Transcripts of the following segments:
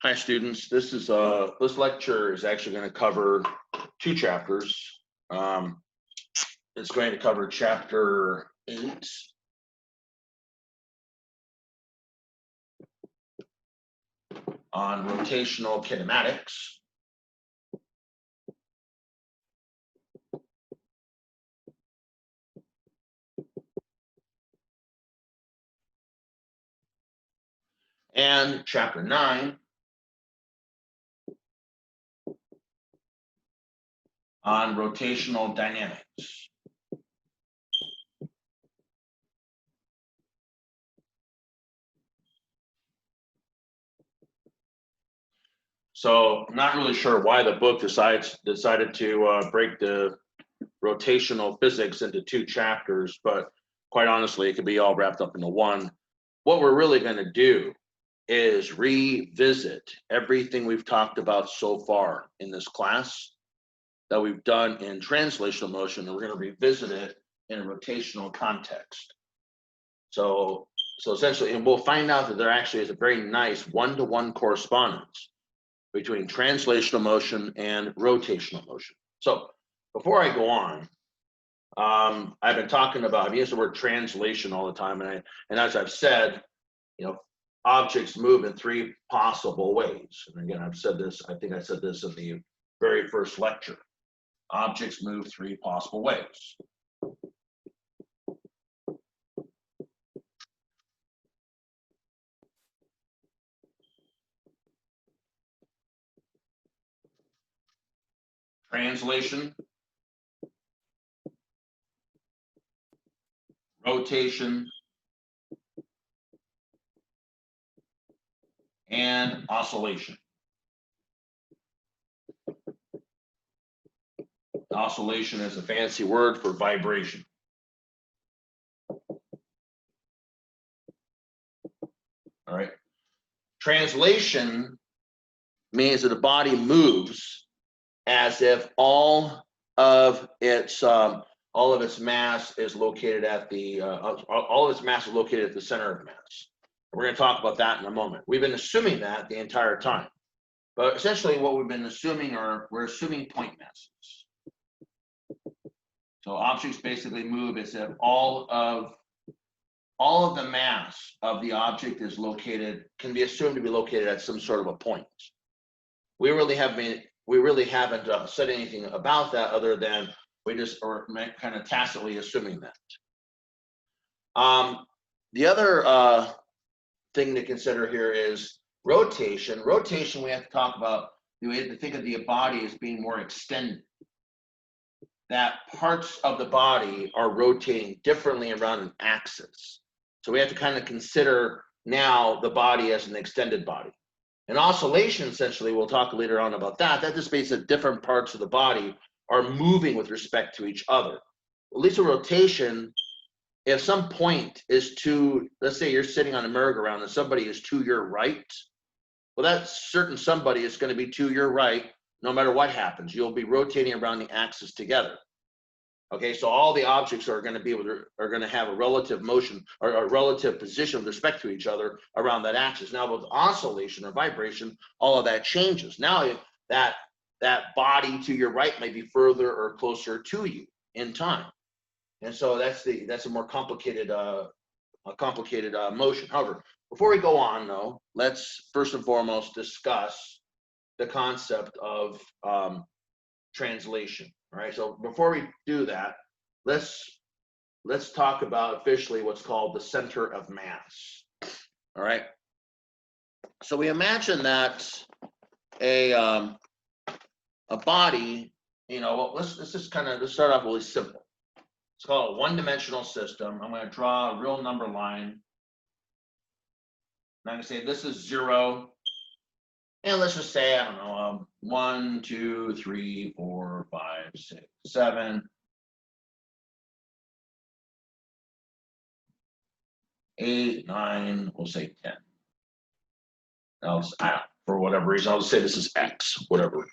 Hi, students. This lecture is actually going to cover two chapters. It's going to cover chapter 8 on rotational kinematics. And chapter 9 on rotational dynamics. So I'm not really sure why the book decided to break the rotational physics into two chapters, but quite honestly, it could be all wrapped up into one. What we're really going to do is revisit everything we've talked about so far in this class that we've done in translational motion, and we're going to revisit it in a rotational context. So essentially, and we'll find out that there actually is a very nice one-to-one correspondence between translational motion and rotational motion. So before I go on, I've been talking about, I've used the word translation all the time, and as I've said, objects move in three possible ways. And again, I've said this, I think I said this in the very first lecture. Objects move three possible ways. Translation, rotation, and oscillation. Oscillation is a fancy word for vibration. All right. Translation means that the body moves as if all of its mass is located at the center of mass. We're going to talk about that in a moment. We've been assuming that the entire time, but essentially what we've been assuming we're assuming point masses. So objects basically move as if all of the mass of the object can be assumed to be located at some sort of a point. We really haven't said anything about that other than we just are kind of tacitly assuming that. The other thing to consider here is rotation. Rotation, we have to talk about, we have to think of the body as being more extended. That parts of the body are rotating differently around an axis. So we have to kind of consider now the body as an extended body. And oscillation, essentially, we'll talk later on about that. That just means that different parts of the body are moving with respect to each other. At least a rotation, if some point is let's say you're sitting on a merry-go-round and somebody is to your right, well, that certain somebody is going to be to your right no matter what happens. You'll be rotating around the axis together. Okay, so all the objects are going to have a relative motion or a relative position with respect to each other around that axis. Now with oscillation or vibration, all of that changes. Now that body to your right may be further or closer to you in time, and so that's a more complicated motion. However, before we go on though, let's first and foremost discuss the concept of translation. All right, so before we do that, let's talk about officially what's called the center of mass. All right, so we imagine that a body, let's start off really simple. It's called a one-dimensional system. I'm going to draw a real number line. And I'm going to say this is 0. And let's just say, I don't know, 1, 2, 3, 4, 5, 6, 7, 8, 9, we'll say 10. Now, for whatever reason, I'll just say this is X, whatever.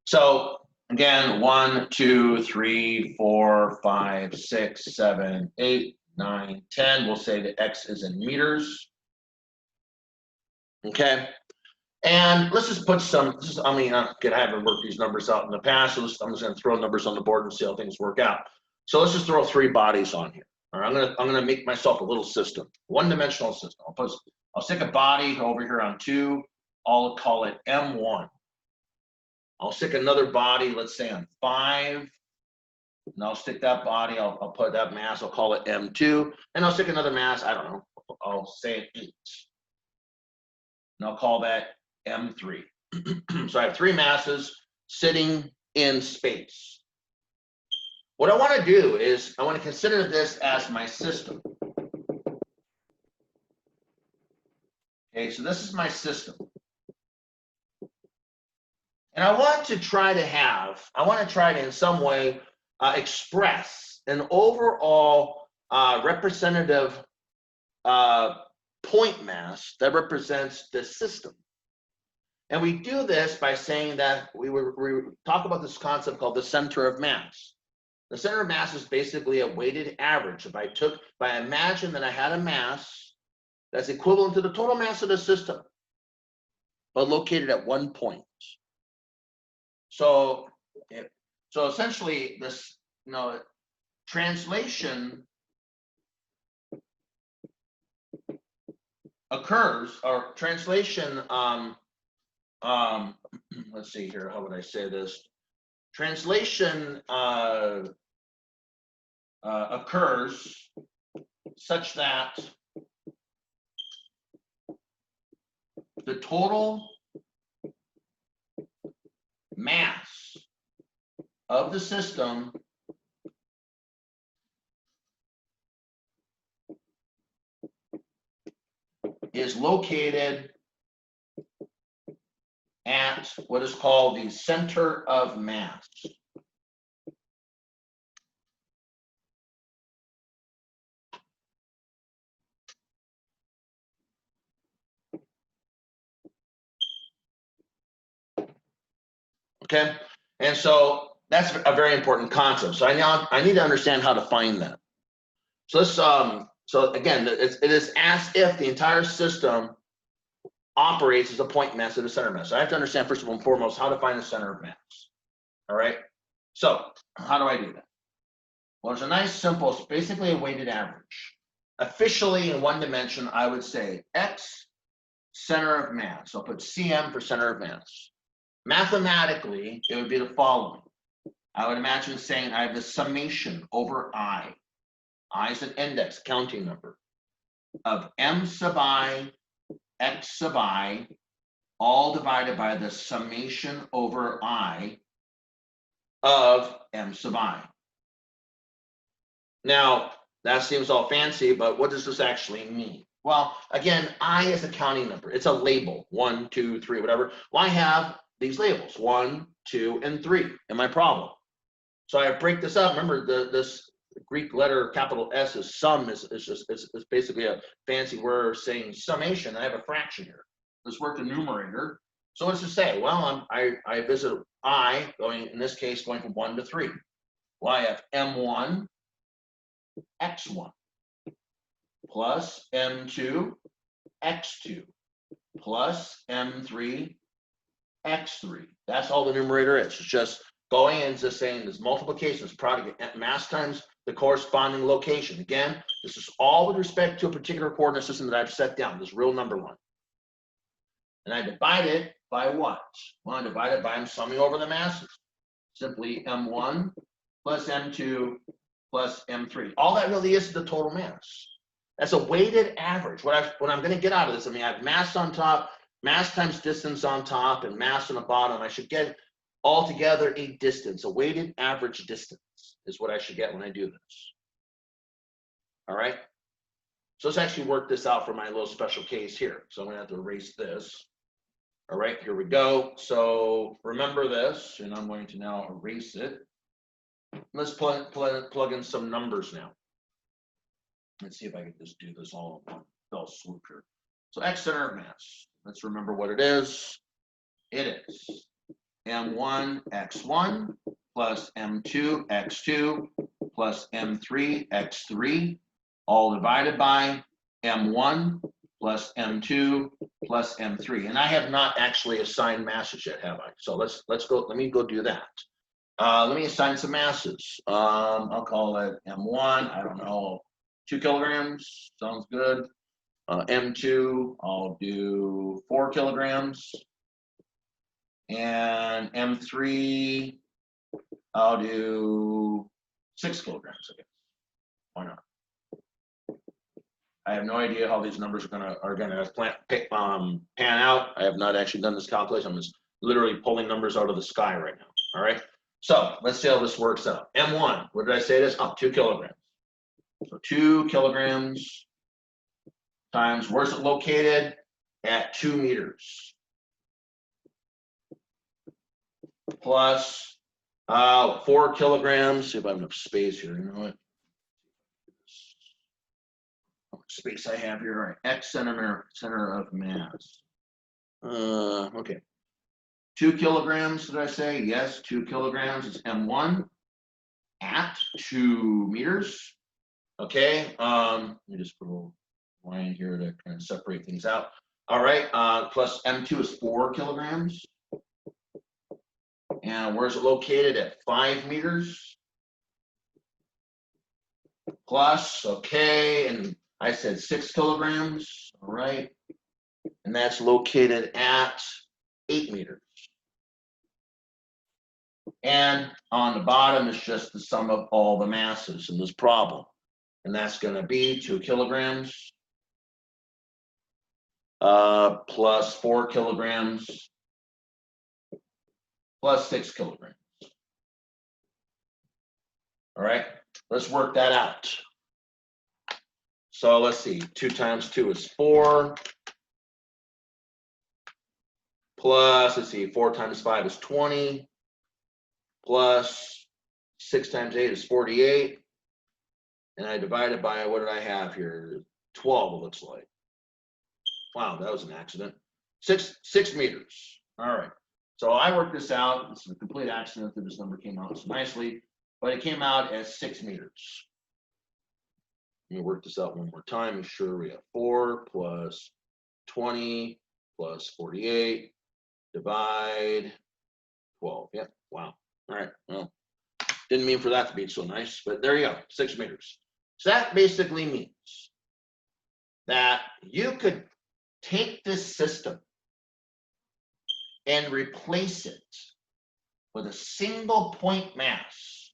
So again, 1, 2, 3, 4, 5, 6, 7, 8, 9, 10. We'll say that X is in meters. Okay. And let's just put some, again, I haven't worked these numbers out in the past, so I'm just gonna throw numbers on the board and see how things work out. So let's just throw 3 bodies on here. All right, I'm gonna make myself a little system, one-dimensional system. I'll stick a body over here on 2, I'll call it M1. I'll stick another body, let's say on 5, and I'll stick that body, I'll put that mass, I'll call it M2, and I'll stick another mass, I don't know, I'll say an 8. And I'll call that M3. So I have 3 masses sitting in space. What I want to do is I want to consider this as my system. Okay, so this is my system. And I want to try to in some way express an overall representative point mass that represents the system. And we do this by saying that we talk about this concept called the center of mass. The center of mass is basically a weighted average. If I imagine that I had a mass that's equivalent to the total mass of the system, but located at one point. So essentially this, translation occurs, or translation, let's see here, how would I say this? Translation occurs such that the total mass of the system is located at what is called the center of mass. Okay, and so that's a very important concept. So I need to understand how to find that. So let's so again, it is as if the entire system operates as a point mass at the center of mass. So I have to understand first of all and foremost how to find the center of mass. All right. So how do I do that? Well, it's a nice simple, it's basically a weighted average. Officially in one dimension, I would say X center of mass. So I'll put CM for center of mass. Mathematically, it would be the following. I would imagine saying I have the summation over I. I is an index counting number of M sub I, X sub I, all divided by the summation over I of M sub I. Now, that seems all fancy, but what does this actually mean? Well, again, I is a counting number. It's a label, 1, 2, 3, whatever. Well, I have these labels, 1, 2, and 3 in my problem. So I break this up. Remember, this Greek letter capital S is sum is basically a fancy word saying summation. I have a fraction here. Let's work the numerator. So what does it say? Well, I visit I going, in this case, going from 1 to 3. Well, I have M1, X1 plus M2, X2 plus M3, X3. That's all the numerator is. It's just going into saying this multiplication is product at mass times the corresponding location. Again, this is all with respect to a particular coordinate system that I've set down, this real number one. And I divide it by what? Well, I divide it by, I'm summing over the masses. Simply M1 plus M2 plus M3. All that really is the total mass. That's a weighted average. What I'm going to get out of this, I have mass on top, mass times distance on top, and mass on the bottom. I should get altogether a distance, a weighted average distance is what I should get when I do this. All right. So let's actually work this out for my little special case here. So I'm going to have to erase this. All right, here we go. So remember this, and I'm going to now erase it. Let's plug in some numbers now. Let's see if I can just do this all in one fell swoop here. So X center of mass. Let's remember what it is. It is M1 X1 plus M2 X2 plus M3 X3, all divided by M1 plus M2 plus M3. And I have not actually assigned masses yet, have I? So let's go, let me go do that. Let me assign some masses. I'll call it M1, I don't know, 2 kilograms, sounds good. M2, I'll do 4 kilograms. And M3, I'll do 6 kilograms, I guess. Why not? I have no idea how these numbers are gonna pan out. I have not actually done this calculation. I'm just literally pulling numbers out of the sky right now. All right. So let's see how this works out. M1, what did I say this? Oh, 2 kilograms. So 2 kilograms times, where's it located? At 2 meters. Plus 4 kilograms. See if I have enough space here. You know what? How much space I have here? All right. X center of mass. Okay. 2 kilograms, did I say? Yes, 2 kilograms is M1 at 2 meters. Okay. Let me just put a little line here to kind of separate things out. All right. Plus M2 is 4 kilograms. And where's it located? At 5 meters. Plus, okay, and I said 6 kilograms. All right. And that's located at 8 meters. And on the bottom is just the sum of all the masses in this problem. And that's going to be 2 kilograms plus 4 kilograms plus 6 kilograms. All right, let's work that out. So let's see, 2 times 2 is 4. Plus, let's see, 4 times 5 is 20. Plus 6 times 8 is 48. And I divided by, what did I have here? 12, it looks like. Wow, that was an accident. 6 meters. All right. So I worked this out. This is a complete accident that this number came out so nicely, but it came out as 6 meters. Let me work this out one more time. Make sure we have 4 plus 20 plus 48 divide 12. Yep. Wow. All right. Well, didn't mean for that to be so nice, but there you go. 6 meters. So that basically means that you could take this system and replace it with a single point mass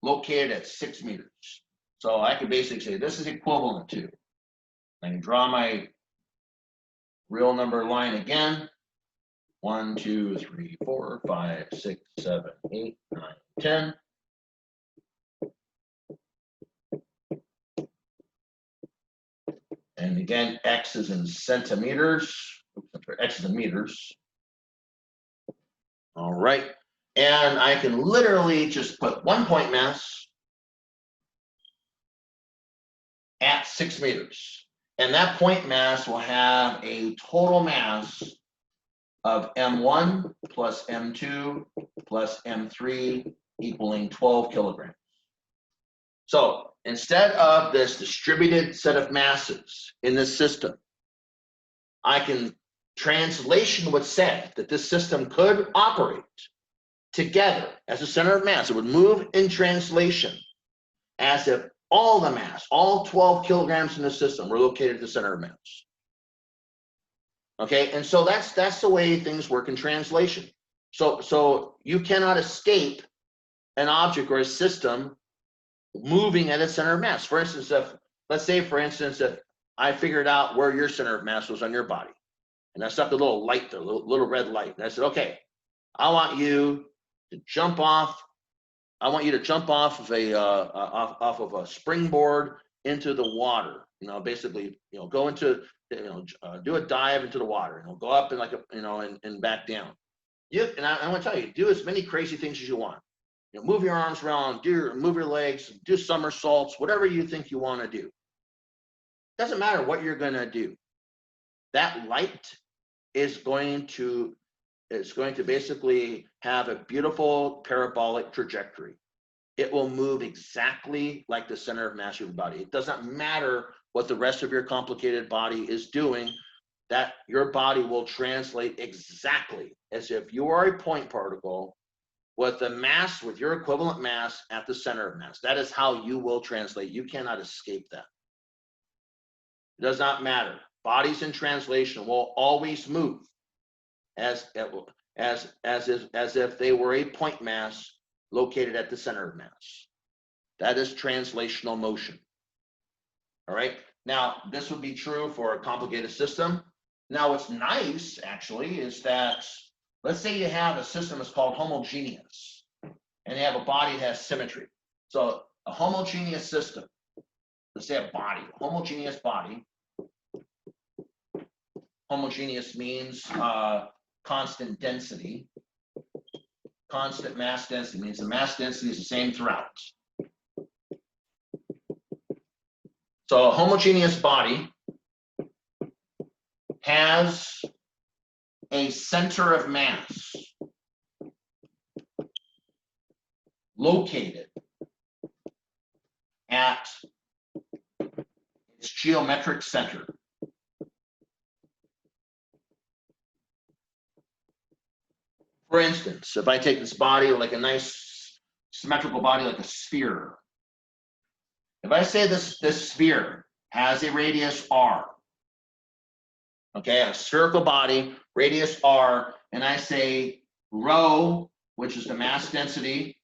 located at 6 meters. So I could basically say this is equivalent to, I can draw my real number line again. 1, 2, 3, 4, 5, 6, 7, 8, 9, 10. And again, X is in centimeters. X is in meters. All right. And I can literally just put 1 point mass at 6 meters. And that point mass will have a total mass of M1 plus M2 plus M3 equaling 12 kilograms. So instead of this distributed set of masses in this system, I can translation would say that this system could operate together as a center of mass. It would move in translation as if all the mass, all 12 kilograms in the system were located at the center of mass. Okay, and so that's the way things work in translation. So you cannot escape an object or a system moving at its center of mass. For instance, let's say, for instance, if I figured out where your center of mass was on your body, and I stuck a little light there, a little red light, and I said, okay, I want you to jump off. I want you to jump off of a springboard into the water. You know, basically, go into, do a dive into the water. Go up and and back down. And I want to tell you, do as many crazy things as you want. Move your arms around, move your legs, do somersaults, whatever you think you want to do. Doesn't matter what you're going to do. That light is going to basically have a beautiful parabolic trajectory. It will move exactly like the center of mass of your body. It doesn't matter what the rest of your complicated body is doing, that your body will translate exactly as if you are a point particle with the mass, with your equivalent mass at the center of mass. That is how you will translate. You cannot escape that. It does not matter. Bodies in translation will always move as if they were a point mass located at the center of mass. That is translational motion. All right. Now, this would be true for a complicated system. Now, what's nice, actually, is that, let's say you have a system that's called homogeneous, and you have a body that has symmetry. So a homogeneous system, let's say a body, homogeneous body. Homogeneous means constant density. Constant mass density means the mass density is the same throughout. So a homogeneous body has a center of mass located at its geometric center. For instance, if I take this body like a nice symmetrical body like a sphere, if I say this sphere has a radius r, okay, a spherical body, radius r, and I say rho, which is the mass density,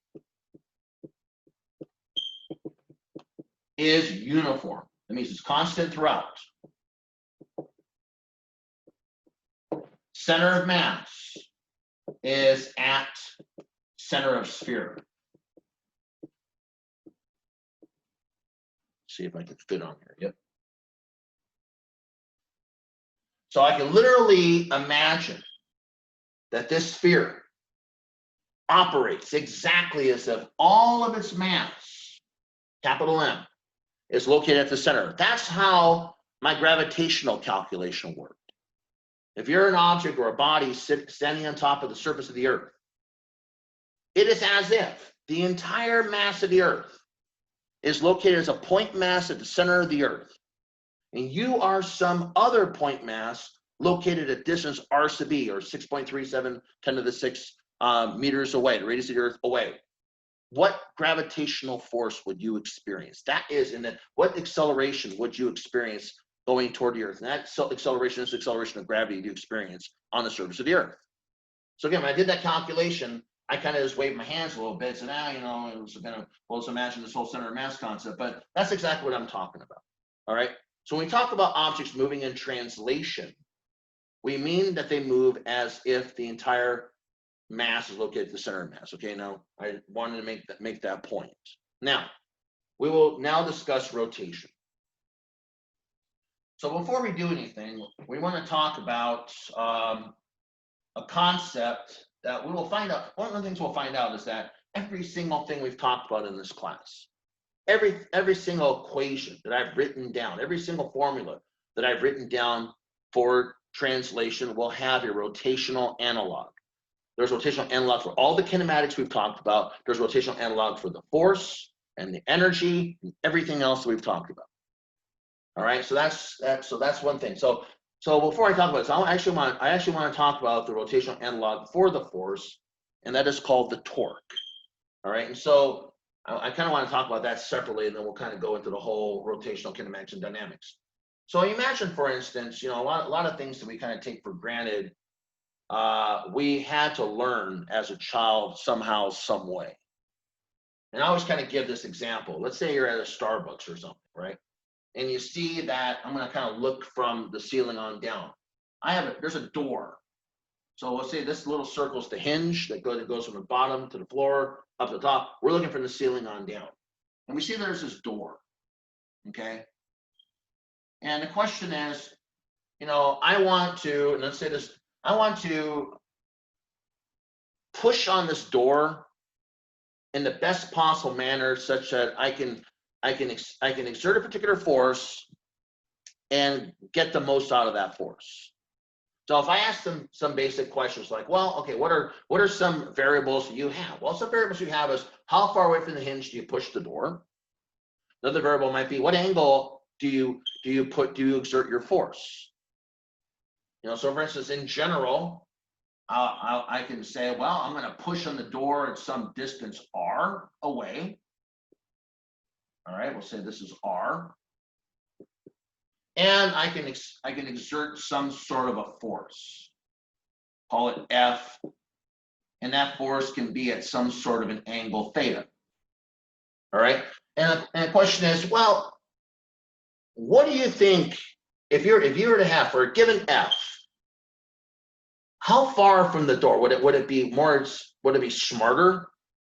is uniform. That means it's constant throughout. Center of mass is at center of sphere. See if I can fit on here. Yep. So I can literally imagine that this sphere operates exactly as if all of its mass, capital M, is located at the center. That's how my gravitational calculation worked. If you're an object or a body standing on top of the surface of the Earth, it is as if the entire mass of the Earth is located as a point mass at the center of the Earth, and you are some other point mass located at distance r sub b, or 6.37 10 to the 6 meters away, the radius of the Earth away. What gravitational force would you experience? That is, and then what acceleration would you experience going toward the Earth? And that acceleration is the acceleration of gravity you experience on the surface of the Earth. So again, when I did that calculation, I kind of just waved my hands a little bit, said, it was kind of, well, let's imagine this whole center of mass concept, but that's exactly what I'm talking about. All right. So when we talk about objects moving in translation, we mean that they move as if the entire mass is located at the center of mass. Okay, now I wanted to make that point. Now, we will now discuss rotation. So before we do anything, we want to talk about a concept that we will find out. One of the things we'll find out is that every single thing we've talked about in this class, every single equation that I've written down, every single formula that I've written down for translation will have a rotational analog. There's rotational analog for all the kinematics we've talked about. There's rotational analog for the force and the energy and everything else that we've talked about. All right, so that's one thing. So before I talk about this, I actually want to talk about the rotational analog for the force, and that is called the torque. All right, and so I kind of want to talk about that separately, and then we'll kind of go into the whole rotational kinematics and dynamics. So imagine, for instance, a lot of things that we kind of take for granted, we had to learn as a child somehow, some way. And I always kind of give this example. Let's say you're at a Starbucks or something, right? And you see that I'm going to kind of look from the ceiling on down. There's a door. So let's say this little circle is the hinge that goes from the bottom to the floor up to the top. We're looking from the ceiling on down, and we see there's this door. Okay. And the question is, I want to push on this door in the best possible manner, such that I can exert a particular force and get the most out of that force. So if I ask them some basic questions like, well, okay, what are some variables you have? Well, some variables you have is how far away from the hinge do you push the door? Another variable might be what angle do you do you exert your force? You know, so for instance, in general, I can say, well, I'm going to push on the door at some distance r away. All right, we'll say this is r, and I can exert some sort of a force. Call it F, and that force can be at some sort of an angle theta. All right, and the question is, well, what do you think if you were to have for a given F? How far from the door would it be smarter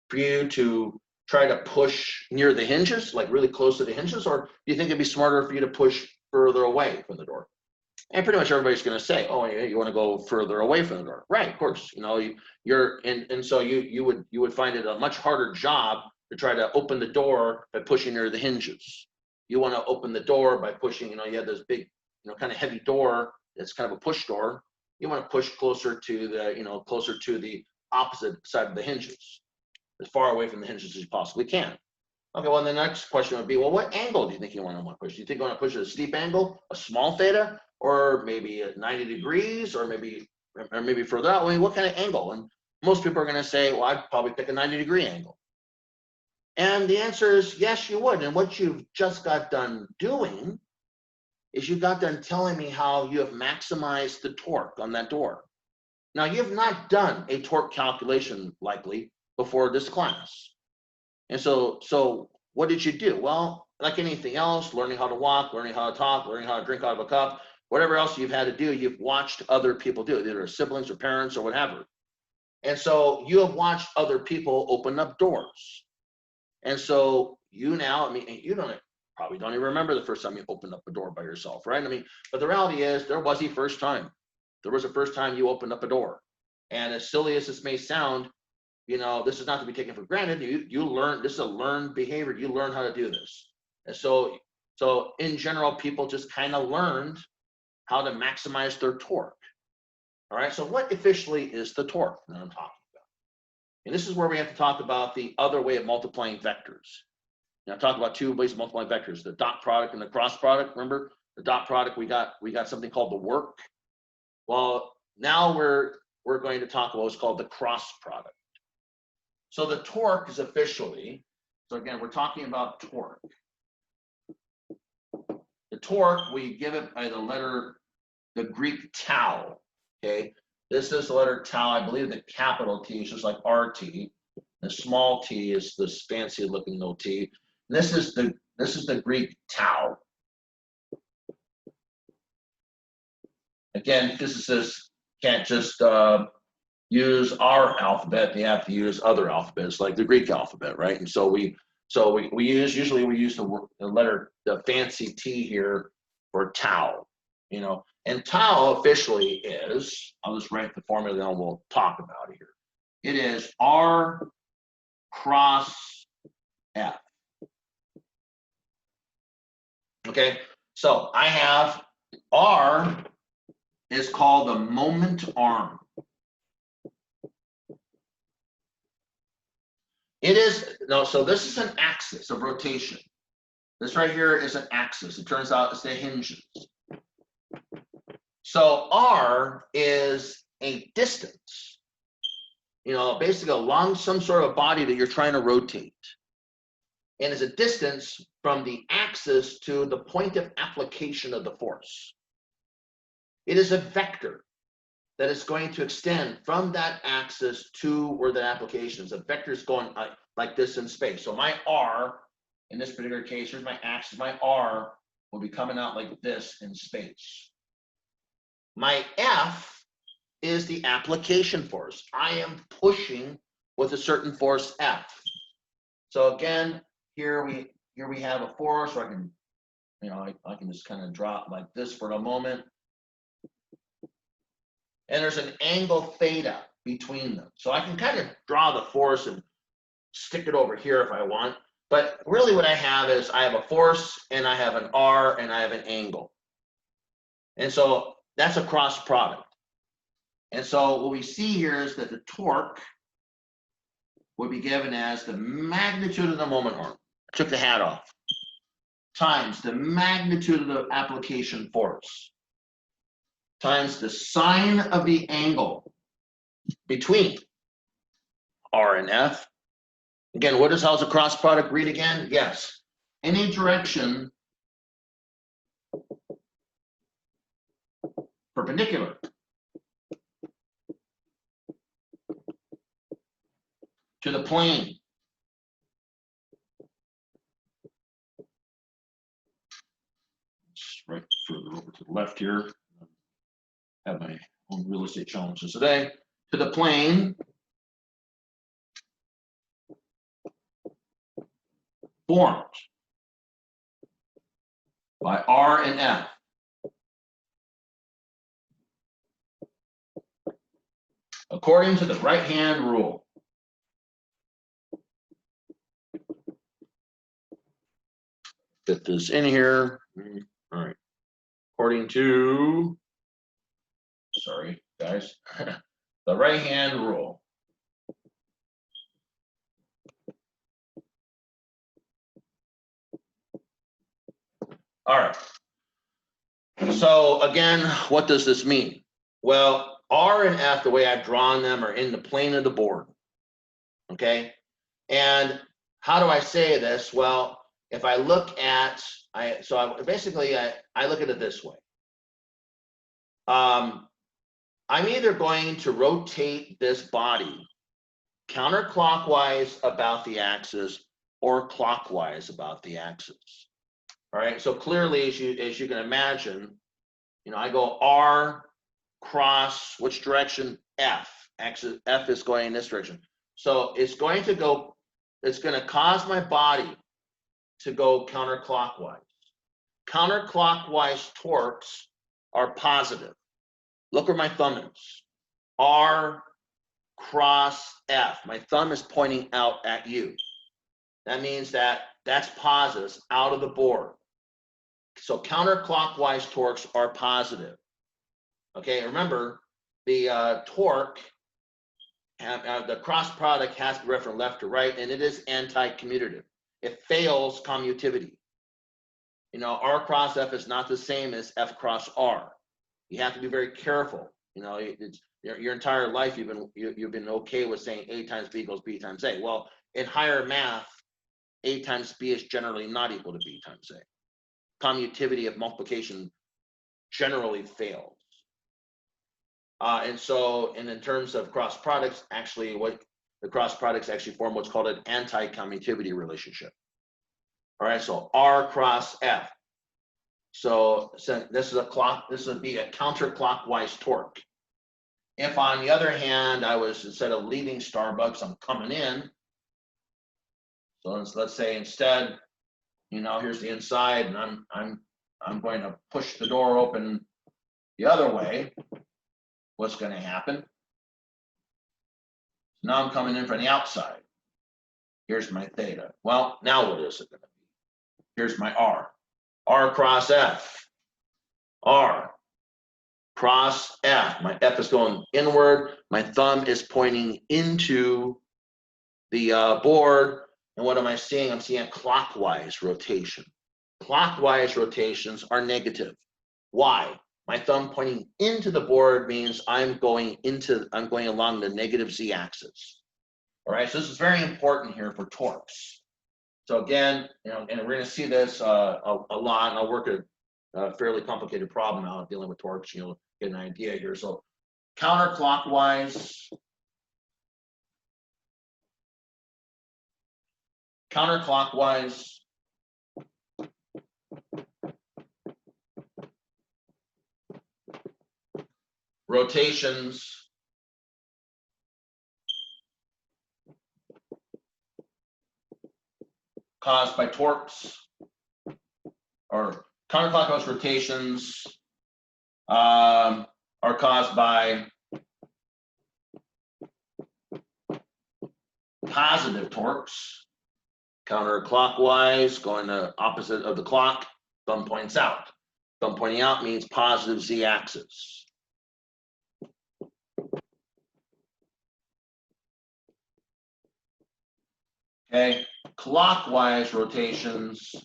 for you to try to push near the hinges, like really close to the hinges, or do you think it'd be smarter for you to push further away from the door? And pretty much everybody's going to say, oh, you want to go further away from the door, right? Of course, you know, so you would find it a much harder job to try to open the door by pushing near the hinges. You want to open the door by pushing, you know, you have this big, you know, kind of heavy door. It's kind of a push door. You want to push closer to the opposite side of the hinges, as far away from the hinges as you possibly can. Okay, well, the next question would be, well, what angle do you think you want to push? Do you think you want to push at a steep angle, a small theta, or maybe at 90 degrees, or maybe further out? I mean, what kind of angle? And most people are going to say, well, I'd probably pick a 90-degree angle. And the answer is yes, you would. And what you've just got done doing is you got done telling me how you have maximized the torque on that door. Now, you have not done a torque calculation likely before this class. And so what did you do? Well, like anything else, learning how to walk, learning how to talk, learning how to drink out of a cup, whatever else you've had to do, you've watched other people do it, either siblings or parents or whatever. And so you have watched other people open up doors. And so you now, I mean, you probably don't even remember the first time you opened up a door by yourself, right? I mean, but the reality is there was a first time. There was a first time you opened up a door. And as silly as this may sound, you know, this is not to be taken for granted. You learn, this is a learned behavior. You learn how to do this. And so in general, people just kind of learned how to maximize their torque. All right, so what officially is the torque that I'm talking about? And this is where we have to talk about the other way of multiplying vectors. Now, I talked about two ways of multiplying vectors, the dot product and the cross product. Remember, the dot product, we got something called the work. Well, now we're going to talk about what's called the cross product. So the torque is officially, so again, we're talking about torque. The torque, we give it by the Greek tau, okay? This is the letter tau. I believe the capital T is just like RT. The small t is this fancy looking little t. And this is the Greek tau. Again, physicists can't just use our alphabet. They have to use other alphabets like the Greek alphabet, right? And so we use the fancy T here for tau, you know. And tau officially is, I'll just write the formula and we'll talk about it here. It is R cross F. Okay, so I have R is called the moment arm. It is, no, so this is an axis of rotation. This right here is an axis. It turns out it's the hinges. So R is a distance, you know, basically along some sort of body that you're trying to rotate. And it's a distance from the axis to the point of application of the force. It is a vector that is going to extend from that axis to where the application is. A vector is going like this in space. So my R, in this particular case, here's my axis, my R will be coming out like this in space. My F is the application force. I am pushing with a certain force F. So again, here we have a force, or I can, you know, I can just kind of draw it like this for a moment. And there's an angle theta between them. So I can kind of draw the force and stick it over here if I want. But really what I have is I have a force and I have an R and I have an angle. And so that's a cross product. And so what we see here is that the torque would be given as the magnitude of the moment arm. I took the hat off. times the magnitude of the application force times the sine of the angle between R and F. Again, how's a cross product read again? Yes. Any direction perpendicular to the plane right further over to the left here. I have my own real estate challenges today. To the plane formed by R and F. According to the right-hand rule. Fit this in here. All right. According to, sorry, guys, the right-hand rule. All right. So again, what does this mean? Well, R and F, the way I've drawn them, are in the plane of the board. Okay. And how do I say this? Well, if I look at, I look at it this way. I'm either going to rotate this body counterclockwise about the axis or clockwise about the axis. All right, so clearly, as you can imagine, I go R cross which direction? F. Axis F is going in this direction. So it's going to cause my body to go counterclockwise. Counterclockwise torques are positive. Look where my thumb is. R cross F. My thumb is pointing out at you. That means that's positive, out of the board. So counterclockwise torques are positive. Okay, remember the torque, the cross product has to be read from left to right, and it is anti-commutative. It fails commutivity. R cross F is not the same as F cross R. You have to be very careful. Your entire life you've been okay with saying A times B equals B times A. Well, in higher math, A times B is generally not equal to B times A. Commutivity of multiplication generally fails. And in terms of cross products, actually the cross products actually form what's called an anti-commutivity relationship. All right, so R cross F. So this would be a counterclockwise torque. If on the other hand, instead of leaving Starbucks, I'm coming in. So let's say instead, here's the inside, and I'm going to push the door open the other way. What's going to happen? Now I'm coming in from the outside. Here's my theta. Well, now what is it going to be? Here's my R. R cross F. R cross F. My F is going inward. My thumb is pointing into the board. And what am I seeing? I'm seeing a clockwise rotation. Clockwise rotations are negative. Why? My thumb pointing into the board means I'm going along the negative z-axis. All right, so this is very important here for torques. So again, and we're going to see this a lot, and I'll work a fairly complicated problem out dealing with torques. Get an idea here. So counterclockwise rotations caused by torques, or counterclockwise rotations are caused by positive torques. Counterclockwise, going the opposite of the clock, thumb points out. Thumb pointing out means positive z-axis. Okay, clockwise rotations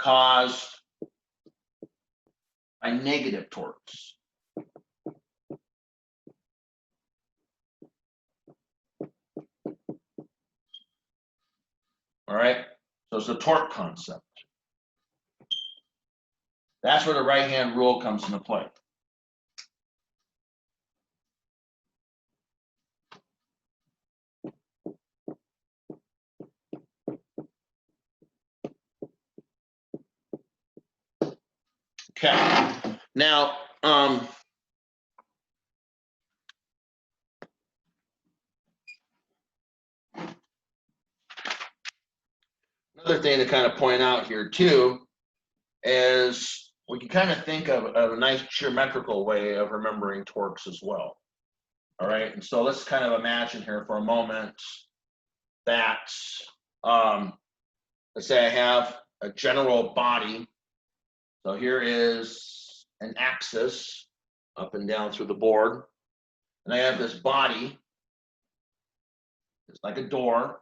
caused by negative torques. All right, so it's the torque concept. That's where the right-hand rule comes into play. Okay, now, another thing to kind of point out here too is we can kind of think of a nice geometrical way of remembering torques as well. All right, and so let's kind of imagine here for a moment that, let's say I have a general body. So here is an axis up and down through the board. And I have this body. It's like a door.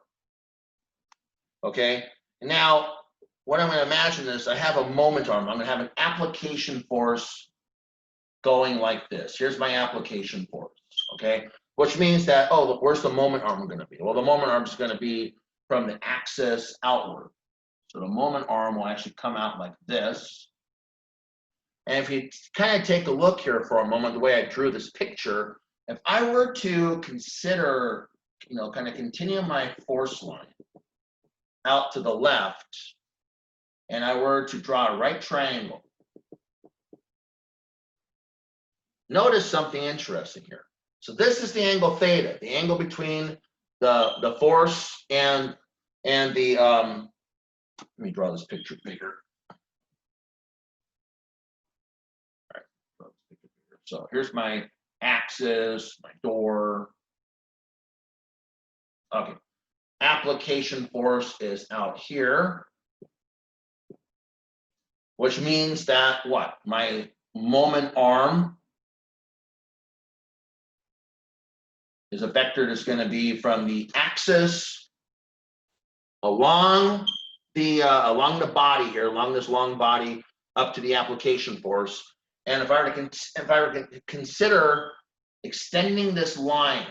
Okay. And now what I'm going to imagine is I have a moment arm. I'm going to have an application force going like this. Here's my application force. Okay. Which means that, oh, look, where's the moment arm going to be? Well, the moment arm is going to be from the axis outward. So the moment arm will actually come out like this. And if you kind of take a look here for a moment, the way I drew this picture, if I were to consider, kind of continue my force line out to the left, and I were to draw a right triangle, notice something interesting here. So this is the angle theta, the angle between the force and the, let me draw this picture bigger. So here's my axis, my door. Okay. Application force is out here, which means that what? My moment arm is a vector that's going to be from the axis along the body here, along this long body up to the application force. And if I were to consider extending this line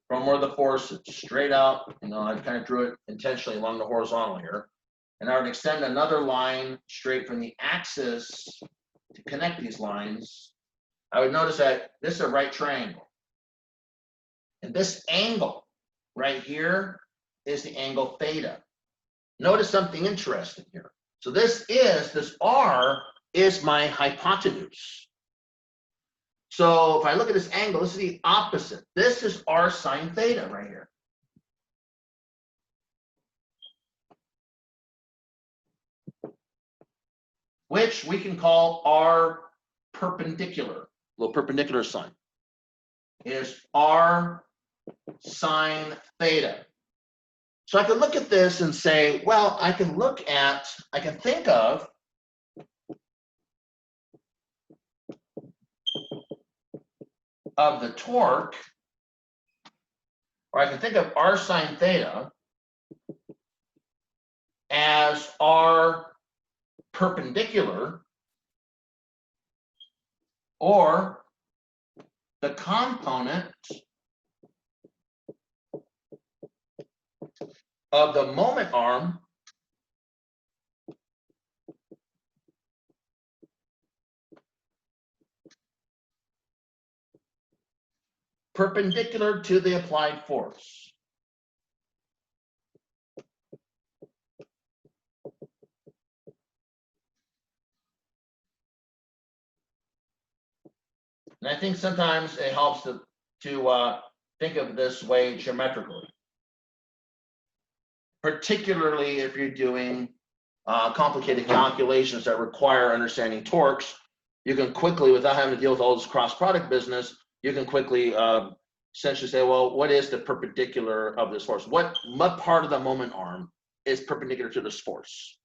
from where the force is straight out, I kind of drew it intentionally along the horizontal here, and I would extend another line straight from the axis to connect these lines, I would notice that this is a right triangle. And this angle right here is the angle theta. Notice something interesting here. So this R is my hypotenuse. So if I look at this angle, this is the opposite. This is R sine theta right here. Which we can call R perpendicular, a little perpendicular sign, is R sine theta. So I can look at this and say, well, I can think of the torque, or I can think of R sine theta as R perpendicular, or the component of the moment arm perpendicular to the applied force. And I think sometimes it helps to think of this way geometrically, particularly if you're doing complicated calculations that require understanding torques. You can quickly, without having to deal with all this cross-product business, you can quickly essentially say, well, what is the perpendicular of this force? What part of the moment arm is perpendicular to this force?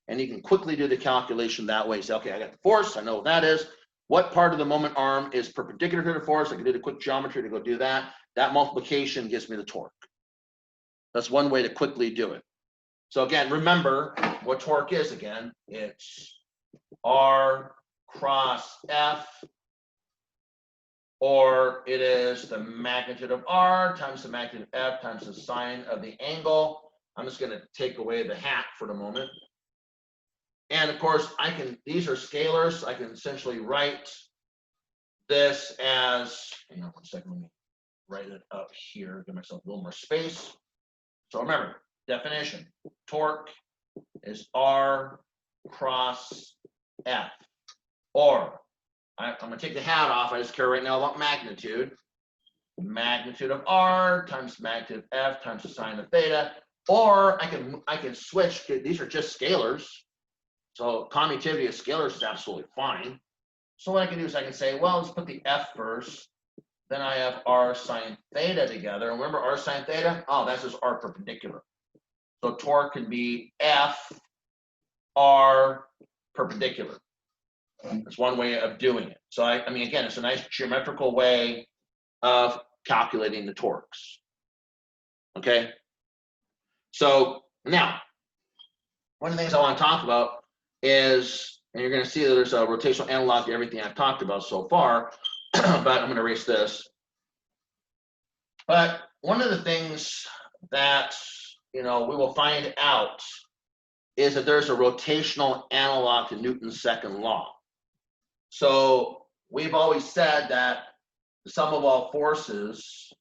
And you can quickly do the calculation that way. Say, okay, I got the force, I know what that is. What part of the moment arm is perpendicular to the force? I can do the quick geometry to go do that. That multiplication gives me the torque. That's one way to quickly do it. So again, remember what torque is again. It's R cross F, or it is the magnitude of R times the magnitude of F times the sine of the angle. I'm just going to take away the hat for the moment. And of course, these are scalars. I can essentially write this as, hang on 1 second, let me write it up here, give myself a little more space. So remember, definition, torque is R cross F, or I'm going to take the hat off. I just care right now about magnitude. Magnitude of R times magnitude of F times the sine of theta. Or I can switch. These are just scalars. So commutativity of scalars is absolutely fine. So what I can do is I can say, well, let's put the F first. Then I have R sine theta together. And remember R sine theta? Oh, that's just R perpendicular. So torque can be F R perpendicular. That's one way of doing it. So I mean, again, it's a nice geometrical way of calculating the torques. Okay. So now, one of the things I want to talk about is, and you're going to see that there's a rotational analog to everything I've talked about so far, but I'm going to erase this. But one of the things that, we will find out is that there's a rotational analog to Newton's second law. So we've always said that the sum of all forces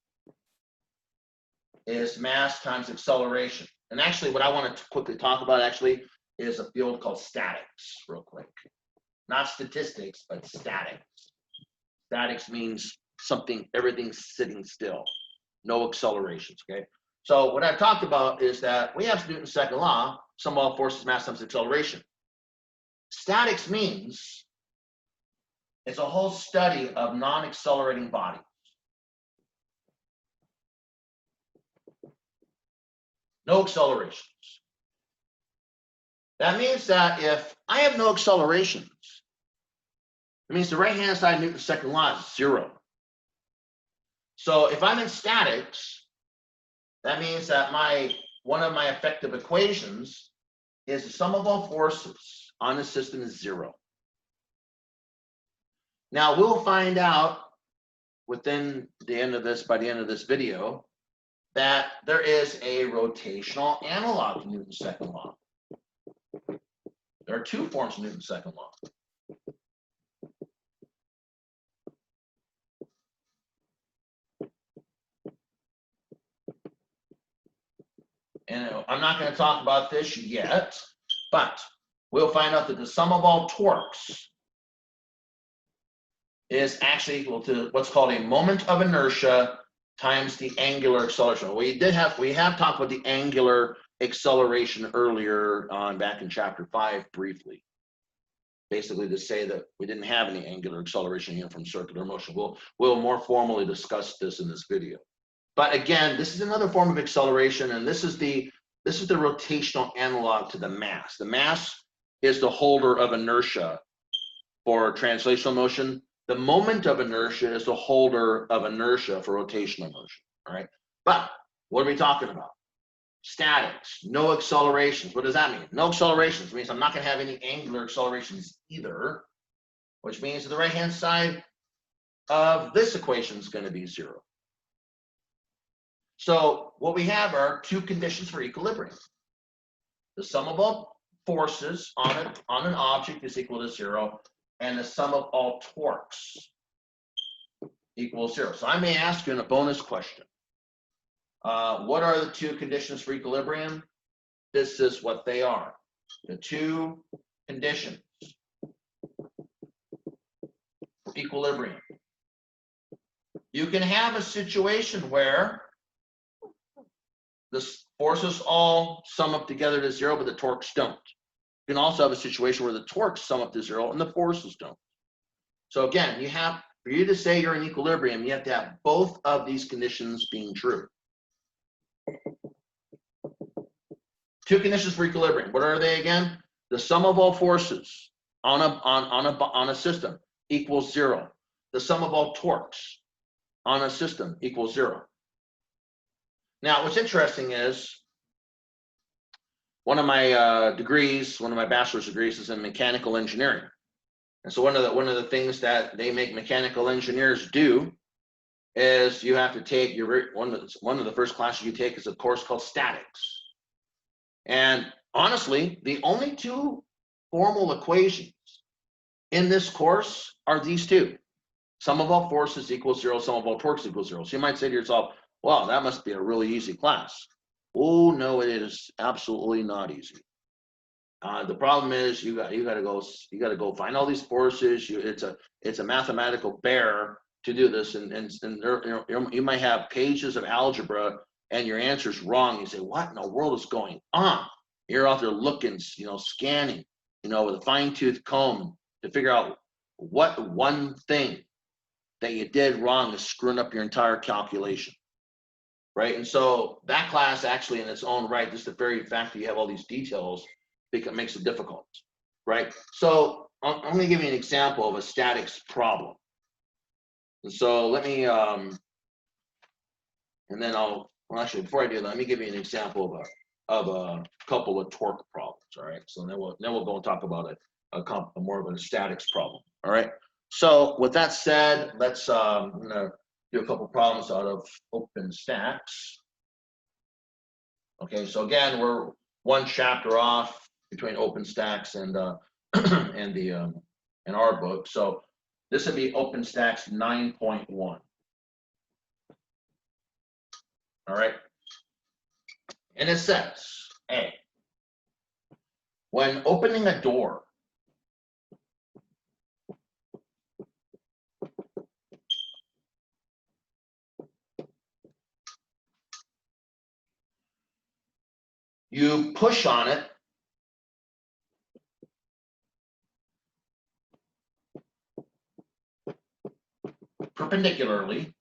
is mass times acceleration. And actually, what I want to quickly talk about actually is a field called statics, real quick. Not statistics, but statics. Statics means everything's sitting still, no accelerations, okay? So what I've talked about is that we have Newton's second law, sum of all forces, mass times acceleration. Statics means it's a whole study of non-accelerating bodies. No accelerations. That means that if I have no accelerations, it means the right-hand side of Newton's second law is 0. So if I'm in statics, that means that one of my effective equations is the sum of all forces on the system is 0. Now we'll find out by the end of this video, that there is a rotational analog to Newton's second law. There are two forms of Newton's second law. And I'm not going to talk about this yet, but we'll find out that the sum of all torques is actually equal to what's called a moment of inertia times the angular acceleration. We have talked about the angular acceleration earlier on back in chapter 5 briefly. Basically to say that we didn't have any angular acceleration from circular motion. We'll more formally discuss this in this video. But again, this is another form of acceleration, and this is the rotational analog to the mass. The mass is the holder of inertia for translational motion. The moment of inertia is the holder of inertia for rotational motion. All right. But what are we talking about? Statics, no accelerations. What does that mean? No accelerations means I'm not going to have any angular accelerations either, which means that the right-hand side of this equation is going to be 0. So what we have are two conditions for equilibrium. The sum of all forces on an object is equal to 0, and the sum of all torques equals 0. So I may ask you in a bonus question, what are the two conditions for equilibrium? This is what they are. The two conditions for equilibrium. You can have a situation where the forces all sum up together to 0, but the torques don't. You can also have a situation where the torques sum up to 0 and the forces don't. So again, for you to say you're in equilibrium, you have to have both of these conditions being true. Two conditions for equilibrium. What are they again? The sum of all forces on a system equals 0. The sum of all torques on a system equals 0. Now, what's interesting is one of my degrees, one of my bachelor's degrees is in mechanical engineering. And so one of the things that they make mechanical engineers do is you have to take one of the first classes you take is a course called statics. And honestly, the only two formal equations in this course are these two. Sum of all forces equals 0, sum of all torques equals 0. So you might say to yourself, wow, that must be a really easy class. Oh, no, it is absolutely not easy. The problem is you got to go find all these forces. It's a mathematical bear to do this, and you might have pages of algebra and your answer's wrong. You say, what in the world is going on? You're out there looking, scanning, with a fine-tooth comb to figure out what one thing that you did wrong is screwing up your entire calculation, right? And so that class actually in its own right, just the very fact that you have all these details, it makes it difficult, right? So I'm going to give you an example of a statics problem. And so let me, and then well, actually, before I do that, let me give you an example of a couple of torque problems, all right? So then we'll go and talk about a more of a statics problem, all right? So with that said, let's, I'm gonna do a couple problems out of OpenStax. Okay, so again, we're one chapter off between OpenStax and and our book. So this would be OpenStax 9.1. All right, and it says, A, when opening a door, you push on it perpendicularly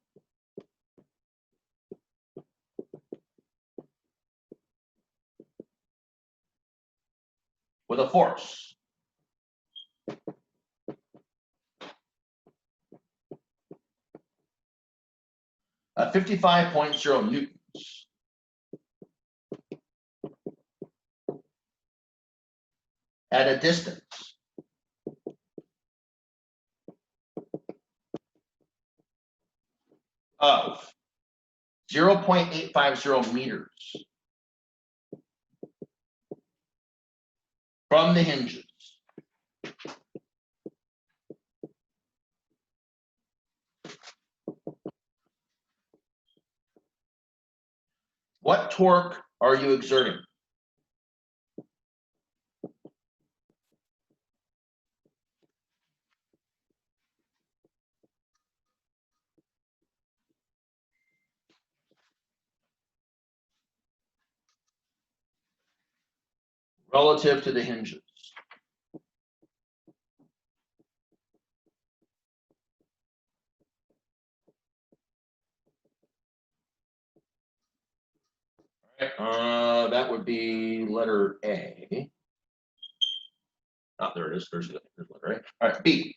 with a force of 55.0 newtons. At a distance of 0.850 meters from the hinges. What torque are you exerting? Relative to the hinges. That would be letter A. Oh, there it is. There's letter A. All right, B.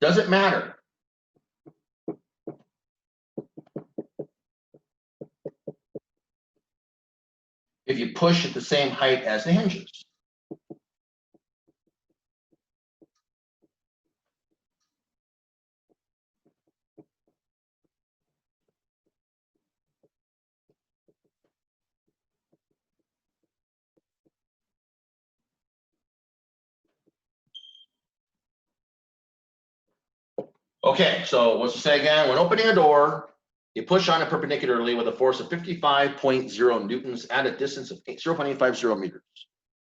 Does it matter if you push at the same height as the hinges? Okay, so what's it say again? When opening a door, you push on it perpendicularly with a force of 55.0 newtons at a distance of 0.850 meters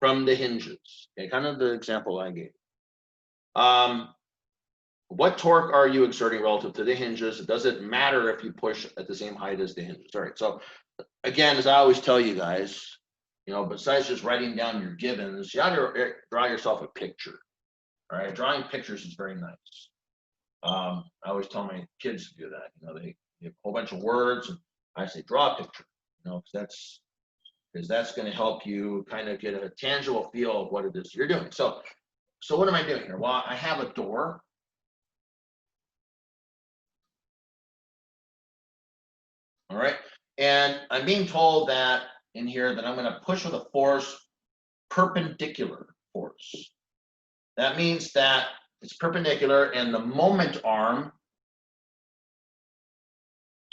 from the hinges. Okay, kind of the example I gave. What torque are you exerting relative to the hinges? Does it matter if you push at the same height as the hinges? All right, so again, as I always tell you guys, besides just writing down your givens, you ought to draw yourself a picture. All right, drawing pictures is very nice. I always tell my kids to do that. They have a whole bunch of words, and I say draw a picture. Because that's going to help you kind of get a tangible feel of what it is you're doing. So what am I doing here? Well, I have a door. All right, and I'm being told that in here that I'm going to push with a force perpendicular force. That means that it's perpendicular and the moment arm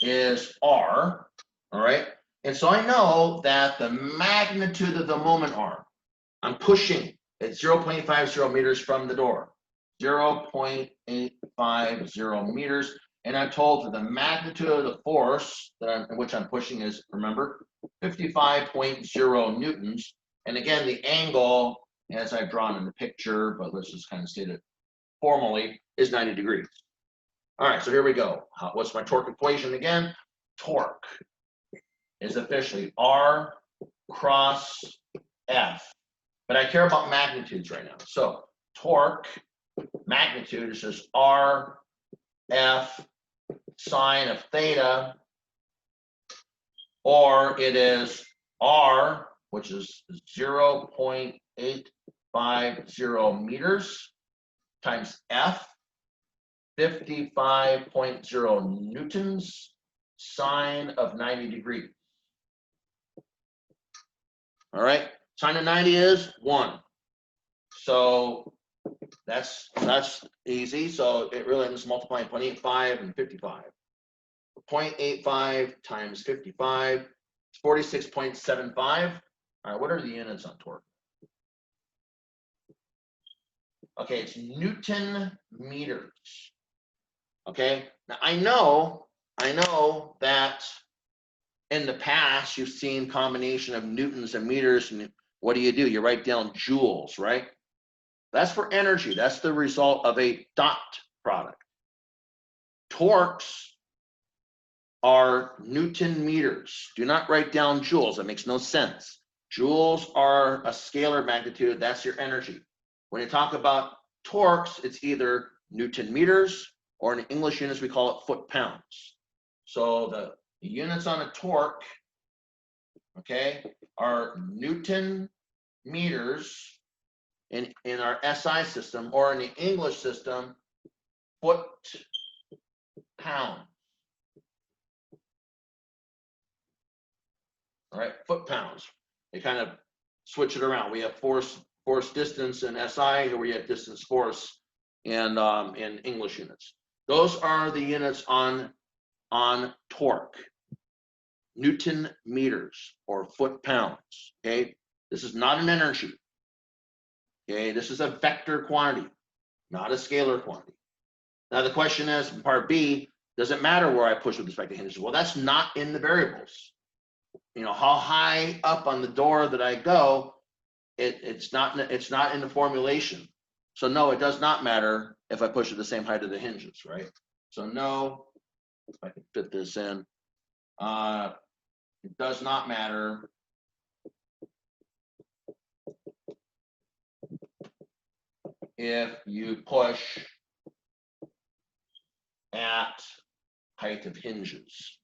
is R, all right? And so I know that the magnitude of the moment arm, I'm pushing at 0.50 meters from the door, 0.850 meters, and I'm told that the magnitude of the force which I'm pushing is, remember, 55.0 newtons. And again, the angle, as I've drawn in the picture, but let's just kind of state it formally, is 90 degrees. All right, so here we go. What's my torque equation again? Torque is officially R cross F. But I care about magnitudes right now. So torque magnitude is just R F sine of theta, or it is R, which is 0.850 meters, times F, 55.0 newtons, sine of 90 degrees. All right, sine of 90 is 1. So that's easy. So it really is multiplying 0.85 and 55. 0.85 times 55 is 46.75. All right, what are the units on torque? Okay, it's Newton meters. Okay, now I know that in the past you've seen combination of newtons and meters, and what do? You write down joules, right? That's for energy. That's the result of a dot product. Torques are Newton meters. Do not write down joules. That makes no sense. Joules are a scalar magnitude. That's your energy. When you talk about torques, it's either Newton meters, or in English units, we call it foot-pounds. So the units on a torque, okay, are Newton meters in our SI system, or in the English system, foot-pound. All right, foot-pounds. They kind of switch it around. We have force distance in SI, here we have distance force in English units. Those are the units on torque. Newton meters or foot-pounds. Okay, this is not an energy. Okay, this is a vector quantity, not a scalar quantity. Now the question is, in part B, does it matter where I push with respect to hinges? Well, that's not in the variables. You know, how high up on the door that I go, it's not in the formulation. So no, it does not matter if I push at the same height of the hinges, right? So no, if I can fit this in, it does not matter if you push at height of hinges.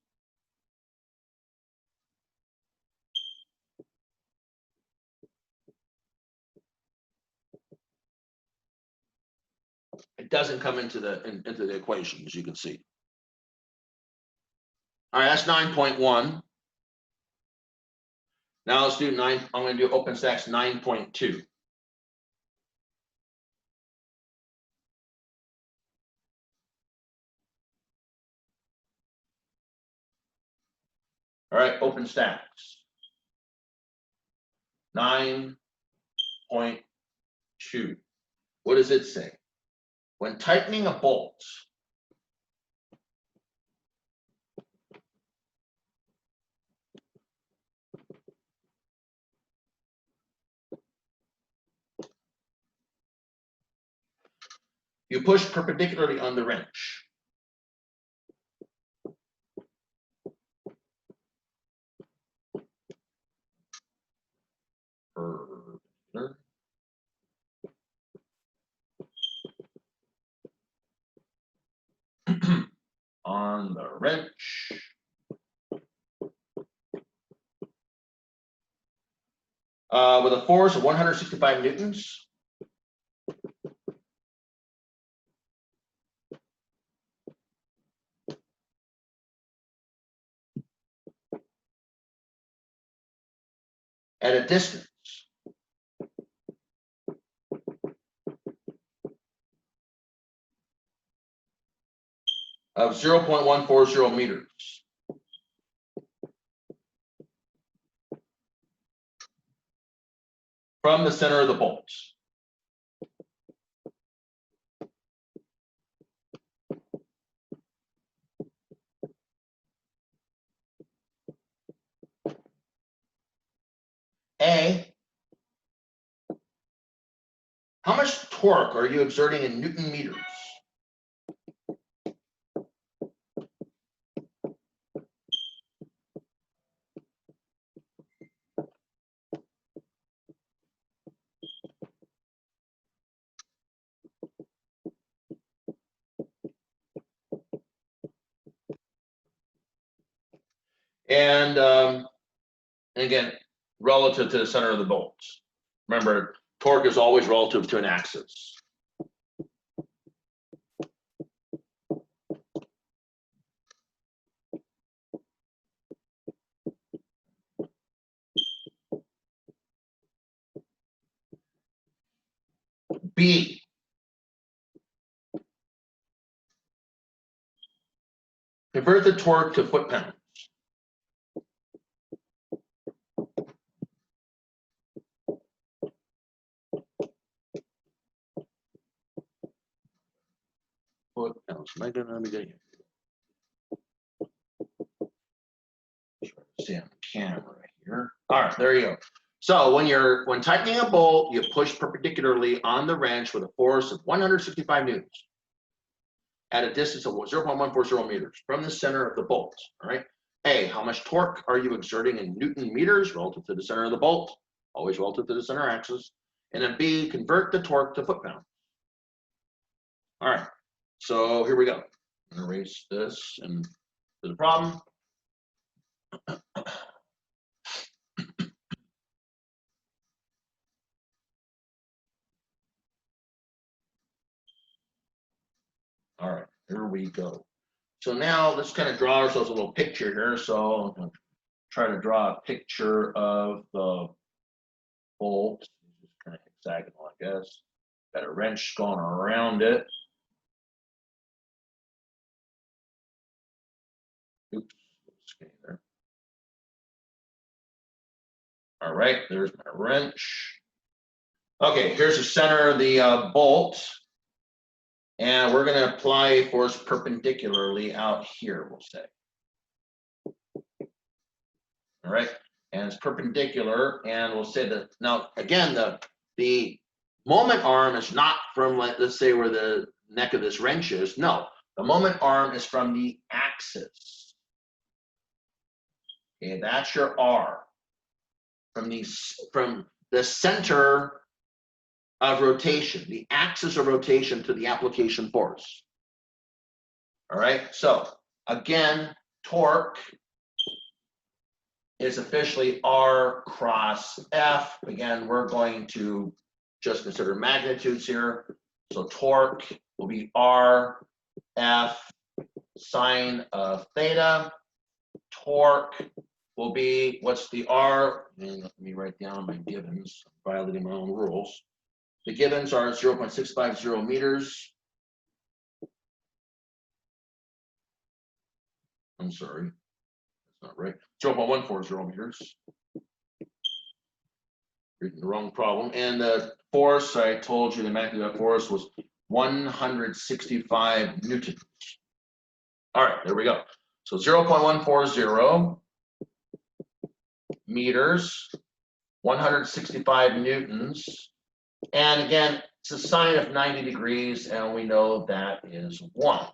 It doesn't come into the equation, as you can see. All right, that's 9.1. Now let's do I'm going to do OpenStax 9.2. All right, OpenStax 9.2. What does it say? When tightening a bolt, you push perpendicularly on the wrench. On the wrench. With a force of 165 newtons. at a distance of 0.140 meters from the center of the bolt. A, how much torque are you exerting in Newton meters? And again, relative to the center of the bolt. Remember, torque is always relative to an axis. B, convert the torque to foot-pounds. Foot-pounds. Am I going to get you? See on the camera here. All right, there you go. So when tightening a bolt, you push perpendicularly on the wrench with a force of 165 newtons at a distance of 0.140 meters from the center of the bolt. All right. A, how much torque are you exerting in Newton meters relative to the center of the bolt? Always relative to the center axis. And then B, convert the torque to foot-pounds. All right. So here we go. I'm going to erase this and to the problem. All right, here we go. So now let's kind of draw ourselves a little picture here. So I'm going to try to draw a picture of the bolt. Just kind of hexagonal, I guess. Got a wrench going around it. Oops, okay, there. All right, there's my wrench. Okay, here's the center of the bolt. And we're going to apply force perpendicularly out here, we'll say. All right, and it's perpendicular, and we'll say that now again the moment arm is not from, let's say, where the neck of this wrench is. No, the moment arm is from the axis. Okay, that's your R. From the center of rotation, the axis of rotation to the application force. All right, so again, torque is officially R cross F. Again, we're going to just consider magnitudes here. So torque will be R F sine of theta. Torque will be, what's the R? And let me write down my givens, I'm violating my own rules. The givens are 0.650 meters. I'm sorry, that's not right. 0.140 meters. Reading the wrong problem. And the force, I told you the magnitude of force was 165 newtons. All right, there we go. So 0.140 meters, 165 newtons. And again, it's a sine of 90 degrees, and we know that is 1.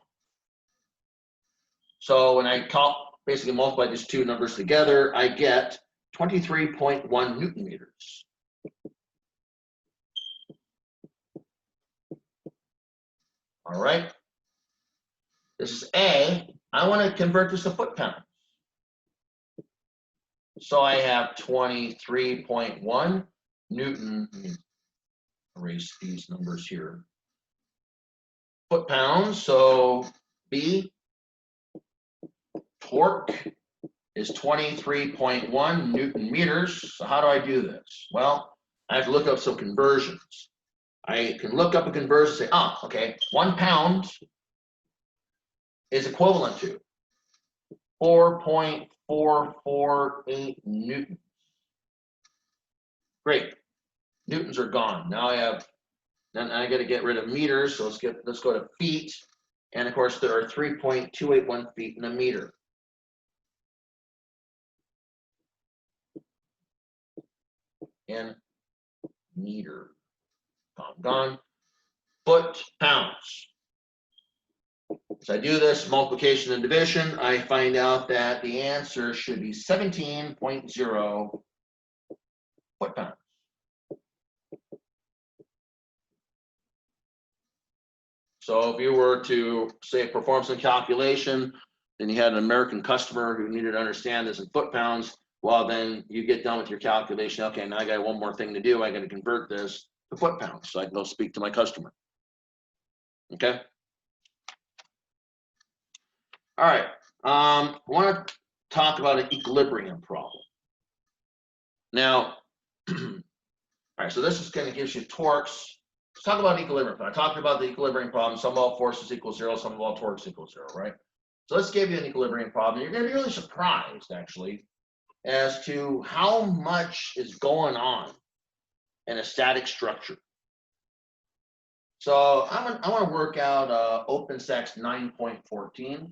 So when I basically multiply these two numbers together, I get 23.1 Newton meters. All right. This is A. I want to convert this to foot-pounds. So I have 23.1 Newton. Let me erase these numbers here. Foot-pounds. So B, torque is 23.1 Newton meters. So how do I do this? Well, I have to look up some conversions. I can look up a conversion and say, oh, okay, 1 pound is equivalent to 4.448 newtons. Great. Newtons are gone. Now then I got to get rid of meters. So let's go to feet. And of course, there are 3.281 feet in a meter. In meter. Gone. Foot pounds. So I do this multiplication and division. I find out that the answer should be 17.0 foot pounds. So if you were to say perform some calculation, and you had an American customer who needed to understand this in foot pounds, well, then you get done with your calculation. Okay, now I got one more thing to do. I got to convert this to foot pounds so I can go speak to my customer. Okay. All right. I want to talk about an equilibrium problem. Now, all right, so this is kind of gives you torques. Let's talk about equilibrium. I talked about the equilibrium problem. Sum of all forces equals 0, sum of all torques equals 0, right? So let's give you an equilibrium problem. You're going to be really surprised, actually, as to how much is going on in a static structure. So I want to work out OpenStax 9.14.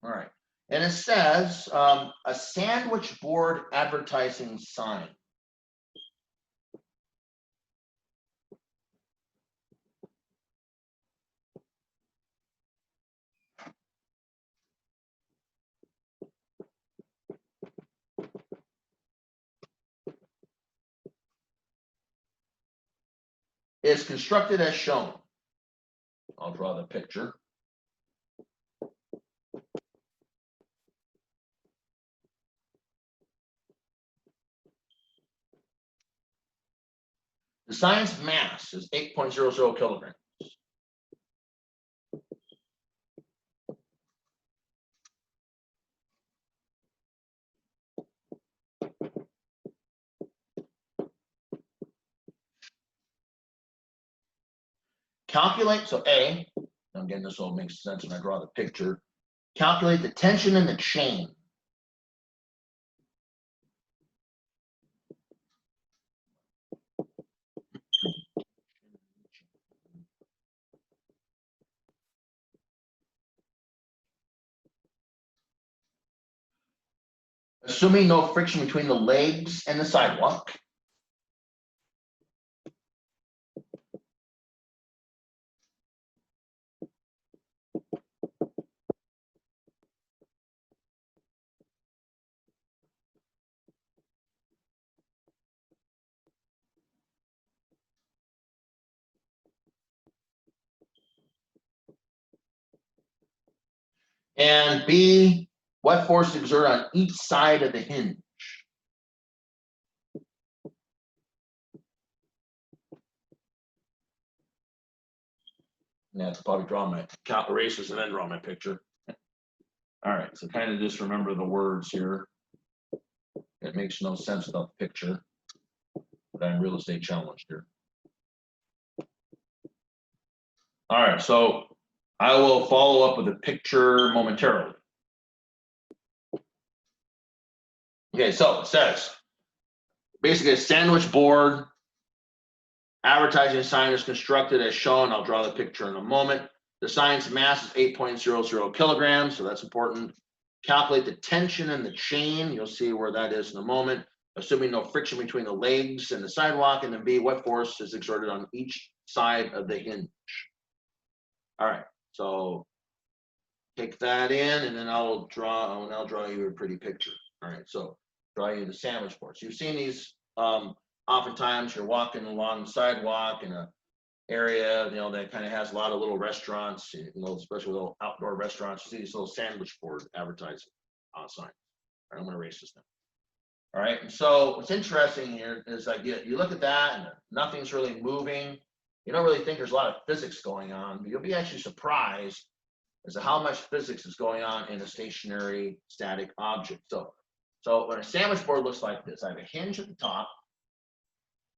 All right. And it says a sandwich board advertising sign. Is constructed as shown. I'll draw the picture. The sign's mass is 8.00 kilograms. Calculate, so A, again, this all makes sense when I draw the picture. Calculate the tension in the chain. Assuming no friction between the legs and the sidewalk. And B, what force exert on each side of the hinge? And I have to probably draw my erasers and then draw my picture. All right, so kind of just remember the words here. It makes no sense without the picture, but I'm real estate challenged here. All right, so I will follow up with a picture momentarily. Okay, so it says, basically a sandwich board, advertising sign is constructed as shown. I'll draw the picture in a moment. The sign's mass is 8.00 kilograms, so that's important. Calculate the tension in the chain. You'll see where that is in a moment. Assuming no friction between the legs and the sidewalk. And then B, what force is exerted on each side of the hinge? All right, so take that in, and then I'll draw you a pretty picture. All right, so draw you the sandwich board. So you've seen these oftentimes. You're walking along the sidewalk in a area, that kind of has a lot of little restaurants, especially little outdoor restaurants. You see these little sandwich board advertising signs. All right, I'm going to erase this now. All right, and so what's interesting here is you look at that and nothing's really moving. You don't really think there's a lot of physics going on, but you'll be actually surprised as to how much physics is going on in a stationary static object. So when a sandwich board looks like this, I have a hinge at the top,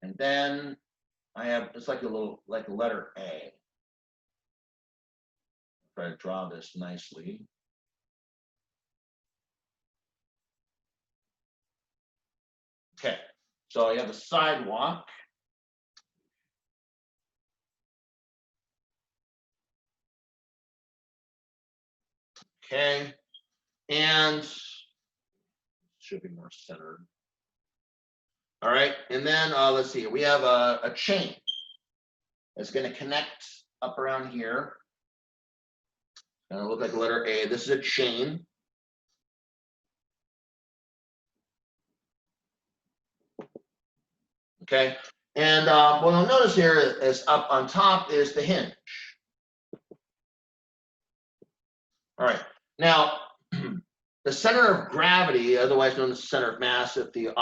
and then I have, it's like a letter A. Try to draw this nicely. Okay, so you have a sidewalk. Okay, and should be more centered. All right, and then let's see, we have a chain that's going to connect up around here. It's going to look like the letter A. This is a chain. Okay, and what you'll notice here is up on top is the hinge. All right, now the center of gravity, otherwise known as the center of mass, if the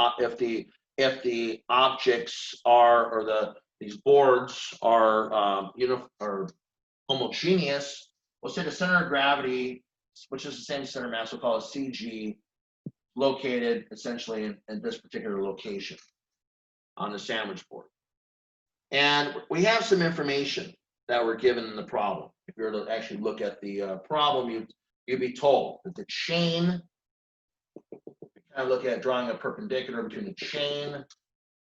objects are, or these boards are or homogeneous, we'll say the center of gravity, which is the same center of mass, we'll call it CG, located essentially in this particular location on the sandwich board. And we have some information that we're given in the problem. If you were to actually look at the problem, you'd be told that the chain, kind of look at drawing a perpendicular between the chain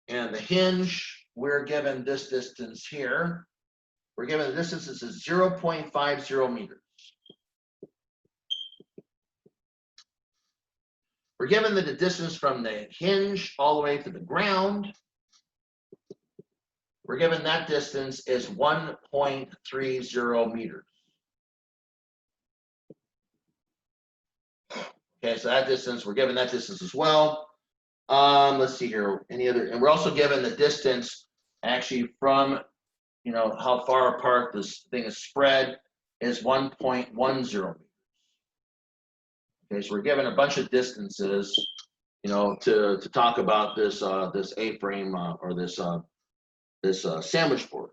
and the hinge. We're given this distance here. We're given the distance is 0.50 meters. We're given the distance from the hinge all the way to the ground. We're given that distance is 1.30 meters. Okay, so that distance, we're given that distance as well. Let's see here, any other, and we're also given the distance actually from, how far apart this thing is spread is 1.10 meters. Okay, so we're given a bunch of distances, to talk about this this A-frame or this sandwich board.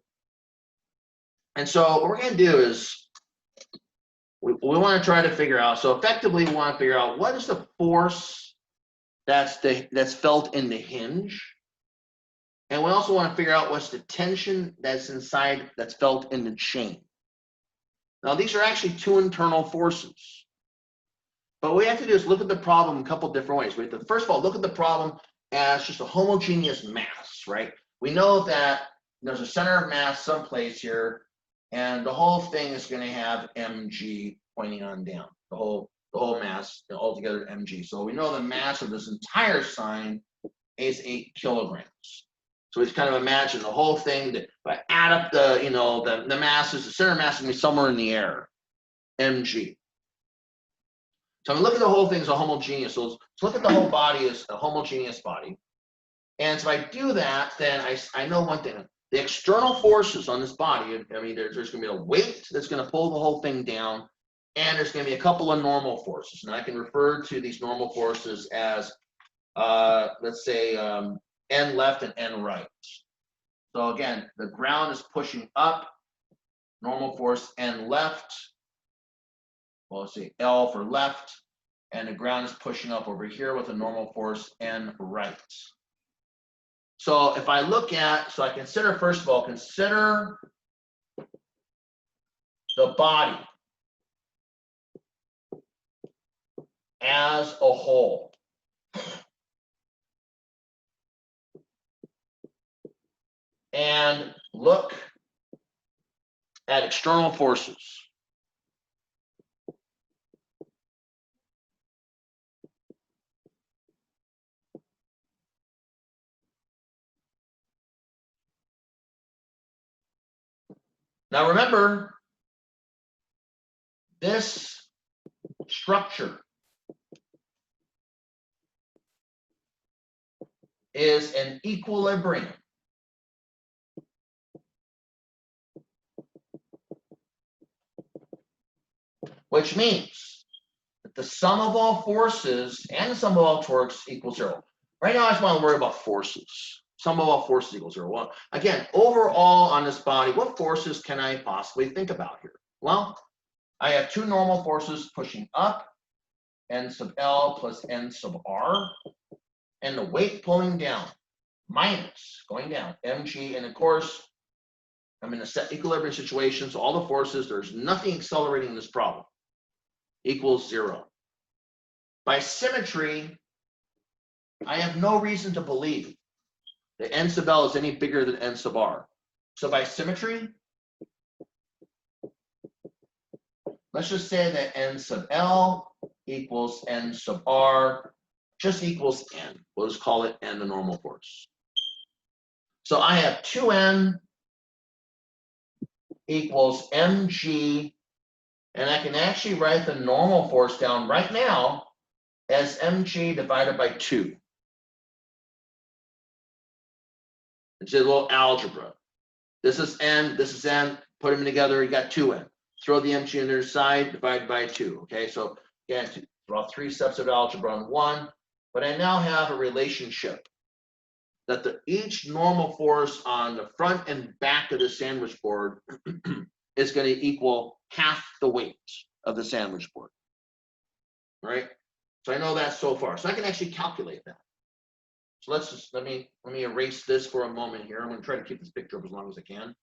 And so what we're going to do is we want to try to figure out. So effectively, we want to figure out what is the force that's felt in the hinge, and we also want to figure out what's the tension that's felt in the chain. Now these are actually two internal forces. But what we have to do is look at the problem a couple different ways. We have to, first of all, look at the problem as just a homogeneous mass, right? We know that there's a center of mass someplace here, and the whole thing is going to have mg pointing on down. The whole mass, altogether mg. So we know the mass of this entire sign is 8 kilograms. So we just kind of imagine the whole thing. If I add up the masses, the center mass is going to be somewhere in the air, mg. So I'm going to look at the whole thing as a homogeneous. So let's look at the whole body as a homogeneous body. And so if I do that, then I know one thing. The external forces on this body, there's going to be a weight that's going to pull the whole thing down, and there's going to be a couple of normal forces. And I can refer to these normal forces as, let's say, N left and N right. So again, the ground is pushing up, normal force N left. Well, let's see, L for left, and the ground is pushing up over here with a normal force N right. So if I look at, so I consider, first of all, consider the body as a whole. And look at external forces. Now remember, this structure is in equilibrium. Which means that the sum of all forces and the sum of all torques equals 0. Right now, I just want to worry about forces. Sum of all forces equals 0. Well, again, overall on this body, what forces can I possibly think about here? Well, I have two normal forces pushing up, N sub L plus N sub R, and the weight pulling down, minus, going down, mg, and of course, I'm in a set equilibrium situation, so all the forces, there's nothing accelerating this problem, equals 0. By symmetry, I have no reason to believe that N sub L is any bigger than N sub R. So by symmetry, let's just say that N sub L equals N sub R just equals N. We'll just call it N, the normal force. So I have 2N equals mg, and I can actually write the normal force down right now as mg divided by 2. It's a little algebra. This is N, put them together, you got 2N. Throw the mg on their side, divided by 2. Okay, so again, draw 3 steps of algebra on 1, but I now have a relationship that each normal force on the front and back of the sandwich board is going to equal half the weight of the sandwich board. All right? So I know that so far. So I can actually calculate that. So let me erase this for a moment here. I'm going to try to keep this picture up as long as I can.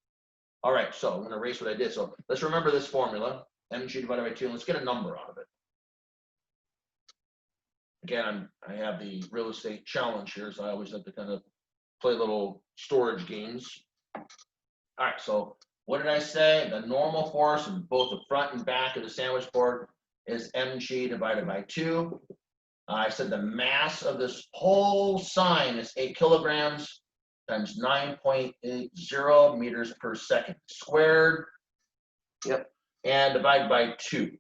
All right, so I'm going to erase what I did. So let's remember this formula, mg divided by 2, and let's get a number out of it. Again, I have the real estate challenge here, so I always have to kind of play little storage games. All right, so what did I say? The normal force in both the front and back of the sandwich board is mg divided by 2. I said the mass of this whole sign is 8 kilograms times 9.80 meters per second squared. Yep, and divided by 2.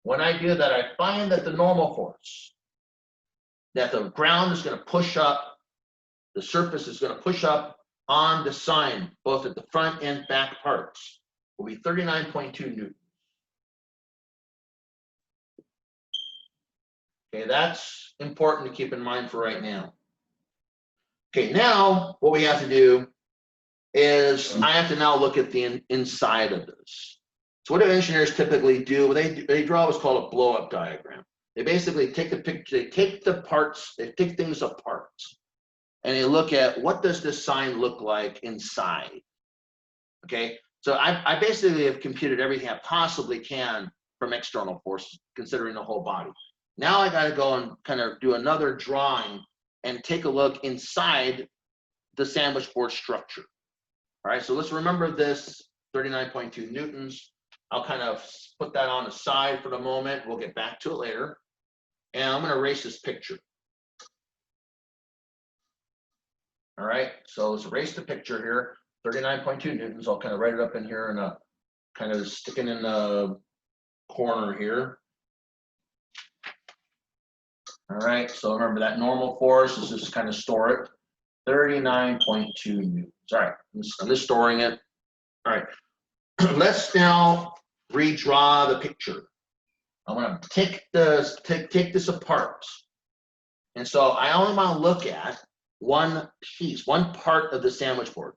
When I do that, I find that the normal force, that the ground is going to push up, the surface is going to push up on the sign, both at the front and back parts, will be 39.2 newtons. Okay, that's important to keep in mind for right now. Okay, now what we have to do is I have to now look at the inside of this. So what do engineers typically do? They draw what's called a blow-up diagram. They basically take the picture, they take the parts, they take things apart, and they look at what does this sign look like inside. Okay, so I basically have computed everything I possibly can from external forces, considering the whole body. Now I got to go and kind of do another drawing and take a look inside the sandwich board structure. All right, so let's remember this 39.2 newtons. I'll kind of put that on the side for the moment. We'll get back to it later. And I'm going to erase this picture. All right, so let's erase the picture here. 39.2 newtons. I'll kind of write it up in here and kind of sticking in the corner here. All right, so remember that normal force is just kind of store it. 39.2 newtons. All right, I'm just storing it. All right, let's now redraw the picture. I'm going to take this apart. And so I only want to look at one piece, one part of the sandwich board.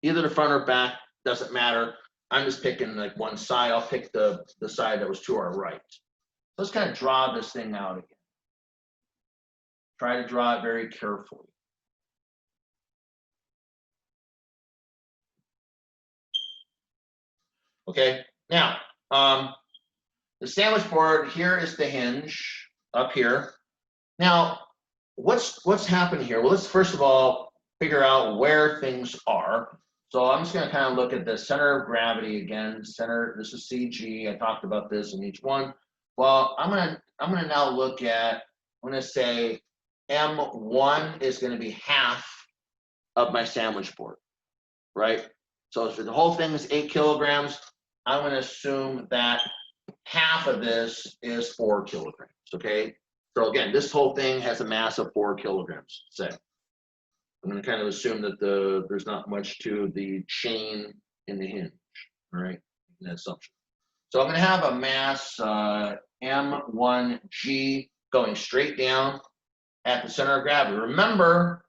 Either the front or back, doesn't matter. I'm just picking like one side. I'll pick the side that was to our right. Let's kind of draw this thing out again. Try to draw it very carefully. Okay, now the sandwich board, here is the hinge up here. Now, what's happening here? Well, let's first of all figure out where things are. So I'm just going to kind of look at the center of gravity again. Center, this is CG. I talked about this in each one. Well, I'm gonna now look at, I'm going to say M1 is going to be half of my sandwich board, right? So if the whole thing is 8 kilograms, I'm going to assume that half of this is 4 kilograms, okay? So again, this whole thing has a mass of 4 kilograms, say. I'm going to kind of assume that there's not much to the chain in the hinge, all right, in that assumption. So I'm going to have a mass M1G going straight down at the center of gravity. Remember,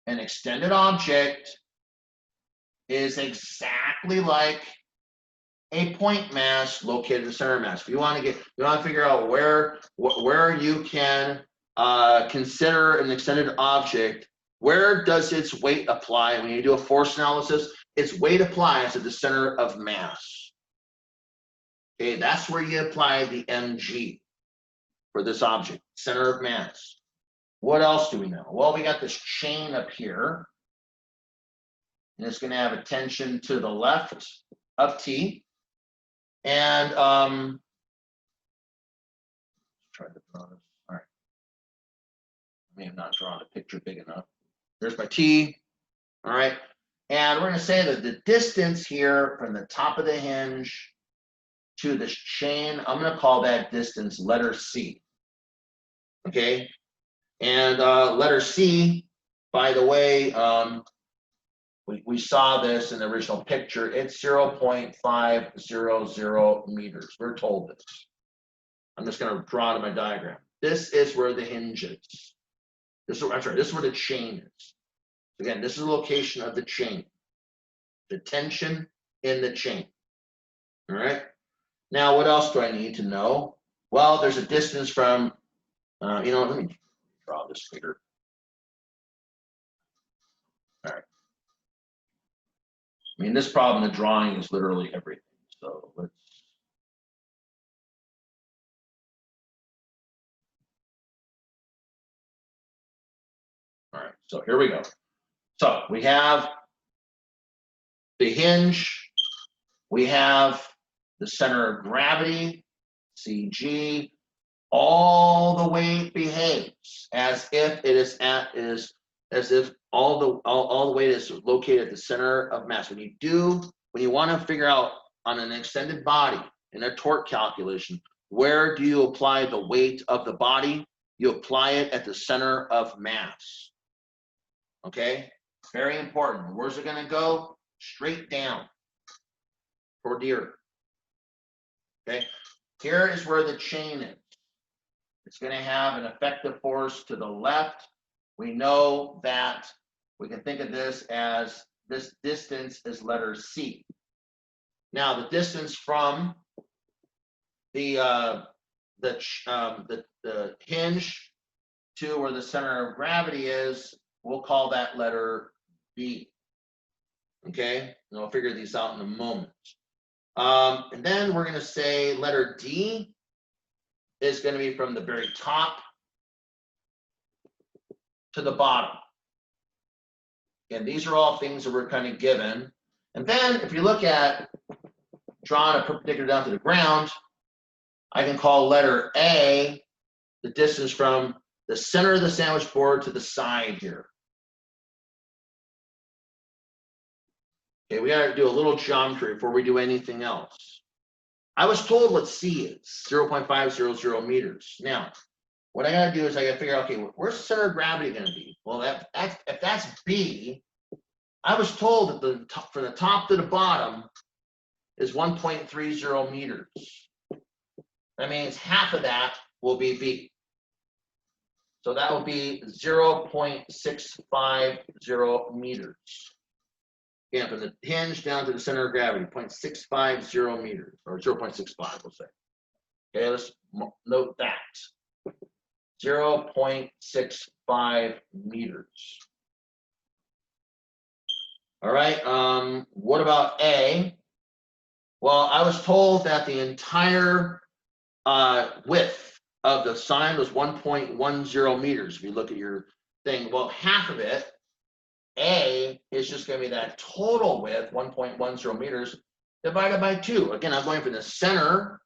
an extended object is exactly like a point mass located in the center of mass. If you want to figure out where you can consider an extended object, where does its weight apply? When you do a force analysis, its weight applies at the center of mass. Okay, that's where you apply the mg for this object, center of mass. What else do we know? Well, we got this chain up here, and it's going to have a tension to the left of T. And try to draw this. All right. I may have not drawn a picture big enough. There's my T. All right. And we're going to say that the distance here from the top of the hinge to this chain, I'm going to call that distance letter C. Okay. And letter C, by the way, we saw this in the original picture. It's 0.500 meters. We're told this. I'm just going to draw it in my diagram. This is where the hinge is. This is where the chain is. Again, this is the location of the chain. The tension in the chain. All right. Now, what else do I need to know? Well, there's a distance from, let me draw this figure. All right. I mean, this problem, the drawing is literally everything. So let's. All right, so here we go. So we have the hinge, we have the center of gravity, CG, all the weight behaves as if it is as if all the weight is located at the center of mass. When you want to figure out on an extended body in a torque calculation, where do you apply the weight of the body? You apply it at the center of mass. Okay, very important. Where's it going to go? Straight down toward the earth. Okay, here is where the chain is. It's going to have an effective force to the left. We know that we can think of this as this distance is letter C. Now, the distance from the hinge to where the center of gravity is, we'll call that letter B. Okay, and I'll figure these out in a moment. And then we're going to say letter D is going to be from the very top to the bottom. And these are all things that we're kind of given. And then if you look at drawing a perpendicular down to the ground, I can call letter A the distance from the center of the sandwich board to the side here. Okay, we got to do a little geometry before we do anything else. I was told what C is, 0.500 meters. Now, what I got to do is I got to figure out, okay, where's the center of gravity going to be? Well, if that's B, I was told that from the top to the bottom is 1.30 meters. That means half of that will be B. So that will be 0.650 meters. Again, from the hinge down to the center of gravity, 0.650 meters, or 0.65, we'll say. Okay, let's note that. 0.65 meters. All right, what about A? Well, I was told that the entire width of the sign was 1.10 meters. If you look at your thing, well, half of it, A, is just going to be that total width, 1.10 meters, divided by 2. Again, I'm going from the center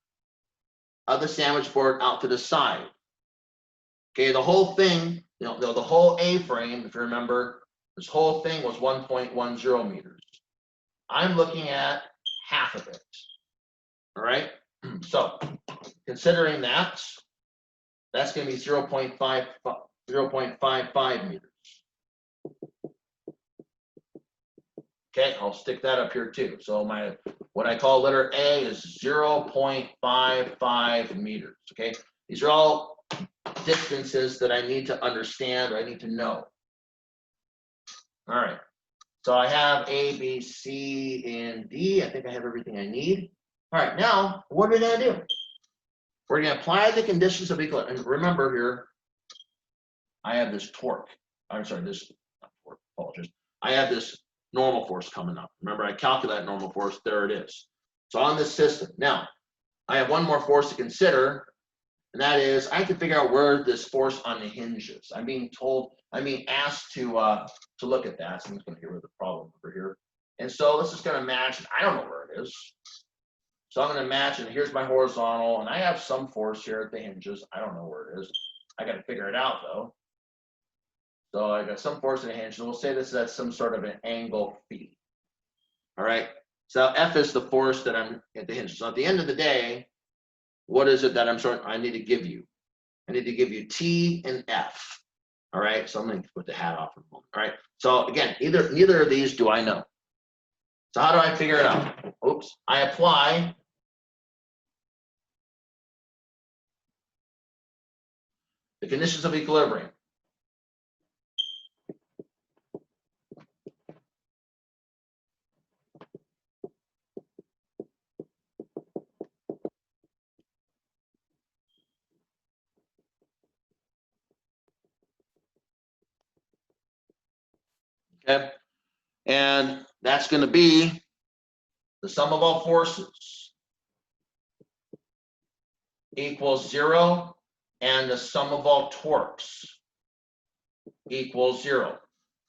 of the sandwich board out to the side. Okay, the whole thing, the whole A-frame, if you remember, this whole thing was 1.10 meters. I'm looking at half of it. All right, so considering that, that's going to be 0.55 meters. Okay, I'll stick that up here too. So what I call letter A is 0.55 meters. Okay, these are all distances that I need to understand or I need to know. All right, so I have A, B, C, and D. I think I have everything I need. All right, now what are we going to do? We're going to apply the conditions of equilibrium. And remember here, I have this torque. I'm sorry, this not torque, apologies. I have this normal force coming up. Remember, I calculate normal force. There it is. So on this system. Now, I have one more force to consider, and that is I can figure out where this force on the hinge is. I'm being asked to look at that. So I'm just going to get rid of the problem over here. And so let's just going to imagine, I don't know where it is. So I'm going to imagine here's my horizontal, and I have some force here at the hinges. I don't know where it is. I got to figure it out though. So I got some force at the hinge, and we'll say this is at some sort of an angle phi. All right. So F is the force that I'm at the hinge. So at the end of the day, what is it that I need to give you? I need to give you T and F. All right. So I'm going to put the hat off for a moment. All right. So again, neither of these do I know. So how do I figure it out? Oops. I apply the conditions of equilibrium. Okay. And that's going to be the sum of all forces equals 0, and the sum of all torques equals 0.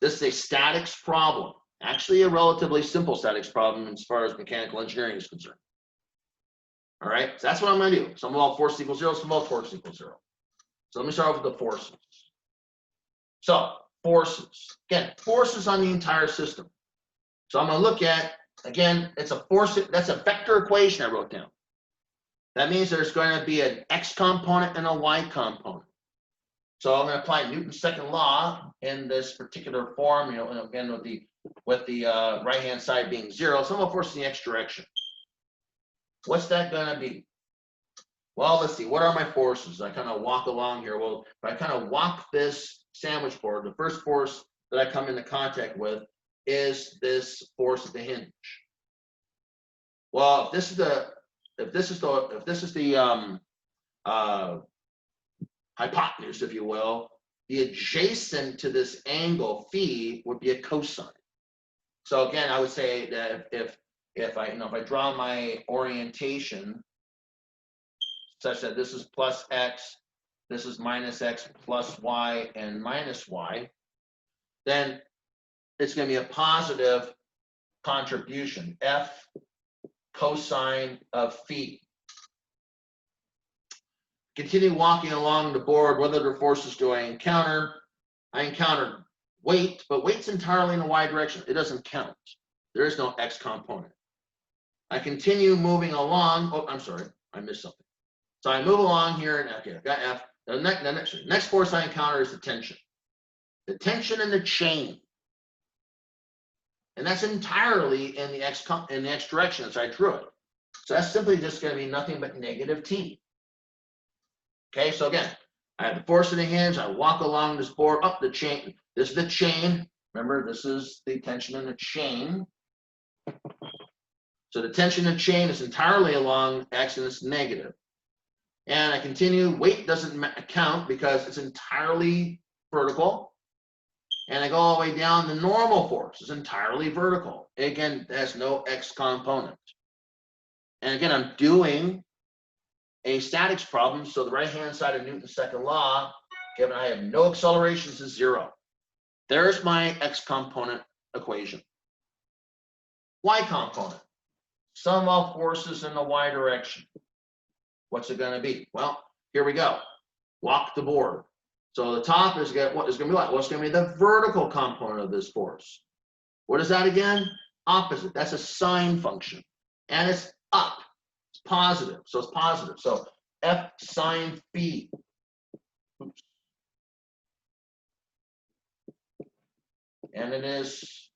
This is a statics problem, actually a relatively simple statics problem as far as mechanical engineering is concerned. All right, so that's what I'm going to do. Sum of all forces equals 0, sum of all torques equals 0. So let me start off with the forces. So forces, again, forces on the entire system. So I'm going to look at, again, it's a force, that's a vector equation I wrote down. That means there's going to be an x component and a y component. So I'm going to apply Newton's second law in this particular form, again with the right-hand side being 0, sum of force in the x direction. What's that going to be? Well, let's see. What are my forces? I kind of walk along here. Well, if I kind of walk this sandwich board, the first force that I come into contact with is this force at the hinge. Well, if this is the hypotenuse, if you will, the adjacent to this angle phi would be a cosine. So again, I would say that if I draw my orientation such that this is plus x, this is minus x plus y and minus y, then it's going to be a positive contribution, F cosine of phi. Continue walking along the board. What other forces do I encounter? I encounter weight, but weight's entirely in the y direction. It doesn't count. There is no x component. I continue moving along. Oh, I'm sorry, I missed something. So I move along here, and okay, I've got F. The next force I encounter is the tension. The tension in the chain. And that's entirely in the x direction as I drew it. So that's simply just going to be nothing but negative T. Okay, so again, I have the force in the hinge. I walk along this board, up the chain. This is the chain. Remember, this is the tension in the chain. So the tension in the chain is entirely along x, and it's negative. And I continue. Weight doesn't count because it's entirely vertical. And I go all the way down. The normal force is entirely vertical. Again, there's no x component. And again, I'm doing a statics problem, so the right-hand side of Newton's second law, given I have no accelerations, is 0. There's my x component equation. Y component, sum of forces in the y direction. What's it going to be? Well, here we go. Walk the board. So the top is what is going to be like? Well, it's going to be the vertical component of this force. What is that again? Opposite. That's a sine function, and it's up. It's positive, so it's positive. So F sine phi. Oops. And it is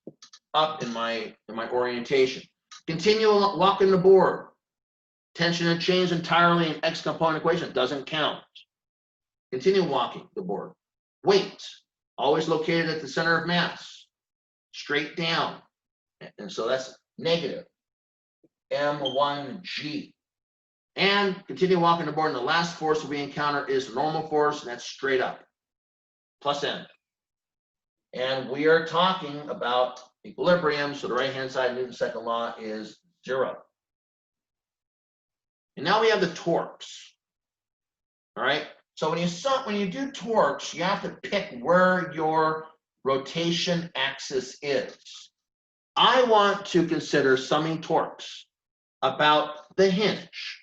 up in my orientation. Continue walking the board. Tension and chain is entirely an x component equation. It doesn't count. Continue walking the board. Weight, always located at the center of mass. Straight down. And so that's negative. M1G. And continue walking the board, and the last force we encounter is normal force, and that's straight up, plus M. And we are talking about equilibrium, so the right-hand side of Newton's second law is 0. And now we have the torques. All right. So when you do torques, you have to pick where your rotation axis is. I want to consider summing torques about the hinge.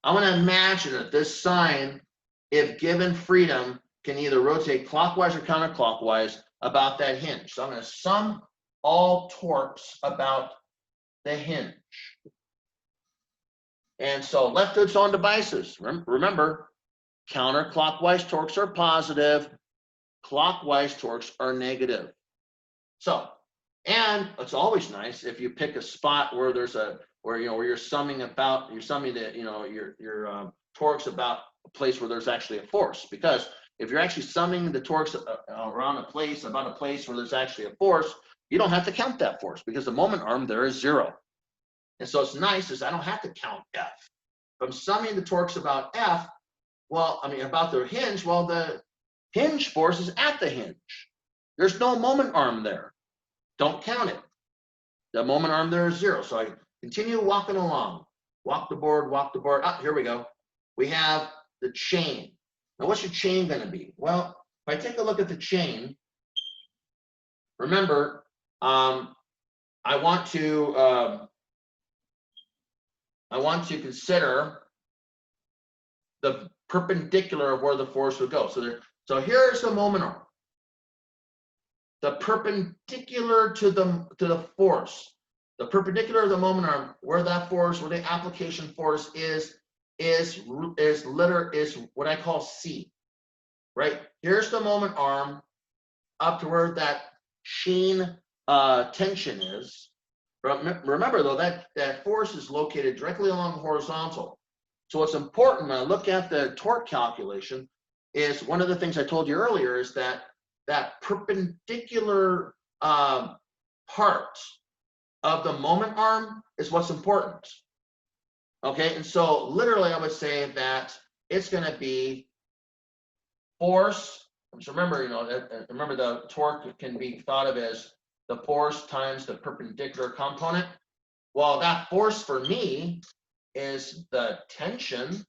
I want to imagine that this sign, if given freedom, can either rotate clockwise or counterclockwise about that hinge. So I'm going to sum all torques about the hinge. And so left to its own devices. Remember, counterclockwise torques are positive, clockwise torques are negative. So, and it's always nice if you pick a spot where there's where you're summing the your torques about a place where there's actually a force. Because if you're actually summing the torques around a place where there's actually a force, you don't have to count that force because the moment arm there is 0. And so it's nice is I don't have to count F. If I'm summing the torques about F, about the hinge, well, the hinge force is at the hinge. There's no moment arm there. Don't count it. The moment arm there is 0. So I continue walking along. Walk the board. Ah, here we go. We have the chain. Now, what's your chain going to be? Well, if I take a look at the chain, remember, I want to consider the perpendicular of where the force would go. So here's the moment arm. The perpendicular to the force, the perpendicular of the moment arm, where the application force is what I call C. Right? Here's the moment arm up to where that chain tension is. Remember though, that force is located directly along the horizontal. So what's important when I look at the torque calculation is one of the things I told you earlier is that perpendicular part of the moment arm is what's important. Okay, and so literally I would say that it's going to be force. So remember, remember the torque can be thought of as the force times the perpendicular component. Well, that force for me is the tension,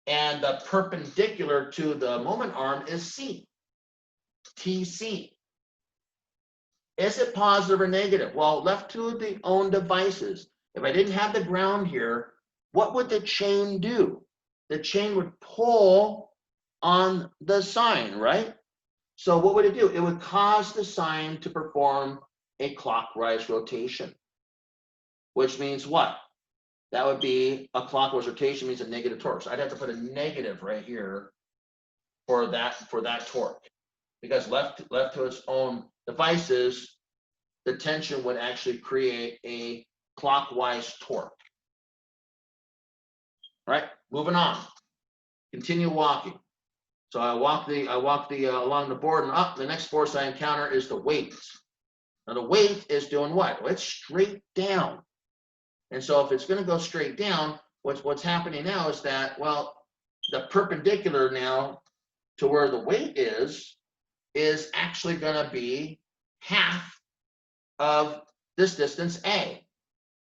and the perpendicular to the moment arm is C, TC. Is it positive or negative? Well, left to the own devices, if I didn't have the ground here, what would the chain do? The chain would pull on the sign, right? So what would it do? It would cause the sign to perform a clockwise rotation, which means what? That would be a clockwise rotation, means a negative torque. So I'd have to put a negative right here for that torque, because left to its own devices, the tension would actually create a clockwise torque. All right, moving on. Continue walking. So I walk along the board, and up. The next force I encounter is the weight. Now the weight is doing what? Well, it's straight down. And so if it's going to go straight down, what's happening now is that, well, the perpendicular now to where the weight is actually going to be half of this distance A.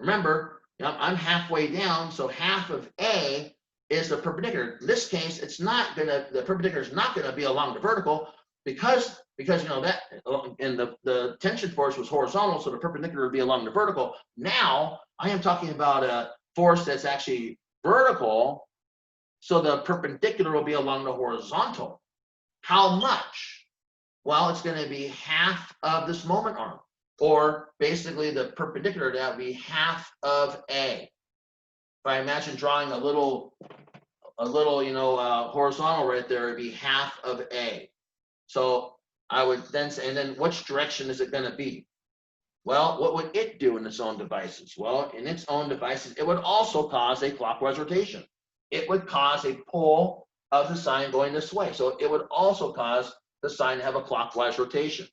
Remember, I'm halfway down, so half of A is the perpendicular. In this case, the perpendicular is not going to be along the vertical because that, and the tension force was horizontal, so the perpendicular would be along the vertical. Now I am talking about a force that's actually vertical, so the perpendicular will be along the horizontal. How much? Well, it's going to be half of this moment arm, or basically the perpendicular, that would be half of A. If I imagine drawing a little horizontal right there, it'd be half of A. So I would then say, and then which direction is it going to be? Well, what would it do in its own devices? Well, in its own devices, it would also cause a clockwise rotation. It would cause a pull of the sign going this way. So it would also cause the sign to have a clockwise rotation.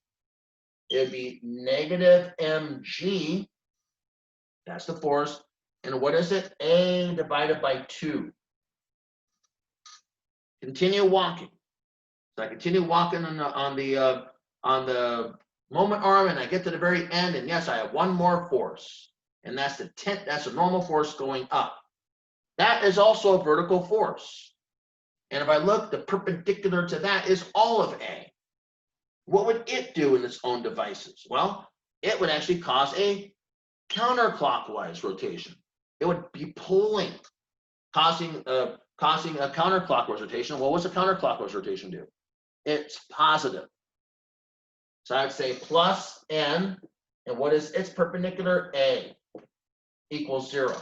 it would be negative mg, that's the force, and what is it? A divided by 2. Continue walking. So I continue walking on the moment arm, and I get to the very end, and yes, I have one more force, and that's the normal force going up. That is also a vertical force. And if I look, the perpendicular to that is all of A. What would it do in its own devices? Well, it would actually cause a counterclockwise rotation. It would be pulling, causing a counterclockwise rotation. Well, what's a counterclockwise rotation do? It's positive. So I'd say plus n, and what is its perpendicular? A equals 0.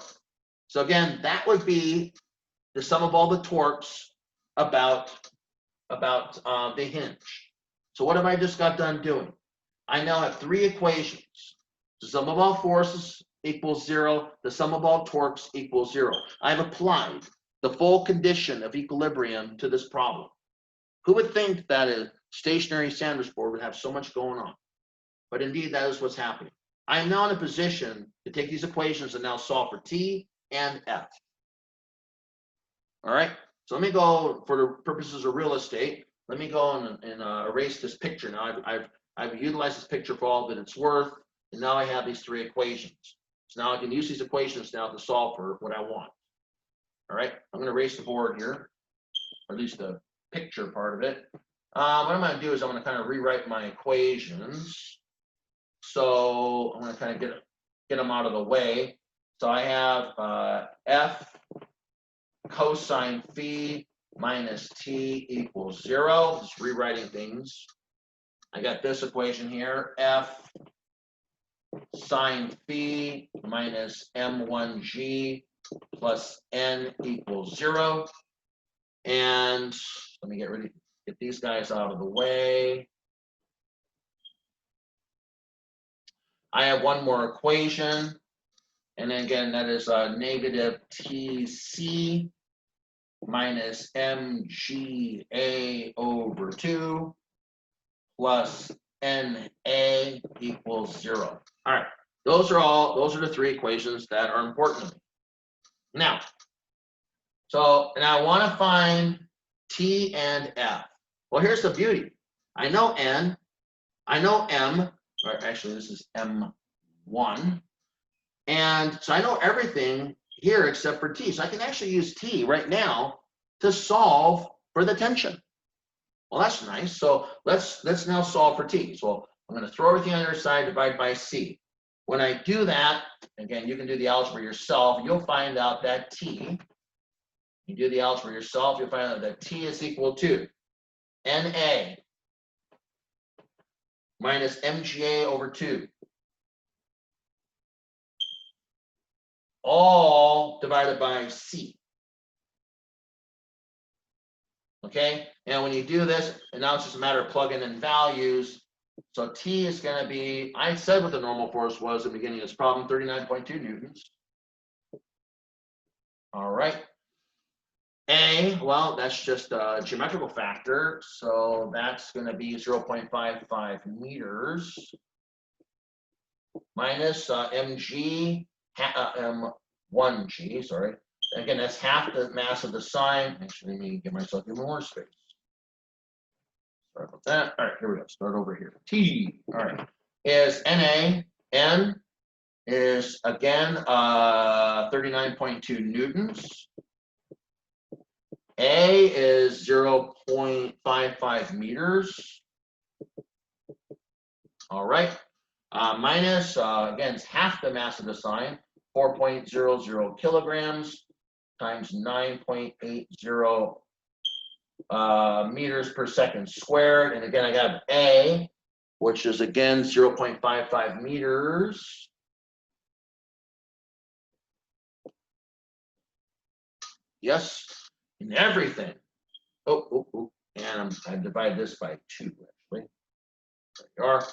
So again, that would be the sum of all the torques about the hinge. So what have I just got done doing? I now have 3 equations. The sum of all forces equals 0. The sum of all torques equals 0. I've applied the full condition of equilibrium to this problem. Who would think that a stationary sandwich board would have so much going on? But indeed, that is what's happening. I am now in a position to take these equations and now solve for T and F. All right, so let me go, for the purposes of real estate, let me go and erase this picture. Now I've utilized this picture for all that it's worth, and now I have these 3 equations. So now I can use these equations now to solve for what I want. All right, I'm going to erase the board here, or at least the picture part of it. What I'm going to do is I'm going to kind of rewrite my equations. So I'm going to kind of get them out of the way. So I have F cosine phi minus T equals 0. Just rewriting things. I got this equation here, F sine phi minus M1G plus N equals 0. And let me get these guys out of the way. I have one more equation, and then again, that is negative TC minus MGA over 2 plus NA equals 0. All right, those are the 3 equations that are important to me. Now, and I want to find T and F. Well, here's the beauty. I know N, I know M, or actually this is M1, and so I know everything here except for T. So I can actually use T right now to solve for the tension. Well, that's nice. So let's now solve for T. So I'm going to throw everything on the other side, divide by C. When I do that, again, you can do the algebra yourself. You'll find out that T, you do the algebra yourself, you'll find out that T is equal to NA minus MGA over 2. All divided by C. Okay, and when you do this, and now it's just a matter of plugging in values. So T is going to be, I said what the normal force was at the beginning of this problem, 39.2 newtons. All right. A, well, that's just a geometrical factor, so that's going to be 0.55 meters minus mg, m1g, sorry. Again, that's half the mass of the sine. Actually, let me give myself even more space. Sorry about that. All right, here we go. Start over here. T, all right, is Na. N is, again, 39.2 newtons. A is 0.55 meters. All right. Minus, again, it's half the mass of the sine, 4.00 kilograms times 9.80 meters per second squared. And again, I got A, which is, again, 0.55 meters. Yes. And everything. And I divide this by 2, actually. There you are.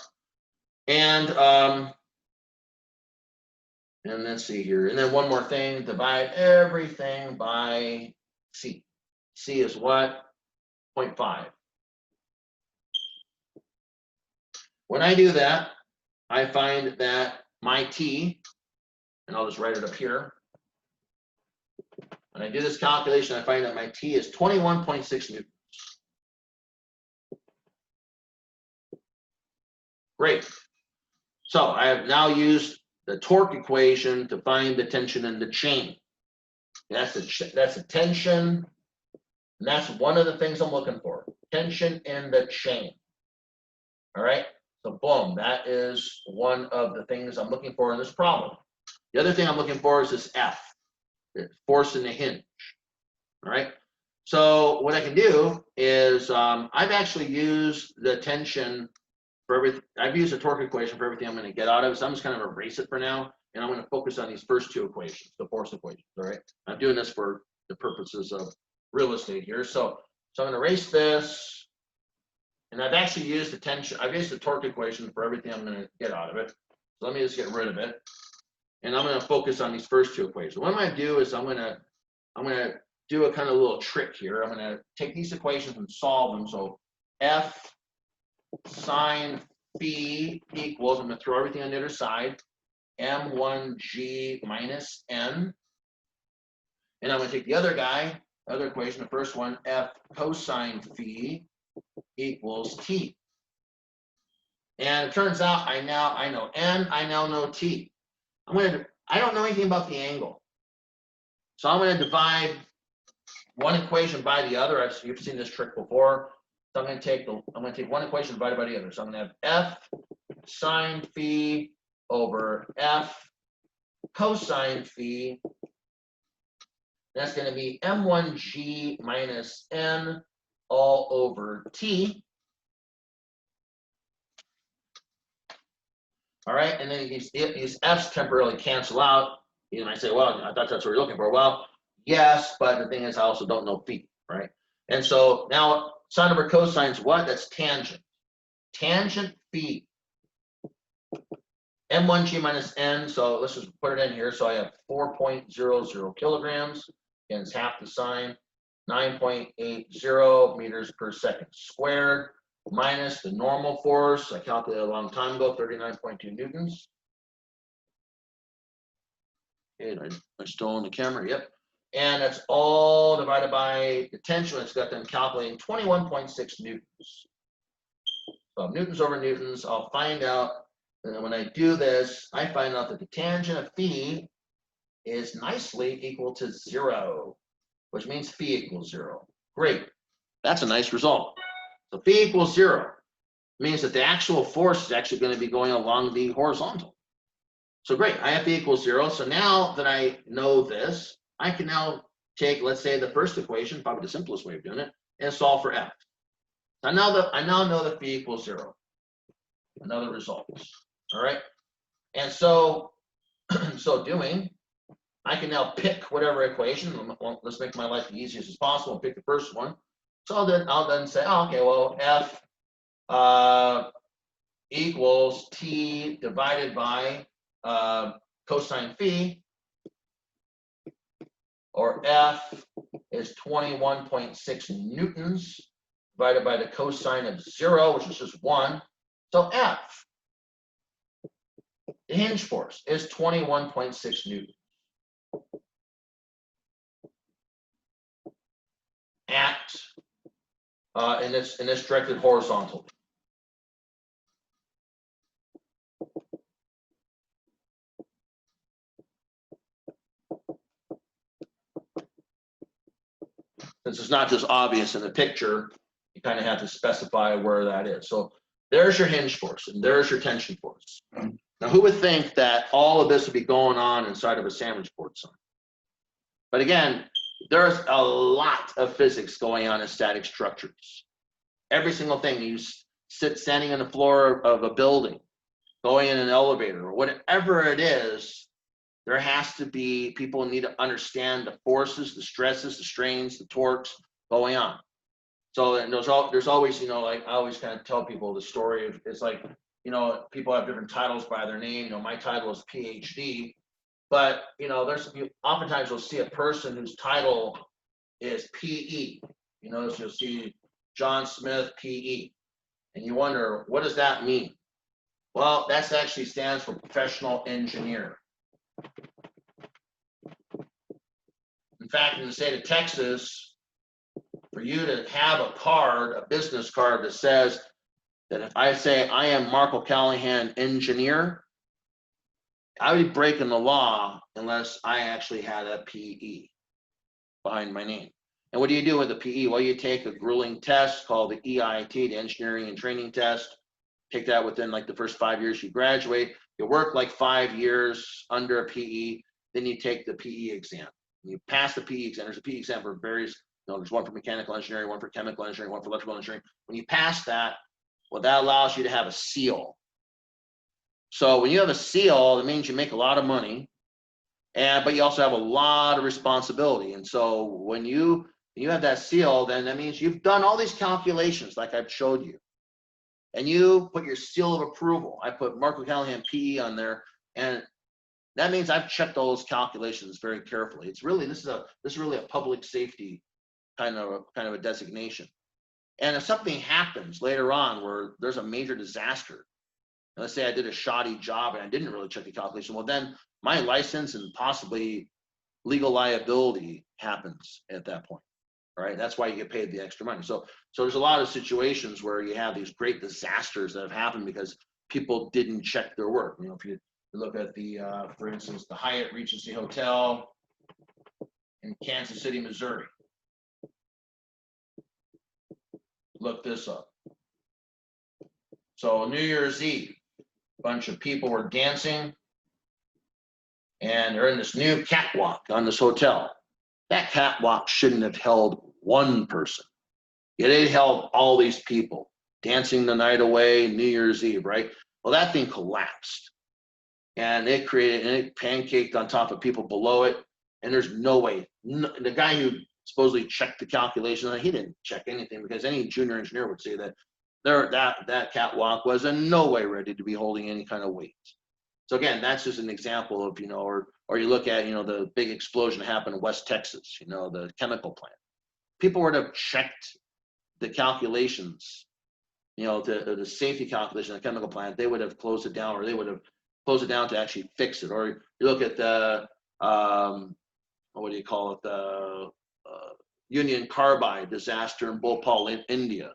And let's see here. And then one more thing, divide everything by C. C is what? 0.5. When I do that, I find that my T, and I'll just write it up here. When I do this calculation, I find that my T is 21.6 newtons. Great. So I have now used the torque equation to find the tension in the chain. That's the tension, and that's one of the things I'm looking for. Tension in the chain. All right. So boom, that is one of the things I'm looking for in this problem. The other thing I'm looking for is this F, the force in the hinge. All right. So what I can do is I've actually used the tension for everything. I've used the torque equation for everything I'm going to get out of it. So I'm just kind of erase it for now, and I'm going to focus on these first two equations, the force equations. All right. I'm doing this for the purposes of real estate here. So I'm going to erase this, and I've actually used the tension. I've used the torque equation for everything I'm going to get out of it. So let me just get rid of it, and I'm going to focus on these first two equations. What I'm going to do is I'm going to do a kind of little trick here. I'm going to take these equations and solve them. So F sine phi equals, I'm going to throw everything on the other side, m1g minus n. And I'm going to take the other guy, other equation, the first one, F cosine phi equals t. And it turns out I know n, I now know t. I don't know anything about the angle. So I'm going to divide one equation by the other. You've seen this trick before. So I'm going to take one equation divided by the other. So I'm going to have F sine phi over F cosine phi. That's going to be m1g minus n all over t. All right, and then these f's temporarily cancel out. You might say, well, I thought that's what you're looking for. Well, yes, but the thing is, I also don't know phi, right? And so now sine over cosine is what? That's tangent. Tangent phi. m1g minus n, so let's just put it in here. So I have 4.00 kilograms, and it's half the sine, 9.80 meters per second squared, minus the normal force. I calculated a long time ago, 39.2 newtons. Okay, am I still on the camera? Yep. And that's all divided by the tension. It's got them calculating 21.6 newtons. So newtons over newtons, I'll find out. And when I do this, I find out that the tangent of phi is nicely equal to 0, which means phi equals 0. Great. That's a nice result. So phi equals 0 means that the actual force is actually going to be going along the horizontal. So great, I have phi equals 0. So now that I know this, I can now take, let's say, the first equation, probably the simplest way of doing it, and solve for f. I now know that phi equals 0. Another result. All right. And so, so doing, I can now pick whatever equation. Let's make my life the easiest as possible and pick the first one. So I'll then say, oh, okay, well, f equals t divided by cosine phi, or f is 21.6 newtons divided by the cosine of 0, which is just 1. So F, the hinge force, is 21.6 newtons at in this directed horizontally. Since it's not just obvious in the picture, you kind of have to specify where that is. So there's your hinge force, and there's your tension force. Now, who would think that all of this would be going on inside of a sandwich board sign? But again, there's a lot of physics going on in static structures. Every single thing, you standing on the floor of a building, going in an elevator, or whatever it is, there has to be, people need to understand the forces, the stresses, the strains, the torques going on. So and there's always, you know, like I always kind of tell people the story of, it's like, you know, people have different titles by their name. You know, my title is PhD, but you know, oftentimes you'll see a person whose title is PE. You notice you'll see John Smith PE, and you wonder, what does that mean? Well, that actually stands for professional engineer. In fact, in the state of Texas, for you to have a card, a business card that says that if I say I am Mark O'Callahan engineer, I would be breaking the law unless I actually had a PE behind my name. And what do you do with a PE? Well, you take a grueling test called the EIT, the Engineering and Training Test. Take that within like the first 5 years you graduate. You work like 5 years under a PE, then you take the PE exam. You pass the PE exam. There's a PE exam for various, there's one for mechanical engineering, one for chemical engineering, one for electrical engineering. When you pass that, well, that allows you to have a seal. So when you have a seal, it means you make a lot of money, but you also have a lot of responsibility. And so when you have that seal, then that means you've done all these calculations like I've showed you. And you put your seal of approval. I put Mark O'Callahan PE on there, and that means I've checked all those calculations very carefully. It's really this is really a public safety kind of a designation. And if something happens later on where there's a major disaster, let's say I did a shoddy job and I didn't really check the calculation, well then my license and possibly legal liability happens at that point. Right? That's why you get paid the extra money. So there's a lot of situations where you have these great disasters that have happened because people didn't check their work. If you look at the, for instance, the Hyatt Regency Hotel in Kansas City, Missouri. Look this up. So New Year's Eve, a bunch of people were dancing and they're in this new catwalk on this hotel. That catwalk shouldn't have held one person. Yet it held all these people dancing the night away, New Year's Eve, right? Well, that thing collapsed. And it pancaked on top of people below it. And there's no way. The guy who supposedly checked the calculation, he didn't check anything because any junior engineer would say that that catwalk was in no way ready to be holding any kind of weight. So again, that's just an example of, or you look at, the big explosion that happened in West Texas, the chemical plant. People would have checked the calculations, the safety calculation of the chemical plant, they would have closed it down, or they would have closed it down to actually fix it. Or you look at the, what do you call it, the Union Carbide disaster in Bhopal, in India,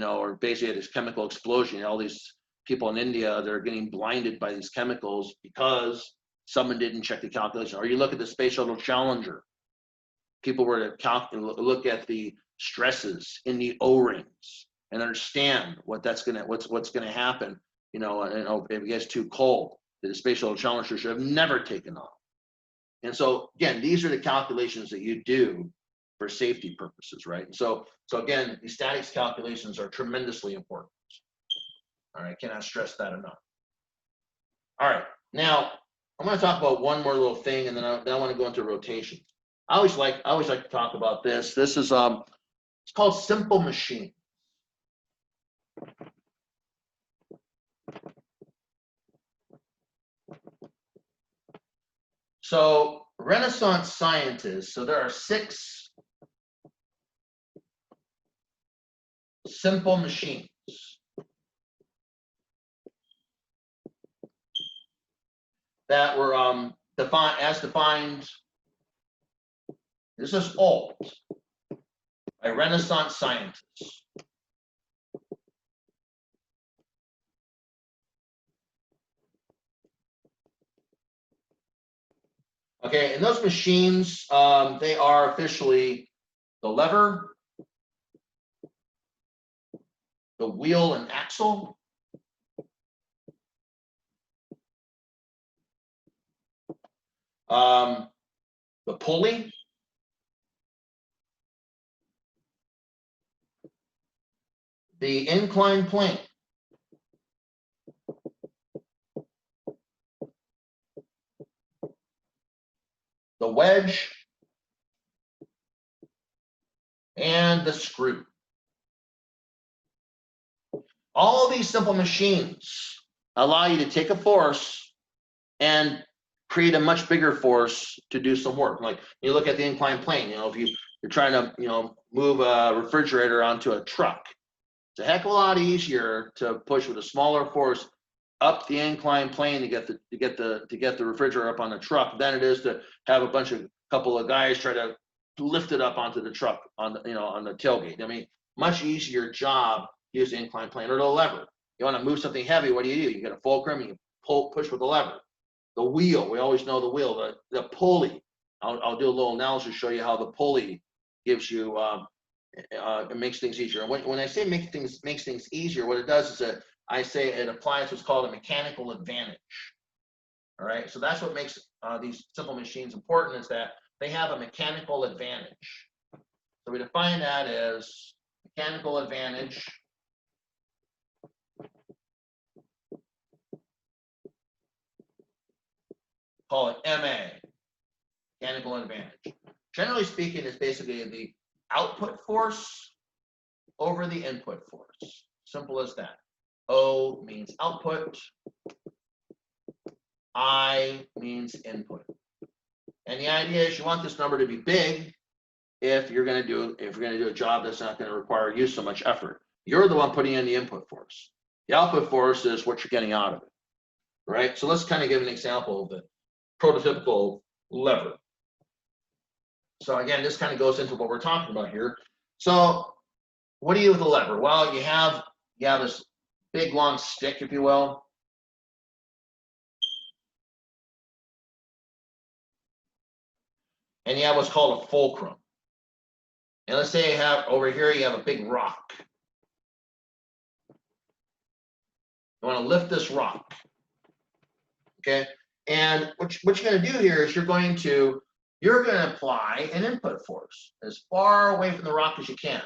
or basically this chemical explosion, all these people in India, they're getting blinded by these chemicals because someone didn't check the calculation. Or you look at the Space Shuttle Challenger. People were to look at the stresses in the O-rings and understand what's gonna happen. If it gets too cold, the Space Shuttle Challenger should have never taken off. And so again, these are the calculations that you do for safety purposes, right? And so again, the statics calculations are tremendously important. All right, cannot stress that enough. All right, now I'm going to talk about one more little thing, and then I want to go into rotation. I always like to talk about this. This is it's called simple machine. So Renaissance scientists. So there are 6 simple machines. That were defined. This is old by Renaissance scientists. Okay, and those machines, they are officially the lever, the wheel and axle, the pulley, the inclined plane, the wedge, and the screw. All of these simple machines allow you to take a force and create a much bigger force to do some work. Like you look at the inclined plane, if you're trying to, move a refrigerator onto a truck, it's a heck of a lot easier to push with a smaller force up the inclined plane to get the refrigerator up on the truck than it is to have a couple of guys try to lift it up onto the truck on the tailgate. I mean, much easier job to use the inclined plane or the lever. You want to move something heavy, what do? You get a fulcrum, you push with the lever. The wheel, we always know the wheel. The pulley, I'll do a little analogy to show you how the pulley gives you it makes things easier. And when I say makes things easier, what it does is that I say it applies what's called a mechanical advantage. All right, so that's what makes these simple machines important, is that they have a mechanical advantage. So we define that as mechanical advantage call it MA, mechanical advantage. Generally speaking, it's basically the output force over the input force. Simple as that. O means output, I means input. And the idea is you want this number to be big if you're going to do a job that's not going to require you so much effort. You're the one putting in the input force. The output force is what you're getting out of it. Right? So let's kind of give an example of the prototypical lever. So again, this kind of goes into what we're talking about here. So what do you do with a lever? Well, you have this big long stick, if you will. And you have what's called a fulcrum. And let's say you have over here, you have a big rock. You want to lift this rock. Okay. And what you're going to do here is you're going to apply an input force as far away from the rock as you can.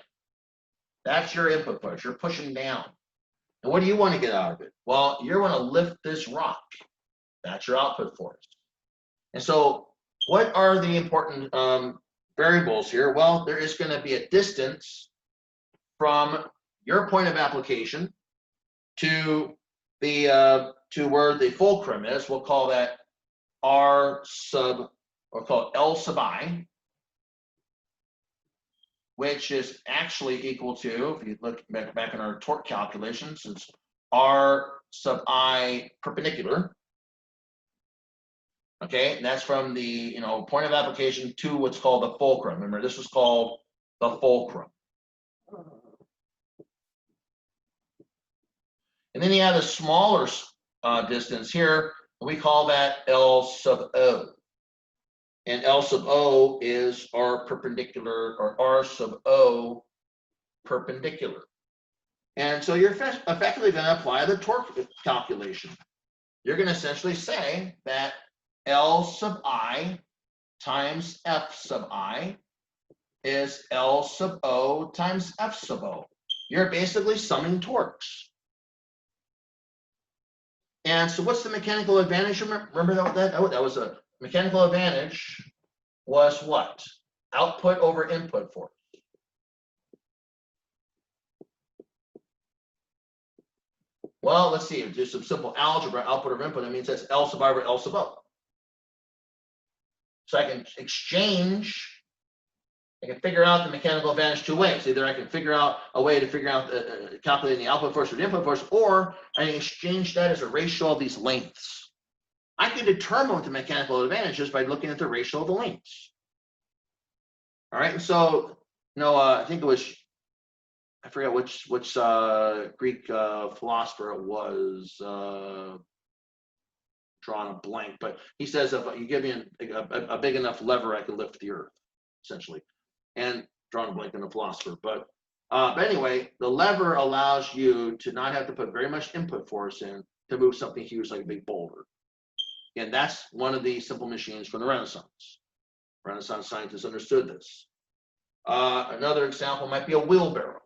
That's your input force. You're pushing down. And what do you want to get out of it? Well, you want to lift this rock. That's your output force. And so what are the important variables here? Well, there is going to be a distance from your point of application to where the fulcrum is. We'll call that R sub, or call it L sub I, which is actually equal to, if you look back in our torque calculations, it's R sub I perpendicular. Okay, and that's from the point of application to what's called the fulcrum. Remember, this was called the fulcrum. And then you have a smaller distance here. We call that L sub O. And L sub O is R perpendicular, or R sub O perpendicular. And so you're effectively going to apply the torque calculation. You're going to essentially say that L sub I times F sub I is L sub O times F sub O. You're basically summing torques. And so what's the mechanical advantage? Remember that? Oh, that was a mechanical advantage was what? Output over input force. Well, let's see. Do some simple algebra. Output over input. That means that's L sub I over L sub O. So I can figure out the mechanical advantage two ways. Either I can figure out a way to figure out calculating the output force or the input force, or I can exchange that as a ratio of these lengths. I can determine what the mechanical advantage is by looking at the ratio of the lengths. All right, and so I think it was, I forget which Greek philosopher it was. Drawing a blank, but he says if you give me a big enough lever, I can lift the earth, essentially. And drawing a blank on the philosopher, but anyway, the lever allows you to not have to put very much input force in to move something huge like a big boulder. And that's one of the simple machines from the Renaissance. Renaissance scientists understood this. Another example might be a wheelbarrow.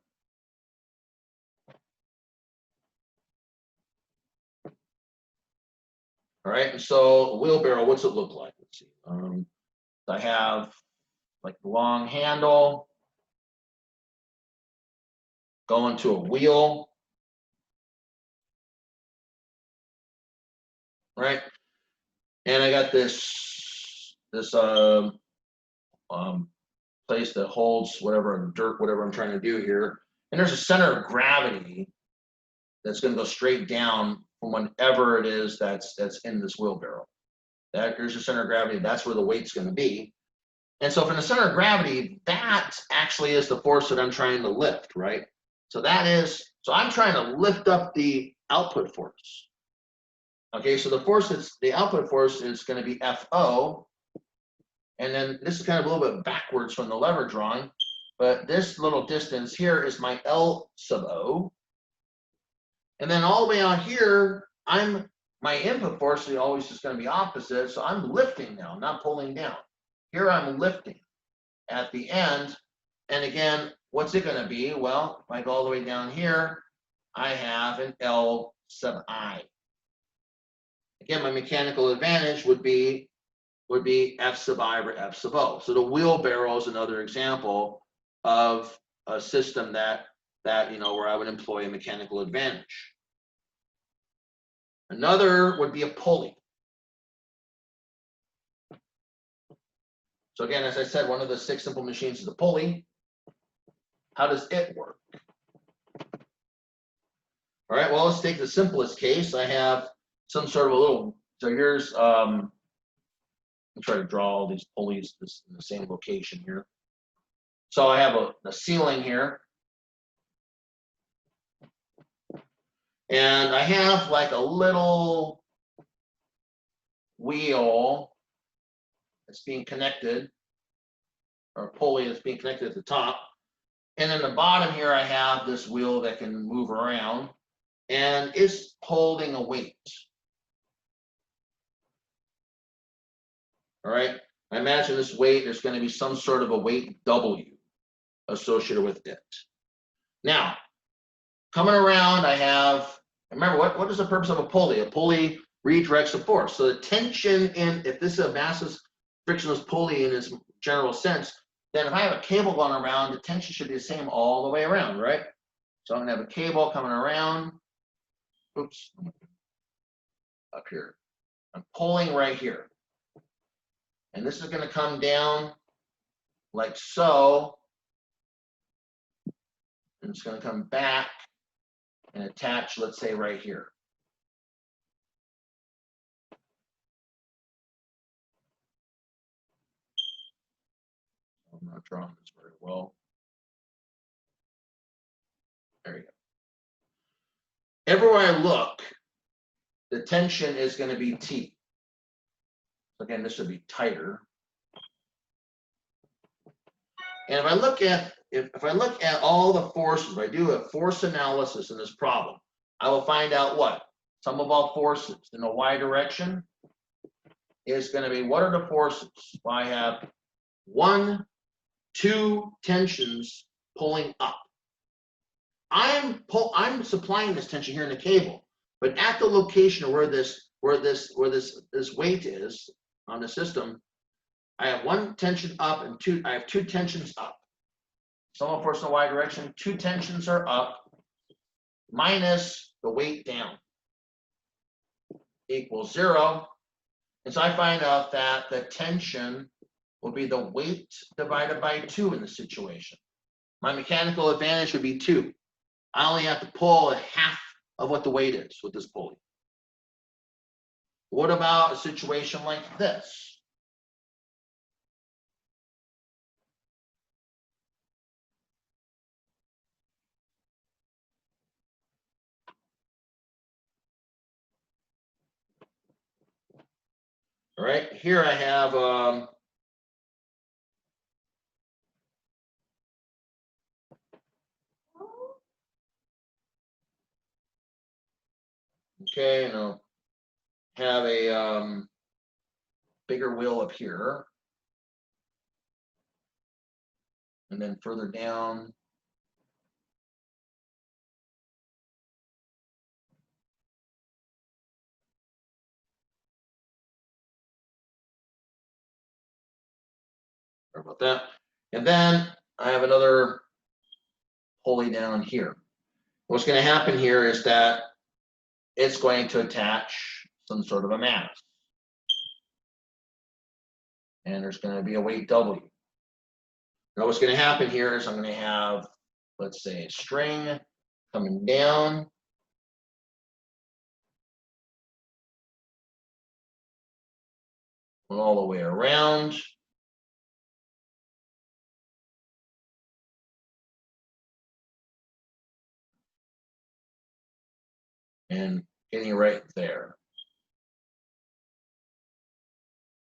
All right, and so a wheelbarrow, what's it look like? Let's see. I have like a long handle going to a wheel, right? And I got this place that holds whatever dirt, whatever I'm trying to do here. And there's a center of gravity that's going to go straight down from whatever it is that's in this wheelbarrow. There's your center of gravity. That's where the weight's going to be. And so from the center of gravity, that actually is the force that I'm trying to lift, right? So I'm trying to lift up the output force. Okay, so the output force is going to be FO. And then this is kind of a little bit backwards from the lever drawing, but this little distance here is my L sub O. And then all the way out here, my input force is always just going to be opposite. So I'm lifting now, not pulling down. Here I'm lifting at the end. And again, what's it going to be? Well, if I go all the way down here, I have an L sub I. Again, my mechanical advantage would be F sub I over F sub O. So the wheelbarrow is another example of a system that where I would employ a mechanical advantage. Another would be a pulley. So again, as I said, one of the 6 simple machines is a pulley. How does it work? All right, well, let's take the simplest case. I have some sort of a little, so here's, I'll try to draw all these pulleys in the same location here. So I have a ceiling here. And I have like a little wheel that's being connected, or a pulley that's being connected at the top. And in the bottom here, I have this wheel that can move around, and it's holding a weight. All right, I imagine this weight, there's going to be some sort of a weight W associated with it. Now, coming around, I have, remember, what is the purpose of a pulley? A pulley redirects the force. So the tension if this is a massive frictionless pulley in its general sense, then if I have a cable going around, the tension should be the same all the way around, right? So I'm going to have a cable coming around. Oops. Up here. I'm pulling right here. And this is going to come down like so. And it's going to come back and attach, let's say, right here. I'm not drawing this very well. There you go. Everywhere I look, the tension is going to be T. Again, this would be tighter. And if I look at all the forces, if I do a force analysis in this problem, I will find out what? Sum of all forces in the y direction is going to be, what are the forces? Well, I have 1, 2 tensions pulling up. I'm supplying this tension here in the cable, but at the location where this weight is on the system, I have 1 tension up and I have 2 tensions up. Sum of force in the y direction, 2 tensions are up minus the weight down equals 0. And so I find out that the tension will be the weight divided by 2 in this situation. My mechanical advantage would be 2. I only have to pull half of what the weight is with this pulley. What about a situation like this? All right, here I have okay, and I'll have a bigger wheel up here, and then further down. Sorry about that. And then I have another pulley down here. What's going to happen here is that it's going to attach some sort of a mass. And there's going to be a weight W. Now what's going to happen here is I'm going to have, let's say, a string coming down. all the way around. And getting right there.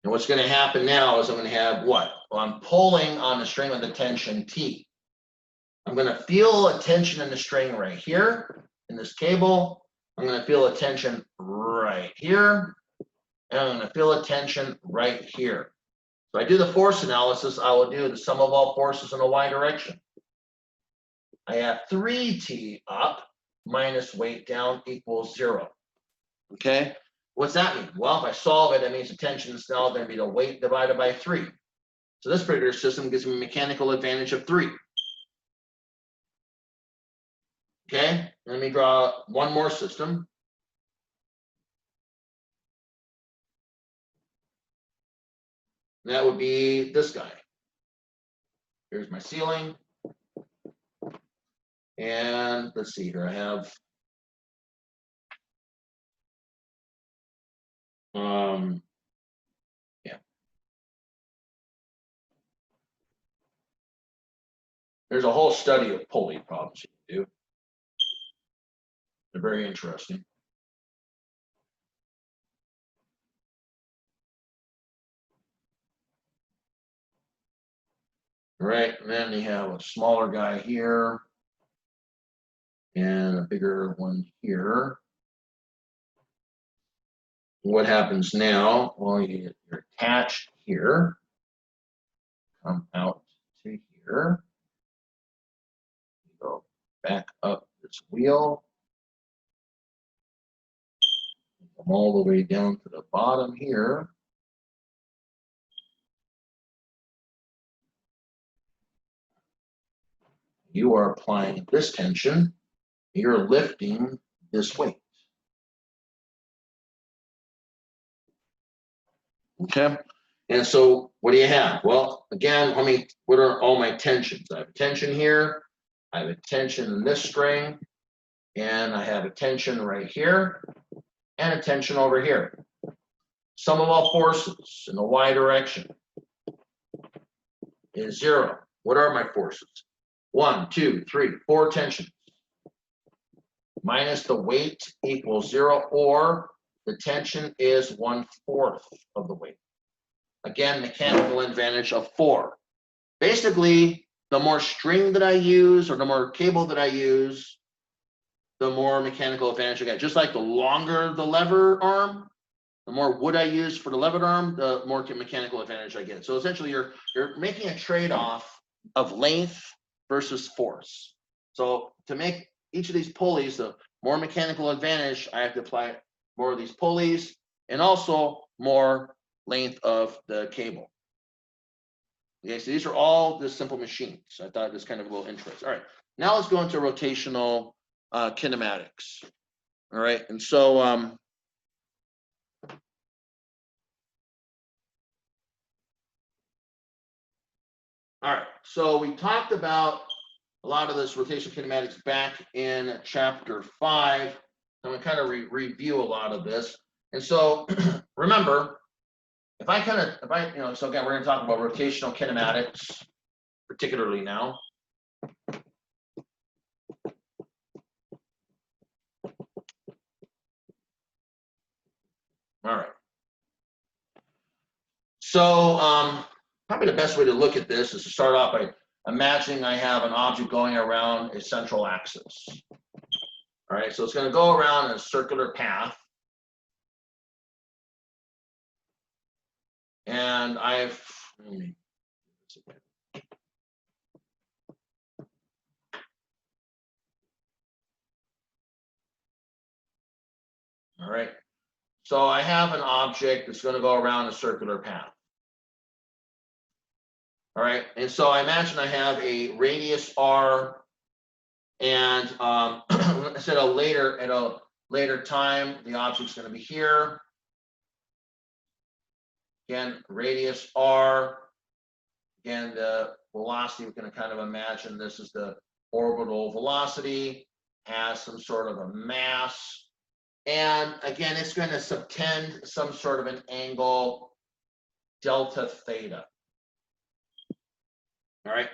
And what's going to happen now is I'm going to have what? Well, I'm pulling on the string with the tension T. I'm going to feel a tension in the string right here in this cable. I'm going to feel a tension right here. And I'm going to feel a tension right here. So I do the force analysis. I will do the sum of all forces in the y direction. I have 3T up minus weight down equals 0. Okay? What's that mean? Well, if I solve it, that means the tension is now going to be the weight divided by 3. So this particular system gives me a mechanical advantage of 3. Okay? Let me draw one more system. And that would be this guy. Here's my ceiling. And let's see here. I have yeah. There's a whole study of pulley problems you can do. They're very interesting. All right, and then you have a smaller guy here and a bigger one here. What happens now? Well, you're attached here, come out to here, you go back up this wheel, come all the way down to the bottom here. You are applying this tension, you're lifting this weight. Okay, and so what do you have? Well, again, what are all my tensions? I have a tension here, I have a tension in this string, and I have a tension right here, and a tension over here. Sum of all forces in the y direction is 0. What are my forces? 1, 2, 3, 4 tensions. Minus the weight equals 0, or the tension is 1/4 of the weight. Again, mechanical advantage of 4. Basically, the more string that I use or the more cable that I use, the more mechanical advantage I get. Just like the longer the lever arm, the more wood I use for the lever arm, the more mechanical advantage I get. So essentially, you're making a trade-off of length versus force. So to make each of these pulleys the more mechanical advantage, I have to apply more of these pulleys and also more length of the cable. Okay, so these are all the simple machines. I thought this kind of a little interest. All right, now let's go into rotational kinematics. All right, and so all right, so we talked about a lot of this rotational kinematics back in chapter 5. I'm going to kind of review a lot of this. And so remember, so again, we're going to talk about rotational kinematics, particularly now. All right. So probably the best way to look at this is to start off by imagining I have an object going around a central axis. All right, so it's going to go around in a circular path. And all right, so I have an object that's going to go around a circular path. All right, and so I imagine I have a radius r, and I said at a later time, the object's going to be here. Again, radius r. Again, the velocity, we're going to kind of imagine this is the orbital velocity, has some sort of a mass. And again, it's going to subtend some sort of an angle. delta theta. All right.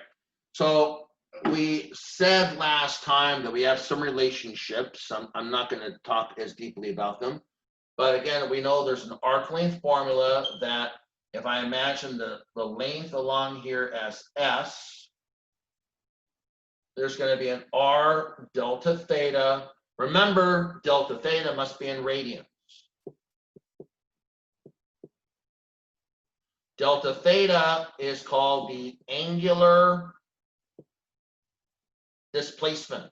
So we said last time that we have some relationships. I'm not going to talk as deeply about them. But again, we know there's an arc length formula that if I imagine the length along here as S, there's going to be an R delta theta. Remember, delta theta must be in radians. Delta theta is called the angular displacement.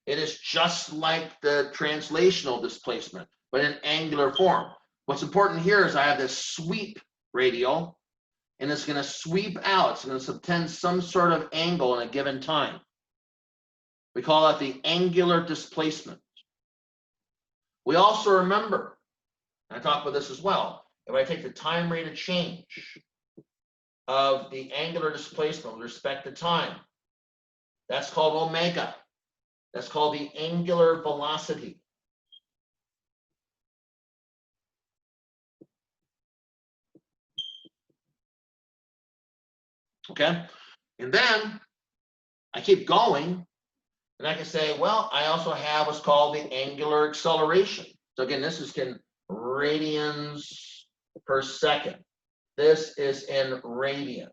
It is just like the translational displacement, but in angular form. What's important here is I have this sweep radial, and it's going to sweep out. It's going to subtend some sort of angle in a given time. We call that the angular displacement. We also remember, and I talked about this as well, if I take the time rate of change of the angular displacement with respect to time, that's called omega. That's called the angular velocity. Okay, and then I keep going, and I can say, well, I also have what's called the angular acceleration. So again, this is in radians per second. This is in radians.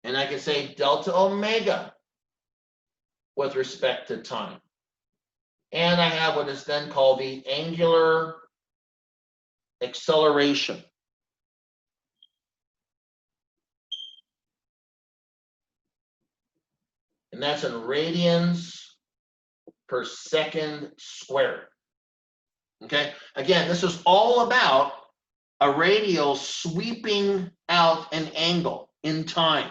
And I can say delta omega with respect to time. And I have what is then called the angular acceleration. And that's in radians per second squared. Okay, again, this is all about a radial sweeping out an angle in time.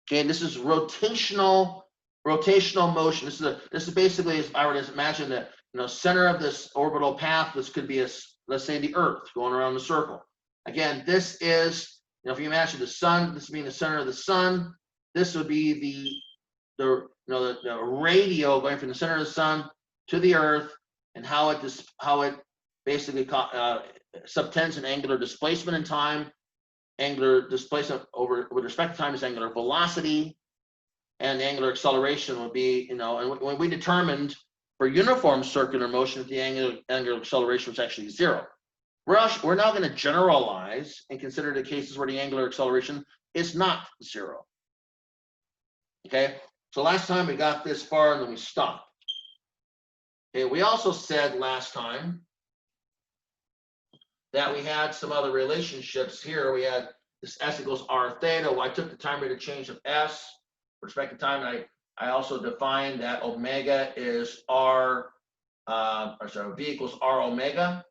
Okay, this is rotational motion. This is basically, if I were to imagine the center of this orbital path, this could be let's say the Earth going around the circle. Again, this is, if you imagine the sun, this being the center of the sun, this would be the radial going from the center of the sun to the Earth, and how it basically subtends an angular displacement in time. Angular displacement with respect to time is angular velocity, and the angular acceleration would be, and when we determined for uniform circular motion that the angular acceleration was actually 0. We're now going to generalize and consider the cases where the angular acceleration is not 0. Okay, so last time we got this far and then we stopped. Okay, we also said last time that we had some other relationships here. We had this S equals R theta. Well, I took the time rate of change of S with respect to time, and I also defined that omega is V equals R omega,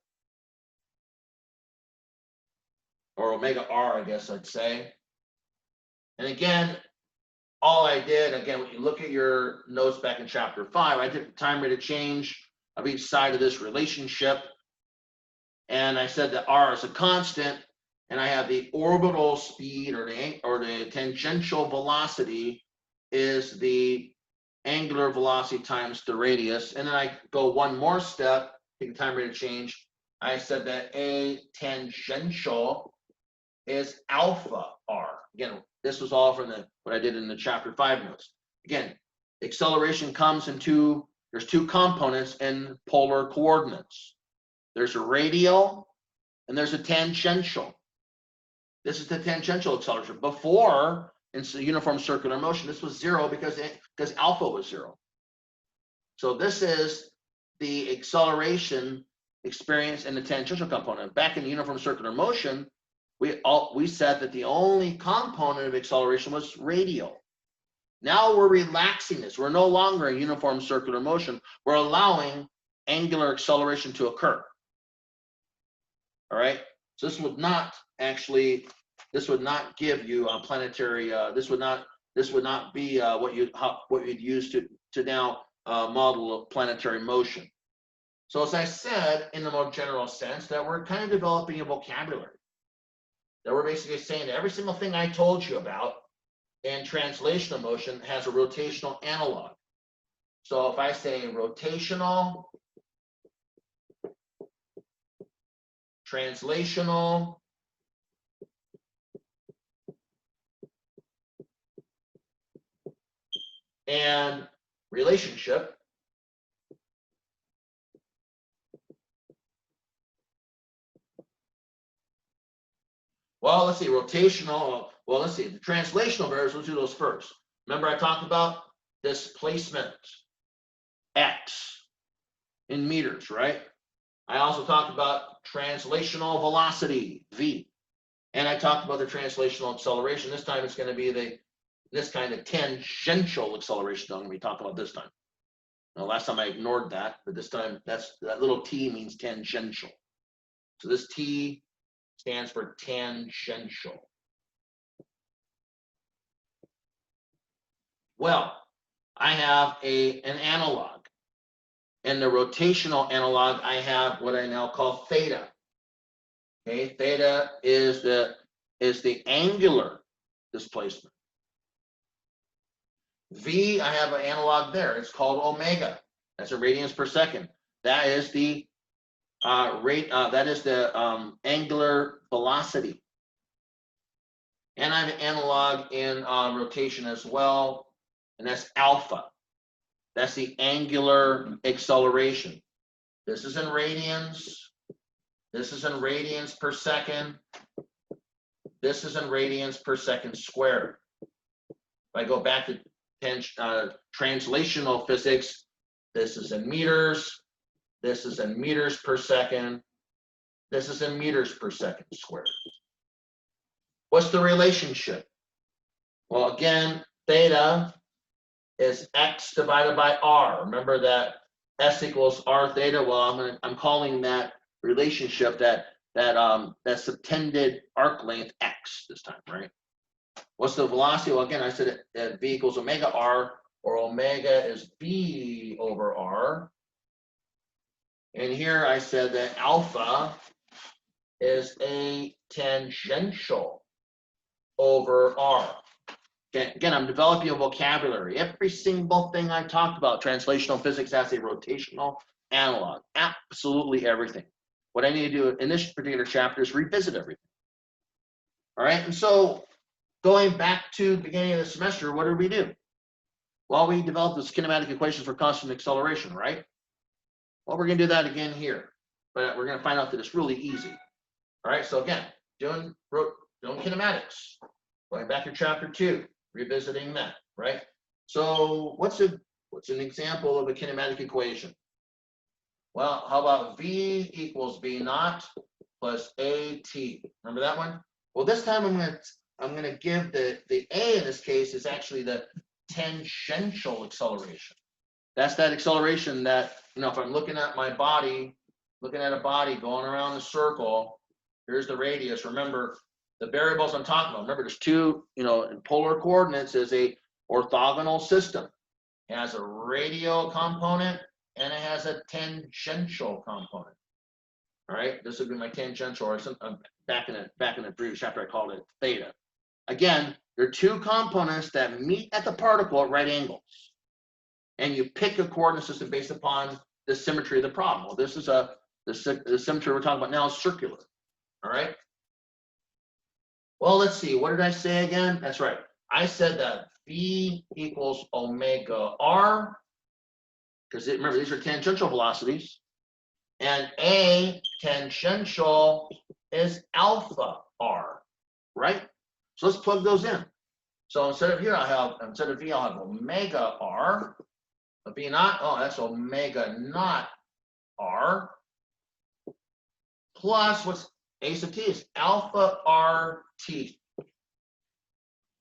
or omega R, I guess I'd say. And again, all I did, again, when you look at your notes back in chapter 5, I took the time rate of change of each side of this relationship, and I said that R is a constant, and I have the orbital speed or the tangential velocity is the angular velocity times the radius. And then I go one more step, take the time rate of change. I said that a tangential is alpha R. Again, this was all from what I did in the chapter 5 notes. Again, acceleration comes there's two components in polar coordinates. There's a radial and there's a tangential. This is the tangential acceleration. Before, in uniform circular motion, this was 0 because alpha was 0. So this is the acceleration experience in the tangential component. Back in the uniform circular motion, we said that the only component of acceleration was radial. Now we're relaxing this. We're no longer in uniform circular motion. We're allowing angular acceleration to occur. All right. So this would not give you a planetary. This would not be what you'd use to now model of planetary motion. So as I said, in the more general sense, that we're kind of developing a vocabulary. That we're basically saying that every single thing I told you about in translational motion has a rotational analog. So if I say rotational, translational, and relationship, well, let's see, rotational, well, let's see, the translational variables, let's do those first. Remember I talked about displacement, x, in meters, right? I also talked about translational velocity, v. And I talked about the translational acceleration. This time it's going to be this kind of tangential acceleration I'm going to be talking about this time. Now, last time I ignored that, but this time that little t means tangential. So this t stands for tangential. Well, I have an analog. In the rotational analog, I have what I now call theta. Okay, theta is the angular displacement. V, I have an analog there. It's called omega. That's a radians per second. That is the angular velocity. And I have an analog in rotation as well, and that's alpha. That's the angular acceleration. This is in radians. This is in radians per second. This is in radians per second squared. If I go back to translational physics, this is in meters. This is in meters per second. This is in meters per second squared. What's the relationship? Well, again, theta is x divided by r. Remember that s equals r theta. Well, I'm calling that relationship that subtended arc length x this time, right? What's the velocity? Well, again, I said that v equals omega r, or omega is v over r. And here I said that alpha is a tangential over r. Again, I'm developing a vocabulary. Every single thing I talked about, translational physics has a rotational analog. Absolutely everything. What I need to do in this particular chapter is revisit everything. All right, and so going back to the beginning of the semester, what did we do? Well, we developed this kinematic equations for constant acceleration, right? Well, we're going to do that again here, but we're going to find out that it's really easy. All right, so again, doing kinematics, going back to chapter 2, revisiting that, right? So what's an example of a kinematic equation? Well, how about V equals V naught plus AT? Remember that one? Well, this time I'm gonna give the A in this case is actually the tangential acceleration. That's that acceleration that, if I'm looking at my body, looking at a body going around the circle, here's the radius. Remember the variables I'm talking about. Remember there's two, in polar coordinates is a orthogonal system. It has a radial component and it has a tangential component. All right, this would be my tangential, or back in the previous chapter I called it theta. Again, there are two components that meet at the particle at right angles. And you pick a coordinate system based upon the symmetry of the problem. Well, this is the symmetry we're talking about now is circular. All right. Well, let's see. What did I say again? That's right. I said that V equals omega r, because remember these are tangential velocities, and A tangential is alpha r, right? So let's plug those in. So instead of V, I'll have omega r. V naught, that's omega naught r, plus what's A sub t is alpha RT.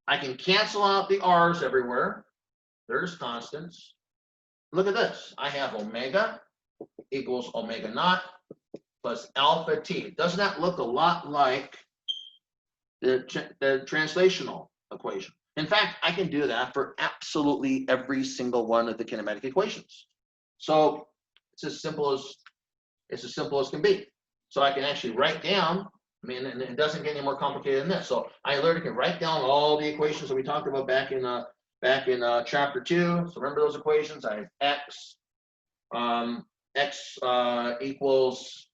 I can cancel out the r's everywhere. There's constants. Look at this. I have omega equals omega naught plus alpha t. Doesn't that look a lot like the translational equation? In fact, I can do that for absolutely every single one of the kinematic equations. So it's as simple as can be. So I can actually write down, and it doesn't get any more complicated than this. So I literally can write down all the equations that we talked about back in back in chapter 2. So remember those equations? I have x. X equals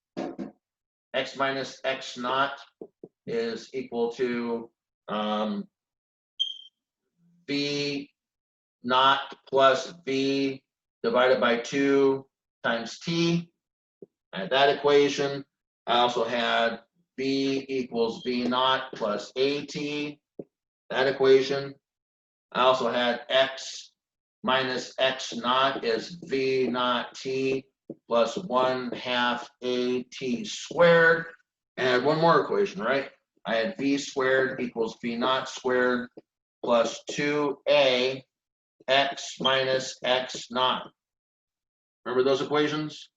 x minus x naught is equal to v naught plus v divided by 2 times t. I had that equation. I also had v equals v naught plus at, that equation. I also had x minus x naught is v naught t plus 1/2 at squared. And I had one more equation, right? I had v squared equals v naught squared plus 2a x minus x naught. Remember those equations?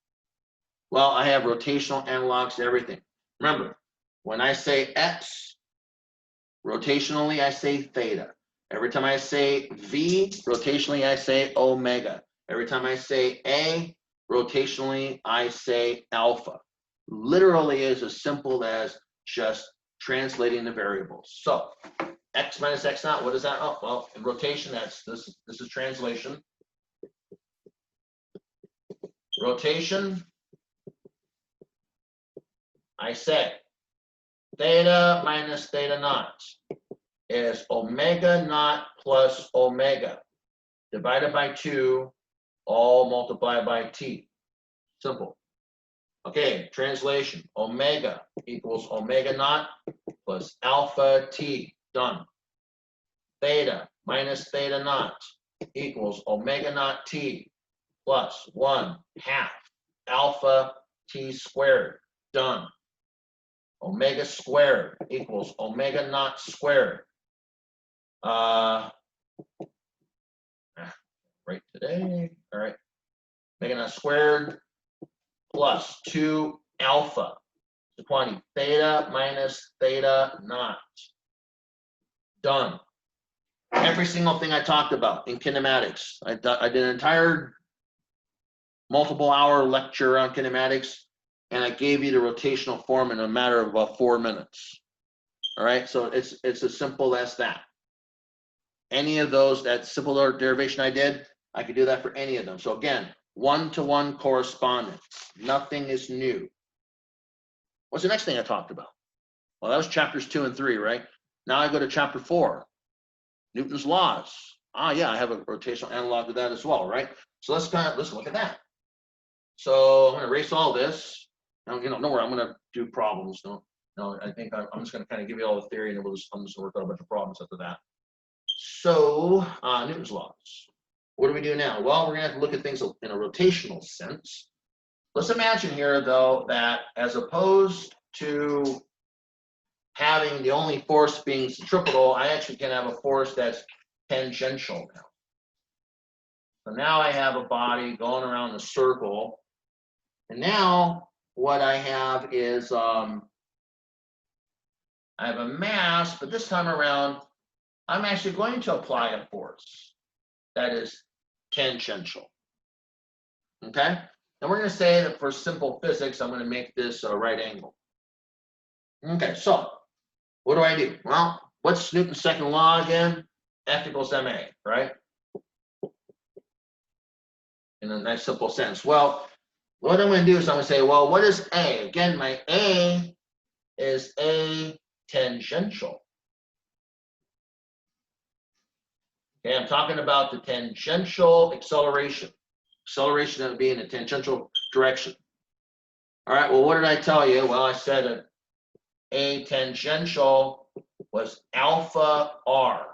Well, I have rotational analogs to everything. Remember, when I say x, rotationally I say theta. Every time I say v, rotationally I say omega. Every time I say a, rotationally I say alpha. Literally is as simple as just translating the variables. So x minus x naught, what is that? Oh, well, in rotation, this is translation. Rotation, I say theta minus theta naught is omega naught plus omega divided by 2, all multiplied by t. Simple. Okay, translation. Omega equals omega naught plus alpha t. Done. Theta minus theta naught equals omega naught t plus 1/2 alpha t squared. Done. Omega squared equals omega naught squared. Right today. All right. Omega naught squared plus 2 alpha. So quantity theta minus theta naught. Done. Every single thing I talked about in kinematics. I did an entire multiple hour lecture on kinematics, and I gave you the rotational form in a matter of about 4 minutes. All right, so it's as simple as that. Any of those, that simple derivation I did, I could do that for any of them. So again, one-to-one correspondence. Nothing is new. What's the next thing I talked about? Well, that was chapters 2 and 3, right? Now I go to chapter 4, Newton's laws. Yeah, I have a rotational analog to that as well, right? So let's look at that. So I'm going to erase all this. Now, don't worry, I'm going to do problems. No, I think I'm just going to kind of give you all the theory, and then I'm just going to work out a bunch of problems after that. So Newton's laws. What do we do now? Well, we're going to have to look at things in a rotational sense. Let's imagine here, though, that as opposed to having the only force being centripetal, I actually can have a force that's tangential now. So now I have a body going around the circle. And now what I have is I have a mass, but this time around, I'm actually going to apply a force that is tangential. Okay? And we're going to say that for simple physics, I'm going to make this a right angle. Okay, so what do? Well, what's Newton's second law again? F equals ma, right? In a nice simple sense. Well, what I'm going to do is I'm going to say, well, what is A? Again, my A is A tangential. Okay, I'm talking about the tangential acceleration. Acceleration that would be in a tangential direction. All right, well, what did I tell you? Well, I said A tangential was alpha r.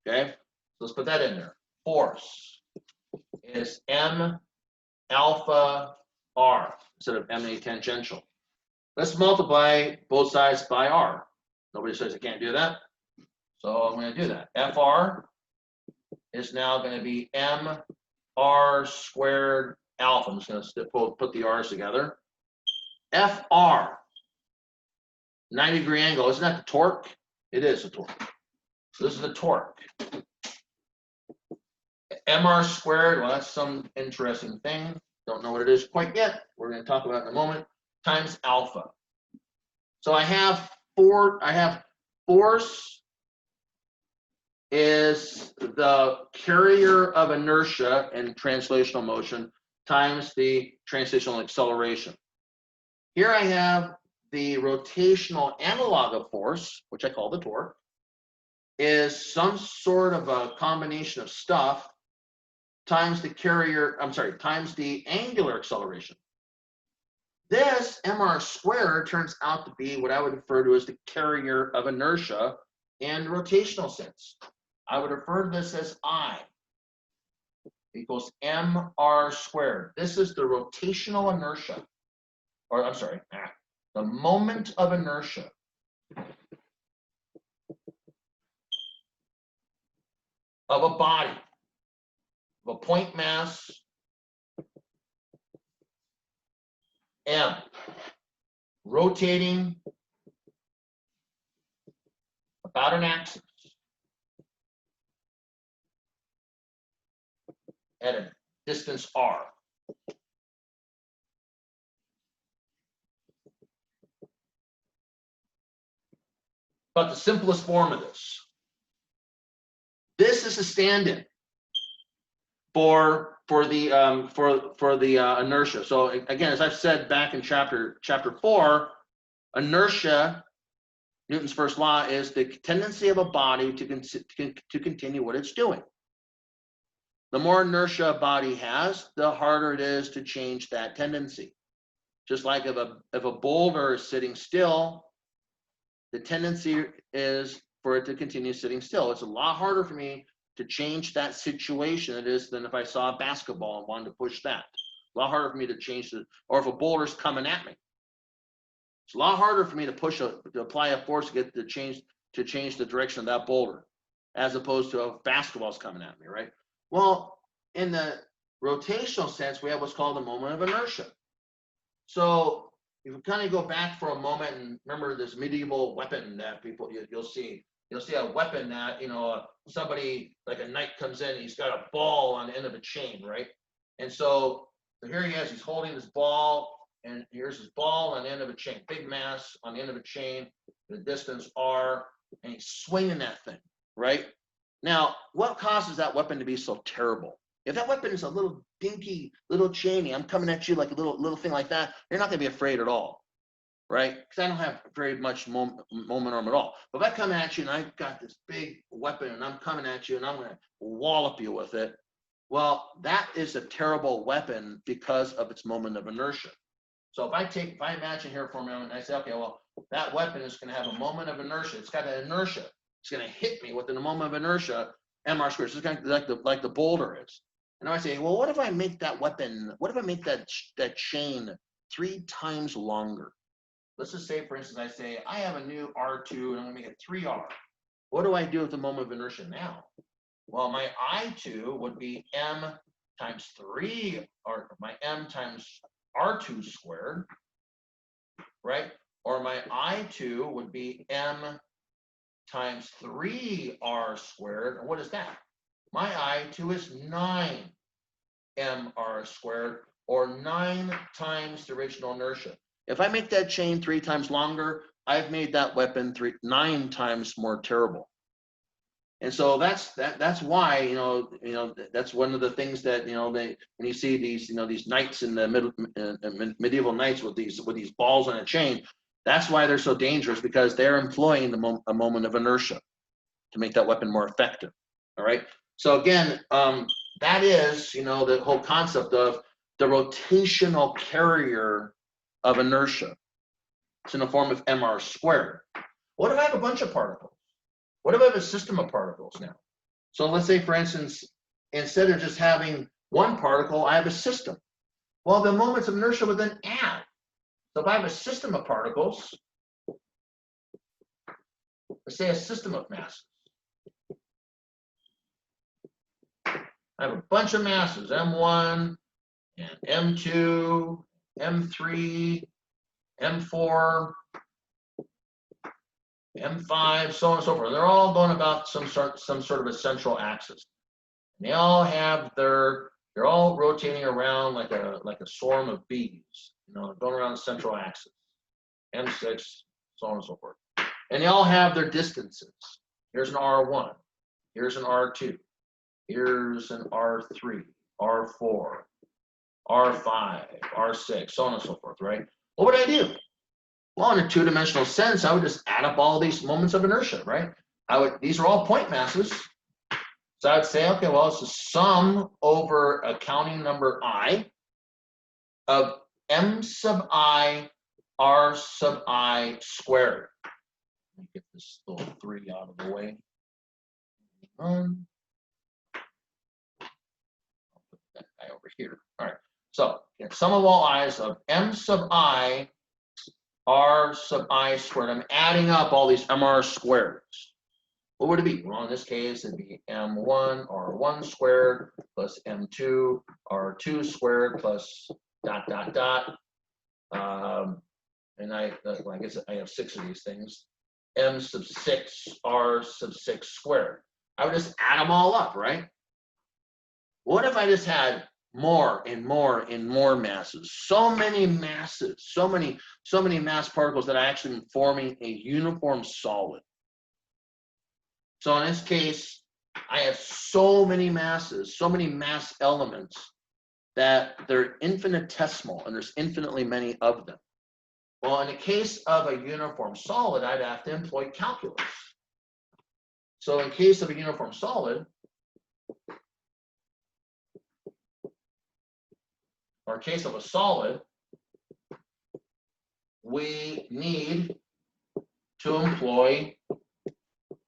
Okay, so let's put that in there. Force is m alpha r instead of ma tangential. Let's multiply both sides by r. Nobody says I can't do that. So I'm going to do that. Fr is now going to be m r squared alpha. I'm just going to put the r's together. Fr, 90-degree angle. Isn't that the torque? It is a torque. So this is the torque. Mr squared, well, that's some interesting thing. Don't know what it is quite yet. We're going to talk about it in a moment. Times alpha. So I have force is the carrier of inertia and translational motion times the translational acceleration. Here I have the rotational analog of force, which I call the torque, is some sort of a combination of stuff times the carrier, times the angular acceleration. This mr squared turns out to be what I would refer to as the carrier of inertia in rotational sense. I would refer to this as I equals mr squared. This is the rotational inertia, or I'm sorry, the moment of inertia of a body, of a point mass m, rotating about an axis at a distance r. But the simplest form of this is a stand-in for the inertia. So again, as I've said back in chapter 4, inertia, Newton's first law, is the tendency of a body to continue what it's doing. The more inertia a body has, the harder it is to change that tendency. Just like if a boulder is sitting still, the tendency is for it to continue sitting still. It's a lot harder for me to change that situation it is than if I saw a basketball and wanted to push that. A lot harder for me to change it, or if a boulder's coming at me. It's a lot harder for me to apply a force to get to change the direction of that boulder, as opposed to a basketball's coming at me, right? Well, in the rotational sense, we have what's called the moment of inertia. So if we kind of go back for a moment and remember this medieval weapon that you'll see a weapon that, somebody like a knight comes in, he's got a ball on the end of a chain, right? And so here he is, he's holding this ball, and here's his ball on the end of a chain, big mass on the end of a chain, the distance r, and he's swinging that thing, right? Now, what causes that weapon to be so terrible? If that weapon is a little dinky, little chainy, I'm coming at you like a little thing like that, you're not going to be afraid at all, right? Because I don't have very much momentum at all. But if I come at you and I've got this big weapon and I'm coming at you and I'm going to wallop you with it, well, that is a terrible weapon because of its moment of inertia. So if I imagine here for a moment and I say, okay, well, that weapon is going to have a moment of inertia. It's got an inertia. It's going to hit me within a moment of inertia, mr squared. So it's kind of like the boulder is. And I say, well, what if I make that weapon, what if I make that chain 3 times longer? Let's just say, for instance, I say, I have a new R2 and I'm going to make it 3R. What do I do with the moment of inertia now? Well, my I2 would be m times 3, or my m times R2 squared, right? Or my I2 would be m times 3R squared. And what is that? My I2 is 9 mr squared, or 9 times the original inertia. If I make that chain 3 times longer, I've made that weapon 9 times more terrible. And so that's why that's one of the things that when you see these these knights in the medieval knights with these balls on a chain, that's why they're so dangerous, because they're employing a moment of inertia to make that weapon more effective. All right. So again, that is the whole concept of the rotational carrier of inertia. It's in the form of mr squared. What if I have a bunch of particles? What if I have a system of particles now? So let's say, for instance, instead of just having one particle, I have a system. Well, the moments of inertia would then add. So if I have a system of particles, let's say a system of masses. I have a bunch of masses, M1 and M2, M3, M4, M5, so on and so forth. They're all going about some sort of a central axis. And they all have they're all rotating around like a swarm of bees, going around the central axis. M6, so on and so forth. And they all have their distances. Here's an R1. Here's an R2. Here's an R3, R4, R5, R6, so on and so forth, right? What would I do? Well, in a two-dimensional sense, I would just add up all these moments of inertia, right? These are all point masses. So I would say, okay, well, it's the sum over a counting number I of m sub I r sub I squared. Let me get this little 3 out of the way. I'll put that guy over here. All right. So sum of all i's of m sub I r sub I squared. I'm adding up all these mr squareds. What would it be? Well, in this case, it'd be m1 r1 squared plus m2 r2 squared plus ... And I guess I have 6 of these things. M sub 6 r sub 6 squared. I would just add them all up, right? What if I just had more and more and more masses? So many masses, so many mass particles that are actually forming a uniform solid. So in this case, I have so many masses, so many mass elements that they're infinitesimal, and there's infinitely many of them. Well, in the case of a uniform solid, I'd have to employ calculus. So in case of a uniform solid, or in case of a solid, we need to employ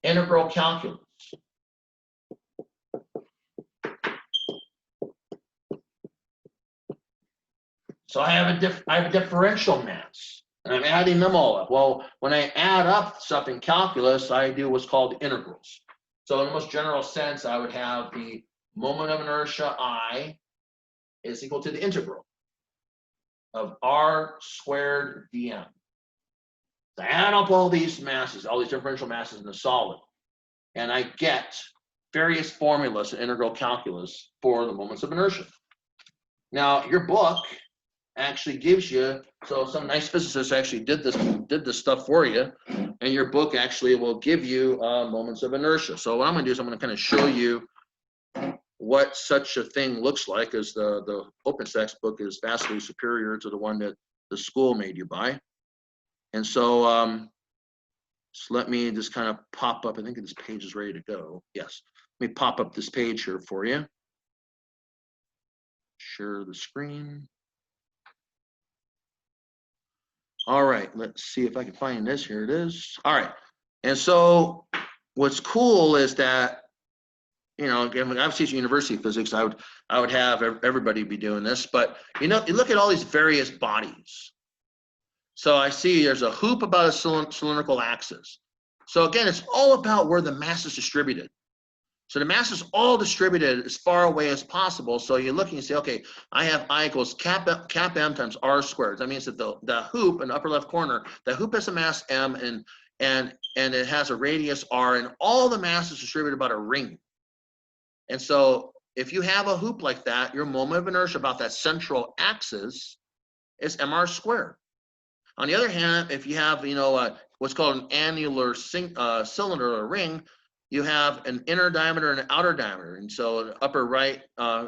integral calculus. So I have a differential mass, and I'm adding them all up. Well, when I add up stuff in calculus, I do what's called integrals. So in the most general sense, I would have the moment of inertia I is equal to the integral of r squared dm. So I add up all these masses, all these differential masses in the solid, and I get various formulas in integral calculus for the moments of inertia. Now, your book actually gives you, so some nice physicists actually did this stuff for you, and your book actually will give you moments of inertia. So what I'm going to do is I'm going to kind of show you what such a thing looks like, as the OpenStax book is vastly superior to the one that the school made you buy. And so let me just kind of pop up. I think this page is ready to go. Yes, let me pop up this page here for you. Share the screen. All right, let's see if I can find this. Here it is. All right, and so what's cool is that, you know, again, when I was teaching university physics, I would have everybody be doing this, but you know, you look at all these various bodies. So I see there's a hoop about a cylindrical axis. So again, it's all about where the mass is distributed. So the mass is all distributed as far away as possible. So you look and you say, okay, I have I equals cap m times r squared. That means that the hoop in the upper left corner, the hoop has a mass m and it has a radius r, and all the mass is distributed about a ring. And so if you have a hoop like that, your moment of inertia about that central axis is mr squared. On the other hand, if you have, you know, what's called an annular cylinder or ring, you have an inner diameter and an outer diameter. And so in the upper right,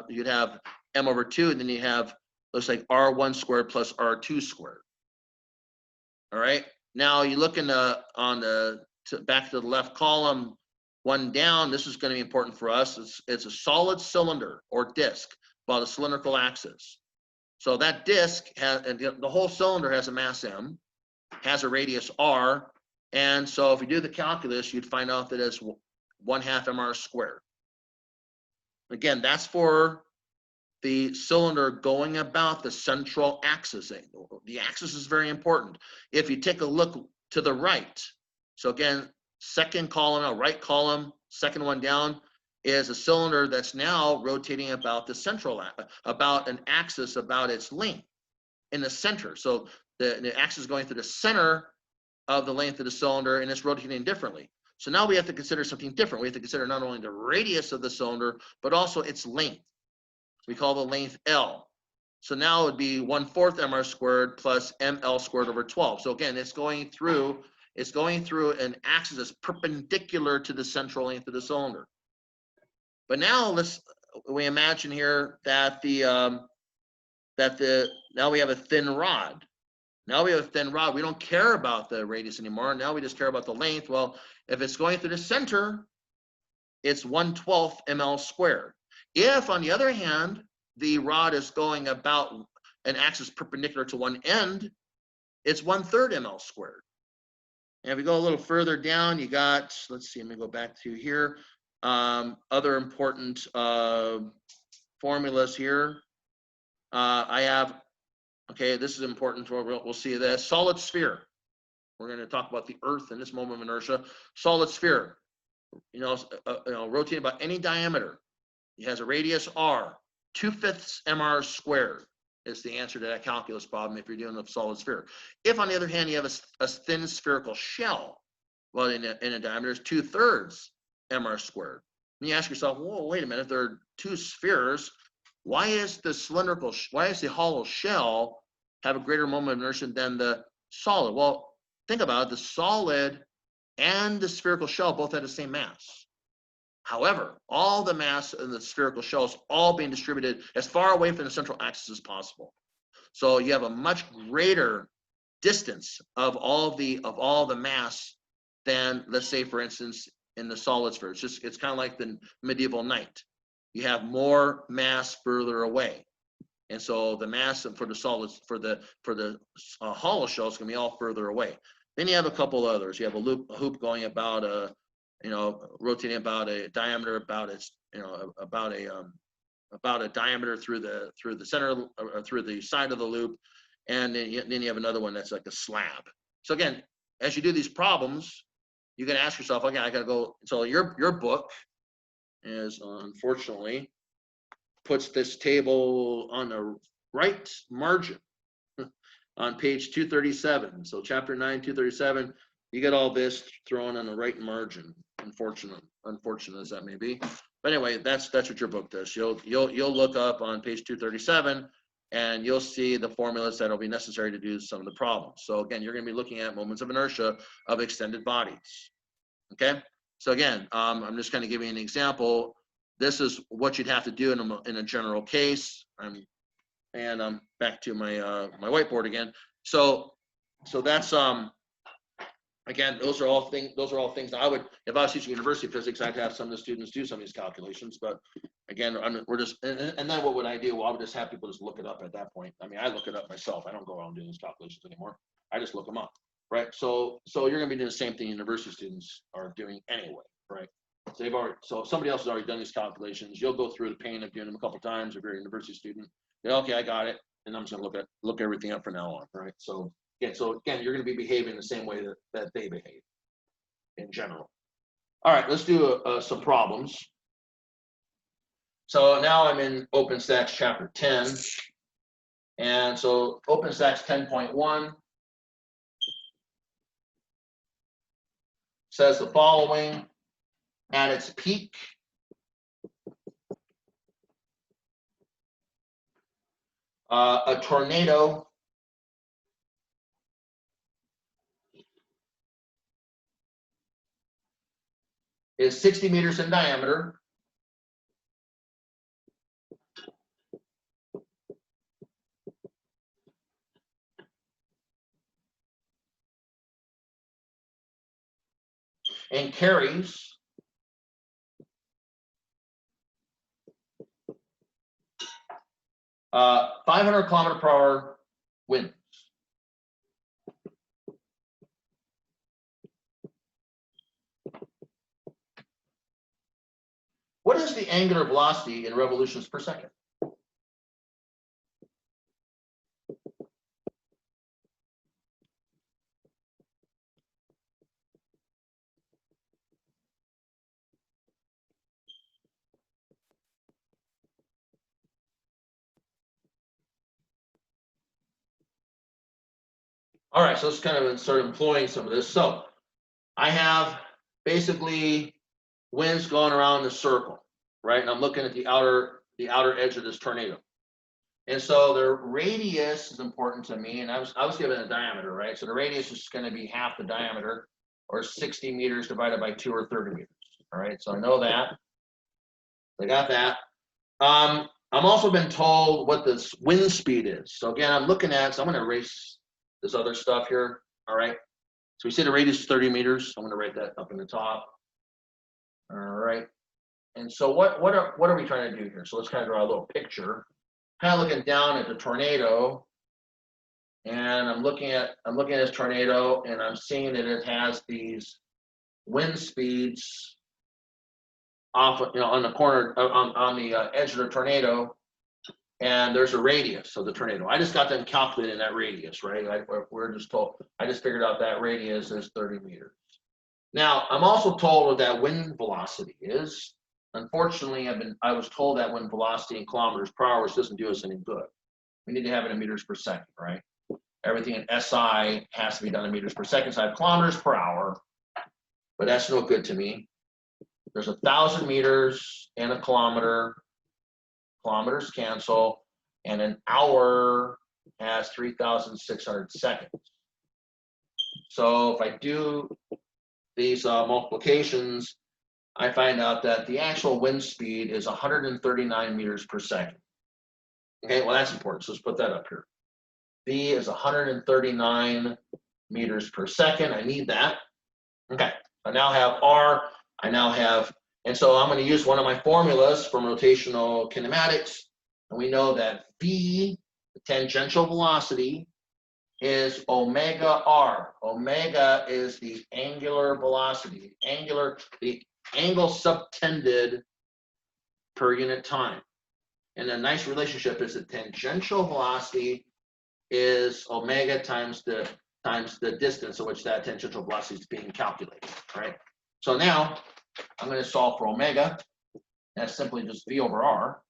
you'd have m over 2, and then you have, looks like r1 squared plus r2 squared. All right. Now you look in back to the left column, one down. This is going to be important for us. It's a solid cylinder or disc about a cylindrical axis. So that disc has, and the whole cylinder has a mass m, has a radius r, and so if you do the calculus, you'd find out that it's 1/2 mr squared. Again, that's for the cylinder going about the central axis. The axis is very important. If you take a look to the right, so again, second column, right column, second one down, is a cylinder that's now rotating about the central, about an axis about its length in the center. So the axis is going through the center of the length of the cylinder, and it's rotating differently. So now we have to consider something different. We have to consider not only the radius of the cylinder, but also its length. We call the length L. So now it would be 1/4 mr squared plus ml squared over 12. So again, it's going through an axis that's perpendicular to the central length of the cylinder. But now we imagine here that now we have a thin rod. Now we have a thin rod. We don't care about the radius anymore. Now we just care about the length. Well, if it's going through the center, it's 1/12 ml squared. If, on the other hand, the rod is going about an axis perpendicular to one end, it's 1/3 ml squared. And if we go a little further down, you got, let's see, let me go back to here. Other important formulas here. I have, okay, this is important. We'll see this. Solid sphere. We're going to talk about the Earth in this moment of inertia. Solid sphere, rotating about any diameter. It has a radius r. 2/5 mr squared is the answer to that calculus problem if you're dealing with solid sphere. If, on the other hand, you have a thin spherical shell, well, in a diameter is 2/3 mr squared. And you ask yourself, whoa, wait a minute, there are two spheres. Why is the hollow shell have a greater moment of inertia than the solid? Well, think about it. The solid and the spherical shell both have the same mass. However, all the mass in the spherical shell is all being distributed as far away from the central axis as possible. So you have a much greater distance of all the mass than, let's say, for instance, in the solid sphere. It's kind of like the medieval knight. You have more mass further away, and so the mass for the solids for the hollow shell is going to be all further away. Then you have a couple others. You have a hoop going about rotating about a diameter about a diameter through the center or through the side of the loop, and then you have another one that's like a slab. So again, as you do these problems, you can ask yourself, okay, I got to go. So your book is unfortunately puts this table on the right margin on page 237. So chapter 9, 237, you get all this thrown on the right margin. Unfortunate as that may be. But anyway, that's what your book does. You'll look up on page 237 and you'll see the formulas that will be necessary to do some of the problems. So again, you're going to be looking at moments of inertia of extended bodies. Okay? So again, I'm just kind of giving you an example. This is what you'd have to do in a general case. And I'm back to my my whiteboard again. So that's again, those are all things that I would, if I was teaching university physics, I'd have some of the students do some of these calculations. But again, we're just, and then what would I do? Well, I would just have people just look it up at that point. I mean, I look it up myself. I don't go around doing these calculations anymore. I just look them up, right? So you're going to be doing the same thing university students are doing anyway, right? So somebody else has already done these calculations. You'll go through the pain of doing them a couple of times if you're a university student. Okay, I got it, and I'm just going to look everything up from now on, right? So again, you're going to be behaving the same way that they behave in general. All right, let's do some problems. So now I'm in OpenStax chapter 10. And so OpenStax 10.1 says the following. At its peak, a tornado is 60 meters in diameter. And carries 500 kilometer per hour winds. What is the angular velocity in revolutions per second? All right, so let's kind of start employing some of this. So I have basically winds going around the circle, right? And I'm looking at the outer edge of this tornado. And so the radius is important to me, and I was given a diameter, right? So the radius is going to be half the diameter, or 60 meters divided by 2, or 30 meters. All right, so I know that. I got that. I'm also been told what the wind speed is. So again, I'm looking at, so I'm going to erase this other stuff here. All right. So we see the radius is 30 meters. I'm going to write that up in the top. All right. And so what are we trying to do here? So let's kind of draw a little picture. Kind of looking down at the tornado, and I'm looking at this tornado, and I'm seeing that it has these wind speeds off, on the corner, on the edge of the tornado, and there's a radius of the tornado. I just got them calculating that radius, right? We're just told. I just figured out that radius is 30 meters. Now, I'm also told what that wind velocity is. Unfortunately, I was told that wind velocity in kilometers per hour, which doesn't do us any good. We need to have it in meters per second, right? Everything in SI has to be done in meters per second. So I have kilometers per hour, but that's no good to me. There's 1,000 meters in a kilometer. Kilometers cancel, and an hour has 3,600 seconds. So if I do these multiplications, I find out that the actual wind speed is 139 meters per second. Okay, well, that's important. So let's put that up here. V is 139 meters per second. I need that. Okay, I now have R. And so I'm going to use one of my formulas from rotational kinematics. And we know that V, the tangential velocity, is omega R. Omega is the angular velocity, the angle subtended per unit time. And a nice relationship is the tangential velocity is omega times the distance in which that tangential velocity is being calculated, right? So now I'm going to solve for omega. That's simply just V over R.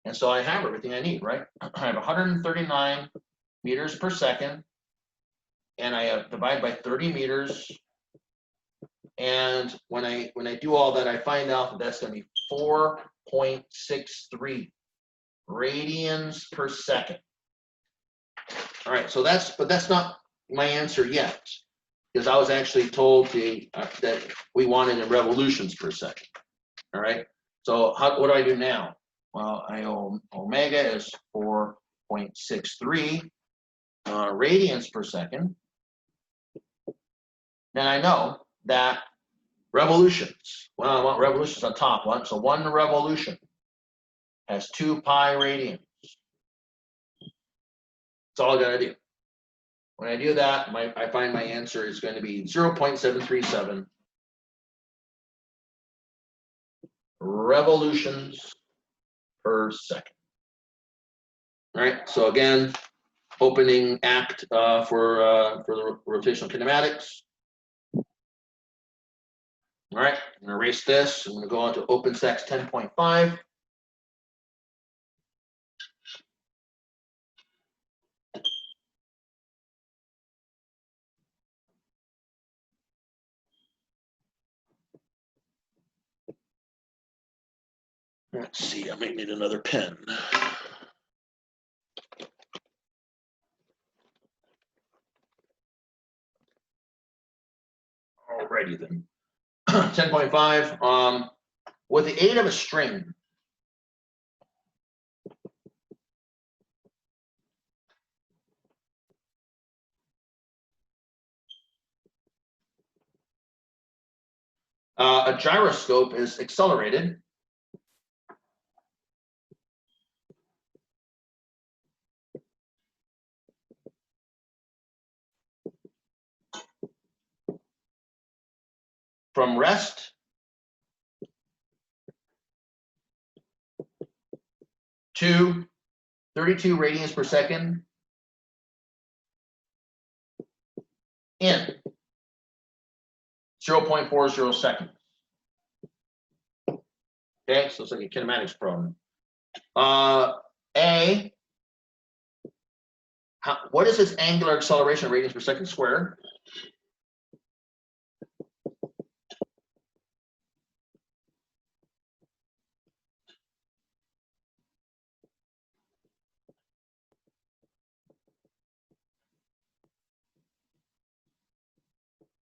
And so I have everything I need, right? I have 139 meters per second, and I have divide by 30 meters. And when I do all that, I find out that that's going to be 4.63 radians per second. All right, so but that's not my answer yet, because I was actually told that we wanted in revolutions per second. All right, so what do I do now? Well, I know omega is 4.63 radians per second. Then I know that revolutions, well, I want revolutions on top one. So one revolution has 2 pi radians. That's all I gotta do. When I do that, I find my answer is going to be 0.737 revolutions per second. All right, so again, opening act for the rotational kinematics. All right, I'm gonna erase this. I'm gonna go on to OpenStax 10.5. Let's see, I might need another pen. Alrighty then. 10.5. With the aid of a string, a gyroscope is accelerated from rest to 32 radians per second in 0.40 seconds. Okay, so it's like a kinematics problem. What is its angular acceleration radians per second squared?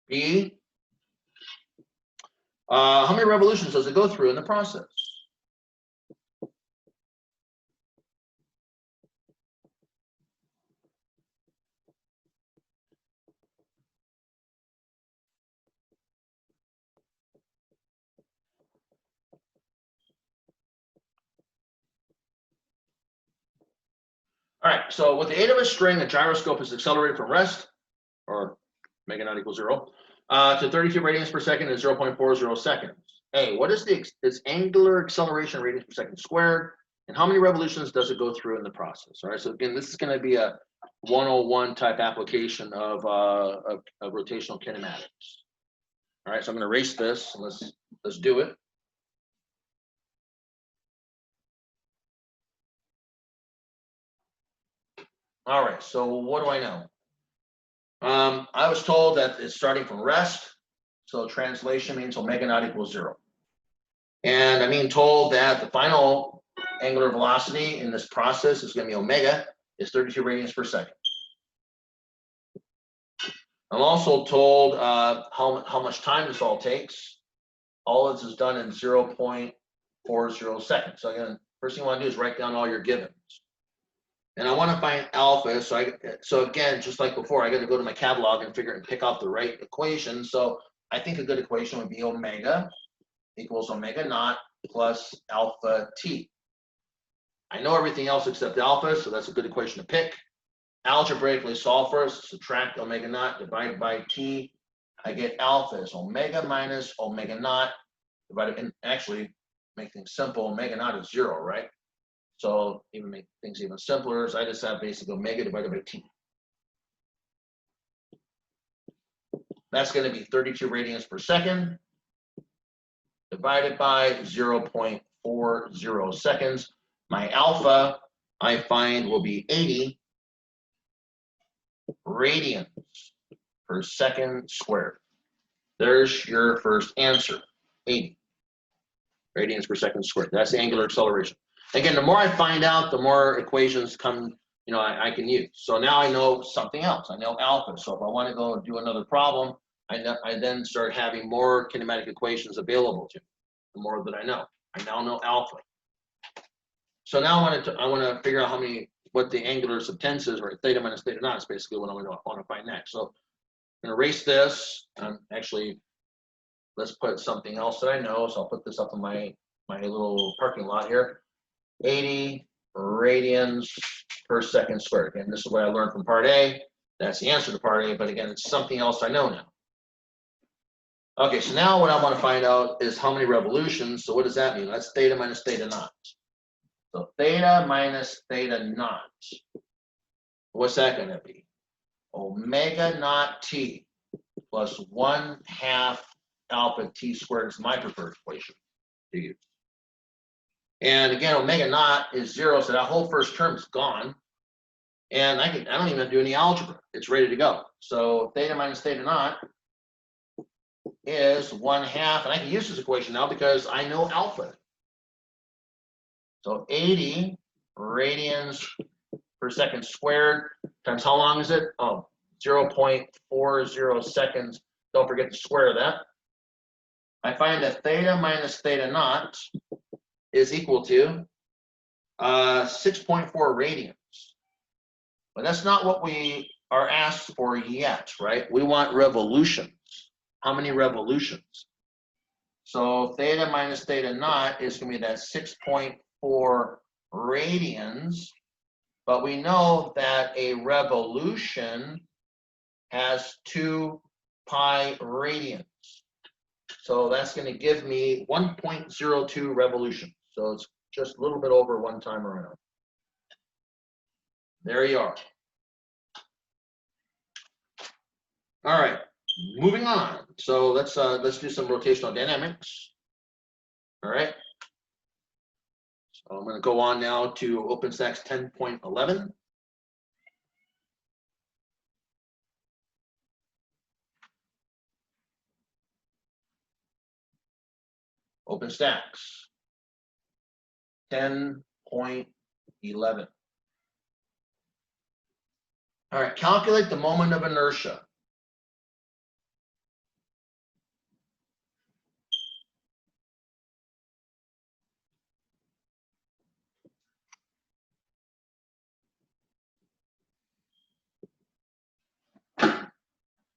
B, how many revolutions does it go through in the process? All right, so with the aid of a string, a gyroscope is accelerated from rest, or omega naught equals 0, to 32 radians per second in 0.40 seconds. Hey, what is its angular acceleration radians per second squared, and how many revolutions does it go through in the process? All right, so again, this is going to be a 101 type application of rotational kinematics. All right, so I'm going to erase this. Let's do it. All right, so what do I know? I was told that it's starting from rest, so translation means omega naught equals 0. And I'm being told that the final angular velocity in this process is going to be omega, is 32 radians per second. I'm also told how much time this all takes. All this is done in 0.40 seconds. So again, first thing you want to do is write down all your givens. And I want to find alpha. So again, just like before, I got to go to my catalog and pick out the right equation. So I think a good equation would be omega equals omega naught plus alpha t. I know everything else except alpha, so that's a good equation to pick. Algebraically solve first, subtract omega naught, divide by t. I get alpha is omega minus omega naught divided, and actually make things simple, omega naught is 0, right? So even make things even simpler, so I just have basically omega divided by t. That's going to be 32 radians per second divided by 0.40 seconds. My alpha, I find, will be 80 radians per second squared. There's your first answer, 80 radians per second squared. That's the angular acceleration. Again, the more I find out, the more equations come, I can use. So now I know something else. I know alpha. So if I want to go do another problem, I then start having more kinematic equations available to me. The more that I know. I now know alpha. So now I want to figure out what the angular subtends is, or theta minus theta naught is basically what I want to find next. So I'm going to erase this. Actually, let's put something else that I know. So I'll put this up in my little parking lot here. 80 radians per second squared. Again, this is what I learned from part A. That's the answer to part A, but again, it's something else I know now. Okay, so now what I want to find out is how many revolutions. So what does that mean? That's theta minus theta naught. So theta minus theta naught. What's that going to be? Omega naught t plus 1/2 alpha t squared is my preferred equation to use. And again, omega naught is 0, so that whole first term is gone. And I don't even have to do any algebra. It's ready to go. So theta minus theta naught is 1/2, and I can use this equation now because I know alpha. So 80 radians per second squared times how long is it? Oh, 0.40 seconds. Don't forget to square that. I find that theta minus theta naught is equal to 6.4 radians. But that's not what we are asked for yet, right? We want revolutions. How many revolutions? So theta minus theta naught is going to be that 6.4 radians. But we know that a revolution has 2 pi radians. So that's going to give me 1.02 revolutions. So it's just a little bit over one time around. There you are. All right, moving on. So let's do some rotational dynamics. All right. So I'm going to go on now to OpenStax 10.11. OpenStax 10.11. All right, calculate the moment of inertia.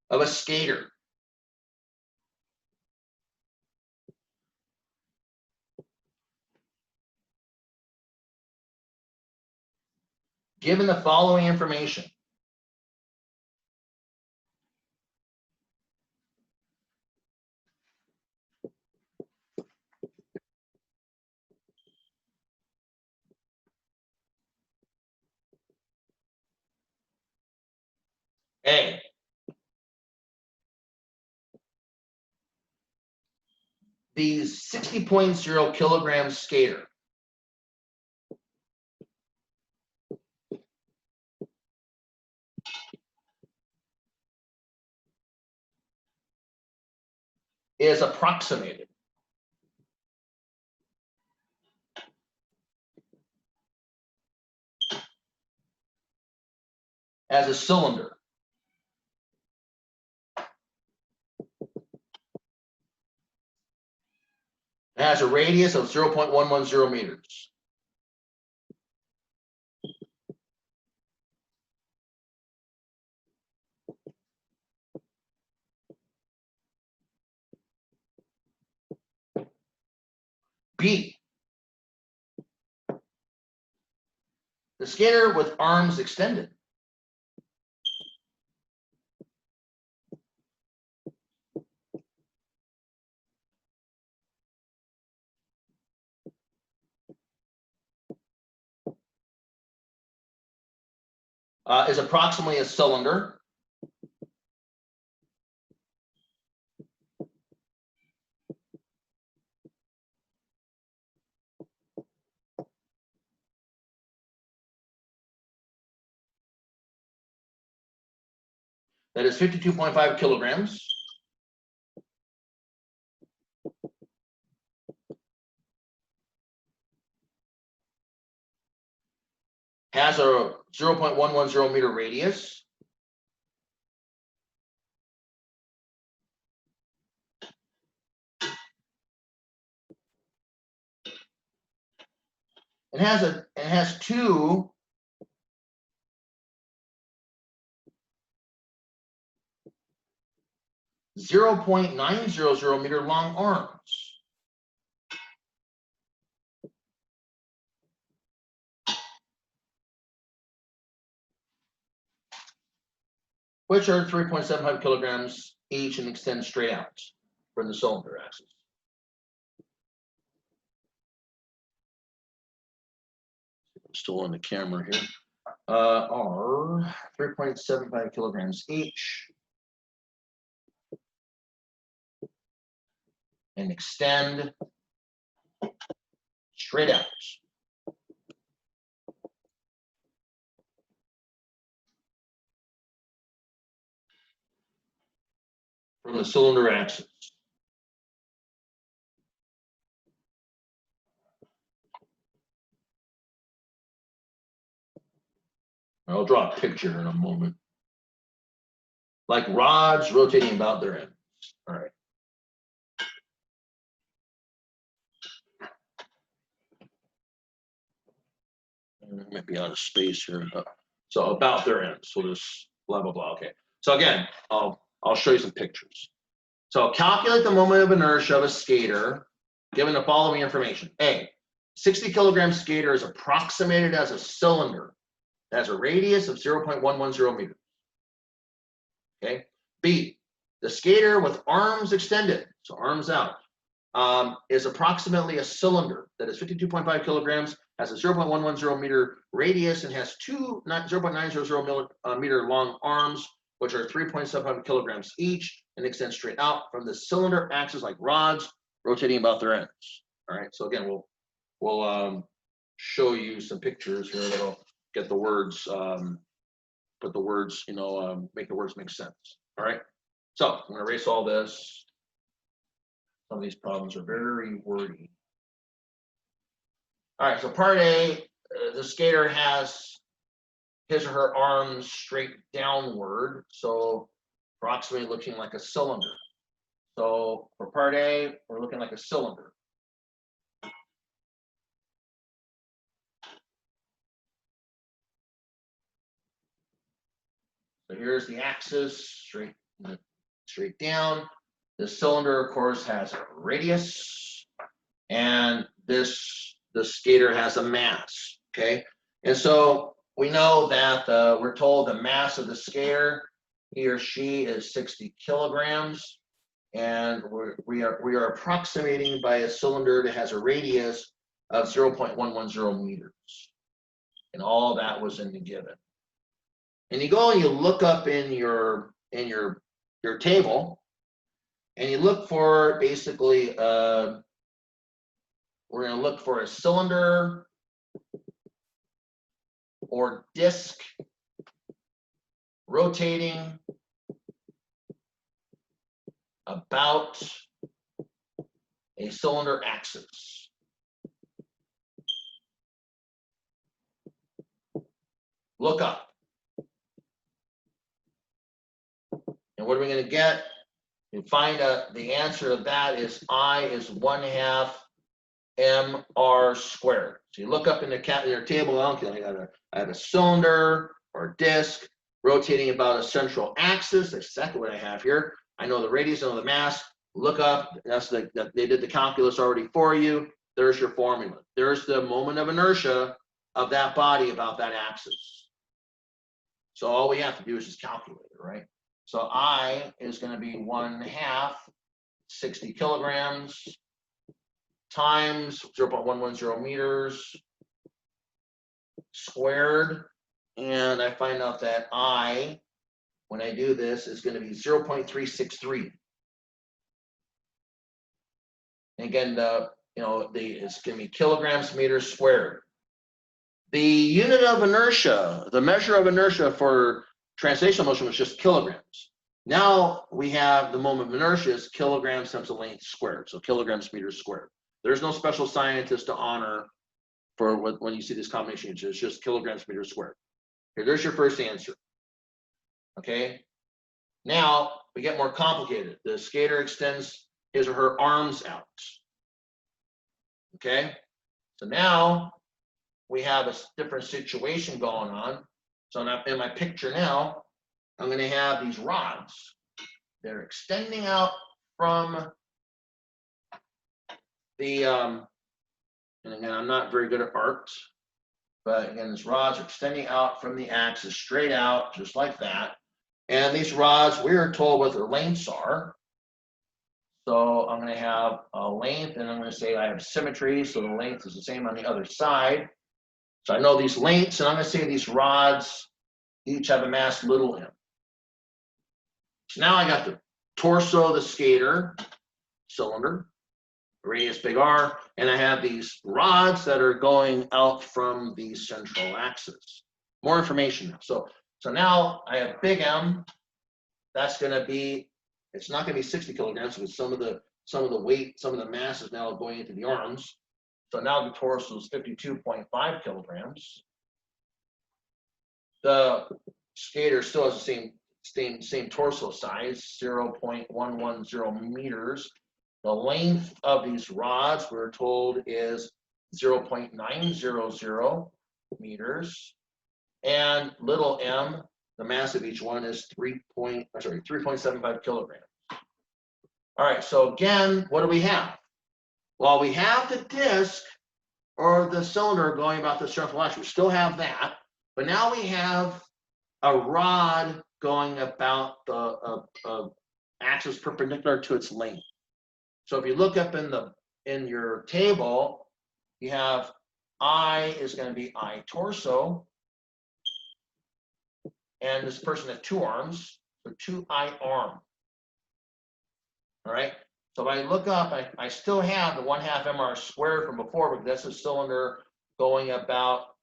Of a skater. Given the following information. A, the 60.0 kilogram skater is approximated as a cylinder It has a radius of 0.110 meters. B, the skater with arms extended is approximately a cylinder that is 52.5 kilograms has a 0.110 meter radius and has two 0.900 meter long arms. Which are 3.75 kilograms each and extend straight out from the cylinder axis. I'm still on the camera here. Are 3.75 kilograms each and extend straight out. From the cylinder axis. I'll draw a picture in a moment. Like rods rotating about their ends. All right. I might be out of space here. So about their ends. So this blah blah blah. Okay. So again, I'll show you some pictures. So calculate the moment of inertia of a skater given the following information. A, 60 kilogram skater is approximated as a cylinder that has a radius of 0.110 meters. Okay. B, the skater with arms extended, so arms out, is approximately a cylinder that is 52.5 kilograms, has a 0.110 meter radius, and has two 0.900 meter long arms, which are 3.75 kilograms each, and extend straight out from the cylinder axis like rods rotating about their ends. All right. So again, we'll show you some pictures here that'll get the words, put the words, make the words make sense. All right. So I'm going to erase all this. Some of these problems are very wordy. All right. So part A, the skater has his or her arms straight downward, so approximately looking like a cylinder. So for part A, we're looking like a cylinder. So here's the axis, straight down. The cylinder, of course, has a radius, and the skater has a mass. Okay, and so we know that we're told the mass of the skater, he or she, is 60 kilograms, and we are approximating by a cylinder that has a radius of 0.110 meters, and all that was in the given. And you go and you look up in your table, and you look for basically we're going to look for a cylinder or disc rotating about a cylinder axis. Look up. And what are we going to get? You find out the answer to that is I is 1/2 mr squared. So you look up in your table, I have a cylinder or disc rotating about a central axis. That's exactly what I have here. I know the radius, I know the mass. Look up, they did the calculus already for you. There's your formula. There's the moment of inertia of that body about that axis. So all we have to do is just calculate it, right? So I is going to be 1/2 60 kilograms times 0.110 meters squared. And I find out that I, when I do this, is going to be 0.363. And again, it's going to be kilograms meters squared. The unit of inertia, the measure of inertia for translational motion was just kilograms. Now we have the moment of inertia is kilograms times the length squared, so kilograms meters squared. There's no special scientist to honor for when you see this combination. It's just kilograms meters squared. Here, there's your first answer. Okay. Now we get more complicated. The skater extends his or her arms out. Okay. So now we have a different situation going on. So now in my picture now, I'm going to have these rods. They're extending out from the, and again, I'm not very good at art, but again, these rods are extending out from the axis straight out, just like that. And these rods, we are told what their lengths are. So I'm going to have a length, and I'm going to say I have symmetry, so the length is the same on the other side. So I know these lengths, and I'm going to say these rods each have a mass little m. So now I got the torso of the skater, cylinder, radius big R, and I have these rods that are going out from the central axis. More information now. So now I have big M. That's going to be, it's not going to be 60 kilograms because some of the weight, some of the mass is now going into the arms. So now the torso is 52.5 kilograms. The skater still has the same torso size, 0.110 meters. The length of these rods, we're told, is 0.900 meters. And little m, the mass of each one is 3.75 kilograms. All right, so again, what do we have? Well, we have the disc or the cylinder going about the central axis. We still have that, but now we have a rod going about the axis perpendicular to its length. So if you look up in your table, you have I is going to be I torso, and this person has 2 arms, so 2I arm. All right. So if I look up, I still have the 1/2 mr squared from before, but that's a cylinder going about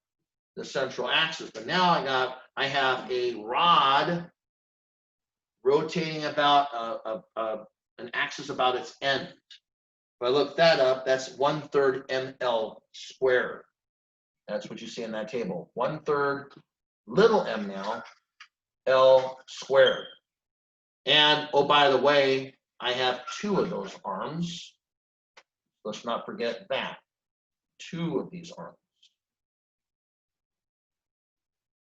the central axis. But now I have a rod rotating about an axis about its end. If I look that up, that's 1/3 ml squared. That's what you see in that table. 1/3 little m now, L squared. And oh, by the way, I have 2 of those arms. Let's not forget that. 2 of these arms.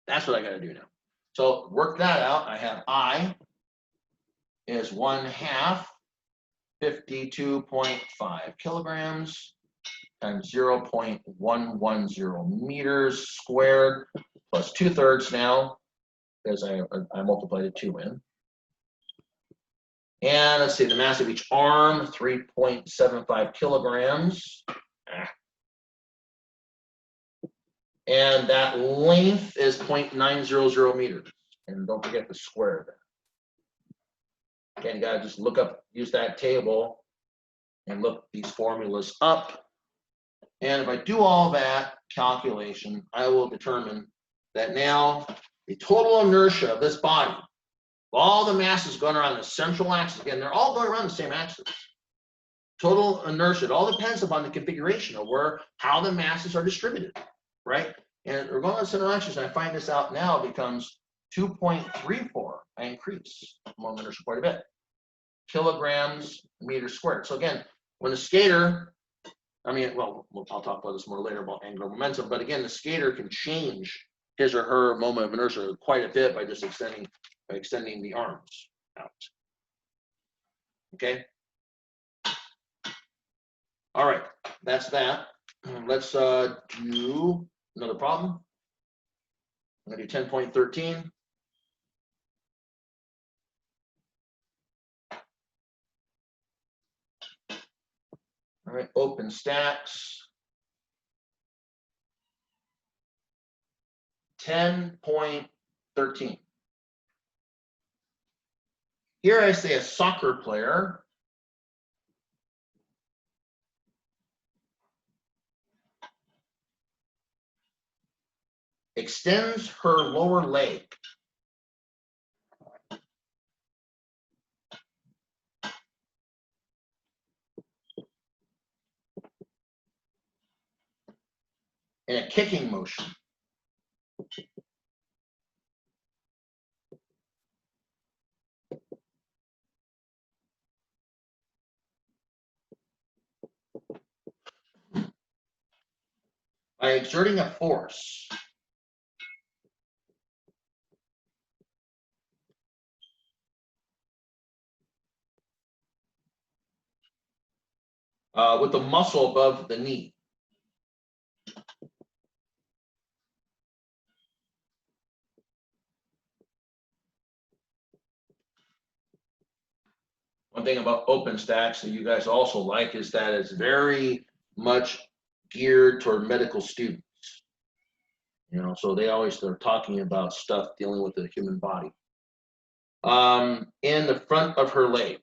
That's what I got to do now. So work that out. I have I is 1/2 52.5 kilograms times 0.110 meters squared plus 2/3 now, because I multiplied a 2 in. And let's see, the mass of each arm, 3.75 kilograms. And that length is 0.900 meters. And don't forget to square that. Again, you gotta just look up, use that table and look these formulas up. And if I do all that calculation, I will determine that now the total inertia of this body, all the masses going around the central axis, again, they're all going around the same axis. Total inertia, it all depends upon the configuration of how the masses are distributed, right? And we're going on the central axis, and I find this out now becomes 2.34. I increase moment of inertia quite a bit. Kilograms meters squared. So again, when the skater, I'll talk about this more later about angular momentum, but again, the skater can change his or her moment of inertia quite a bit by just extending the arms out. Okay. All right, that's that. Let's do another problem. I'm gonna do 10.13. All right, open stacks. 10.13. Here I say a soccer player extends her lower leg in a kicking motion. By exerting a force with the muscle above the knee. One thing about open stacks that you guys also like is that it's very much geared toward medical students. You know, so they're talking about stuff dealing with the human body. In the front of her leg.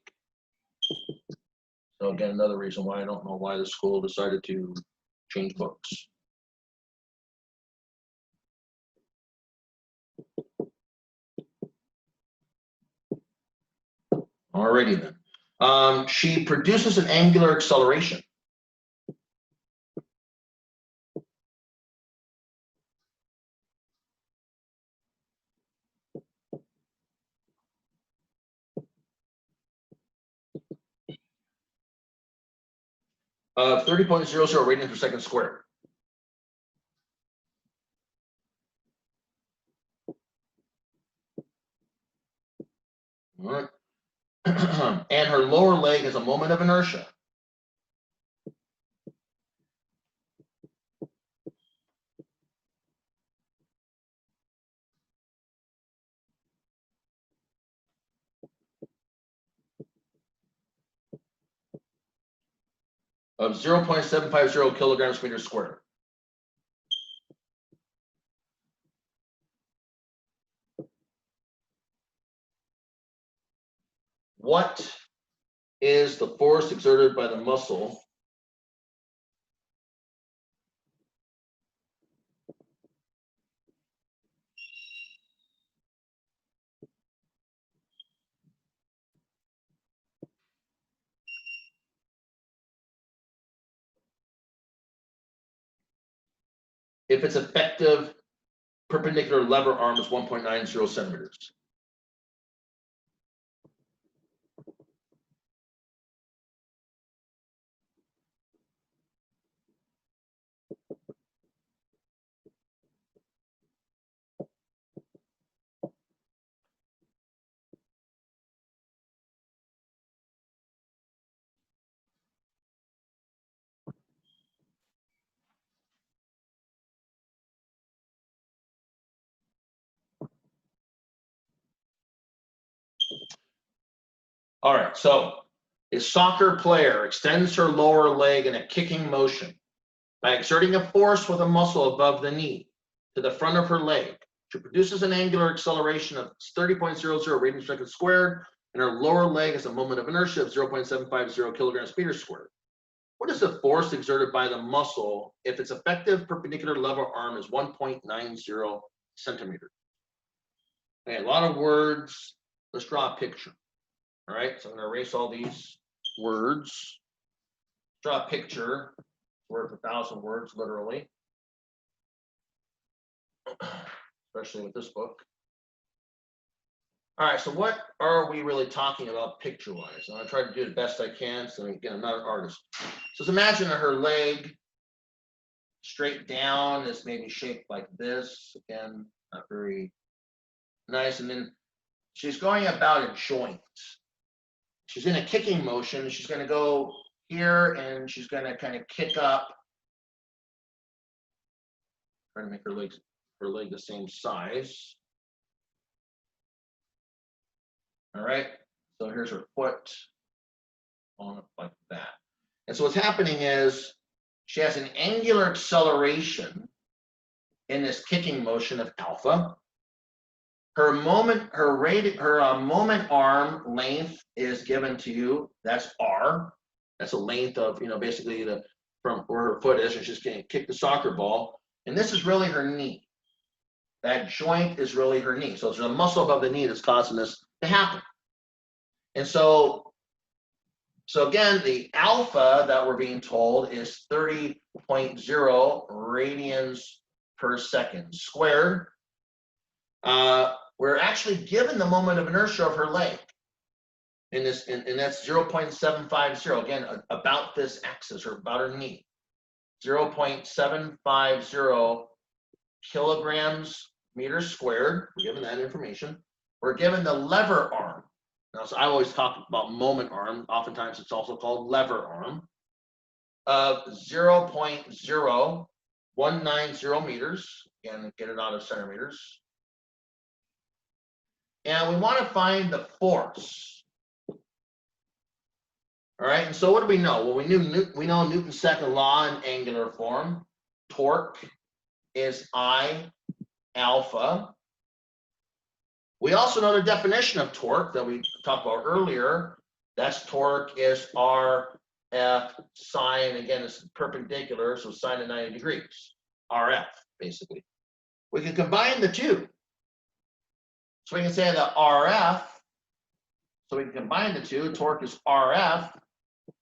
So again, another reason why I don't know why the school decided to change books. Alrighty then. She produces an angular acceleration. Of 30.00 radians per second squared. All right. And her lower leg is a moment of inertia. Of 0.750 kilograms per meter squared. What is the force exerted by the muscle if its effective perpendicular lever arm is 1.90 centimeters? All right, so a soccer player extends her lower leg in a kicking motion by exerting a force with a muscle above the knee to the front of her leg. She produces an angular acceleration of 30.00 radians per second squared, and her lower leg has a moment of inertia of 0.750 kilograms meters squared. What is the force exerted by the muscle if its effective perpendicular lever arm is 1.90 centimeters? Okay, a lot of words. Let's draw a picture. All right, so I'm going to erase all these words. Draw a picture worth 1,000 words, literally, especially with this book. All right, so what are we really talking about picture-wise? I'm going to try to do the best I can. So again, I'm not an artist. So let's imagine that her leg straight down is maybe shaped like this. Again, not very nice. And then she's going about a joint. She's in a kicking motion. She's going to go here and she's going to kind of kick up. Trying to make her leg the same size. All right, so here's her foot on up like that. And so what's happening is she has an angular acceleration in this kicking motion of alpha. Her moment arm length is given to you. That's R. That's a length of, basically from where her foot is, and she's going to kick the soccer ball. And this is really her knee. That joint is really her knee. So there's a muscle above the knee that's causing this to happen. And so again, the alpha that we're being told is 30.0 radians per second squared. We're actually given the moment of inertia of her leg. And that's 0.750, again, about this axis, or about her knee. 0.750 kilograms meters squared. We're given that information. We're given the lever arm. Now, so I always talk about moment arm. Oftentimes, it's also called lever arm of 0.0190 meters. Again, get it out of centimeters. And we want to find the force. All right. And so what do we know? Well, we know Newton's second law in angular form. Torque is I alpha. We also know the definition of torque that we talked about earlier. That's torque is RF sine. Again, it's perpendicular, so sine of 90 degrees. RF, basically. We can combine the two. So we can say that RF, so we can combine the two. Torque is RF,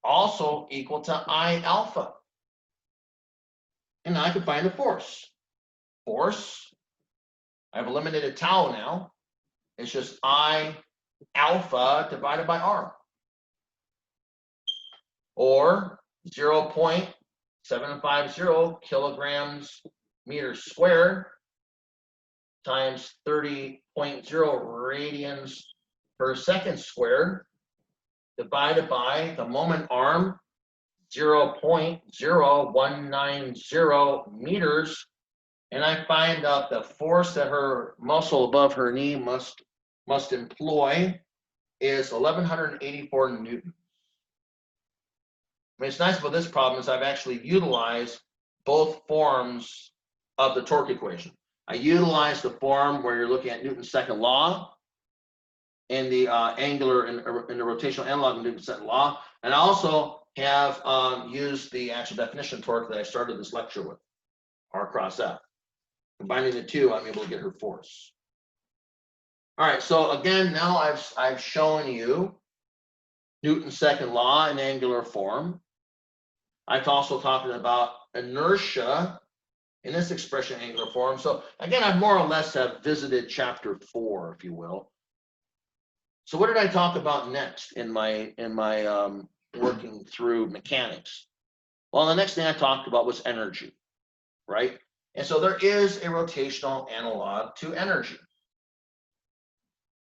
also equal to I alpha. And now I can find the force. Force, I've eliminated tau now. It's just I alpha divided by R. Or 0.750 kilograms meters squared times 30.0 radians per second squared divided by the moment arm, 0.0190 meters. And I find out the force that her muscle above her knee must employ is 1,184 newtons. I mean, it's nice about this problem is I've actually utilized both forms of the torque equation. I utilize the form where you're looking at Newton's second law in the angular in the rotational analog of Newton's second law, and I also have used the actual definition of torque that I started this lecture with, R cross F. Combining the two, I'm able to get her force. All right, so again, now I've shown you Newton's second law in angular form. I've also talked about inertia in this expression in angular form. So again, I more or less have visited chapter 4, if you will. So what did I talk about next in my working through mechanics? Well, the next thing I talked about was energy, right? And so there is a rotational analog to energy.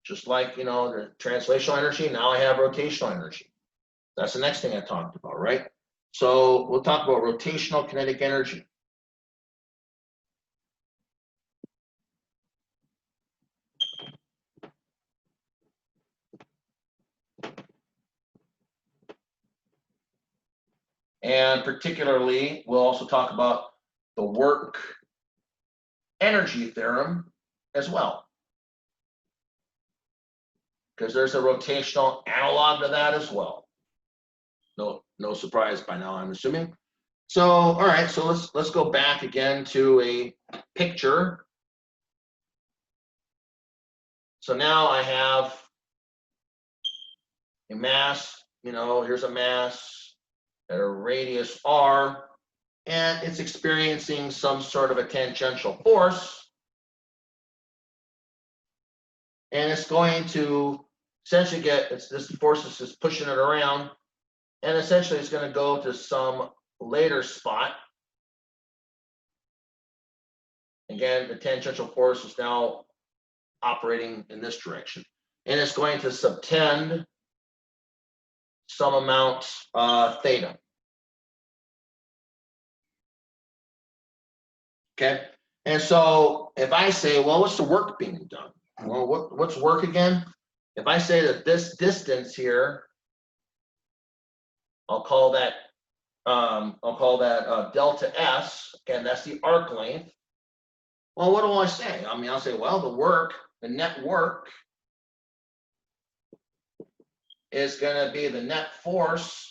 Just like, the translational energy, now I have rotational energy. That's the next thing I talked about, right? So we'll talk about rotational kinetic energy. And particularly, we'll also talk about the work energy theorem as well, because there's a rotational analog to that as well. No surprise by now, I'm assuming. So, all right, so let's go back again to a picture. So now I have a mass, here's a mass at a radius r, and it's experiencing some sort of a tangential force. And it's going to essentially this force is just pushing it around, and essentially it's going to go to some later spot. Again, the tangential force is now operating in this direction, and it's going to subtend some amount theta. Okay, and so if I say, well, what's the work being done? Well, what's work again? If I say that this distance here, I'll call that delta S. Again, that's the arc length. Well, what do I say? I mean, I'll say, well, the net work is going to be the net force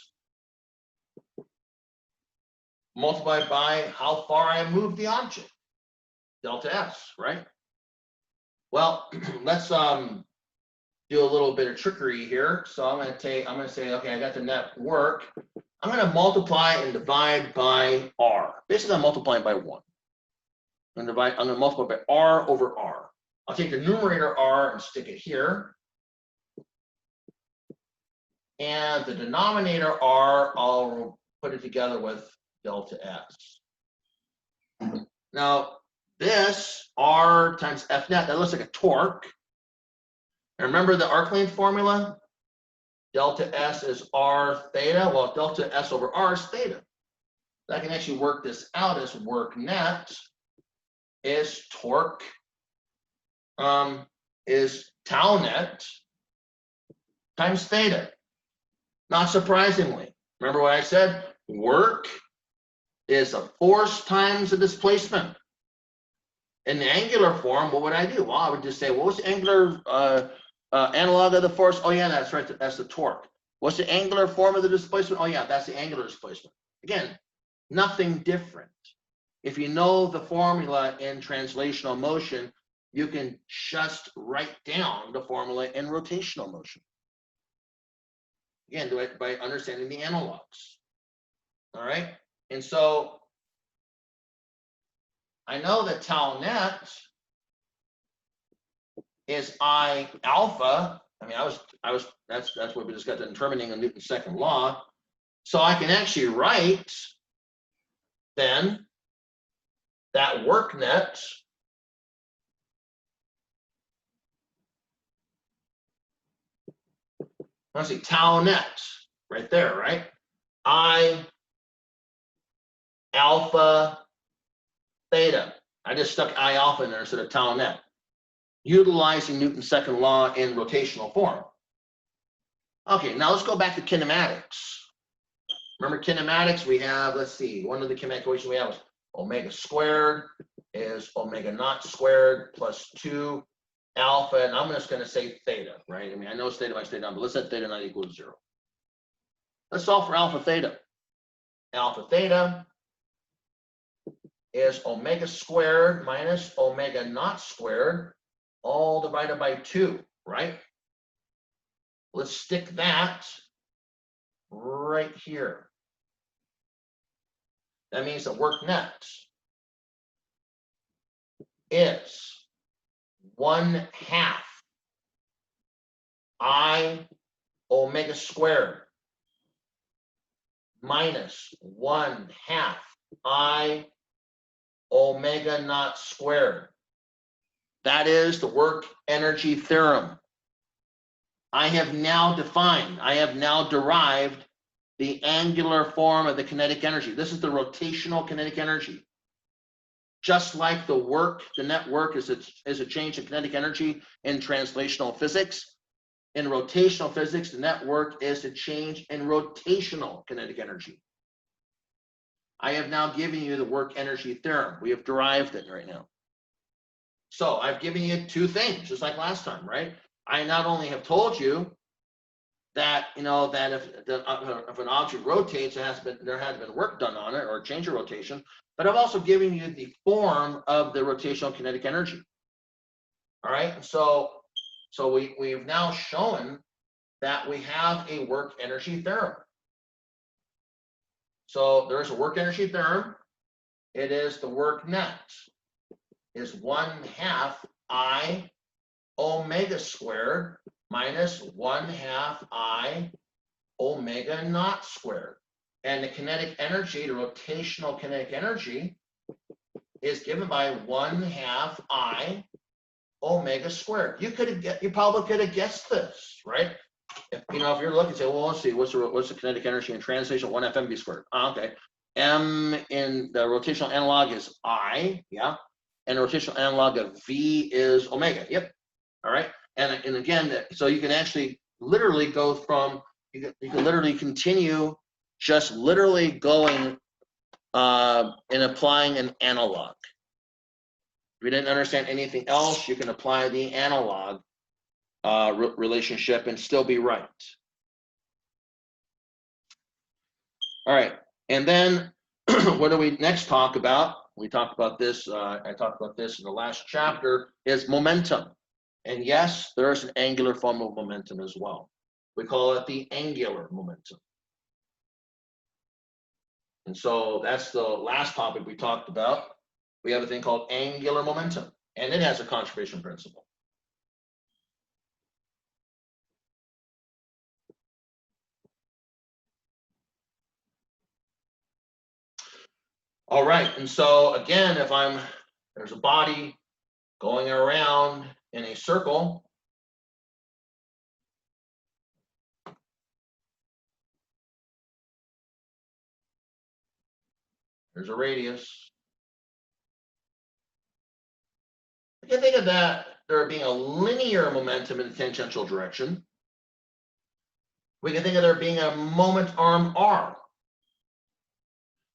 multiplied by how far I move the object, delta S, right? Well, let's do a little bit of trickery here. So I'm going to say, okay, I got the net work. I'm going to multiply and divide by R. Basically, I'm multiplying by 1. I'm going to multiply by R over R. I'll take the numerator R and stick it here. And the denominator R, I'll put it together with delta S. Now, this R times F net, that looks like a torque. And remember the arc length formula? Delta S is R theta. Well, delta S over R is theta. I can actually work this out as work net is torque is tau net times theta. Not surprisingly, remember what I said? Work is a force times the displacement. In the angular form, what would I do? Well, I would just say, what was the angular analog of the force? Oh yeah, that's right, that's the torque. What's the angular form of the displacement? Oh yeah, that's the angular displacement. Again, nothing different. If you know the formula in translational motion, you can just write down the formula in rotational motion. Again, do it by understanding the analogs. All right, and so I know that tau net is I alpha. I mean, that's what we just got to determining in Newton's second law. So I can actually write then that work net let's see, tau net right there, right? I alpha theta. I just stuck I alpha in there instead of tau net, utilizing Newton's second law in rotational form. Okay, now let's go back to kinematics. Remember kinematics, we have, let's see, one of the kinetic equations we have is omega squared is omega naught squared plus 2 alpha, and I'm just going to say theta, right? I mean, I know it's theta by theta, but let's set theta not equal to 0. Let's solve for alpha theta. Alpha theta is omega squared minus omega naught squared, all divided by 2, right? Let's stick that right here. That means the work net is 1/2 I omega squared minus 1/2 I omega naught squared. That is the work energy theorem. I have now defined, I have now derived the angular form of the kinetic energy. This is the rotational kinetic energy. Just like the work, the net work is a change in kinetic energy in translational physics. In rotational physics, the net work is a change in rotational kinetic energy. I have now given you the work energy theorem. We have derived it right now. So I've given you two things, just like last time, right? I not only have told you that, that if an object rotates, there has been work done on it or change of rotation, but I've also given you the form of the rotational kinetic energy. All right, so we've now shown that we have a work energy theorem. So there's a work energy theorem. It is the work net is 1/2 I omega squared minus 1/2 I omega naught squared. And the kinetic energy, the rotational kinetic energy, is given by 1/2 I omega squared. You probably could have guessed this, right? If you're looking, say, well, let's see, what's the kinetic energy in translation? 1/2 mv squared. Okay. M in the rotational analog is I, yeah, and the rotational analog of V is omega. Yep. All right. And again, so you can actually literally go from you can literally continue just literally going and applying an analog. If you didn't understand anything else, you can apply the analog relationship and still be right. All right, and then what do we next talk about? We talked about this, I talked about this in the last chapter, is momentum. And yes, there is an angular form of momentum as well. We call it the angular momentum. And so that's the last topic we talked about. We have a thing called angular momentum, and it has a conservation principle. All right, and so again, if there's a body going around in a circle, there's a radius. You can think of that there being a linear momentum in the tangential direction. We can think of there being a moment arm R.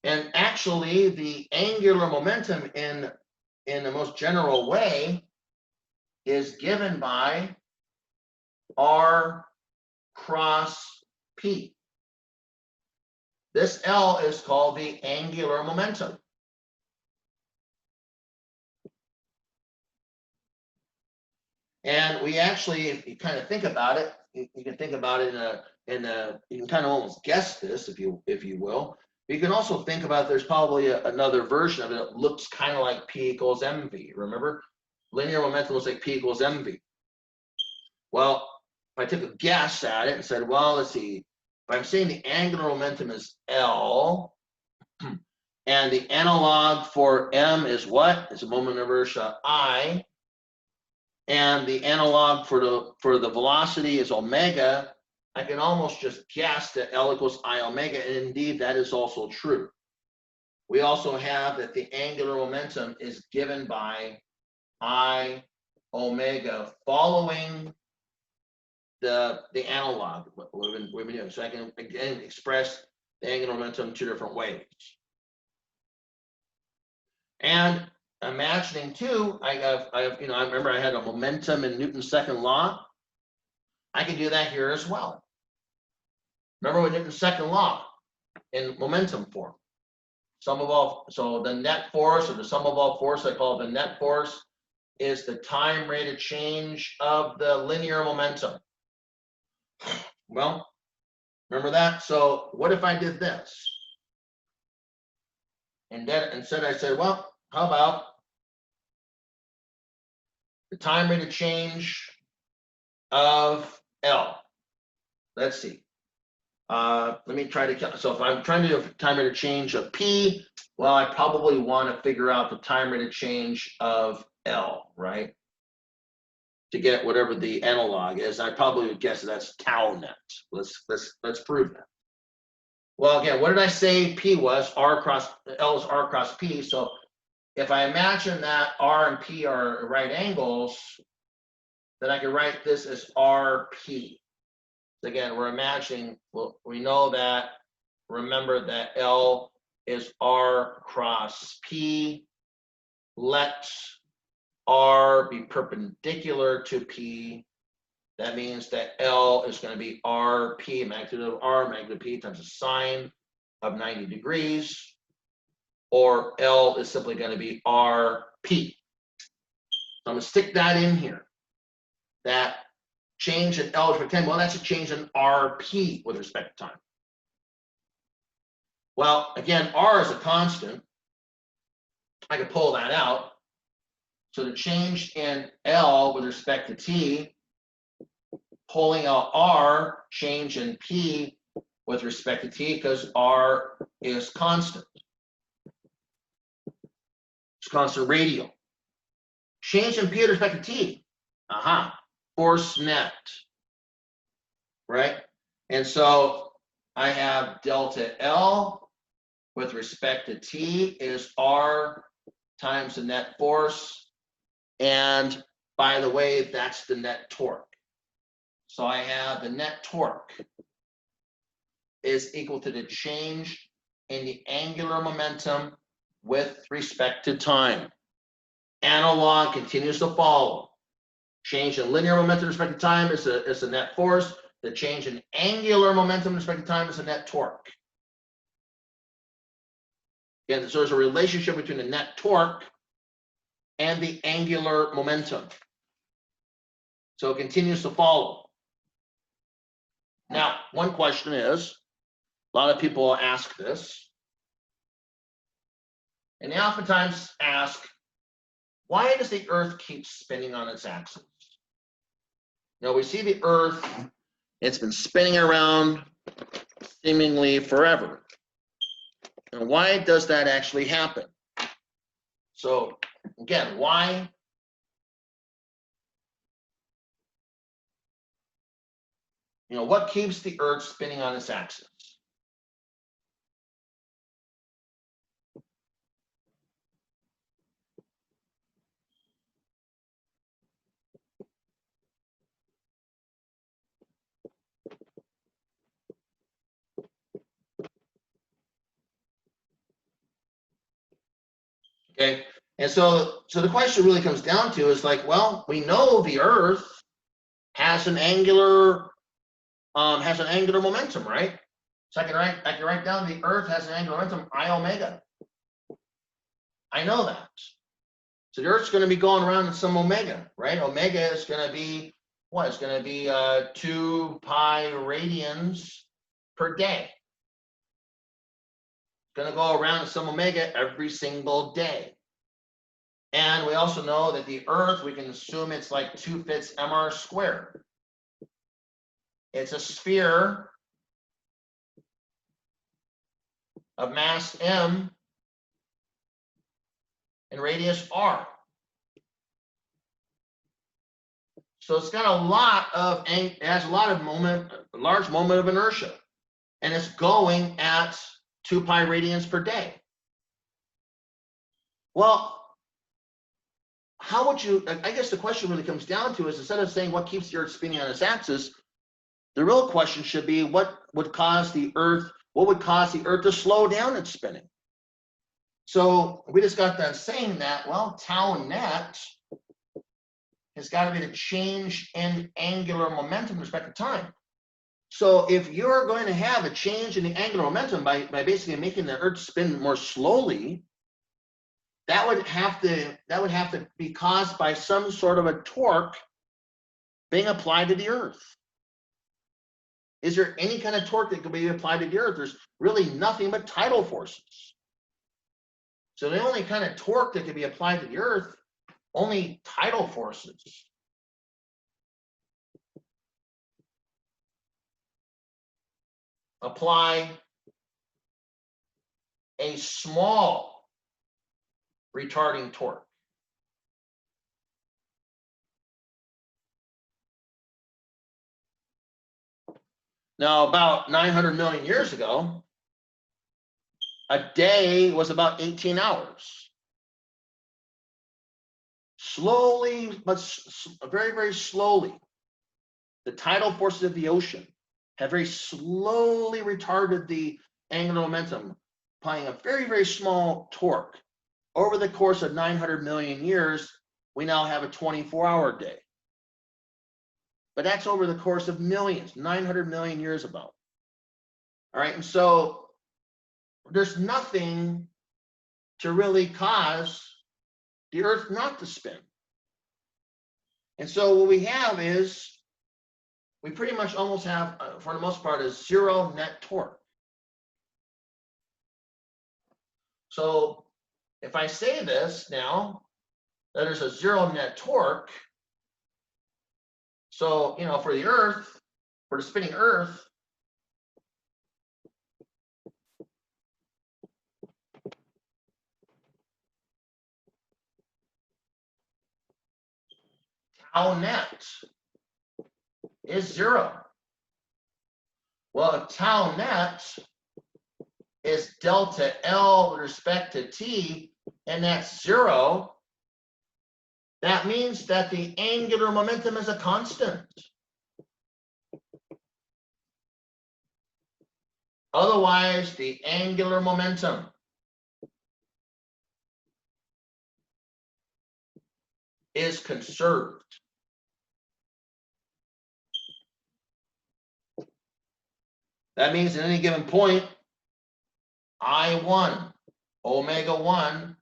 And actually, the angular momentum in the most general way is given by R cross P. This L is called the angular momentum. And we actually, if you kind of think about it, you can think about it you can kind of almost guess this, if you will. You can also think about there's probably another version of it that looks kind of like P equals mv. Remember, linear momentum looks like P equals mv. Well, if I took a guess at it and said, well, let's see, if I'm saying the angular momentum is L, and the analog for M is what? It's a moment of inertia I, and the analog for the velocity is omega, I can almost just guess that L equals I omega, and indeed that is also true. We also have that the angular momentum is given by I omega following the analog we've been doing. So I can again express the angular momentum two different ways. And imagining too, I remember I had a momentum in Newton's second law. I can do that here as well. Remember what Newton's second law in momentum form. So the net force, or the sum of all force, I call it the net force, is the time rate of change of the linear momentum. Well, remember that? So what if I did this? And then instead I said, well, how about the time rate of change of L? Let's see. Let me try to count. So if I'm trying to do a time rate of change of P, well, I probably want to figure out the time rate of change of L, right? To get whatever the analog is. I probably would guess that's tau net. Let's prove that. Well, again, what did I say P was? L is R cross P. So if I imagine that R and P are right angles, then I can write this as RP. Again, we're imagining, well, we know that, remember that L is R cross P. Let R be perpendicular to P. That means that L is going to be RP, magnitude of R, magnitude of P times the sine of 90 degrees. Or L is simply going to be RP. So I'm going to stick that in here. That change in L with respect to time, well, that's a change in RP with respect to time. Well, again, R is a constant. I could pull that out. So the change in L with respect to T, pulling out R, change in P with respect to T, because R is constant. It's constant radial. Change in P with respect to T. Force net. Right? And so I have delta L with respect to T is R times the net force. And by the way, that's the net torque. So I have the net torque is equal to the change in the angular momentum with respect to time. Analog continues to follow. Change in linear momentum with respect to time is a net force. The change in angular momentum with respect to time is a net torque. Again, so there's a relationship between the net torque and the angular momentum. So it continues to follow. Now, one question is, a lot of people ask this, and they oftentimes ask, why does the Earth keep spinning on its axis? Now, we see the Earth, it's been spinning around seemingly forever. And why does that actually happen? So, again, why? What keeps the Earth spinning on its axis? Okay, and so the question really comes down to is like, well, we know the Earth has an angular momentum, right? So I can write down the Earth has an angular momentum I omega. I know that. So the Earth's going to be going around in some omega, right? Omega is going to be what? It's going to be 2 pi radians per day. It's going to go around in some omega every single day. And we also know that the Earth, we can assume it's like 2/5 mr squared. It's a sphere of mass m and radius r. So it's got a lot of, it has a lot of moment, a large moment of inertia, and it's going at 2 pi radians per day. Well, how would you, I guess the question really comes down to is, instead of saying what keeps the Earth spinning on its axis, the real question should be what would cause the Earth to slow down its spinning? So we just got done saying that, well, tau net has got to be the change in angular momentum with respect to time. So if you're going to have a change in the angular momentum by basically making the Earth spin more slowly, that would have to be caused by some sort of a torque being applied to the Earth. Is there any kind of torque that could be applied to the Earth? There's really nothing but tidal forces. So the only kind of torque that could be applied to the Earth, only tidal forces. Apply a small retarding torque. Now, about 900 million years ago, a day was about 18 hours. Slowly, but very, very slowly, the tidal forces of the ocean have very slowly retarded the angular momentum, applying a very, very small torque. Over the course of 900 million years, we now have a 24-hour day. But that's over the course of millions, 900 million years about. All right, and so there's nothing to really cause the Earth not to spin. And so what we have is, we pretty much almost have, for the most part, a zero net torque. So if I say this now, that there's a zero net torque, so, you know, for the Earth, for the spinning Earth, tau net is 0. Well, if tau net is delta L with respect to t, and that's 0, that means that the angular momentum is a constant. Otherwise, the angular momentum is conserved. That means at any given point, I1, omega 1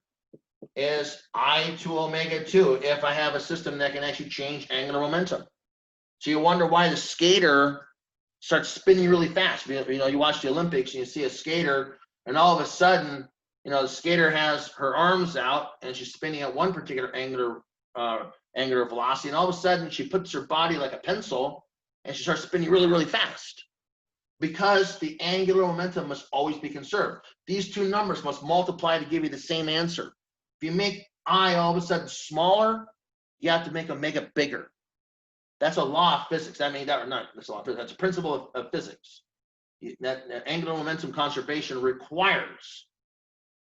is I2 omega 2 if I have a system that can actually change angular momentum. So you wonder why the skater starts spinning really fast. You know, you watch the Olympics and you see a skater, and all of a sudden, you know, the skater has her arms out and she's spinning at one particular angular velocity, and all of a sudden she puts her body like a pencil and she starts spinning really, really fast. Because the angular momentum must always be conserved. These two numbers must multiply to give you the same answer. If you make I all of a sudden smaller, you have to make omega bigger. That's a law of physics. I mean, that's a law of physics. That's a principle of physics. That angular momentum conservation requires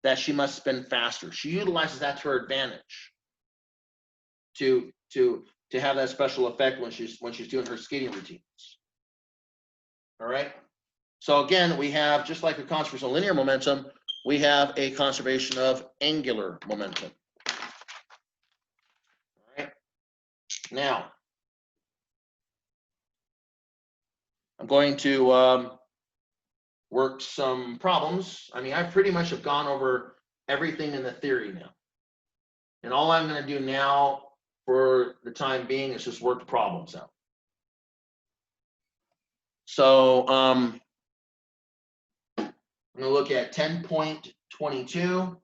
that she must spin faster. She utilizes that to her advantage to have that special effect when she's doing her skating routines. All right. So again, we have, just like a conservation of linear momentum, we have a conservation of angular momentum. All right. Now, I'm going to work some problems. I mean, I pretty much have gone over everything in the theory now. And all I'm going to do now for the time being is just work the problems out. So I'm going to look at 10.22.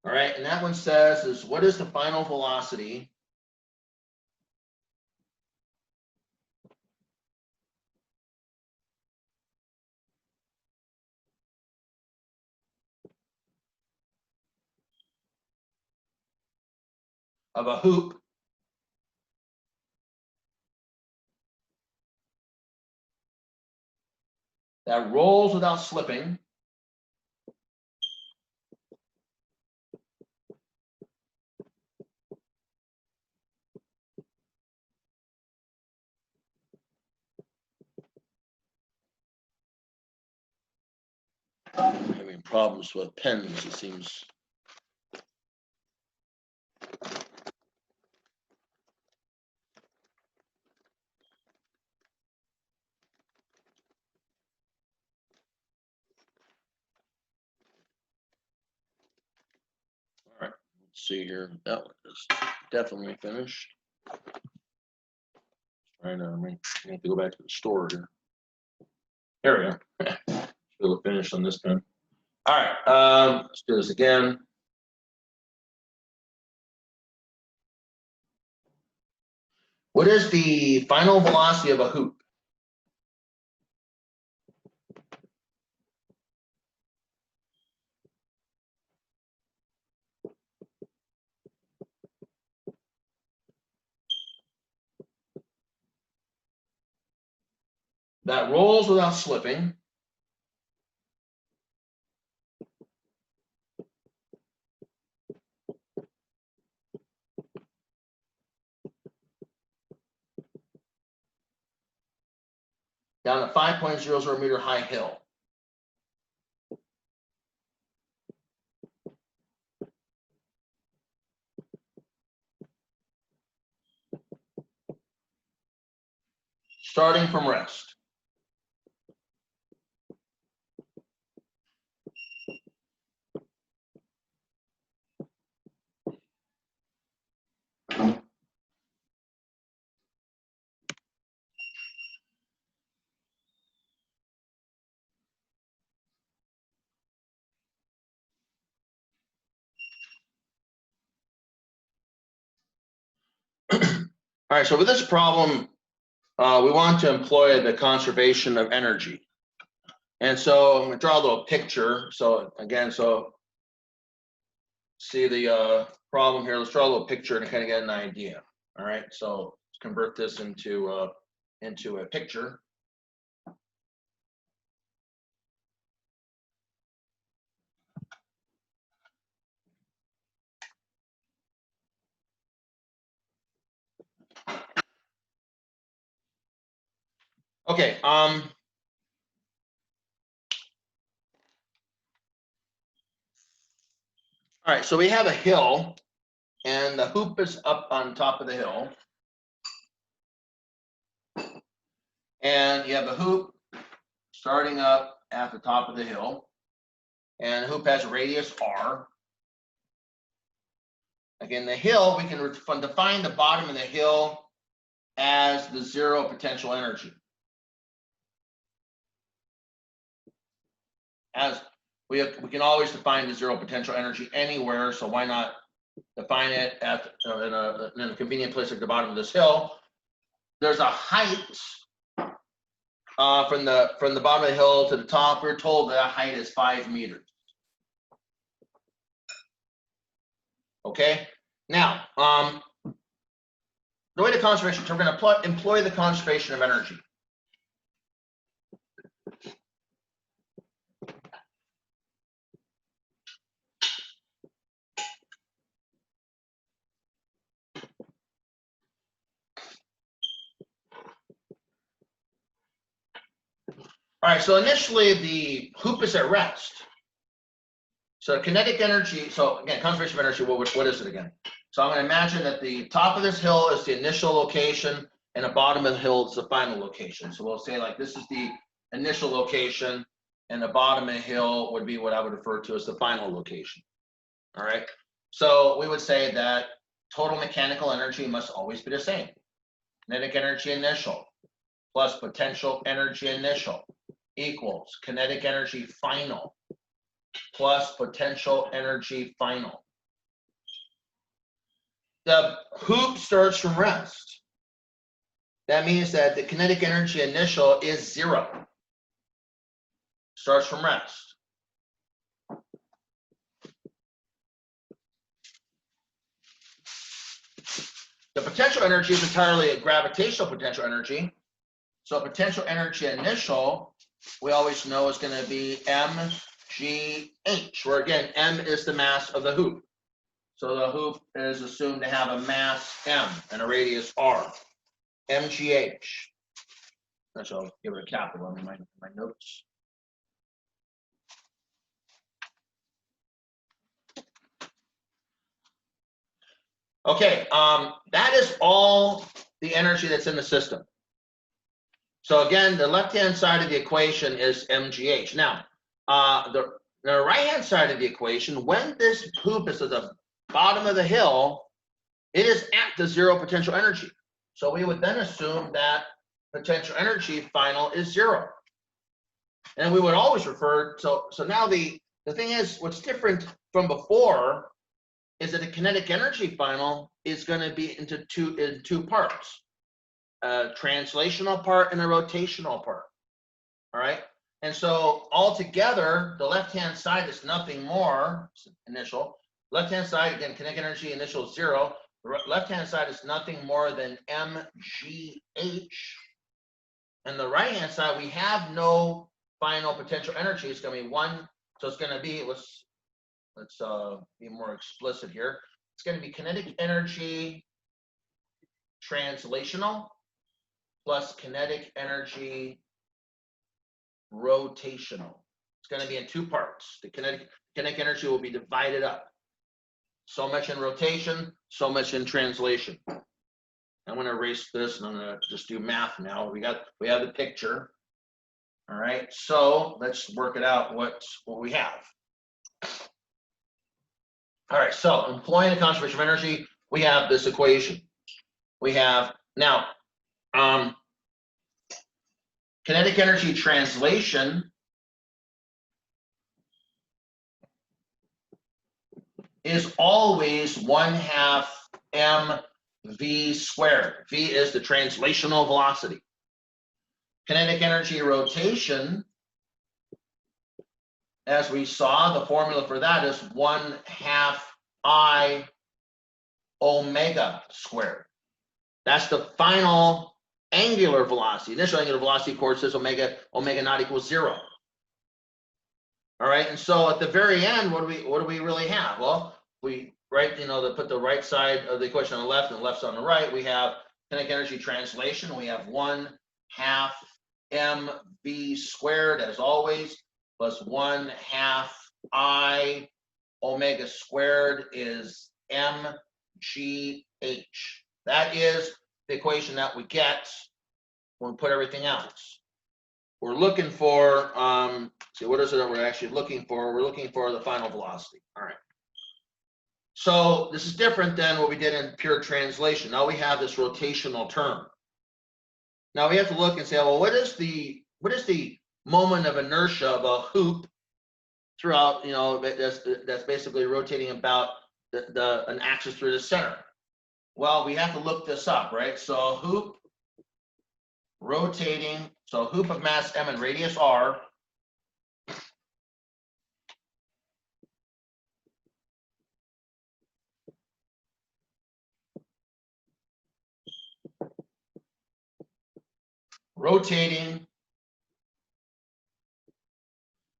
All right, and that one says is, what is the final velocity of a hoop that rolls without slipping I'm having problems with pens, it seems. All right, let's see here. That one is definitely finished. Trying to, I have to go back to the store here. There we go. Should have finished on this pen. All right, let's do this again. What is the final velocity of a hoop? That rolls without slipping down a 5.00 meter high hill. Starting from rest. All right, so with this problem, we want to employ the conservation of energy. And so I'm going to draw a little picture. So again, so see the problem here. Let's draw a little picture to kind of get an idea. All right, so let's convert this into a picture. Okay, all right, so we have a hill, and the hoop is up on top of the hill. And you have a hoop starting up at the top of the hill, and the hoop has a radius r. Again, the hill, we can define the bottom of the hill as the zero potential energy. As we can always define the zero potential energy anywhere, so why not define it at in a convenient place at the bottom of this hill? There's a height from the bottom of the hill to the top. We're told that height is 5 meters. Okay. Now, the way to conservation, so we're going to employ the conservation of energy. All right, so initially the hoop is at rest. So kinetic energy, so again, conservation of energy, what is it again? So I'm going to imagine that the top of this hill is the initial location and the bottom of the hill is the final location. So we'll say like this is the initial location and the bottom of the hill would be what I would refer to as the final location. All right, so we would say that total mechanical energy must always be the same. Kinetic energy initial plus potential energy initial equals kinetic energy final plus potential energy final. The hoop starts from rest. That means that the kinetic energy initial is 0. Starts from rest. The potential energy is entirely a gravitational potential energy. So potential energy initial, we always know is going to be mgh, where again, m is the mass of the hoop. So the hoop is assumed to have a mass m and a radius r, mgh. Actually, I'll give it a capital in my notes. Okay, that is all the energy that's in the system. So again, the left-hand side of the equation is mgh. Now, the right-hand side of the equation, when this hoop is at the bottom of the hill, it is at the 0 potential energy. So we would then assume that potential energy final is 0. And we would always refer, so now the thing is, what's different from before is that the kinetic energy final is going to be in two parts. A translational part and a rotational part. All right. And so altogether, the left-hand side is nothing more, initial. Left-hand side, again, kinetic energy initial 0. The left-hand side is nothing more than mgh. And the right-hand side, we have no final potential energy. It's going to be 1. So it's going to be, let's be more explicit here. It's going to be kinetic energy translational plus kinetic energy rotational. It's going to be in two parts. The kinetic energy will be divided up. So much in rotation, so much in translation. I'm going to erase this and I'm going to just do math now. We have the picture. All right, so let's work it out what we have. All right, so employing the conservation of energy, we have this equation. We have now kinetic energy translation is always 1/2 mv squared. V is the translational velocity. Kinetic energy rotation, as we saw, the formula for that is 1/2 I omega squared. That's the final angular velocity. Initial angular velocity, of course, is omega not equals 0. All right, and so at the very end, what do we really have? Well, we put the right side of the equation on the left and the left side on the right. We have kinetic energy translation. We have 1/2 mv squared as always, plus 1/2 I omega squared is mgh. That is the equation that we get when we put everything else. We're looking for, see, what is it that we're actually looking for? We're looking for the final velocity. All right. So this is different than what we did in pure translation. Now we have this rotational term. Now we have to look and say, well, what is the moment of inertia of a hoop throughout, that's basically rotating about an axis through the center? Well, we have to look this up, right? So a hoop rotating, so a hoop of mass m and radius r rotating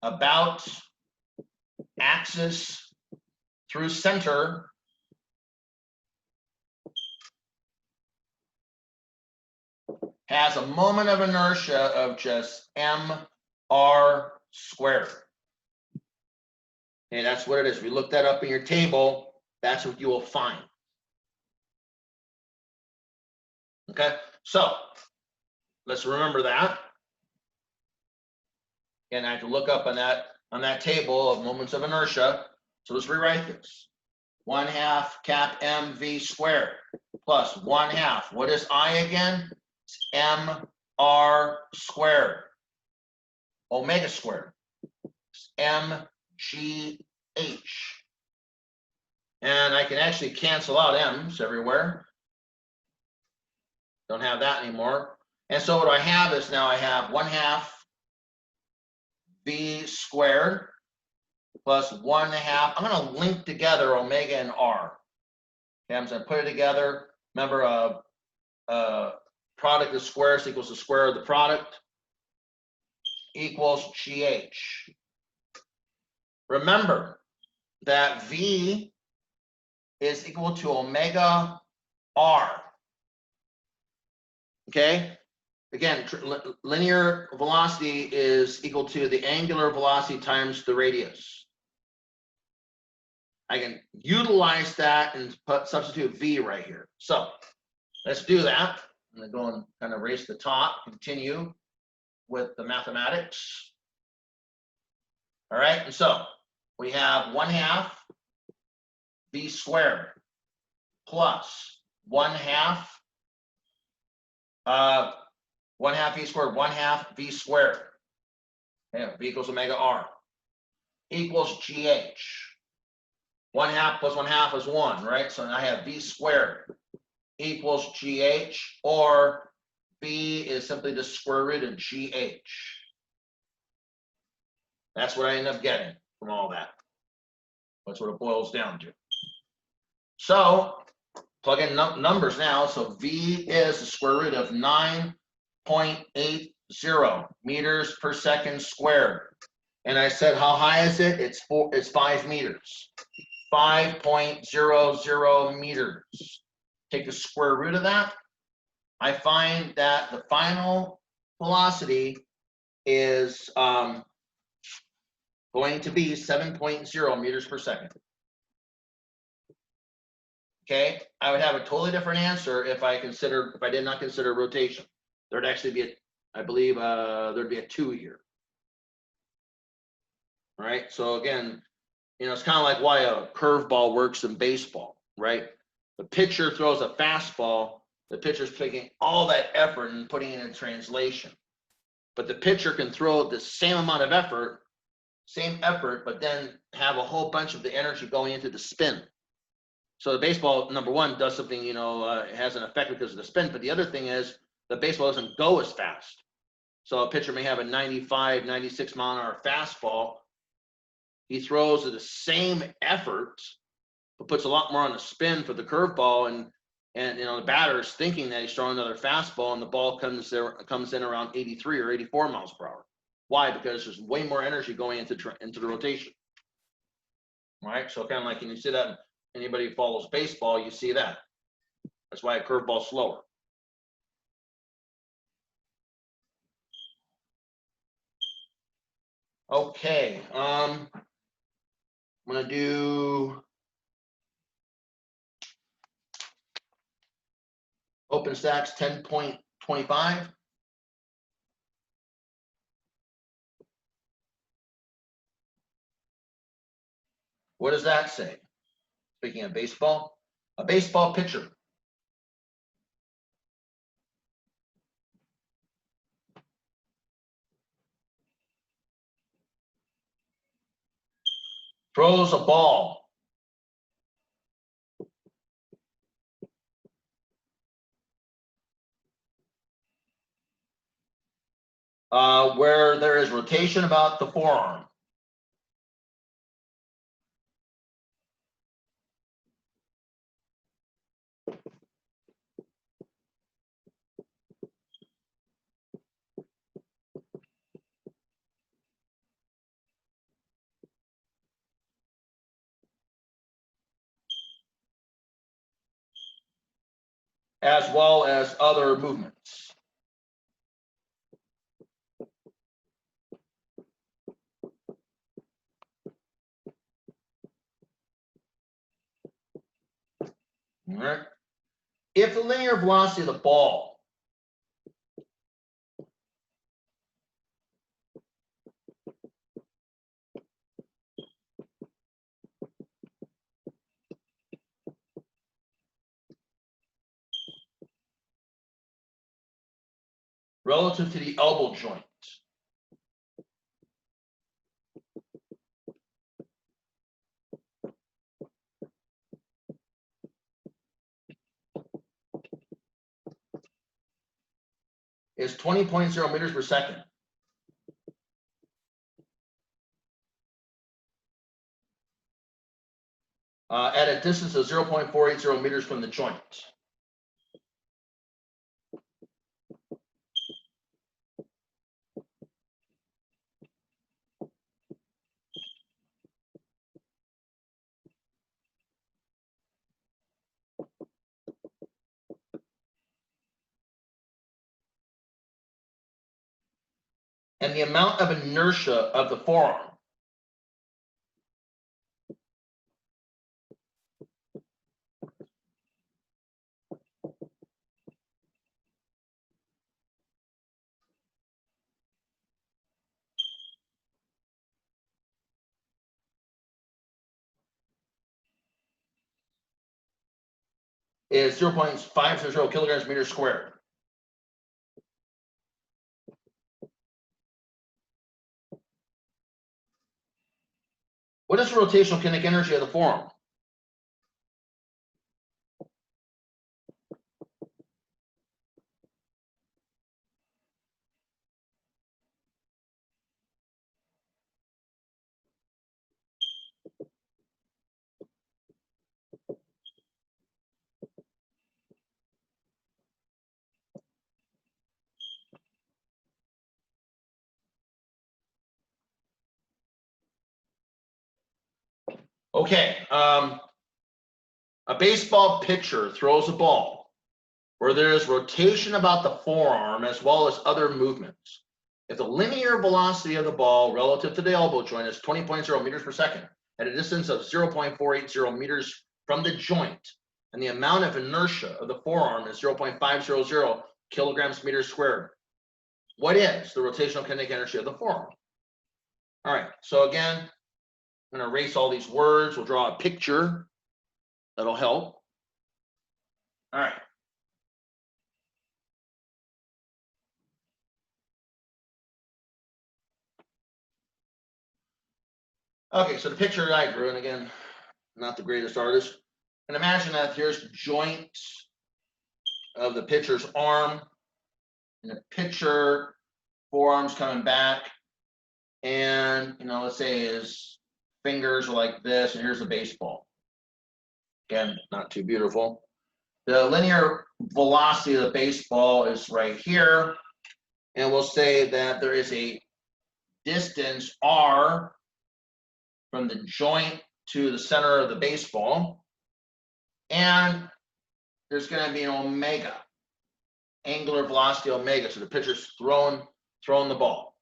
about axis through center has a moment of inertia of just mr squared. Okay, that's what it is. We look that up in your table. That's what you will find. Okay, so let's remember that. And I have to look up on that table of moments of inertia. So let's rewrite this. 1/2 cap mv squared plus 1/2. What is I again? It's mr squared. Omega squared. It's mgh. And I can actually cancel out m's everywhere. Don't have that anymore. And so what I have is now I have 1/2 v squared plus 1/2. I'm going to link together omega and r. Okay, I'm going to put it together. Remember, product of squares equals the square of the product equals gh. Remember that v is equal to omega r. Okay. Again, linear velocity is equal to the angular velocity times the radius. I can utilize that and substitute v right here. So let's do that. I'm going to go and kind of erase the top, continue with the mathematics. All right, and so we have 1/2 v squared plus 1/2 1/2 v squared, 1/2 v squared. Okay, v equals omega r equals gh. 1/2 plus 1/2 is 1, right? So I have v squared equals gh, or v is simply the square root of gh. That's what I end up getting from all that. That's what it boils down to. So plug in numbers now. So v is the square root of 9.80 meters per second squared. And I said, how high is it? It's 5 meters. 5.00 meters. Take the square root of that. I find that the final velocity is going to be 7.0 meters per second. Okay, I would have a totally different answer if I did not consider rotation. There'd actually be I believe there'd be a 2 here. All right, so again, it's kind of like why a curveball works in baseball, right? The pitcher throws a fastball, the pitcher's taking all that effort and putting it in translation. But the pitcher can throw the same amount of effort, but then have a whole bunch of the energy going into the spin. So the baseball, number one, does something, it has an effect because of the spin. But the other thing is the baseball doesn't go as fast. So a pitcher may have a 95, 96 mile an hour fastball. He throws at the same effort, but puts a lot more on the spin for the curveball. And the batter is thinking that he's throwing another fastball, and the ball comes in around 83 or 84 miles per hour. Why? Because there's way more energy going into the rotation. All right. So kind of like, when you see that, anybody who follows baseball, you see that. That's why a curveball's slower. Okay. I'm gonna do OpenStack's 10.25. What does that say? Speaking of baseball, a baseball pitcher throws a ball where there is rotation about the forearm. As well as other movements. All right. If the linear velocity of the ball relative to the elbow joint is 20.0 meters per second. At a distance of 0.480 meters from the joint. And the amount of inertia of the forearm is 0.500 kilograms meters squared. What is the rotational kinetic energy of the forearm? Okay, a baseball pitcher throws a ball where there is rotation about the forearm as well as other movements. if the linear velocity of the ball relative to the elbow joint is 20.0 meters per second at a distance of 0.480 meters from the joint, and the amount of inertia of the forearm is 0.500 kilograms meters squared, what is the rotational kinetic energy of the forearm? All right, so again, I'm going to erase all these words. We'll draw a picture that'll help. All right. Okay, so the picture that I drew, and again, not the greatest artist, and imagine that here's the joint of the pitcher's arm, and the pitcher forearm's coming back, and let's say his fingers are like this, and here's the baseball. Again, not too beautiful. The linear velocity of the baseball is right here, and we'll say that there is a distance r from the joint to the center of the baseball, and there's going to be an omega, angular velocity omega. So the pitcher's throwing the ball.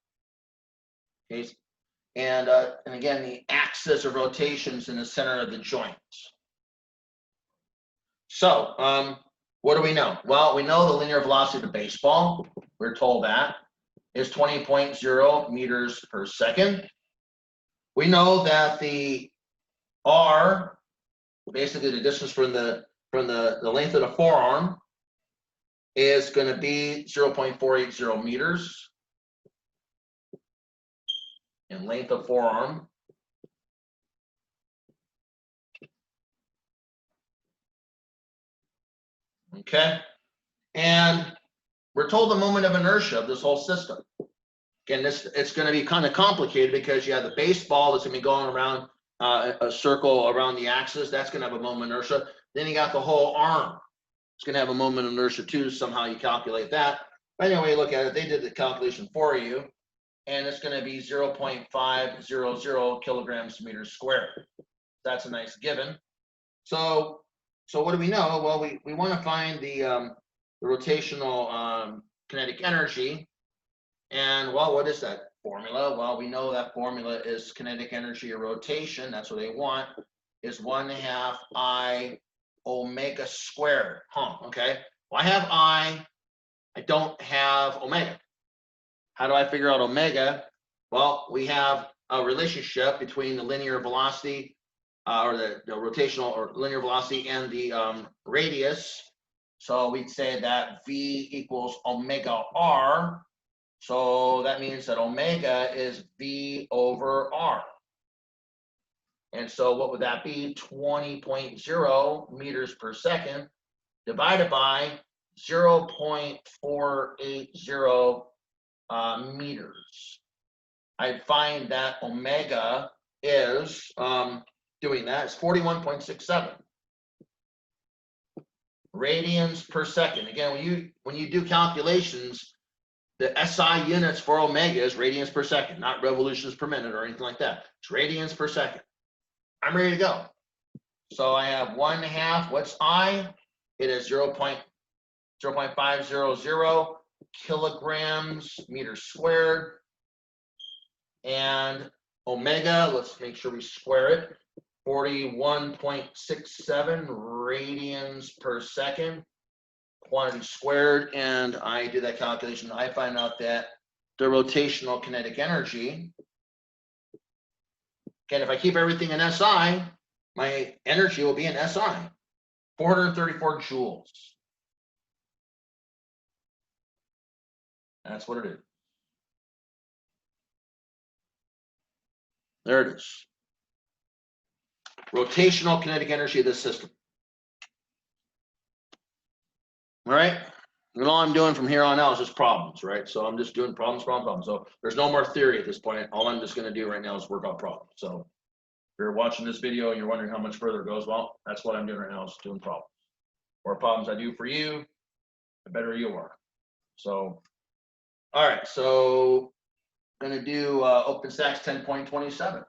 Okay, and again, the axis of rotation's in the center of the joint. So what do we know? Well, we know the linear velocity of the baseball. We're told that is 20.0 meters per second. We know that the r, basically the distance from the length of the forearm, is going to be 0.480 meters in length of forearm. Okay, and we're told the moment of inertia of this whole system. Again, it's going to be kind of complicated because you have the baseball that's going to be going around a circle around the axis. That's going to have a moment of inertia. Then you got the whole arm. It's going to have a moment of inertia too. Somehow you calculate that. But anyway, look at it. They did the calculation for you, and it's going to be 0.500 kilograms meters squared. That's a nice given. So what do we know? Well, we want to find the rotational kinetic energy. And well, what is that formula? Well, we know that formula is kinetic energy of rotation. That's what they want, is 1/2 I omega squared. Okay. Well, I have I don't have omega. How do I figure out omega? Well, we have a relationship between the linear velocity or the rotational or linear velocity and the radius. So we'd say that V equals omega R. So that means that omega is V over R. And so what would that be? 20.0 meters per second divided by 0.480 meters. I'd find that omega is, doing that, is 41.67 radians per second. Again, when you do calculations, the SI units for omega is radians per second, not revolutions per minute or anything like that. It's radians per second. I'm ready to go. So I have 1/2. What's I? It is 0.500 kilograms meters squared. And omega, let's make sure we square it, 41.67 radians per second. Quantity squared, and I do that calculation. I find out that the rotational kinetic energy, again, if I keep everything in SI, my energy will be in SI, 434 joules. That's what it is. There it is. Rotational kinetic energy of this system. All right. And all I'm doing from here on out is just problems, right? So I'm just doing problems. So there's no more theory at this point. All I'm just going to do right now is work out problems. So if you're watching this video and you're wondering how much further it goes, well, that's what I'm doing right now, is doing problems. The more problems I do for you, the better you are. So, all right. So I'm going to do OpenStax 10.27.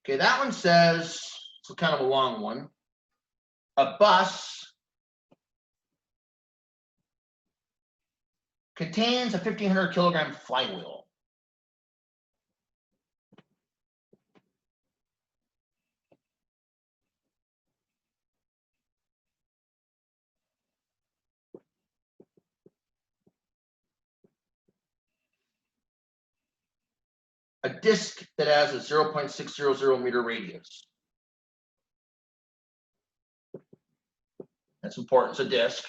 Okay, that one says, it's kind of a long one. A bus contains a 1,500 kilogram flywheel. A disc that has a 0.600 meter radius. That's important, it's a disc.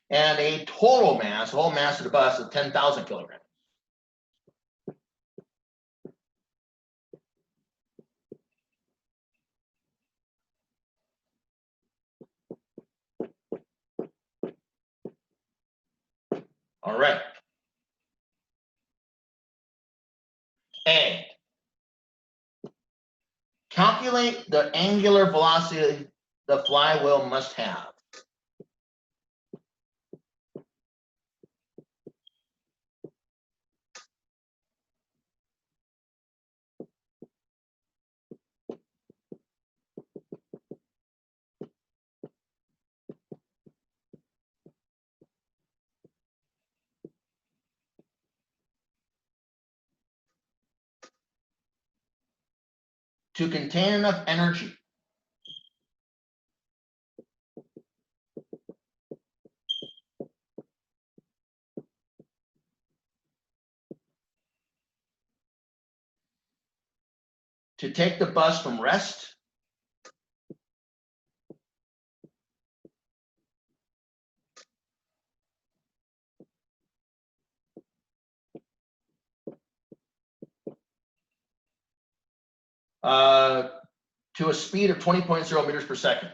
And a total mass, the whole mass of the bus, of 10,000 kilograms. All right. A, calculate the angular velocity the flywheel must have. To contain enough energy to take the bus from rest to a speed of 20.0 meters per second.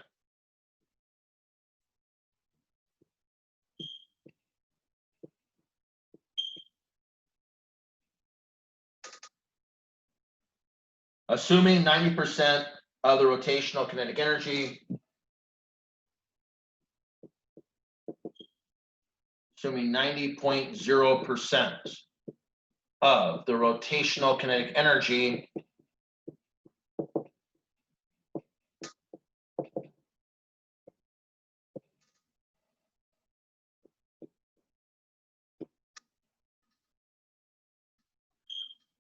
Assuming 90% of the rotational kinetic energy, assuming 90.0% of the rotational kinetic energy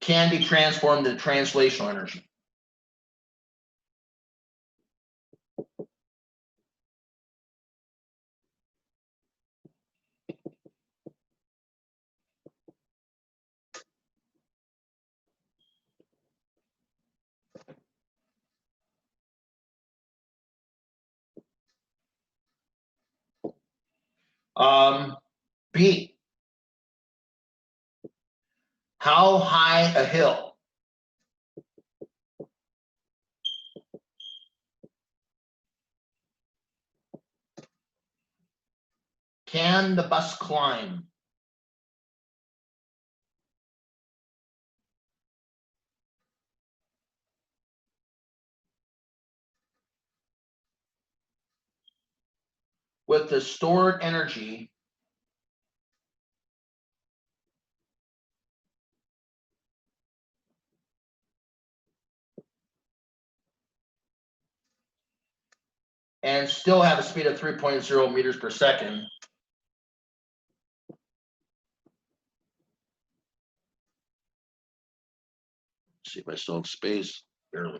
can be transformed into translational energy. B, how high a hill can the bus climb? With the stored energy and still have a speed of 3.0 meters per second. Let's see if I still have space, barely.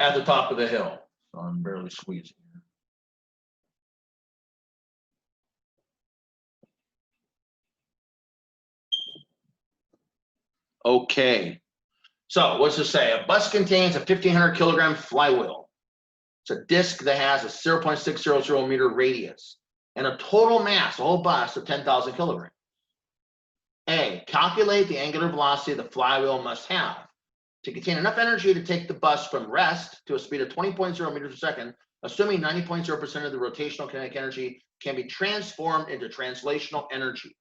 At the top of the hill, so I'm barely squeezing here. Okay, so what's this say? A bus contains a 1,500 kilogram flywheel. It's a disc that has a 0.600 meter radius and a total mass, the whole bus, of 10,000 kilograms. A, calculate the angular velocity the flywheel must have to contain enough energy to take the bus from rest to a speed of 20.0 meters per second, assuming 90.0% of the rotational kinetic energy can be transformed into translational energy.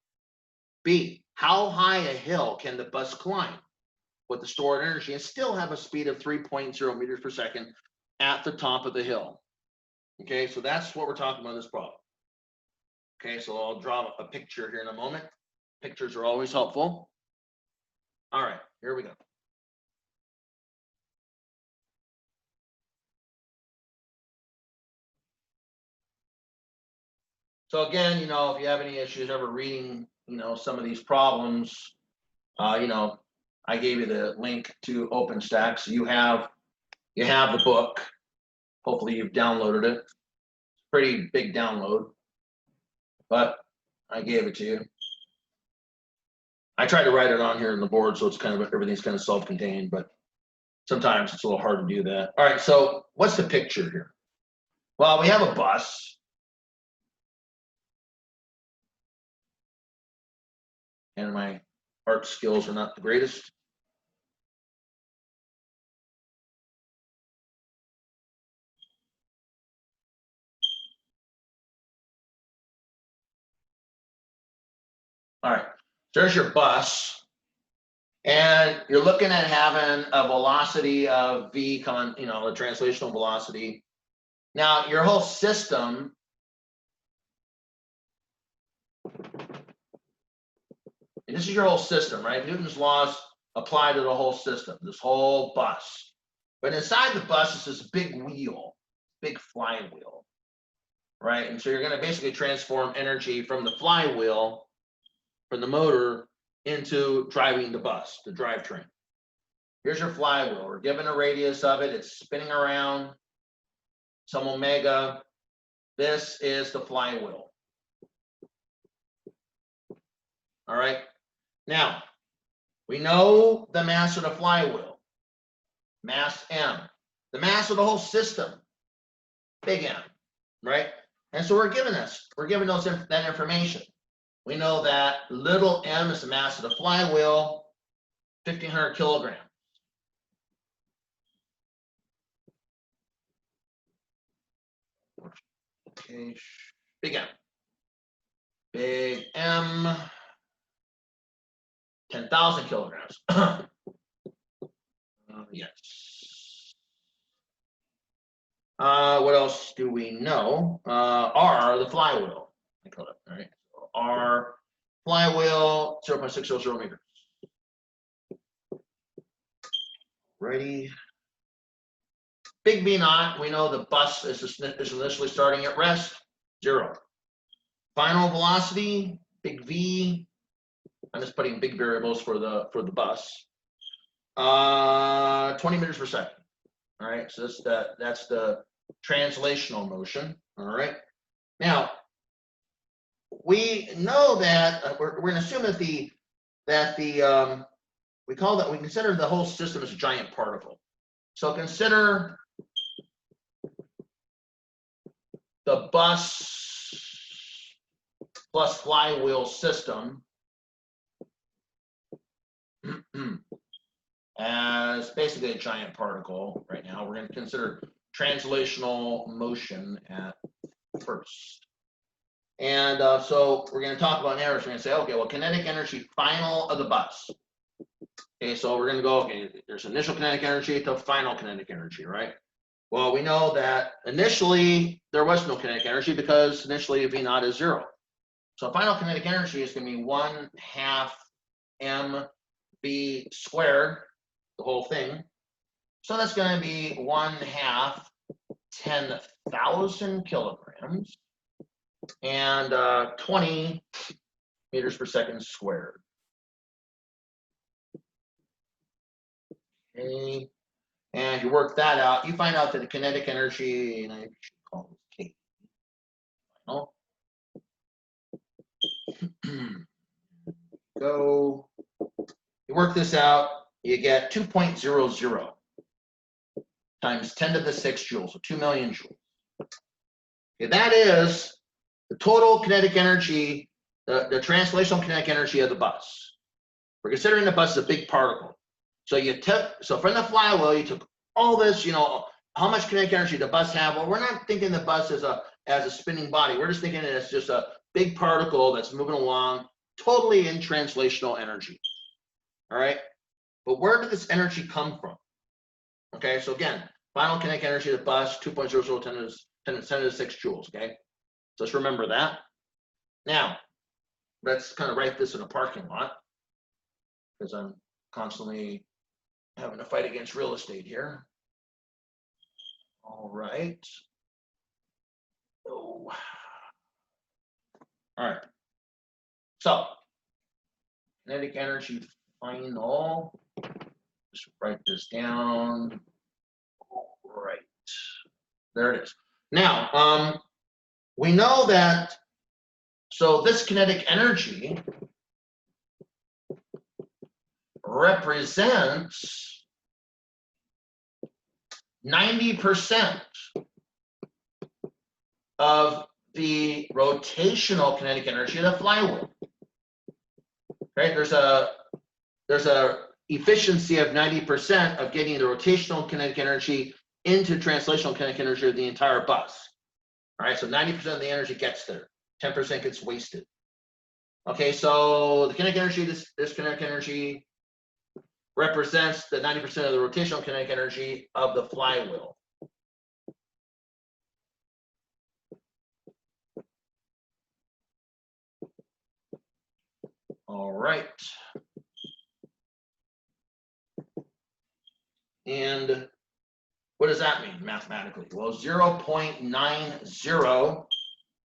B, how high a hill can the bus climb? with the stored energy and still have a speed of 3.0 meters per second at the top of the hill. Okay, so that's what we're talking about in this problem. Okay, so I'll draw a picture here in a moment. Pictures are always helpful. All right, here we go. So again, you know, if you have any issues ever reading, you know, some of these problems, you know, I gave you the link to OpenStack, so you have the book. Hopefully you've downloaded it. It's a pretty big download, but I gave it to you. I tried to write it on here on the board, so it's kind of everything's kind of self-contained, but sometimes it's a little hard to do that. All right, so what's the picture here? Well, we have a bus. And my art skills are not the greatest. All right, there's your bus. And you're looking at having a velocity of v, you know, the translational velocity. Now, your whole system, and this is your whole system, right? Newton's laws apply to the whole system, this whole bus. But inside the bus is this big wheel, big flywheel, right? And so you're going to basically transform energy from the flywheel, from the motor, into driving the bus, the drivetrain. Here's your flywheel. We're given a radius of it. It's spinning around some omega. This is the flywheel. All right. Now, we know the mass of the flywheel, mass M. The mass of the whole system, big M, right? And so we're given this. We're given that information. We know that little m is the mass of the flywheel, 1,500 kilograms. Okay, big M. Big M, 10,000 kilograms. Yes. What else do we know? R, the flywheel. I call it, all right. So R, flywheel, 0.600 meters. Ready. Big V naught, we know the bus is initially starting at rest, 0. Final velocity, big V. I'm just putting big variables for the bus. 20 meters per second. All right, so that's the translational motion. All right. Now we know that we're going to assume that we consider the whole system as a giant particle. So consider the bus plus flywheel system as basically a giant particle right now. We're going to consider translational motion at first. And so we're going to talk about errors. We're going to say, okay, well, kinetic energy final of the bus. Okay, so we're going to go, okay, there's initial kinetic energy to final kinetic energy, right? Well, we know that initially there was no kinetic energy because initially V naught is 0. So final kinetic energy is going to be 1/2 mv squared, the whole thing. So that's going to be 1/2 10,000 kilograms and 20 meters per second squared. Okay. And if you work that out, you find out that the kinetic energy, and I should call this K. Final. Go. You work this out, you get 2.00 times 10 to the 6 joules, so 2 million joules. Okay, that is the total kinetic energy, the translational kinetic energy of the bus. We're considering the bus as a big particle. So from the flywheel, you took all this, you know, how much kinetic energy the bus have? Well, we're not thinking the bus as a spinning body. We're just thinking it as just a big particle that's moving along, totally in translational energy. All right. But where did this energy come from? Okay, so again, final kinetic energy of the bus, 2.00 10 to the 6 joules, okay? So let's remember that. Now, let's kind of write this in a parking lot, because I'm constantly having to fight against real estate here. All right. Oh. All right. So, kinetic energy final. Just write this down. All right. There it is. Now, we know that, so this kinetic energy represents 90% of the rotational kinetic energy of the flywheel. Right? There's a efficiency of 90% of getting the rotational kinetic energy into translational kinetic energy of the entire bus. All right, so 90% of the energy gets there. 10% gets wasted. Okay, so the kinetic energy, this kinetic energy represents the 90% of the rotational kinetic energy of the flywheel. All right. And what does that mean mathematically? Well, 0.90,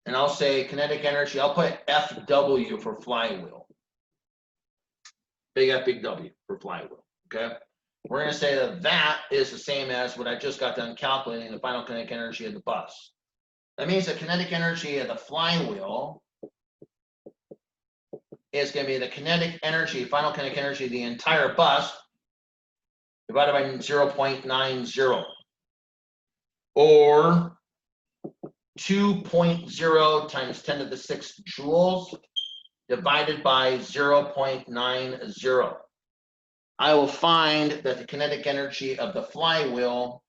and I'll say kinetic energy, I'll put FW for flywheel. Big F, big W for flywheel, okay? We're going to say that that is the same as what I just got done calculating, the final kinetic energy of the bus. That means the kinetic energy of the flywheel is going to be the kinetic energy, final kinetic energy of the entire bus divided by 0.90, or 2.0 times 10 to the 6 joules divided by 0.90. I will find that the kinetic energy of the flywheel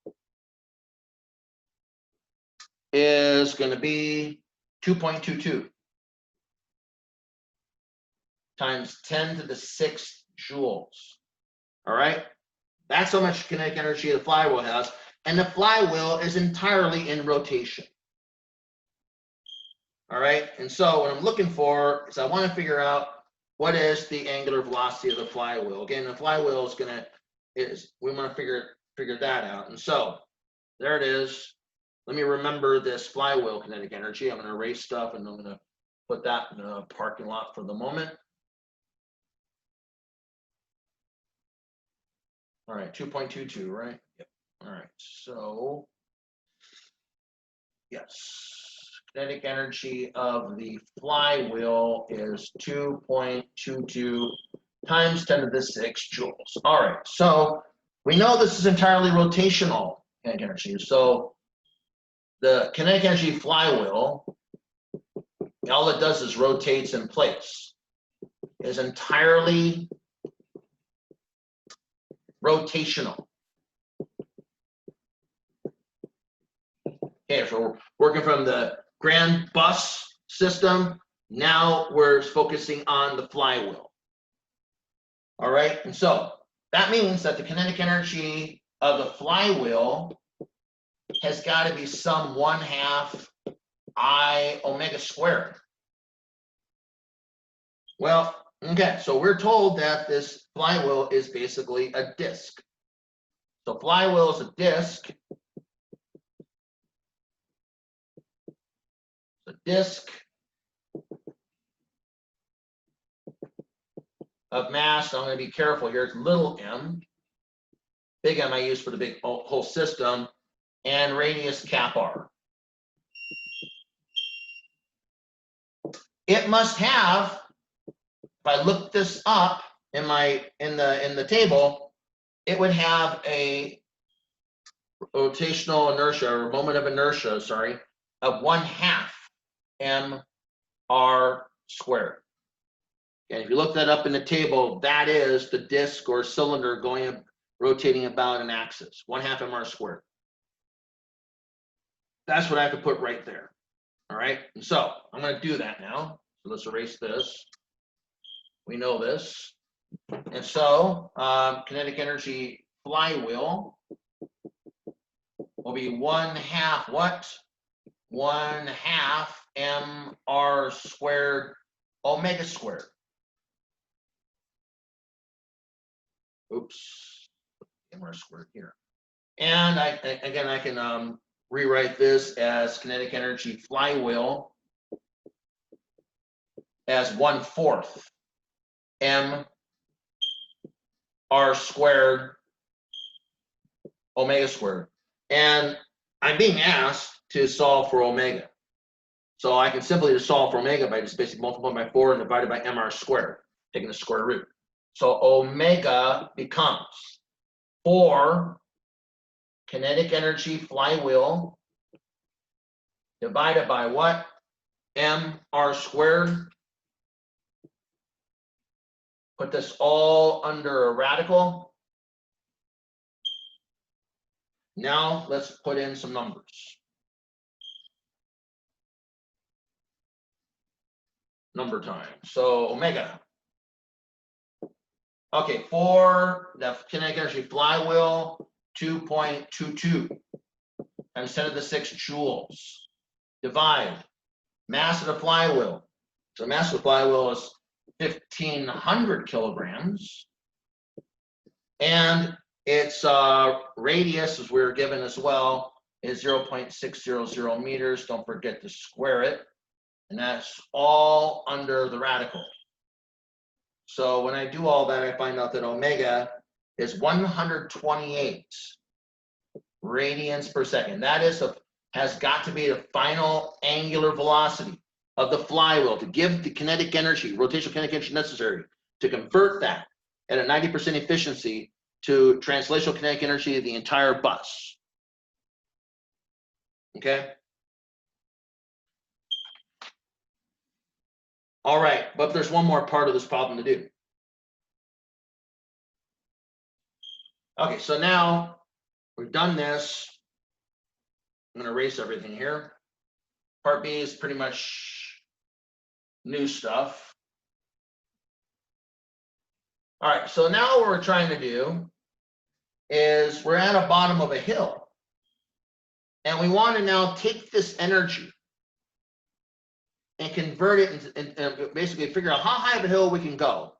is going to be 2.22 times 10 to the 6 joules. All right, that's how much kinetic energy the flywheel has, and the flywheel is entirely in rotation. All right, and so what I'm looking for is I want to figure out what is the angular velocity of the flywheel. Again, the flywheel is we want to figure that out. And so there it is. Let me remember this flywheel kinetic energy. I'm going to erase stuff and I'm going to put that in a parking lot for the moment. All right, 2.22, right? Yep. All right, so yes. Kinetic energy of the flywheel is 2.22 times 10 to the 6 joules. All right, so we know this is entirely rotational kinetic energy. So the kinetic energy flywheel, all it does is rotates in place, is entirely rotational. Okay, so we're working from the grand bus system. Now we're focusing on the flywheel. All right, and so that means that the kinetic energy of the flywheel has got to be some 1/2 I omega squared. Well, okay, so we're told that this flywheel is basically a disk. So flywheel is a disk. The disk of mass, I'm going to be careful here, it's little m. Big M I use for the big whole system, and radius cap r. It must have, if I look this up in the table, it would have a rotational inertia, or moment of inertia, sorry, of 1/2 mr squared. And if you look that up in the table, that is the disk or cylinder rotating about an axis, 1/2 mr squared. That's what I have to put right there. All right, and so I'm going to do that now. So let's erase this. We know this. And so kinetic energy flywheel will be 1/2 what? 1/2 mr squared omega squared. Oops, mr squared here. And I can rewrite this as kinetic energy flywheel as 1/4 mr squared omega squared. And I'm being asked to solve for omega. So I can simply just solve for omega by just basically multiplying by 4 and divided by mr squared, taking the square root. So omega becomes 4 kinetic energy flywheel divided by what? Mr squared. Put this all under a radical. Now let's put in some numbers. Number time. So omega. Okay, for the kinetic energy flywheel, 2.22 times 10 to the 6 joules. Divide mass of the flywheel. So mass of the flywheel is 1,500 kilograms. And its radius, as we were given as well, is 0.600 meters. Don't forget to square it. And that's all under the radical. So when I do all that, I find out that omega is 128 radians per second. That has got to be the final angular velocity of the flywheel to give the kinetic energy, rotational kinetic energy necessary to convert that at a 90% efficiency to translational kinetic energy of the entire bus. Okay? All right, but there's one more part of this problem to do. Okay, so now we've done this. I'm going to erase everything here. Part B is pretty much new stuff. All right, so now what we're trying to do is we're at a bottom of a hill. And we want to now take this energy and convert it and basically figure out how high of a hill we can go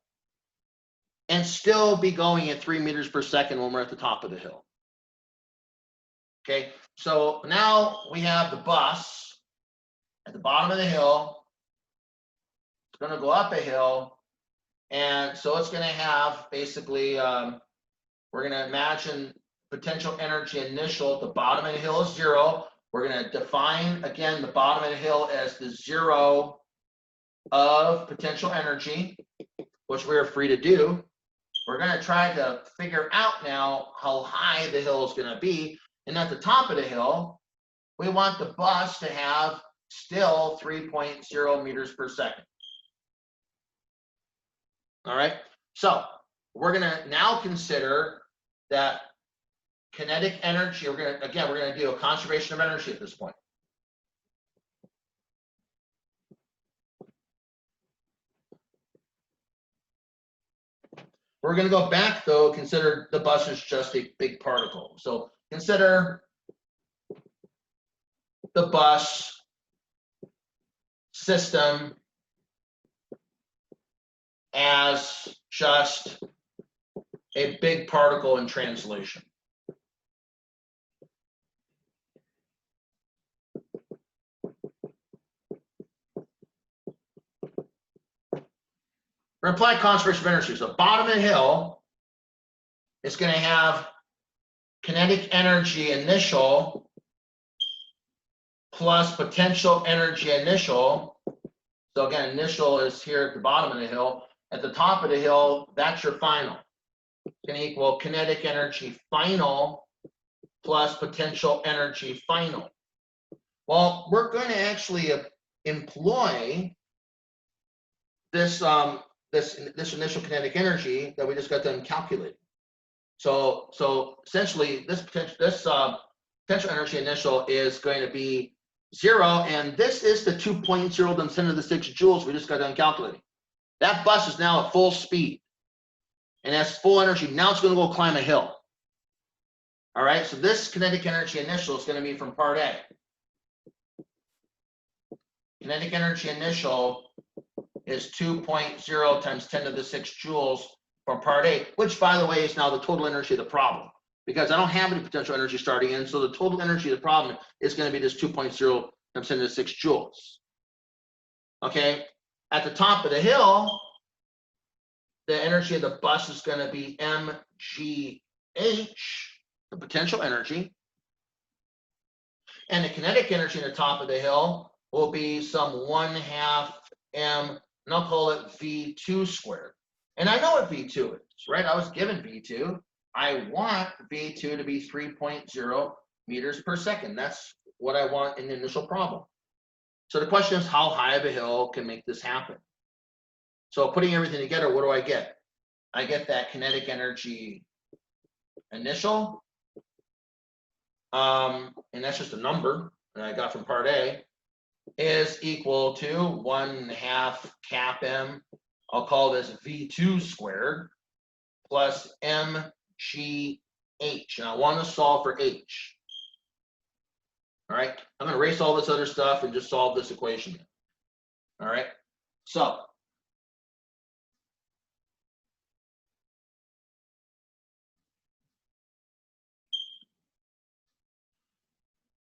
and still be going at 3 meters per second when we're at the top of the hill. Okay, so now we have the bus at the bottom of the hill. It's going to go up a hill. And so it's going to have basically, we're going to imagine potential energy initial at the bottom of the hill is 0. We're going to define, again, the bottom of the hill as the 0 of potential energy, which we're free to do. We're going to try to figure out now how high the hill is going to be. And at the top of the hill, we want the bus to have still 3.0 meters per second. All right, so we're going to now consider that kinetic energy. We're going to do a conservation of energy at this point. We're going to go back, though, consider the bus is just a big particle. So consider the bus system as just a big particle in translation. We're going to apply conservation of energy. So bottom of the hill is going to have kinetic energy initial plus potential energy initial. So again, initial is here at the bottom of the hill. At the top of the hill, that's your final. It's going to equal kinetic energy final plus potential energy final. Well, we're going to actually employ this this initial kinetic energy that we just got done calculating. So essentially, this potential energy initial is going to be 0, and this is the 2.0 times 10 to the 6 joules we just got done calculating. That bus is now at full speed. and that's full energy. Now it's going to go climb a hill. All right, so this kinetic energy initial is going to be from part A. Kinetic energy initial is 2.0 times 10 to the 6 joules from part A, which, by the way, is now the total energy of the problem, because I don't have any potential energy starting in, so the total energy of the problem is going to be this 2.0 times 10 to the 6 joules. Okay, at the top of the hill, the energy of the bus is going to be mgh, the potential energy, and the kinetic energy at the top of the hill will be some 1/2 m, and I'll call it v2 squared. And I know what v2 is, right? I was given v2. I want v2 to be 3.0 meters per second. That's what I want in the initial problem. So the question is, how high of a hill can make this happen? So putting everything together, what do I get? I get that kinetic energy initial, and that's just a number that I got from part A, is equal to 1/2 cap m, I'll call this v2 squared, plus mgh, and I want to solve for h. All right, I'm going to erase all this other stuff and just solve this equation. All right, so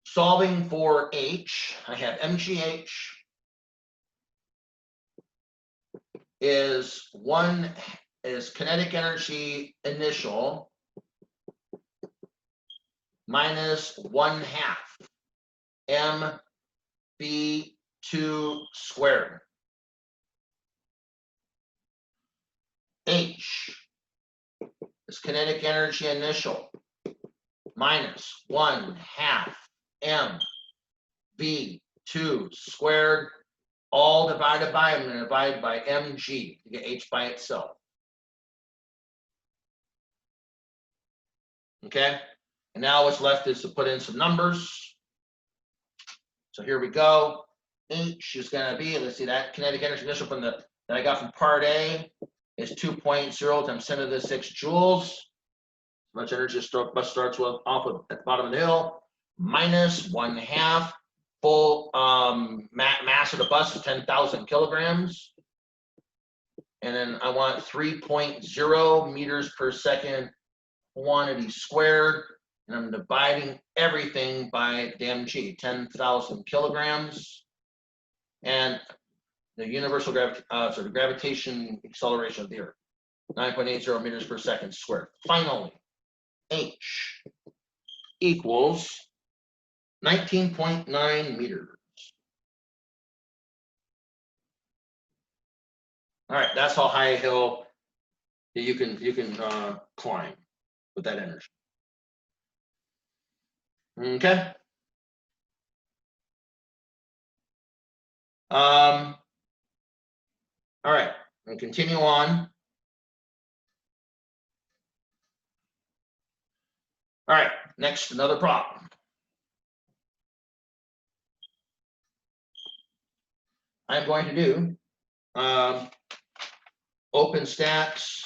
solving for h, I have mgh is kinetic energy initial minus 1/2 mv2 squared. H is kinetic energy initial minus 1/2 mv2 squared, all divided by, I'm going to divide by mg to get h by itself. Okay, and now what's left is to put in some numbers. So here we go. H is going to be, let's see, that kinetic energy initial from that I got from part A is 2.0 times 10 to the 6 joules. How much energy bus starts with off at the bottom of the hill, minus 1/2 full mass of the bus is 10,000 kilograms. And then I want 3.0 meters per second quantity squared, and I'm dividing everything by the mg, 10,000 kilograms, and the universal the gravitation acceleration of the Earth, 9.80 meters per second squared. Finally, h equals 19.9 meters. All right, that's how high a hill you can climb with that energy. Okay. All right, and continue on. All right, next, another problem. I'm going to do OpenStax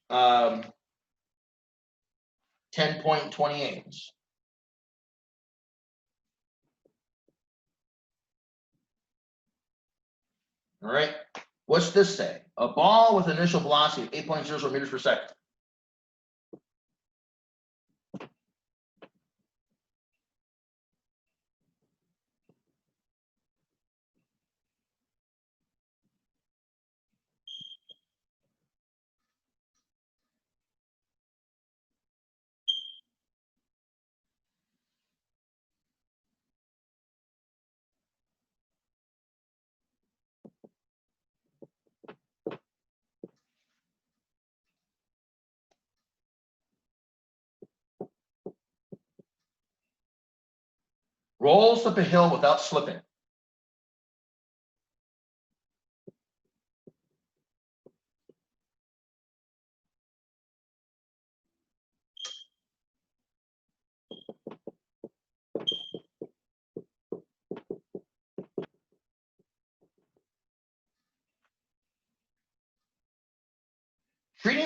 10.28. All right, what's this say? A ball with initial velocity of 8.00 meters per second. Rolls up a hill without slipping.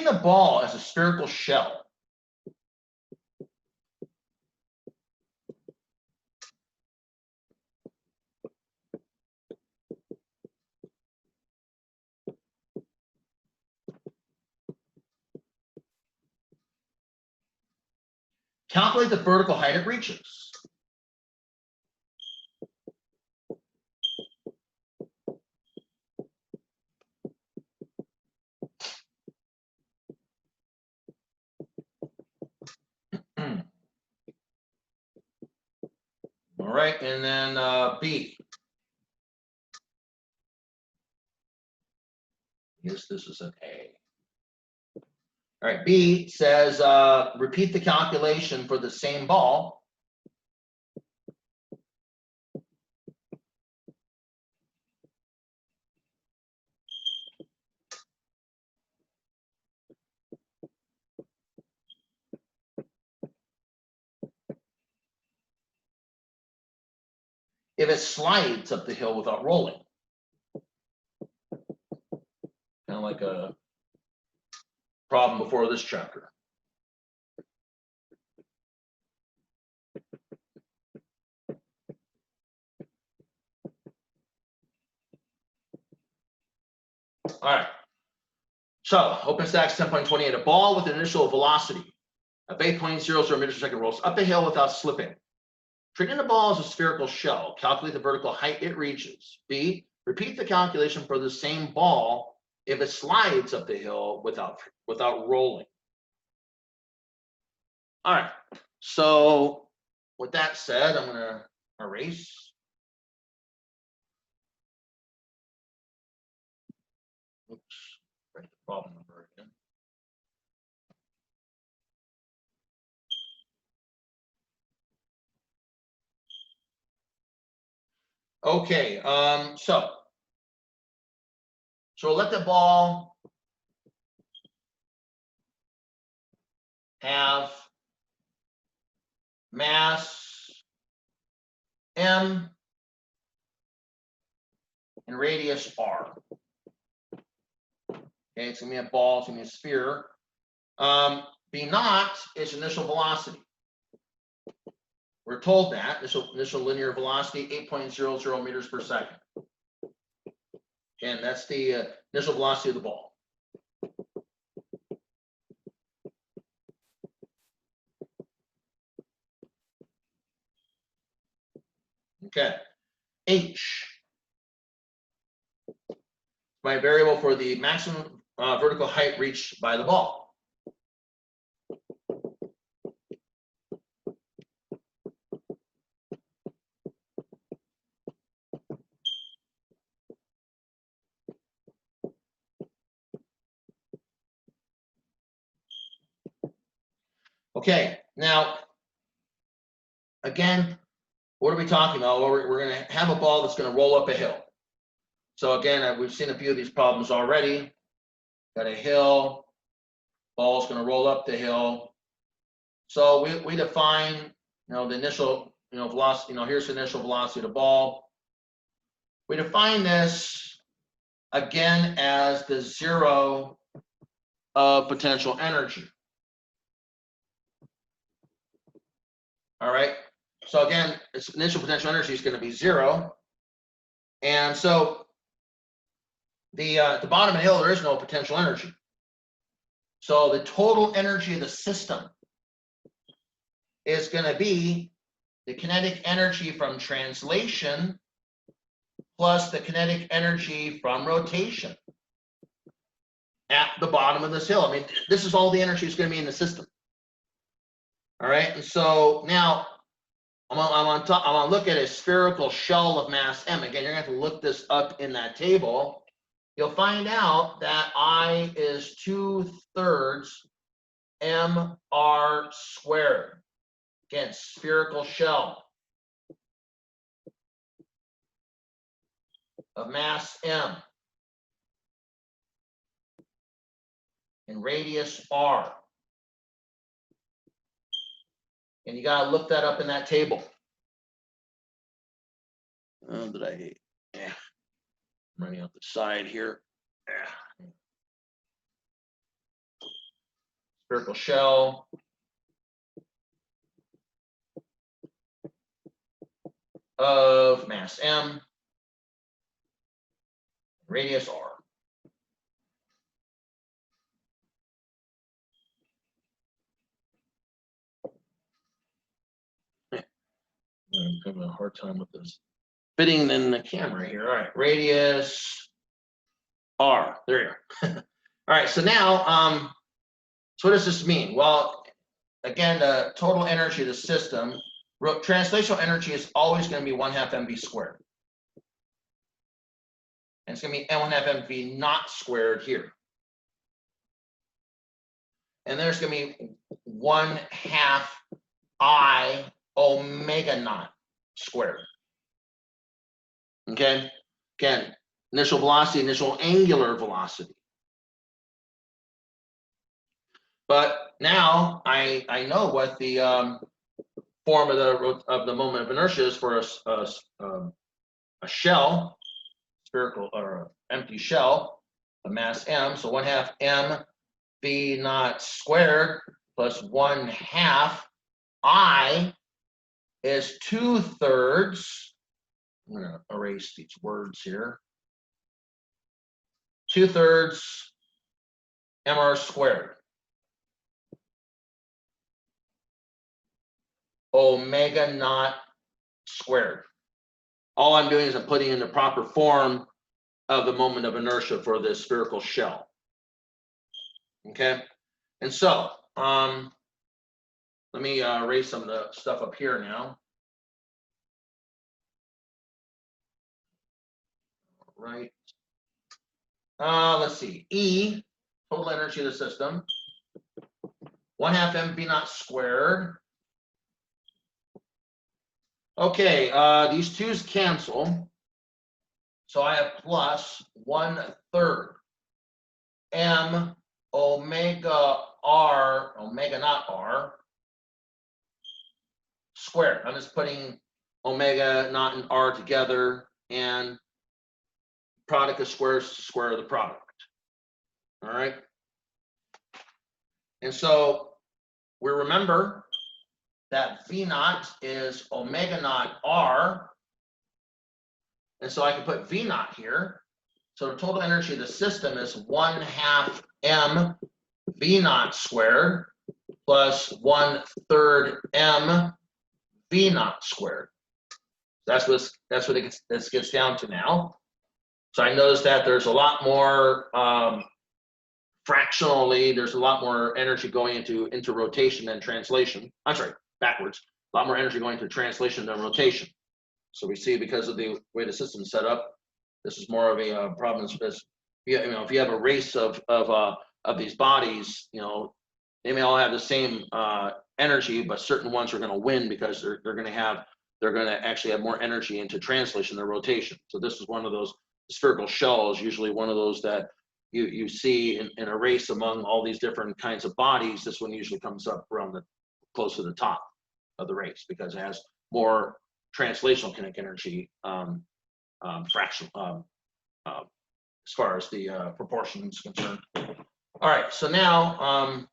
treating the ball as a spherical shell. Calculate the vertical height it reaches. All right, and then B. Yes, this is an A. All right, B says repeat the calculation for the same ball. If it slides up the hill without rolling. Kind of like a problem before this chapter. All right. So OpenStax 10.28, a ball with an initial velocity of 8.00 meters per second rolls up a hill without slipping. Treating the ball as a spherical shell, calculate the vertical height it reaches. B, repeat the calculation for the same ball if it slides up the hill without rolling. All right, so with that said, I'm gonna erase. Oops, write the problem number again. Okay, so we'll let the ball have mass M and radius R. Okay, it's gonna be a ball, it's gonna be a sphere. B naught is initial velocity. We're told that initial linear velocity 8.00 meters per second. And that's the initial velocity of the ball. Okay. H, my variable for the maximum vertical height reached by the ball. Okay, now, again, what are we talking about? Well, we're going to have a ball that's going to roll up a hill. So again, we've seen a few of these problems already. Got a hill, ball's going to roll up the hill. So we define, the initial, velocity. Here's the initial velocity of the ball. We define this again as the zero of potential energy. All right. So again, its initial potential energy is going to be 0, and so the bottom of the hill there is no potential energy. So the total energy of the system is going to be the kinetic energy from translation plus the kinetic energy from rotation at the bottom of this hill. I mean, this is all the energy is going to be in the system. All right, and so now I'm on look at a spherical shell of mass M. Again, you're going to have to look this up in that table. You'll find out that I is 2/3 mr squared. Again, spherical shell of mass M and radius R. And you got to look that up in that table. Did I? Yeah. I'm running out the side here. Yeah. spherical shell of mass M, radius R. I'm having a hard time with this fitting in the camera here. All right, radius R. There you are. All right, so now, so what does this mean? Well, again, the total energy of the system, translational energy is always going to be 1/2 mv squared. And it's going to be n1/2 mv naught squared here. And there's going to be 1/2 I omega naught squared. Okay, again, initial velocity, initial angular velocity. But now I know what the form of the moment of inertia is for a shell, spherical or empty shell, a mass m. So 1/2 m v naught squared plus 1/2 I is 2/3. I'm going to erase these words here. 2/3 mr squared. Omega naught squared. All I'm doing is I'm putting in the proper form of the moment of inertia for this spherical shell. Okay, and so let me erase some of the stuff up here now. All right. Let's see. E, total energy of the system, 1/2 mv naught squared. Okay, these twos cancel. So I have plus 1/3 m omega r, omega naught r squared. I'm just putting omega naught and r together, and product of squares is the square of the product. All right. And so we remember that V naught is omega naught R. And so I can put V naught here. So the total energy of the system is 1/2 m V naught squared plus 1/3 m V naught squared. That's what this gets down to now. So I noticed that there's a lot more fractionally, there's a lot more energy going into rotation than translation. I'm sorry, backwards. A lot more energy going into translation than rotation. So we see, because of the way the system is set up, this is more of a problem. If you have a race of these bodies, they may all have the same energy, but certain ones are going to win because they're going to actually have more energy into translation than rotation. So this is one of those spherical shells, usually one of those that you see in a race among all these different kinds of bodies. This one usually comes up around close to the top of the race because it has more translational kinetic energy fraction as far as the proportion is concerned. All right, so now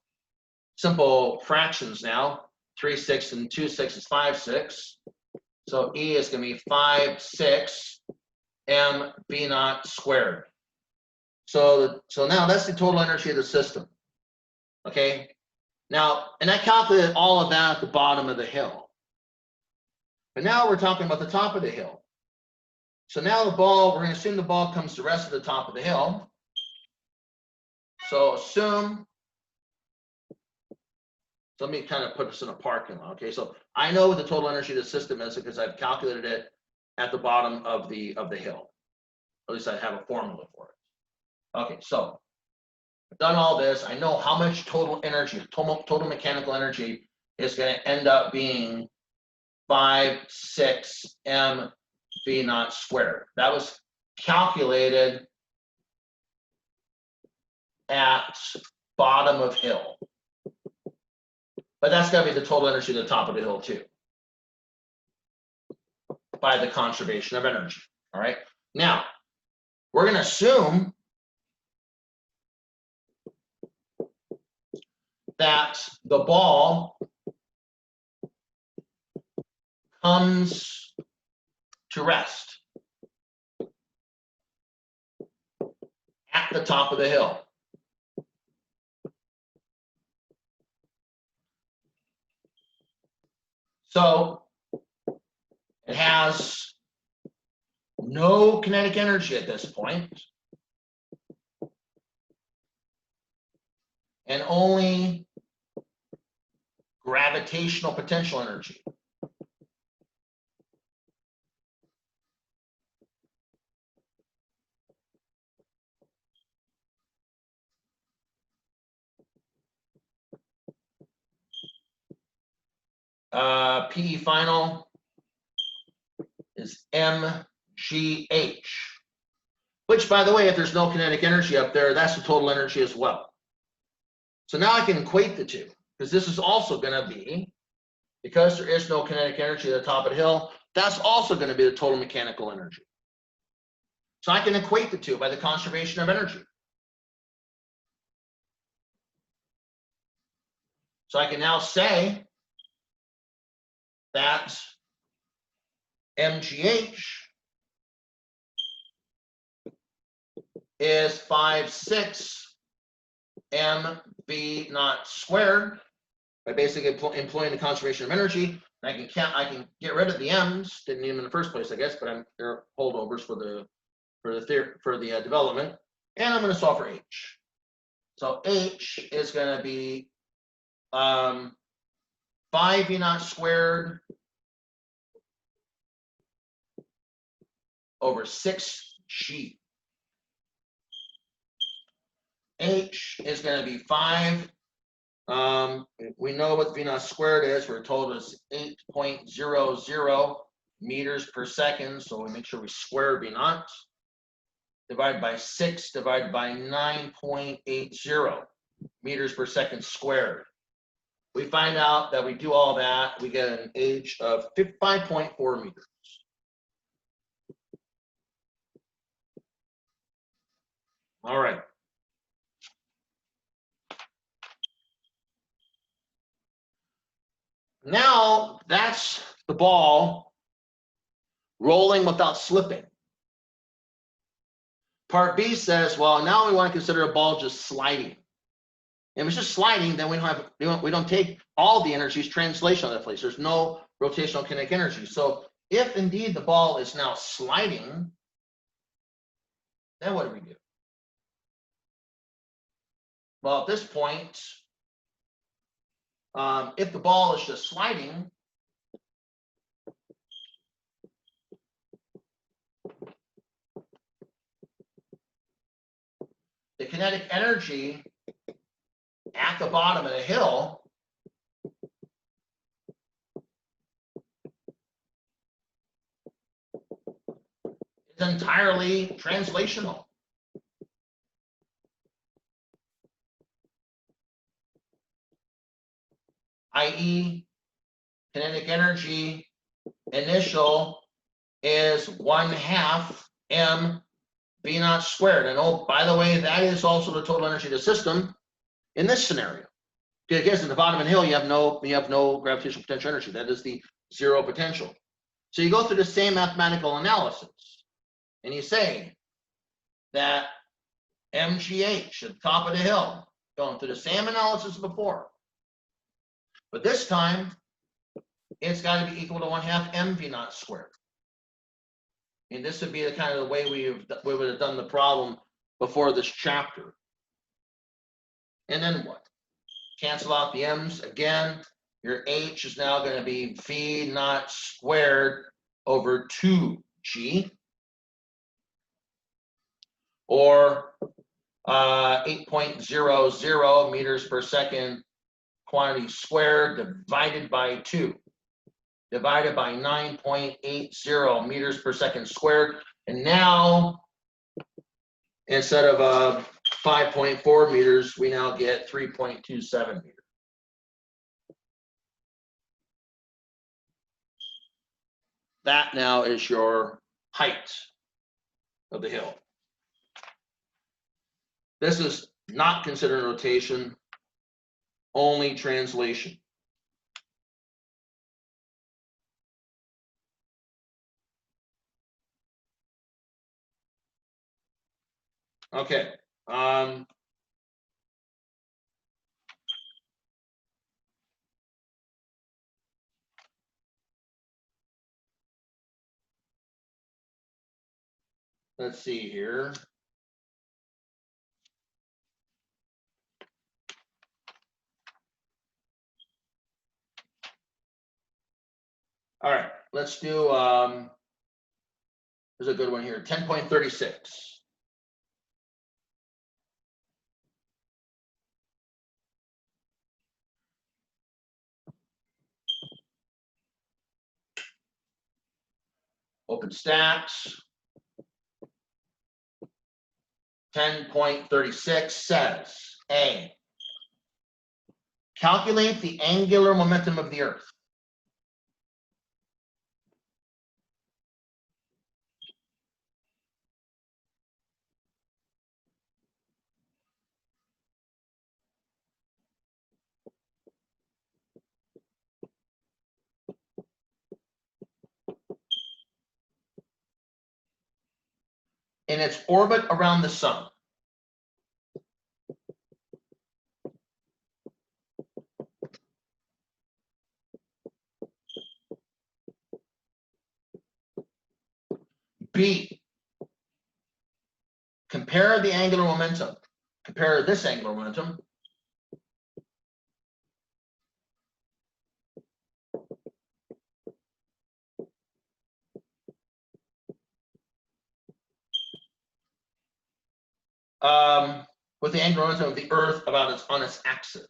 simple fractions now. 3/6 and 2/6 is 5/6. So E is going to be 5/6 m V naught squared. So now that's the total energy of the system. Okay. Now, and I calculated all of that at the bottom of the hill. But now we're talking about the top of the hill. So now the ball, we're going to assume the ball comes to rest at the top of the hill. So assume, so let me kind of put this in a parking lot. Okay, so I know what the total energy of the system is because I've calculated it at the bottom of the hill. At least I have a formula for it. Okay, so I've done all this. I know how much total energy, total mechanical energy is going to end up being 5/6 m V naught squared. That was calculated at bottom of hill. But that's got to be the total energy at the top of the hill too, by the conservation of energy. All right. Now, we're going to assume that the ball comes to rest at the top of the hill. So it has no kinetic energy at this point, and only gravitational potential energy. PE final is mgh, which, by the way, if there's no kinetic energy up there, that's the total energy as well. So now I can equate the two, because this is also going to be, because there is no kinetic energy at the top of the hill, that's also going to be the total mechanical energy. So I can equate the two by the conservation of energy. So I can now say that mgh is 5.6 mv naught squared by basically employing the conservation of energy. And I can get rid of the m's. Didn't need them in the first place, I guess, but they're holdovers for the development. And I'm going to solve for h. So h is going to be 5 v naught squared over 6g. H is going to be 5. We know what v naught squared is. We're told it's 8.00 meters per second. So we make sure we square v naught. Divided by 6, divided by 9.80 meters per second squared. We find out that we do all that, we get an h of 5.4 meters. All right. Now that's the ball rolling without slipping. Part B says, well, now we want to consider a ball just sliding. If it's just sliding, then we don't take all the energies translation on that place. There's no rotational kinetic energy. So if indeed the ball is now sliding, then what do we do? Well, at this point, if the ball is just sliding, the kinetic energy at the bottom of the hill is entirely translational. I.e., kinetic energy initial is 1/2 m v naught squared. And oh, by the way, that is also the total energy of the system in this scenario. Because at the bottom of the hill, you have no gravitational potential energy. That is the zero potential. So you go through the same mathematical analysis, and you say that mgh at the top of the hill, going through the same analysis as before, but this time it's got to be equal to 1/2 mv naught squared. And this would be the kind of the way we would have done the problem before this chapter. And then what? Cancel out the m's again. Your h is now going to be v naught squared over 2g, or 8.00 meters per second quantity squared divided by 2, divided by 9.80 meters per second squared. And now, instead of 5.4 meters, we now get 3.27 meters. That now is your height of the hill. This is not considered rotation. only translation. Okay. Let's see here. All right, let's do, there's a good one here, 10.36. Open stacks. 10.36 says, A, calculate the angular momentum of the Earth. In its orbit around the sun. B, compare the angular momentum. Compare this angular momentum with the angular momentum of the Earth about on its axis.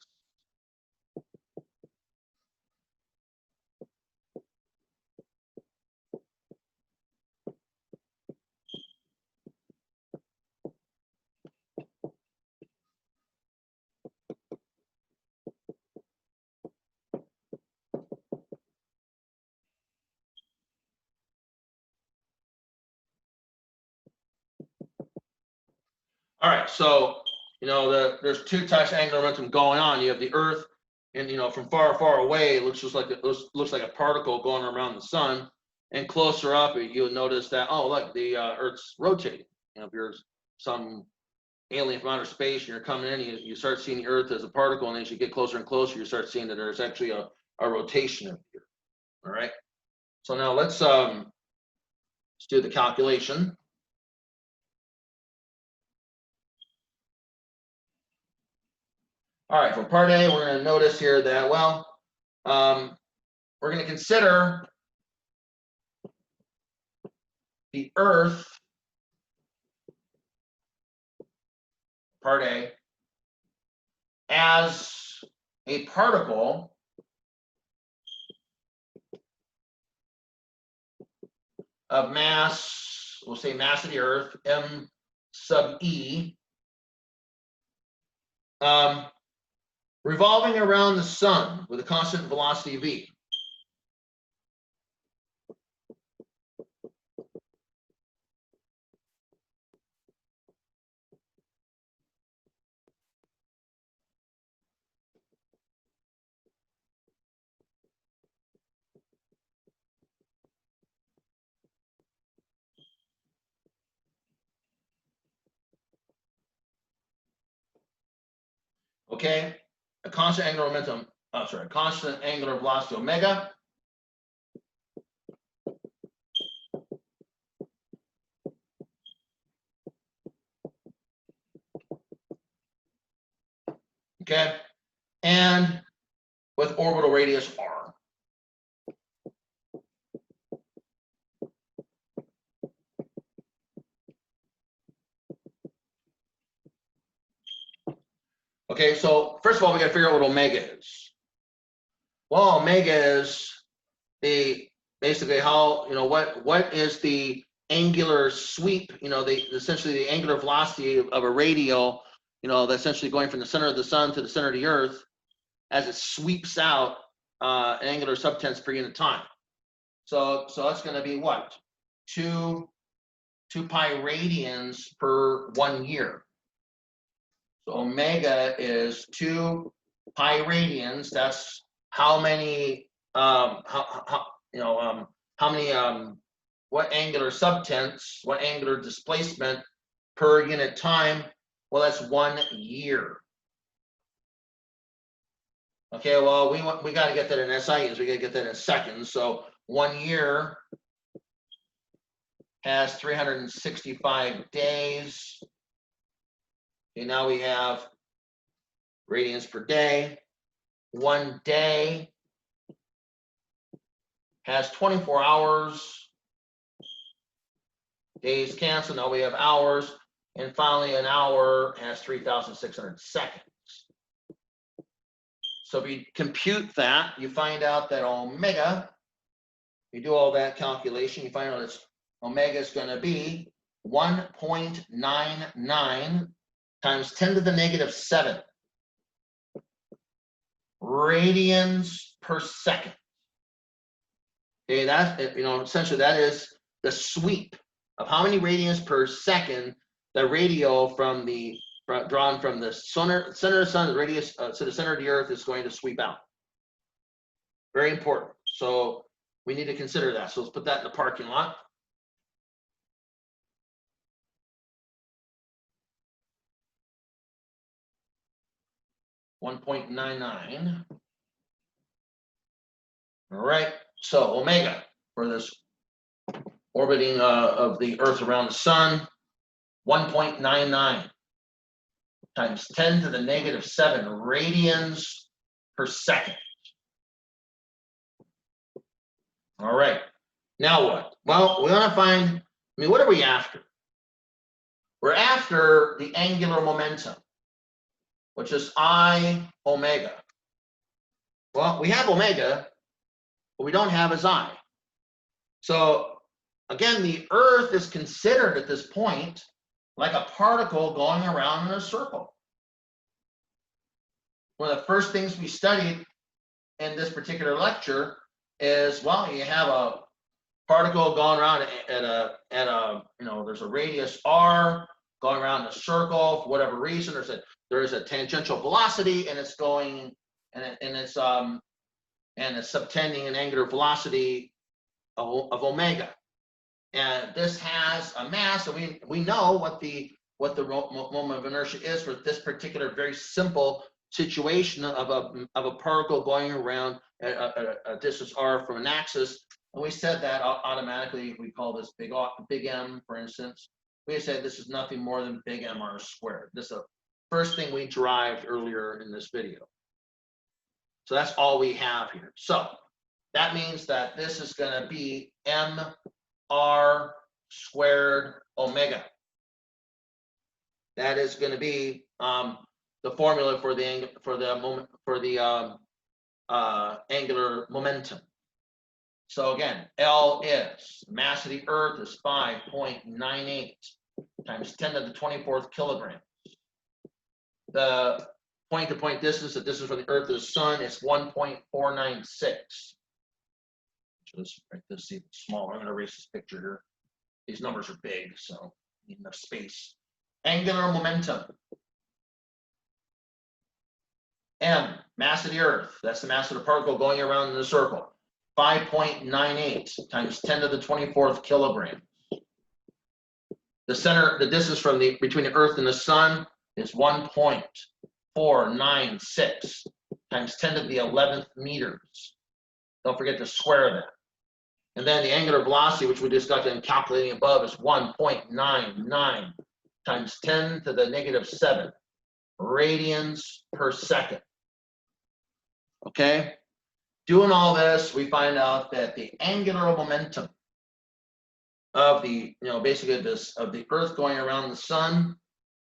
All right, so there's two types of angular momentum going on. You have the Earth, and from far, far away, it looks just like looks like a particle going around the sun. And closer up, you'll notice that look, the Earth's rotating. If you're some alien from outer space and you're coming in, you start seeing the Earth as a particle, and as you get closer and closer, you start seeing that there's actually a rotation of the Earth. All right. So now let's do the calculation. All right, for part A, we're going to notice here that, we're going to consider the Earth, part A, as a particle of mass, we'll say mass of the Earth, m sub e, revolving around the sun with a constant velocity v. Okay, a constant angular momentum, constant angular velocity omega. Okay, and with orbital radius r. Okay, so first of all, we got to figure out what omega is. Well, omega is basically how, what is the angular sweep, essentially the angular velocity of a radial, that's essentially going from the center of the sun to the center of the Earth as it sweeps out an angular subtense per unit time. So that's going to be what? 2 pi radians per 1 year. So omega is 2 pi radians, that's how many, how many, what angular subtense, what angular displacement per unit time? Well, that's 1 year. Okay, well, we got to get that in SIs. We got to get that in seconds. So 1 year has 365 days. Okay, now we have radians per day. 1 day has 24 hours. Days cancel. Now we have hours. And finally, an hour has 3,600 seconds. So if you compute that, you find out that omega, you do all that calculation, you find out it's omega is going to be 1.99 times 10 to the negative 7 radians per second. Okay, that's, essentially that is the sweep of how many radians per second the radio drawn from the center of the sun, the radius to the center of the earth is going to sweep out. Very important. So we need to consider that. So let's put that in the parking lot. $1.99. All right. So omega for this orbiting of the Earth around the sun, 1.99 times 10 to the negative 7 radians per second. All right. Now what? Well, we want to find, what are we after? We're after the angular momentum, which is I omega. Well, we have omega, but we don't have is I. So again, the Earth is considered at this point like a particle going around in a circle. One of the first things we studied in this particular lecture is, well, you have a particle going around there's a radius r going around in a circle for whatever reason. There's a tangential velocity, and it's going and it's subtending an angular velocity of omega. And this has a mass, and we know what the moment of inertia is for this particular very simple situation of a particle going around a distance r from an axis. And we said that automatically we call this big M, for instance. We said this is nothing more than big mr squared. This is the first thing we derived earlier in this video. So that's all we have here. So that means that this is going to be mr squared omega. That is going to be the formula for the angular momentum. So again, L is mass of the Earth is 5.98 times 10 to the 24th kilograms. The point-to-point distance, the distance from the Earth to the Sun, is 1.496. Just write this, see if it's smaller. I'm going to erase this picture here. These numbers are big, so I need enough space. Angular momentum. M, mass of the Earth. That's the mass of the particle going around in the circle. 5.98 times 10 to the 24th kilograms. The distance between the Earth and the Sun is 1.496 times 10 to the 11th meters. Don't forget to square that. And then the angular velocity, which we discussed in calculating above, is 1.99 times 10 to the negative 7 radians per second. Okay? Doing all this, we find out that the angular momentum of the, basically of the Earth going around the Sun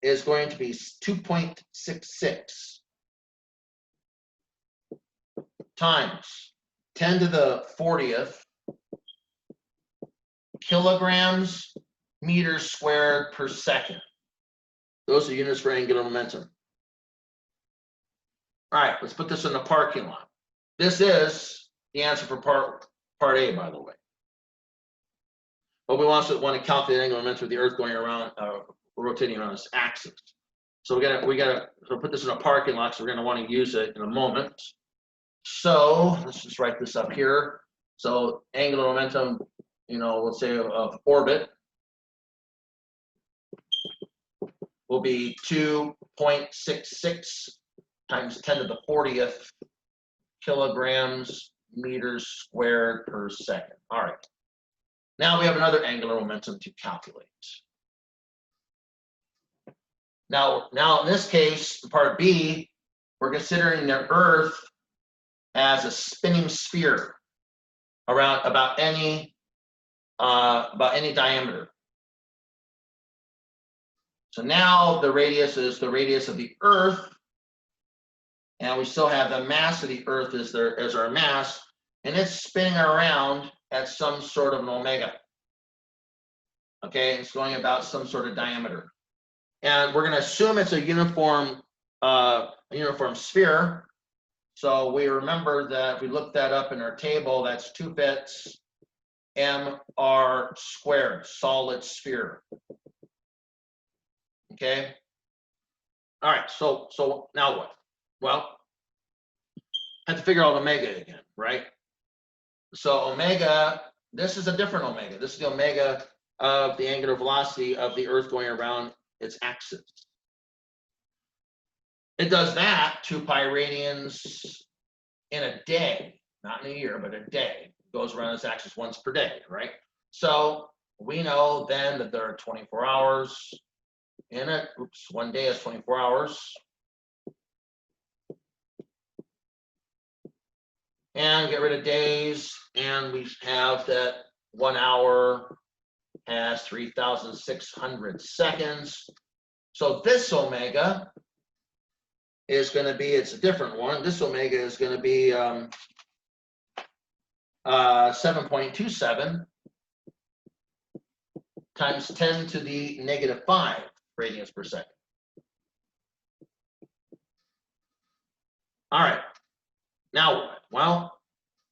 is going to be 2.66 times 10 to the 40th kilograms meters squared per second. Those are units for angular momentum. All right, let's put this in the parking lot. This is the answer for part A, by the way. But we also want to calculate angular momentum of the Earth going around, rotating around its axis. So we gotta put this in a parking lot, so we're gonna want to use it in a moment. So let's just write this up here. So angular momentum, let's say of orbit will be 2.66 times 10 to the 40th kilograms meters squared per second. All right. Now we have another angular momentum to calculate. Now in this case, part B, we're considering the Earth as a spinning sphere around about any diameter. So now the radius is the radius of the Earth, and we still have the mass of the Earth as our mass, and it's spinning around at some sort of an omega. Okay, it's going about some sort of diameter, and we're going to assume it's a uniform sphere. So we remember that if we look that up in our table, that's 2 fifths mr squared, solid sphere. Okay. All right. So now what? Well, I have to figure out omega again, right? So omega, this is a different omega. This is the omega of the angular velocity of the Earth going around its axis. It does that 2 pi radians in a day, not in a year, but a day. It goes around its axis once per day, right? So we know then that there are 24 hours in it. Oops, one day is 24 hours. And get rid of days, and we have that 1 hour has 3,600 seconds. So this omega is going to be, it's a different one. This omega is going to be 7.27 times 10 to the negative 5 radians per second. All right. Now what? Well,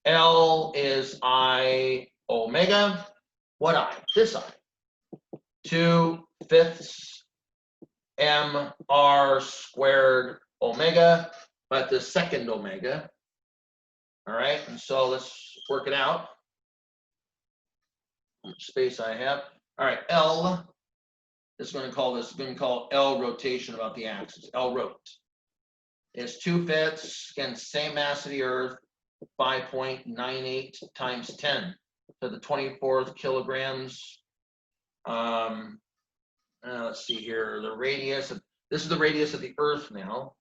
L is I omega. What I? This I. 2 fifths mr squared omega, but the second omega. All right, and so let's work it out. How much space I have? All right, L is going to call L rotation about the axis. L rot is 2 fifths, again, same mass of the Earth, 5.98 times 10 to the 24th kilograms. Let's see here, the radius of, this is the radius of the Earth now.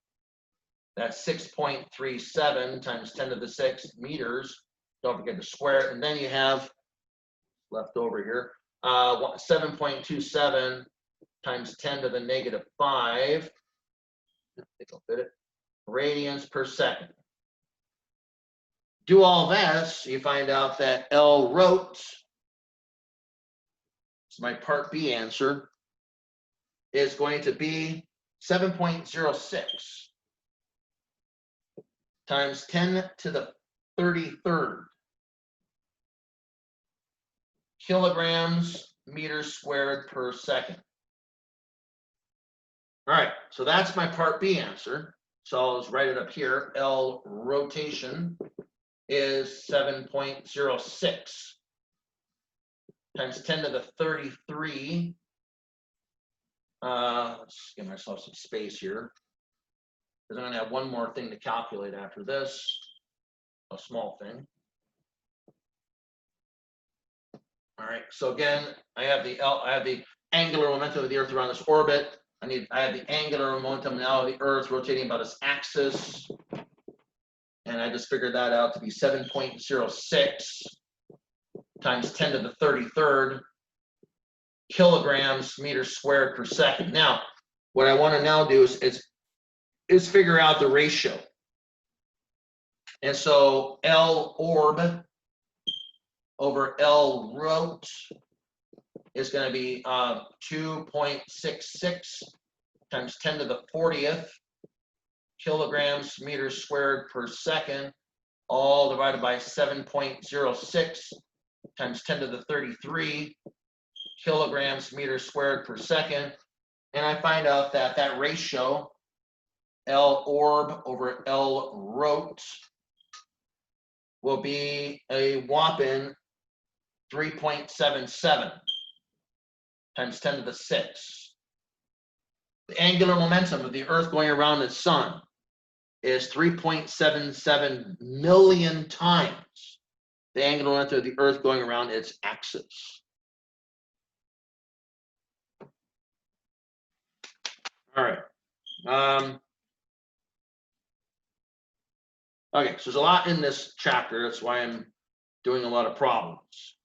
That's 6.37 times 10 to the 6 meters. Don't forget to square it. And then you have left over here, 7.27 times 10 to the negative 5. I think I'll fit it. Radians per second. Do all this, you find out that L rot, so my part B answer, is going to be 7.06 times 10 to the 33rd kilograms meters squared per second. All right, so that's my part B answer. So I'll just write it up here. L rotation is 7.06 times 10 to the 33. Let's give myself some space here, because I'm going to have one more thing to calculate after this, a small thing. All right, so again, I have the angular momentum of the Earth around this orbit. I have the angular momentum now of the Earth rotating about its axis, and I just figured that out to be 7.06 times 10 to the 33rd kilograms meters squared per second. Now, what I want to now do is figure out the ratio. And so L orb over L rot is going to be 2.66 times 10 to the 40th kilograms meters squared per second, all divided by 7.06 times 10 to the 33 kilograms meters squared per second. And I find out that that ratio, L orb over L rot, will be a whopping 3.77 times 10 to the 6. The angular momentum of the Earth going around its sun is 3.77 million times the angular momentum of the Earth going around its axis. All right. Okay, so there's a lot in this chapter. That's why I'm doing a lot of problems.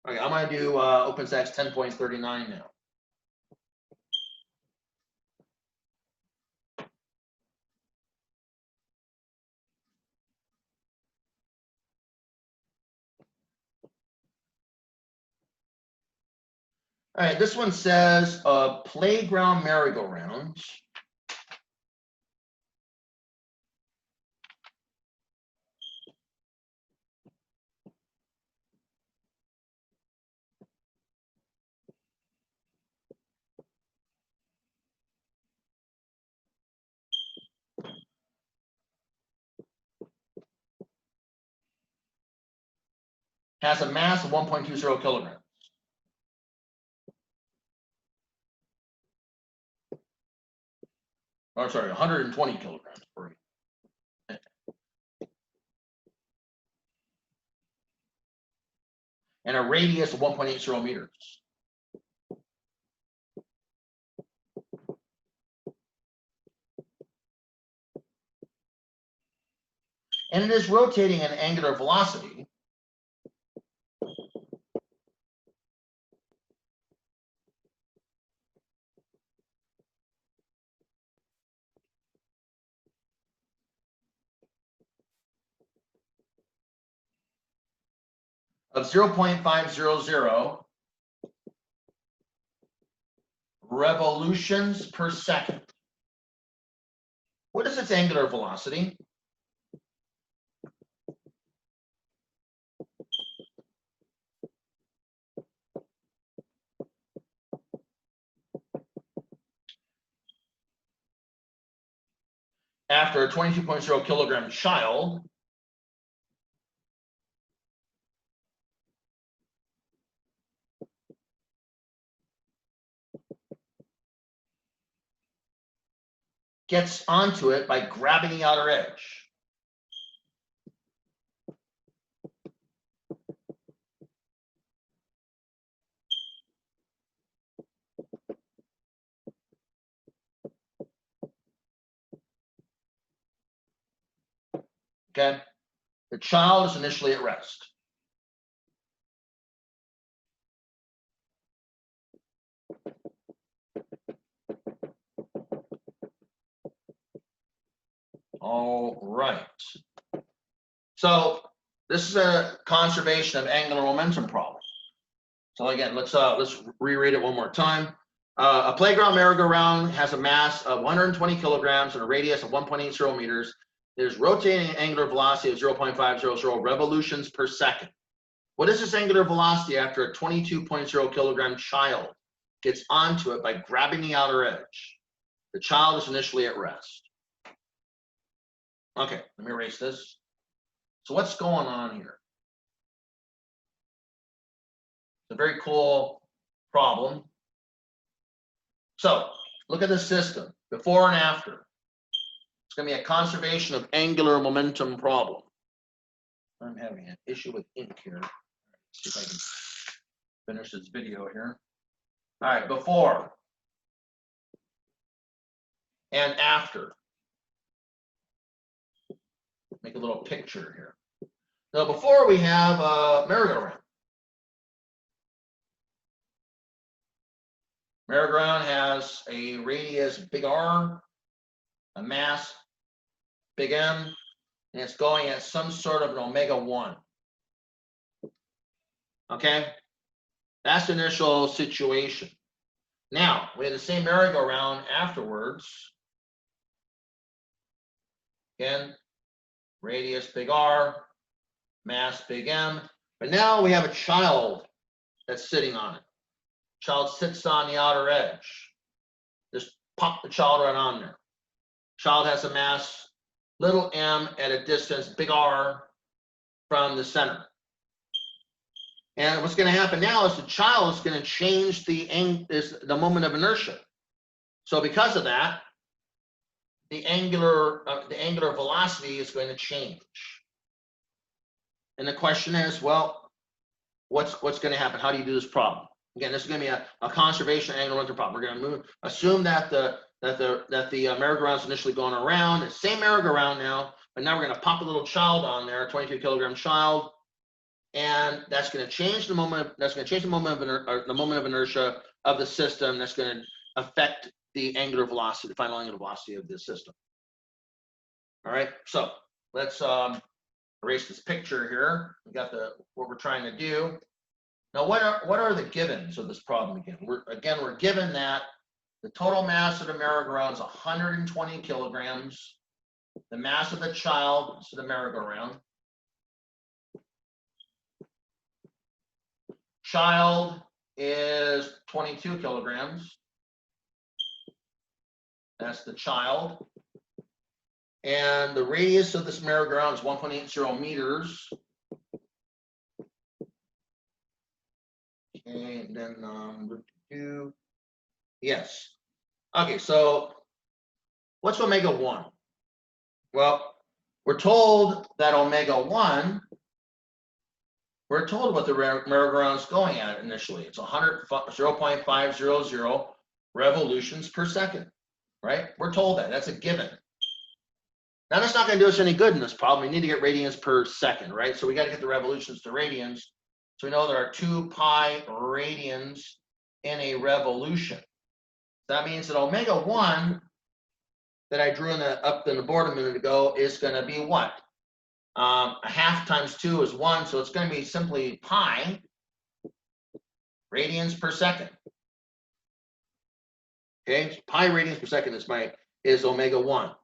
Okay, I'm going to do OpenStax 10.39 now. All right, this one says a playground merry-go-round has a mass of 1.20 kilograms. Oh, sorry, 120 kilograms. And a radius of 1.80 meters. And it is rotating an angular velocity of 0.500 revolutions per second. What is its angular velocity? After a 22.0 kilogram child gets onto it by grabbing the outer edge. Okay, the child is initially at rest. All right. So this is a conservation of angular momentum problem. So again, let's reread it one more time. A playground merry-go-round has a mass of 120 kilograms and a radius of 1.80 meters. There's rotating angular velocity of 0.500 revolutions per second. What is this angular velocity after a 22.0 kilogram child gets onto it by grabbing the outer edge? The child is initially at rest. Okay, let me erase this. So what's going on here? It's a very cool problem. So look at the system, before and after. It's going to be a conservation of angular momentum problem. I'm having an issue with ink here. Let's see if I can finish this video here. All right, before and after. Make a little picture here. Now, before we have a merry-go-round. Merry-go-round has a radius big R, a mass big M, and it's going at some sort of an omega 1. Okay, that's the initial situation. Now we have the same merry-go-round afterwards. Again, radius big R, mass big M, but now we have a child that's sitting on it. Child sits on the outer edge. Just pop the child right on there. Child has a mass, little m at a distance, big R from the center. And what's going to happen now is the child is going to change the moment of inertia. So because of that, the angular velocity is going to change. And the question is, well, what's going to happen? How do you do this problem? Again, this is going to be a conservation angular momentum problem. We're going to assume that the merry-go-round is initially going around. It's the same merry-go-round now, but now we're going to pop a little child on there, a 22-kilogram child, and that's going to change the moment. That's going to change the moment of inertia of the system. That's going to affect the angular velocity, the final angular velocity of the system. All right, so let's erase this picture here. We got what we're trying to do. Now, what are the givens of this problem again? We're given that the total mass of the merry-go-round is 120 kilograms. The mass of the child, so the merry-go-round. Child is 22 kilograms. That's the child. And the radius of this merry-go-round is 1.80 meters. Okay, and then yes. Okay, so what's omega 1? Well, we're told that omega 1, we're told what the merry-go-round is going at initially. It's 0.500 revolutions per second, right? We're told that. That's a given. Now, that's not going to do us any good in this problem. We need to get radians per second, right? So we got to get the revolutions to radians. So we know there are 2 pi radians in a revolution. That means that omega 1 that I drew up in the board a minute ago is going to be what? A half times 2 is 1, so it's going to be simply pi radians per second. Okay, so pi radians per second is omega 1.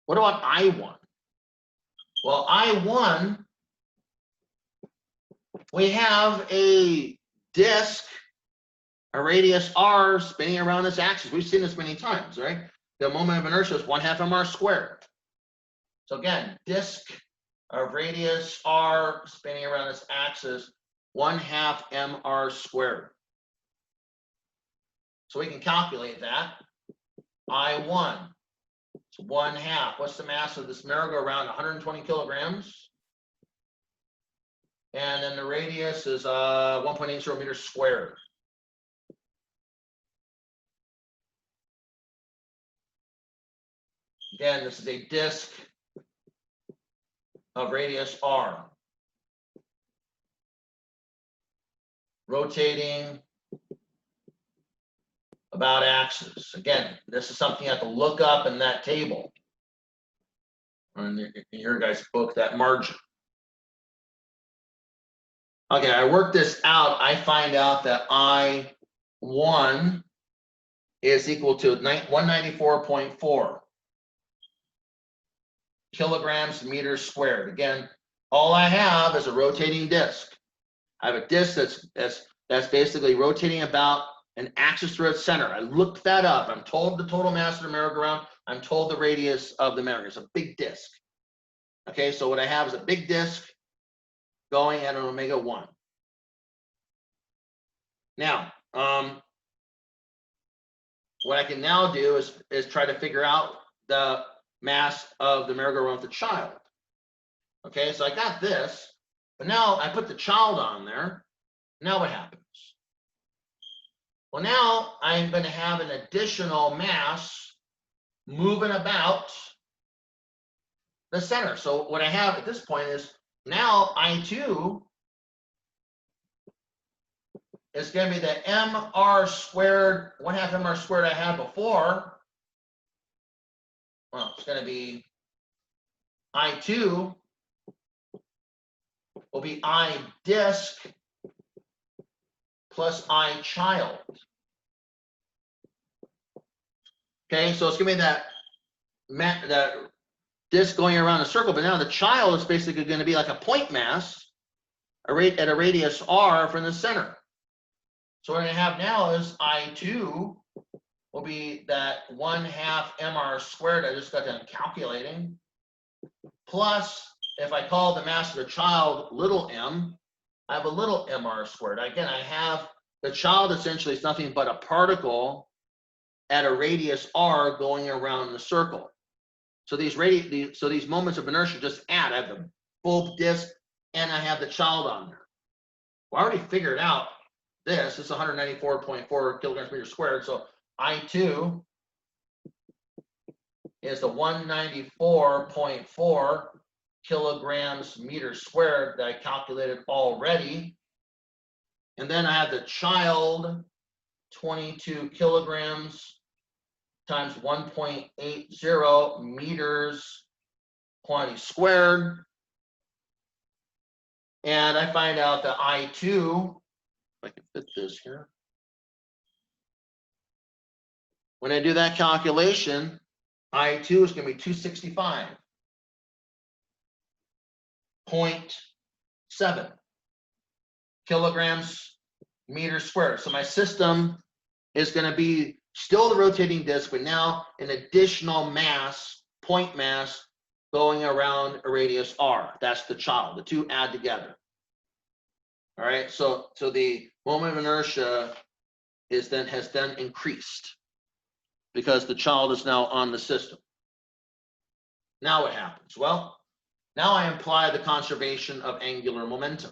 What about I1? Well, I1, we have a disk, a radius r spinning around this axis. We've seen this many times, right? The moment of inertia is 1/2 mr squared. So again, disk of radius r spinning around this axis, 1/2 mr squared. So we can calculate that. I1, it's 1/2. What's the mass of this merry-go-round? 120 kilograms. And then the radius is 1.80 meters squared. Again, this is a disk of radius r, rotating about axis. Again, this is something you have to look up in that table, or in your guys' book, that margin. Okay, I work this out. I find out that I1 is equal to 194.4 kilograms meters squared. Again, all I have is a rotating disk. I have a disk that's basically rotating about an axis through its center. I looked that up. I'm told the total mass of the merry-go-round. I'm told the radius of the merry-go-round. It's a big disk. Okay, so what I have is a big disk going at an omega 1. Now, what I can now do is try to figure out the mass of the merry-go-round with the child. Okay, so I got this, but now I put the child on there. Now what happens? Well, now I'm going to have an additional mass moving about the center. So what I have at this point is now I2 is going to be the mr squared, 1/2 mr squared I had before. Well, it's going to be I2 will be I disk plus I child. Okay, so it's going to be that disk going around a circle, but now the child is basically going to be like a point mass at a radius r from the center. So what I have now is I2 will be that 1/2 mr squared I just got done calculating, plus if I call the mass of the child little m, I have a little mr squared. Again, I have the child essentially is nothing but a particle at a radius r going around the circle. So these moments of inertia just add. I have the full disk and I have the child on there. Well, I already figured out this. It's 194.4 kilograms per meter squared. So I2 is the 194.4 kilograms meter squared that I calculated already. And then I have the child, 22 kilograms times 1.80 meters quantity squared. And I find out that I2, if I can fit this here. When I do that calculation, I2 is going to be 265.7 kilograms meters squared. So my system is going to be still the rotating disk, but now an additional mass, point mass, going around a radius r. That's the child. The two add together. All right. So the moment of inertia has then increased because the child is now on the system. Now what happens? Well, now I apply the conservation of angular momentum.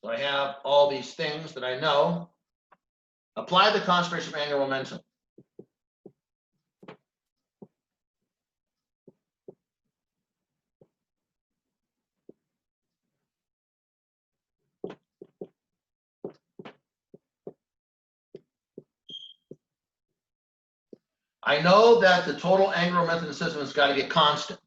So I have all these things that I know. Apply the conservation of angular momentum. I know that the total angular momentum of the system has got to be a constant.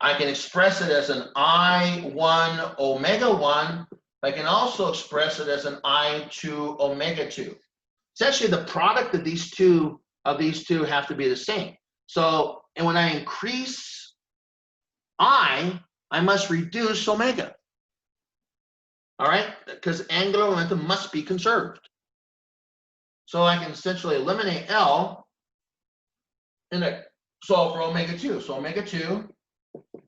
I can express it as an I1 omega 1. I can also express it as an I2 omega 2. It's actually the product of these two have to be the same. So, and when I increase I must reduce omega. All right, because angular momentum must be conserved. So I can essentially eliminate L and solve for omega 2. So omega 2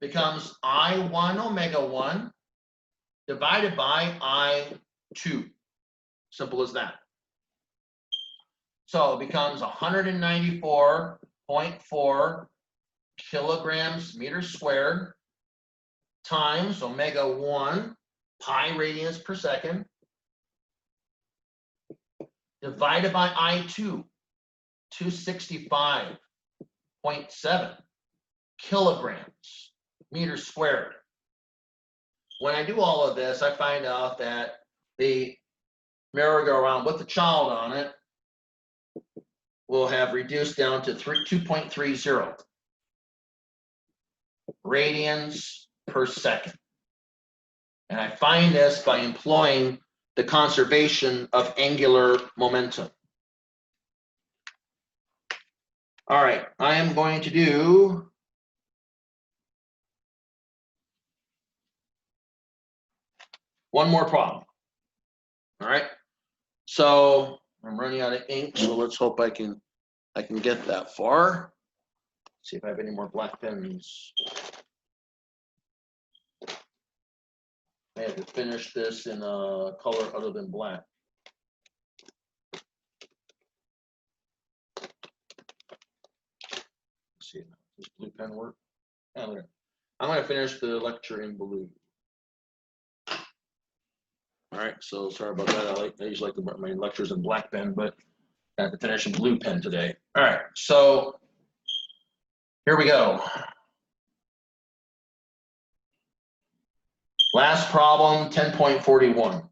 becomes I1 omega 1 divided by I2. Simple as that. So it becomes 194.4 kilograms meters squared times omega 1 pi radians per second divided by I2, 265.7 kilograms meters squared. When I do all of this, I find out that the merry-go-round with the child on it will have reduced down to 2.30 radians per second. And I find this by employing the conservation of angular momentum. All right, I am going to do one more problem. All right, so I'm running out of ink, so let's hope I can get that far. Let's see if I have any more black pens. I have to finish this in a color other than black. Let's see, does blue pen work? I'm going to finish the lecture in blue. All right, so sorry about that. I usually like my lectures in black pen, but I have to finish in blue pen today. All right, so here we go. Last problem, 10.41.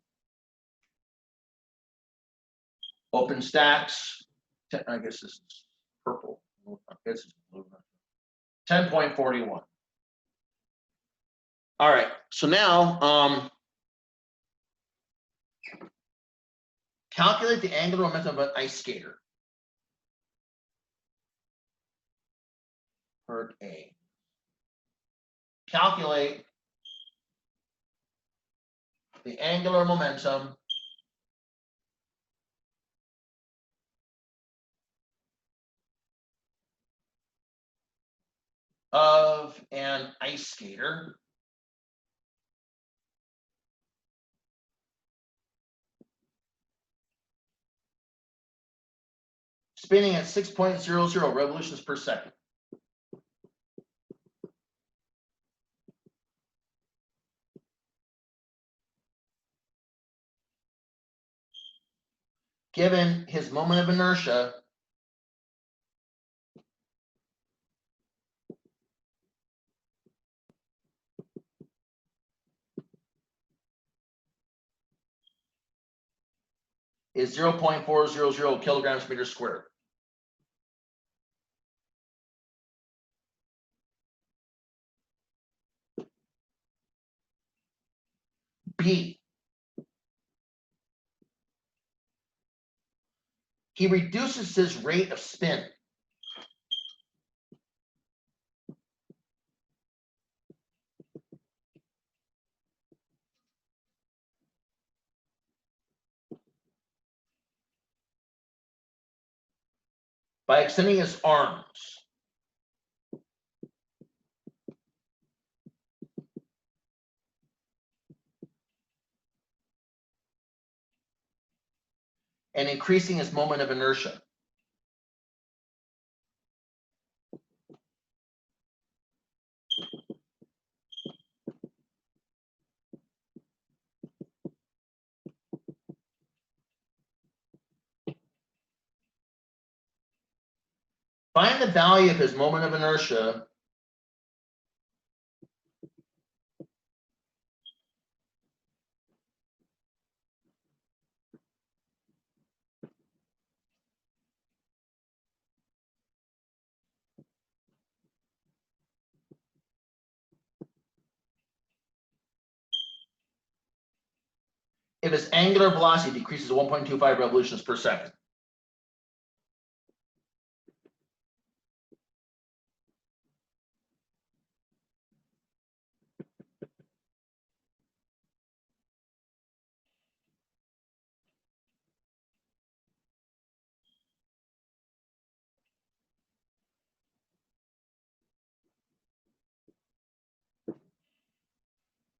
Open stacks. I guess this is purple. I guess it's blue. 10.41. All right, so now calculate the angular momentum of an ice skater. Part A. Calculate the angular momentum of an ice skater spinning at 6.00 revolutions per second. Given his moment of inertia is 0.400 kilograms per meter squared. B, he reduces his rate of spin by extending his arms. And increasing his moment of inertia. Find the value of his moment of inertia if his angular velocity decreases to 1.25 revolutions per second.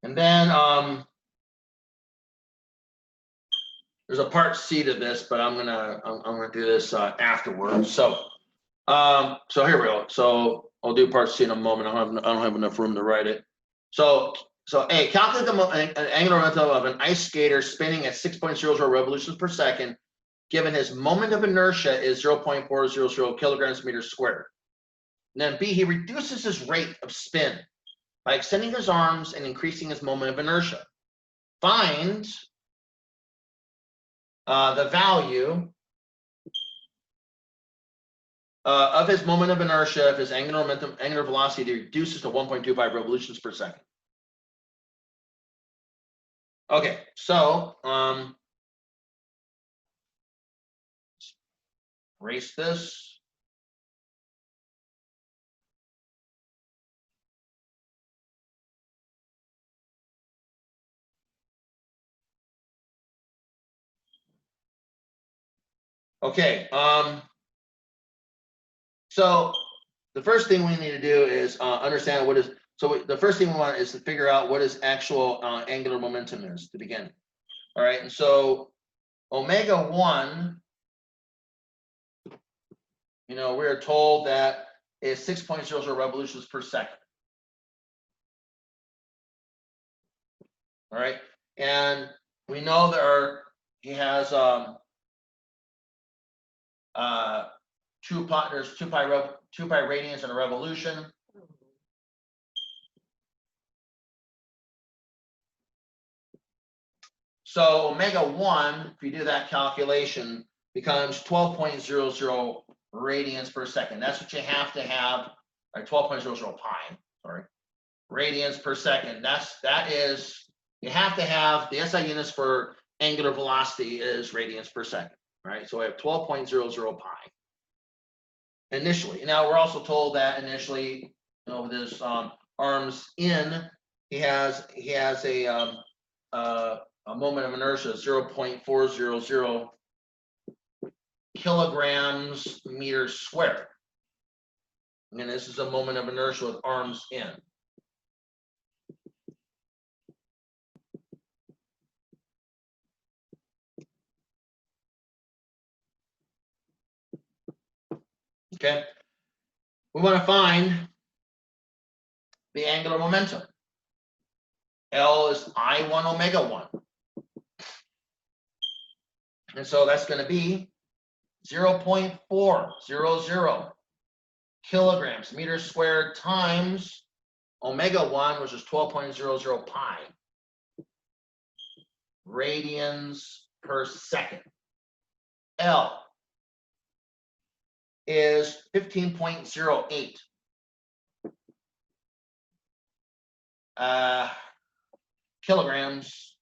And then there's a part C to this, but I'm gonna do this afterwards. So here we go. So I'll do part C in a moment. I don't have enough room to write it. So A, calculate the angular momentum of an ice skater spinning at 6.00 revolutions per second, given his moment of inertia is 0.400 kilograms per meter squared. And then B, he reduces his rate of spin by extending his arms and increasing his moment of inertia. Find the value of his moment of inertia if his angular velocity reduces to 1.25 revolutions per second. Okay, so erase this. Okay, so the first thing we need to do is understand what is, so the first thing we want is to figure out what his actual angular momentum is to begin. All right, and so omega 1, you know, we're told that is 6.00 revolutions per second. All right, and we know he has there's 2 pi radians in a revolution. So omega 1, if you do that calculation, becomes 12.00 radians per second. That's what you have to have, or 12.00 pi, sorry, radians per second. That is, you have to have the SI units for angular velocity is radians per second, right? So we have 12.00 pi initially. Now we're also told that initially, you know, with his arms in, he has a a moment of inertia, 0.400 kilograms meters squared. And this is a moment of inertia with arms in. Okay, we want to find the angular momentum. L is I1 omega 1. And so that's going to be 0.400 kilograms meters squared times omega 1, which is 12.00 pi radians per second. L is 15.08 kilograms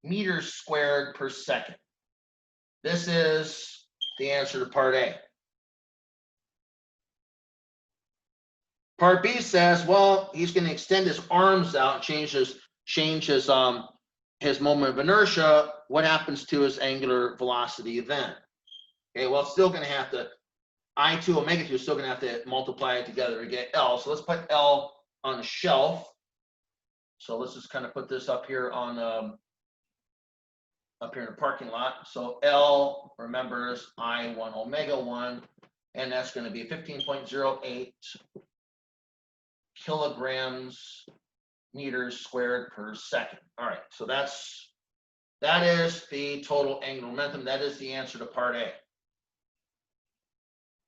meters squared per second. This is the answer to part A. Part B says, well, he's going to extend his arms out and change his moment of inertia. What happens to his angular velocity then? Okay, well, it's still going to have to, I2 omega 2 is still going to have to multiply it together to get L. So let's put L on the shelf. So let's just kind of put this up here on up here in the parking lot. So L, remember, is I1 omega 1, and that's going to be 15.08 kilograms meters squared per second. All right, so that is the total angular momentum. That is the answer to part A.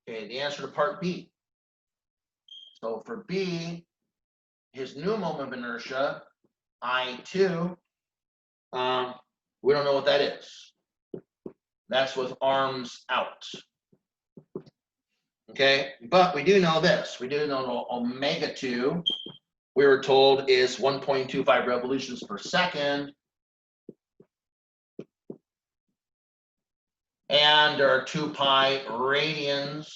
Okay, the answer to part B. So for B, his new moment of inertia, I2, we don't know what that is. That's with arms out. Okay, but we do know this. We do know omega 2, we were told, is 1.25 revolutions per second. And there are 2 pi radians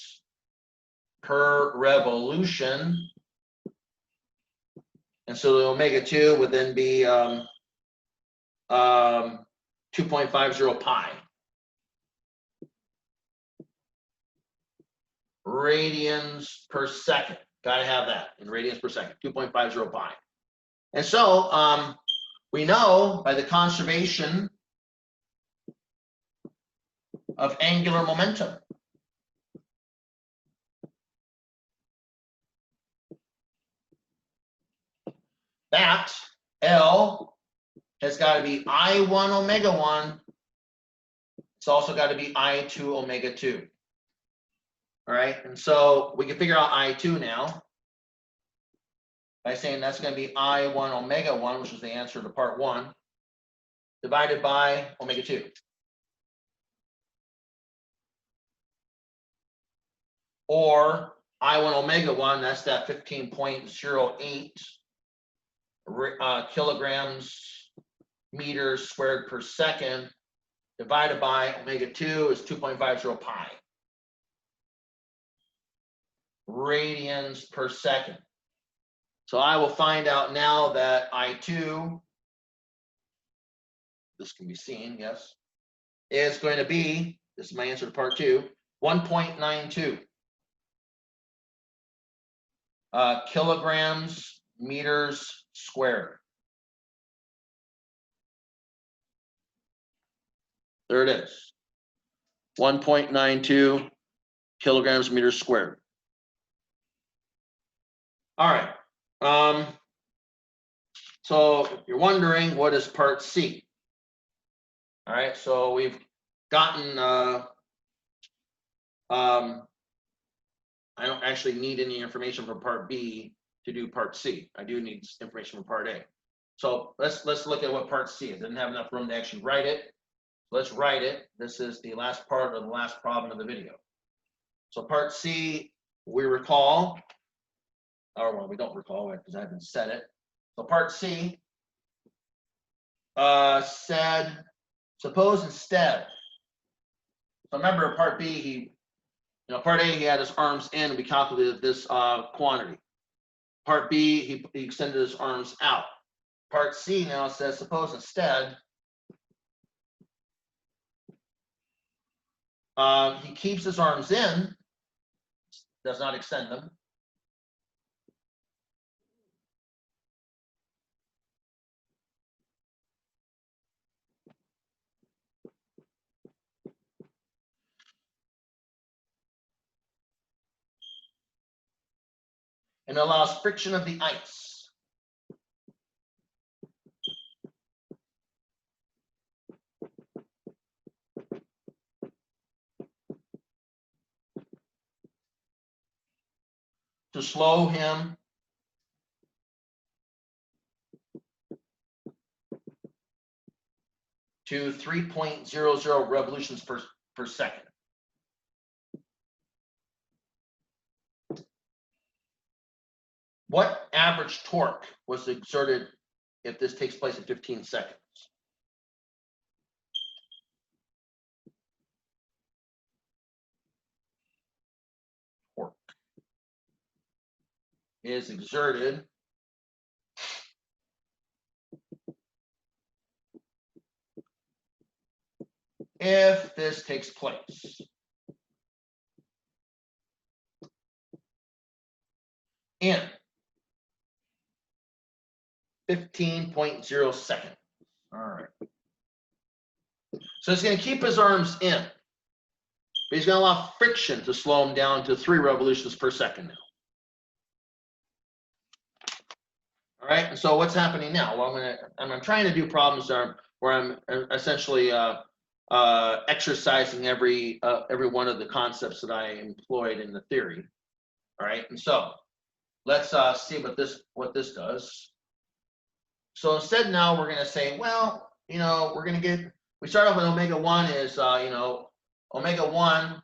per revolution. And so the omega 2 would then be 2.50 pi radians per second. Got to have that in radians per second, 2.50 pi. And so we know by the conservation of angular momentum that L has got to be I1 omega 1. It's also got to be I2 omega 2. All right, and so we can figure out I2 now by saying that's going to be I1 omega 1, which is the answer to part 1, divided by omega 2. Or I1 omega 1, that's that 15.08 kilograms meters squared per second, divided by omega 2 is 2.50 pi radians per second. So I will find out now that I2, this can be seen, yes, is going to be, this is my answer to part 2, 1.92 kilograms meters squared. There it is, 1.92 kilograms meters squared. All right. So you're wondering, what is part C? All right, so we've gotten, I don't actually need any information from part B to do part C. I do need information from part A. So let's look at what part C is. I didn't have enough room to actually write it. Let's write it. This is the last part of the last problem of the video. So part C, we recall, or well, we don't recall it because I haven't said it. So part C said, suppose instead, so remember part B, part A, he had his arms in, we calculated this quantity. Part B, he extended his arms out. part C now says, suppose instead he keeps his arms in, does not extend them. And allows friction of the ice. To slow him to 3.00 revolutions per second. What average torque was exerted if this takes place in 15 seconds? Torque is exerted if this takes place. In 15.0 seconds. All right. So he's going to keep his arms in, but he's going to allow friction to slow him down to 3 revolutions per second now. All right. And so what's happening now? Well, I'm trying to do problems where I'm essentially exercising every one of the concepts that I employed in the theory. All right. And so let's see what this does. So instead now we're going to say, well, we start off with omega 1 is, omega 1,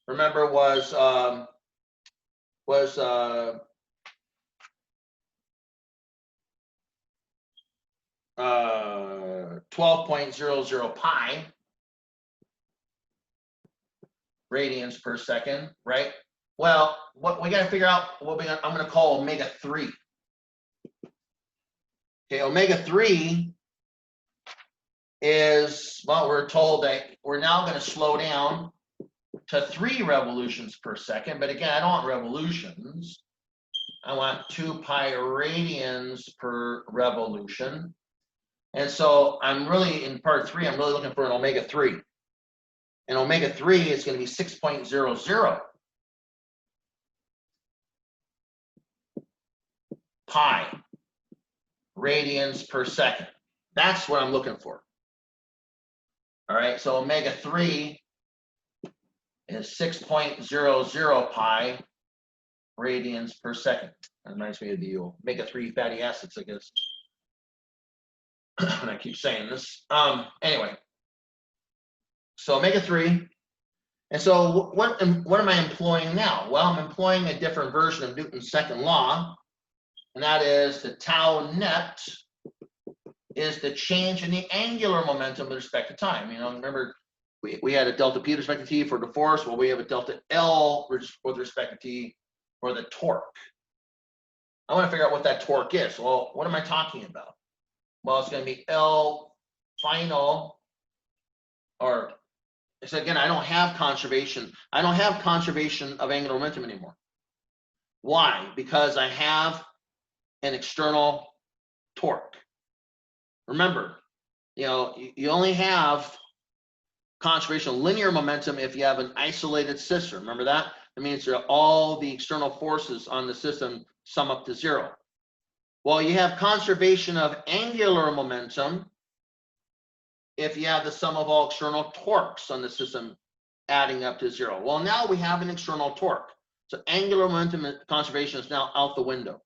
remember, was 12.00 pi radians per second, right? Well, what we got to figure out I'm going to call omega 3. Okay, omega 3 is, well, we're told that we're now going to slow down to 3 revolutions per second. But again, I don't want revolutions. I want 2 pi radians per revolution. And so I'm really, in part 3, I'm really looking for an omega 3. And omega 3 is going to be 6.00 pi radians per second. That's what I'm looking for. All right, so omega 3 is 6.00 pi radians per second. That reminds me of the omega 3 fatty acids, I guess. And I keep saying this. Anyway, so omega 3. And so what am I employing now? Well, I'm employing a different version of Newton's second law, and that is the tau net is the change in the angular momentum with respect to time. Remember, we had a delta P with respect to T for the force. Well, we have a delta L with respect to T for the torque. I want to figure out what that torque is. Well, what am I talking about? Well, it's going to be L final, or so again, I don't have conservation. I don't have conservation of angular momentum anymore. Why? Because I have an external torque. Remember, you only have conservation of linear momentum if you have an isolated system. Remember that? That means that all the external forces on the system sum up to 0. Well, you have conservation of angular momentum if you have the sum of all external torques on the system adding up to 0. Well, now we have an external torque. So angular momentum conservation is now out the window.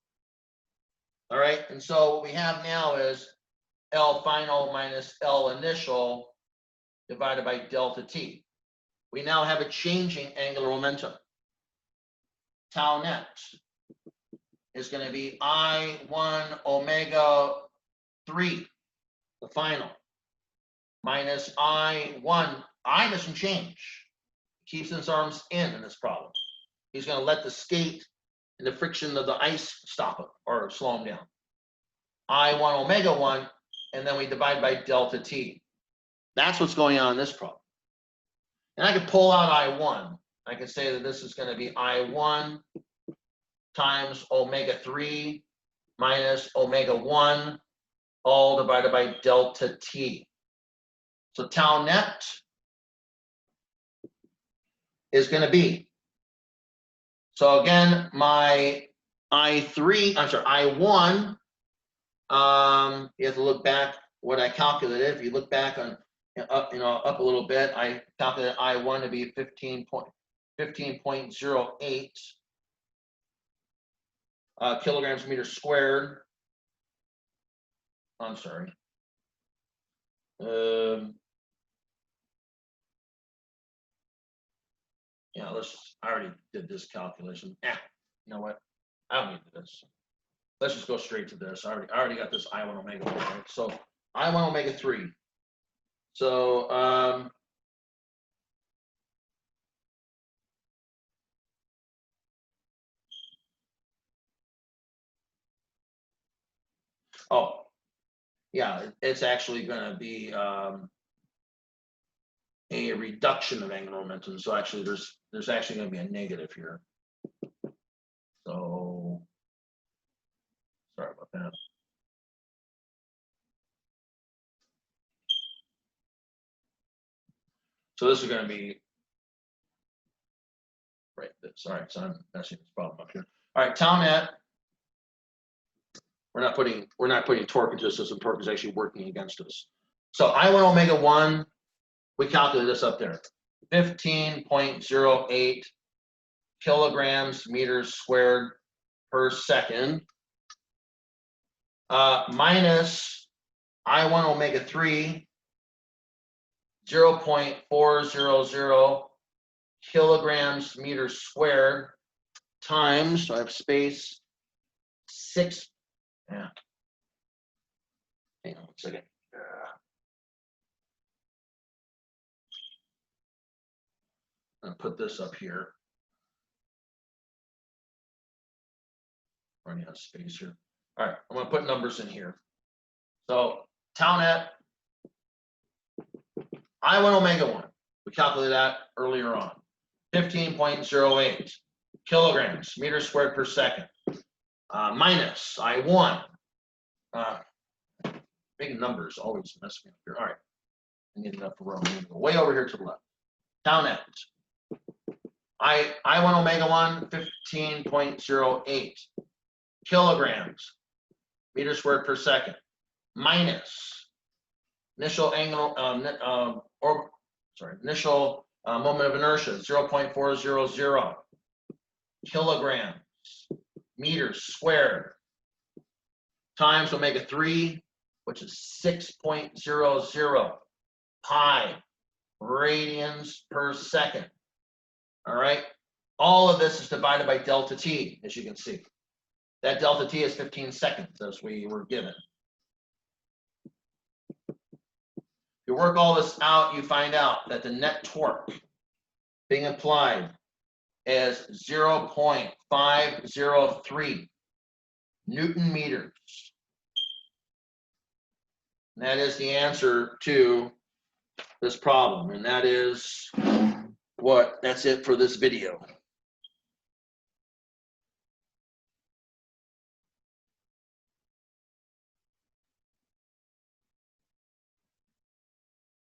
All right, and so what we have now is L final minus L initial divided by delta T. We now have a changing angular momentum. Tau net is going to be I1 omega 3, the final, minus I1. I doesn't change. Keeps his arms in this problem. He's going to let the skate and the friction of the ice stop him or slow him down. I1 omega 1, and then we divide by delta t. That's what's going on in this problem. And I could pull out I1. I can say that this is going to be I1 times omega 3 minus omega 1, all divided by delta t. So tau net is going to be, so again, my I1, you have to look back what I calculated. If you look back on up a little bit, I calculated I1 to be 15.08 kilograms meters squared. I'm sorry. Yeah, I already did this calculation. You know what? I don't need this. Let's just go straight to this. I already got this I1 omega 1, right? So I1 omega 3. So oh, yeah, it's actually going to be a reduction of angular momentum. So actually, there's actually going to be a negative here. So sorry about that. So this is going to be right. Sorry, so I'm messing this problem up here. All right, tau net. We're not putting torque into the system. Torque is actually working against us. So I1 omega 1, we calculated this up there. 15.08 kilograms meters squared per second, minus I1 omega 3, 0.400 kilograms meters squared, times, so I have space, 6. Yeah. Hang on 1 second. I'm gonna put this up here. Running out of space here. All right, I'm gonna put numbers in here. So tau net, I1 omega 1. We calculated that earlier on. 15.08 kilograms meters squared per second, minus I1. Big numbers always mess me up here. All right, I need enough room. Way over here to the left. Tau net. I1 omega 1, 15.08 kilograms meters squared per second, minus initial angle, initial moment of inertia, 0.400 kilograms meters squared, times omega 3, which is 6.00 pi radians per second. All right. All of this is divided by delta t, as you can see. That delta t is 15 seconds, as we were given. If you work all this out, you find out that the net torque being applied is 0.503 Newton meters. And that is the answer to this problem. And that's it for this video.